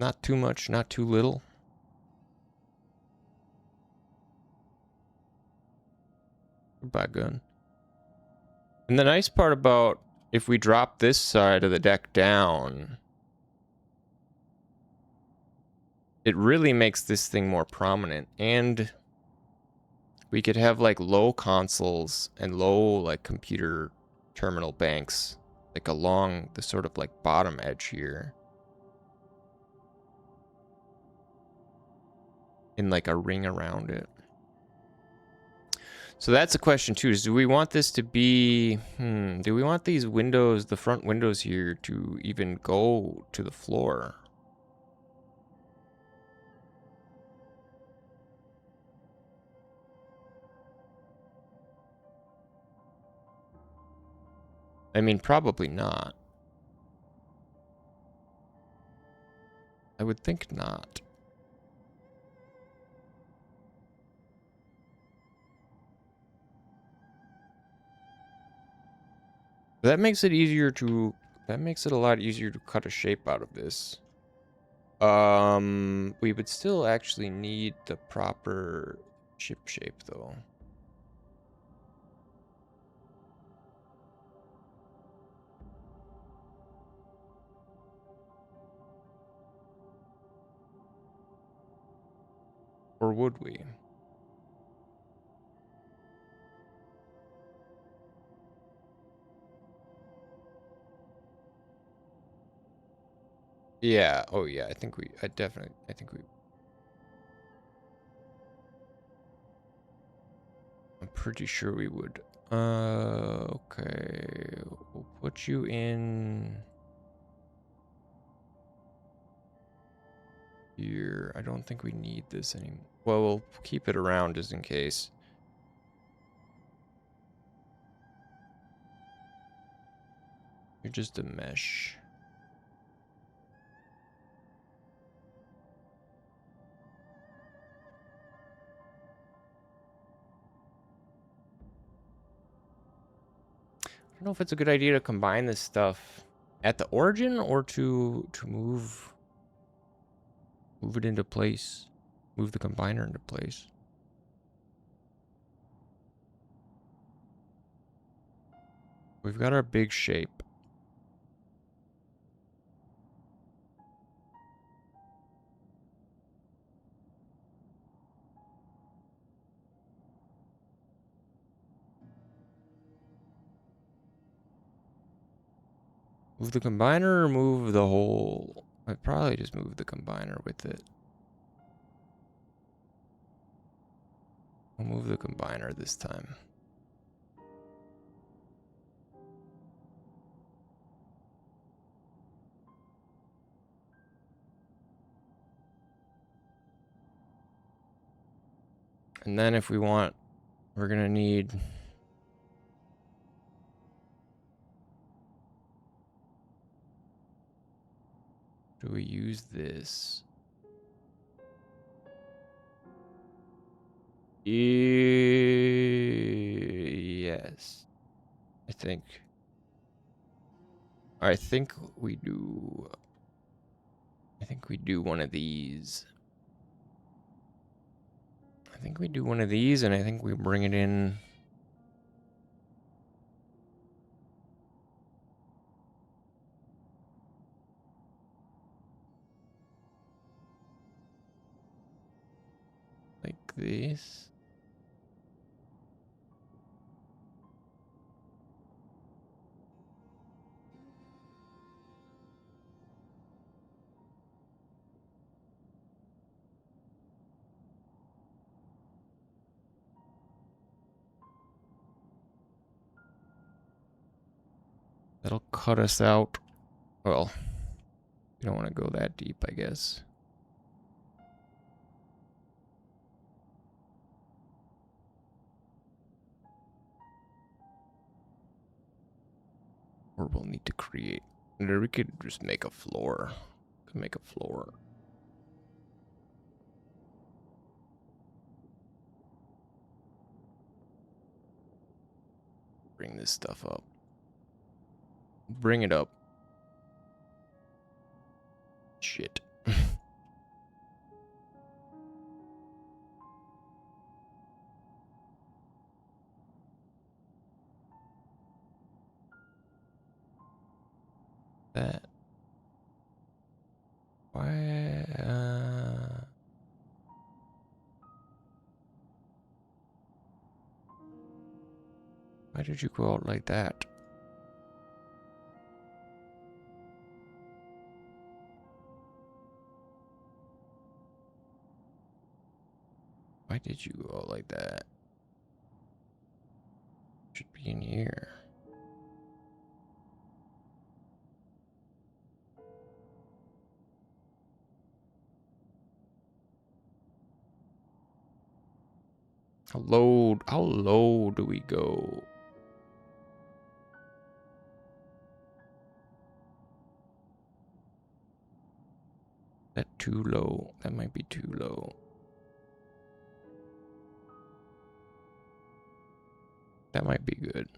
Not too much, not too little. Goodbye, gun. And the nice part about if we drop this side of the deck down, it really makes this thing more prominent. And we could have like low consoles and low like computer terminal banks like along the sort of like bottom edge here. In like a ring around it. So that's a question too, is do we want this to be, do we want these windows, the front windows here, to even go to the floor? I mean, probably not. I would think not. That makes it easier to, that makes it a lot easier to cut a shape out of this. We would still actually need the proper chip shape though. Or would we? Yeah, oh yeah, I think we I'm pretty sure we would. Okay. We'll put you in here. I don't think we need this anymore. Well, we'll keep it around just in case. You're just a mesh. I don't know if it's a good idea to combine this stuff at the origin or to move it into place. Move the combiner into place. We've got our big shape. Move the combiner or move the whole? I'd probably just move the combiner with it. I'll move the combiner this time. And then if we want, we're gonna need... Do we use this? Yes. I think we do. I think we do one of these. I think we do one of these, and I think we bring it in. Like this. That'll cut us out. Well, you don't want to go that deep, I guess. Or we'll need to create. Or we could just make a floor. Make a floor. Bring this stuff up. Bring it up. Shit. That. Why? Why did you go out like that? Why did you go out like that? Should be in here. How low do we go? That too low. That might be too low. That might be good.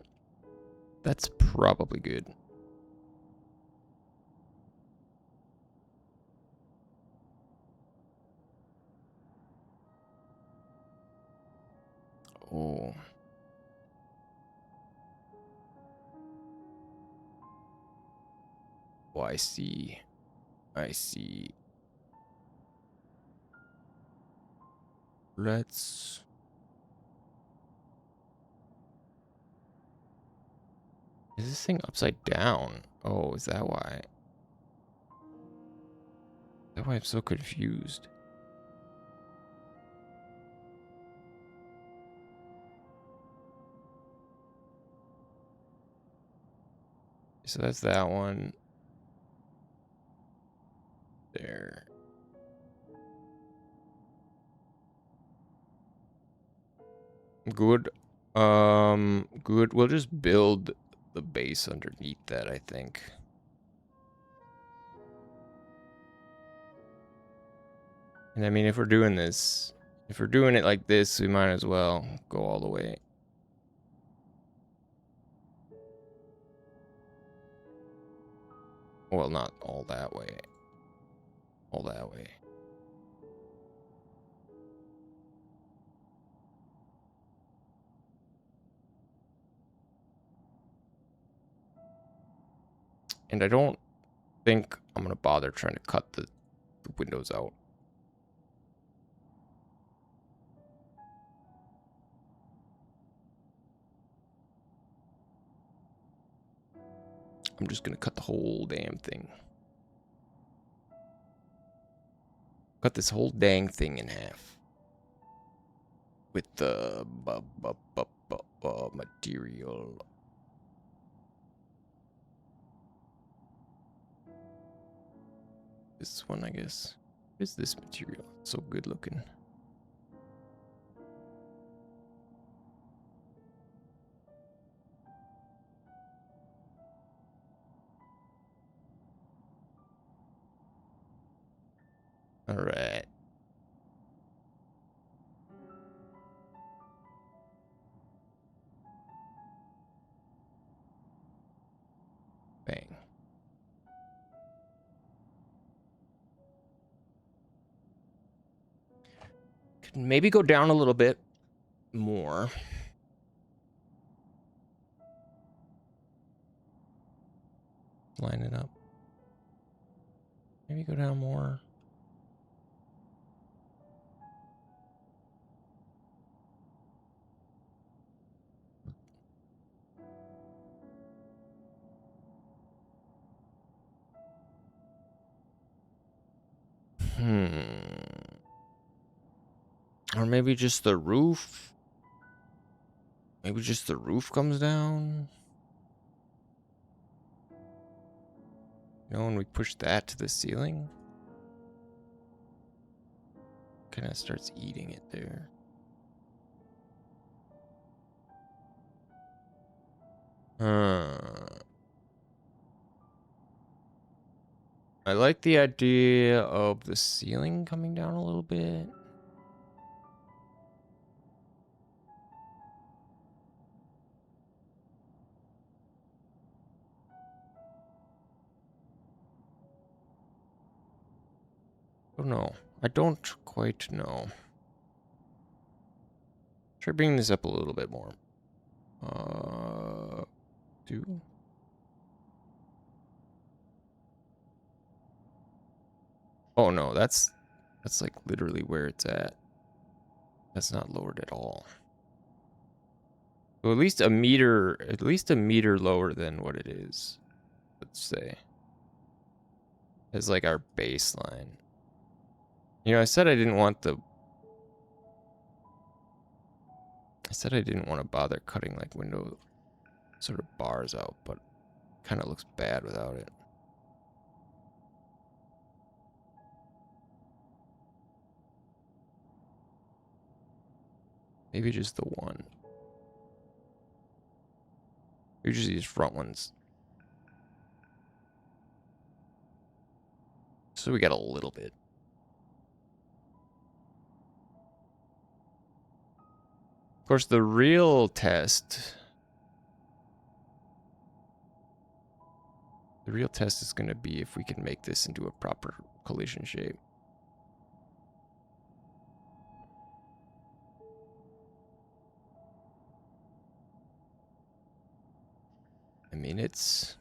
That's probably good. Oh. Oh, I see. I see. Let's... Is this thing upside down? Oh, is that why? Is that why I'm so confused? So that's that one. There. Good. Good. We'll just build the base underneath that, I think. And I mean, if we're doing this, if we're doing it like this, we might as well go all the way. Well, not all that way. All that way. And I don't think I'm gonna bother trying to cut the windows out. I'm just gonna cut the whole damn thing. Cut this whole dang thing in half. With the material. This one, I guess. What is this material? It's so good looking. All right. Bang. Could maybe go down a little bit more. Line it up. Maybe go down more. Or maybe just the roof. Maybe just the roof comes down. You know, when we push that to the ceiling. Kind of starts eating it there. I like the idea of the ceiling coming down a little bit. Oh no, I don't quite know. Try bringing this up a little bit more. 2. Oh no, that's like literally where it's at. That's not lowered at all. So at least a meter lower than what it is. Let's say. As like our baseline. You know, I said I didn't want to bother cutting like window sort of bars out, but kind of looks bad without it. Maybe just the one. Maybe just these front ones. So we got a little bit. Of course, the real test... The real test is going to be if we can make this into a proper collision shape. I mean, it's...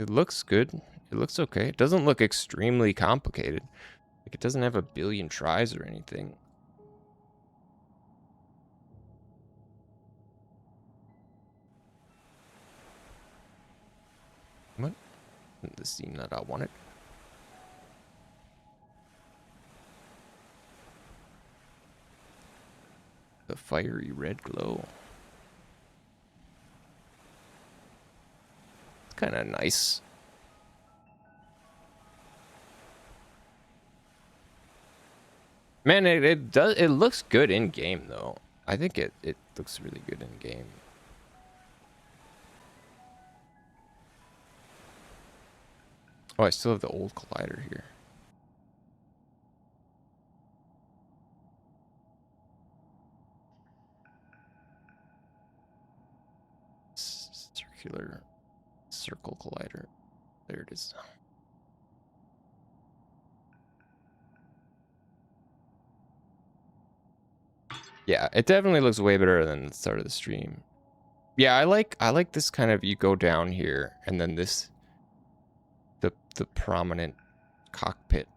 It looks good. It looks okay. It doesn't look extremely complicated. Like, it doesn't have a billion tries or anything. What? The scene that I wanted. The fiery red glow. It's kind of nice. Man, it looks good in game though. I think it looks really good in game. Oh, I still have the old collider here. Circular circle collider. There it is. Yeah, it definitely looks way better than the start of the stream. Yeah, I like this kind of, you go down here and then this the prominent cockpit.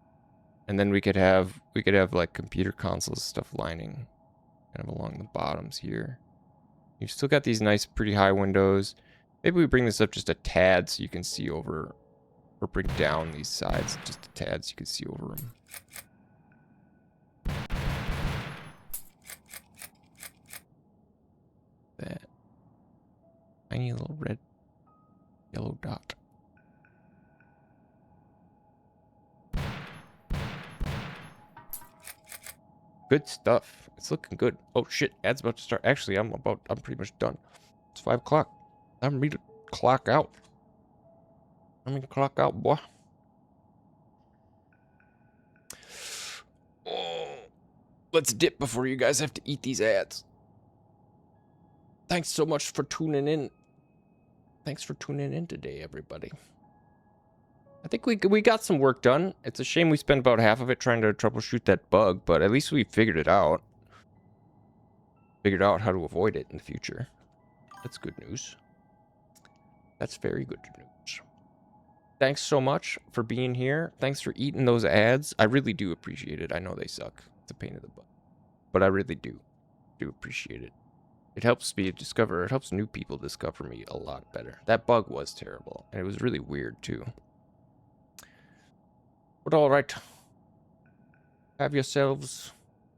And then we could have like computer consoles stuff lining kind of along the bottoms here. You've still got these nice pretty high windows. Maybe we bring this up just a tad so you can see over, or bring down these sides just a tad so you can see over them. That tiny little red yellow dot. Good stuff. It's looking good. Oh shit, ad's about to start. Actually, I'm pretty much done. It's 5 o'clock. I'm ready to clock out. I'm gonna clock out, boy. Oh, let's dip before you guys have to eat these ads. Thanks so much for tuning in. Thanks for tuning in today, everybody. I think we got some work done. It's a shame we spent about half of it trying to troubleshoot that bug, but at least we figured it out. Figured out how to avoid it in the future. That's good news. That's very good news. Thanks so much for being here. Thanks for eating those ads. I really do appreciate it. I know they suck. It's a pain in the butt. But I really do appreciate it. It helps me discover, it helps new people discover me a lot better. That bug was terrible, and it was really weird too. But all right. Have yourselves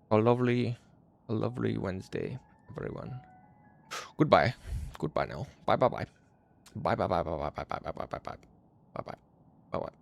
a lovely Wednesday, everyone. Goodbye. Goodbye now. Bye bye bye. Bye bye bye bye bye bye bye bye bye bye bye bye bye bye bye bye.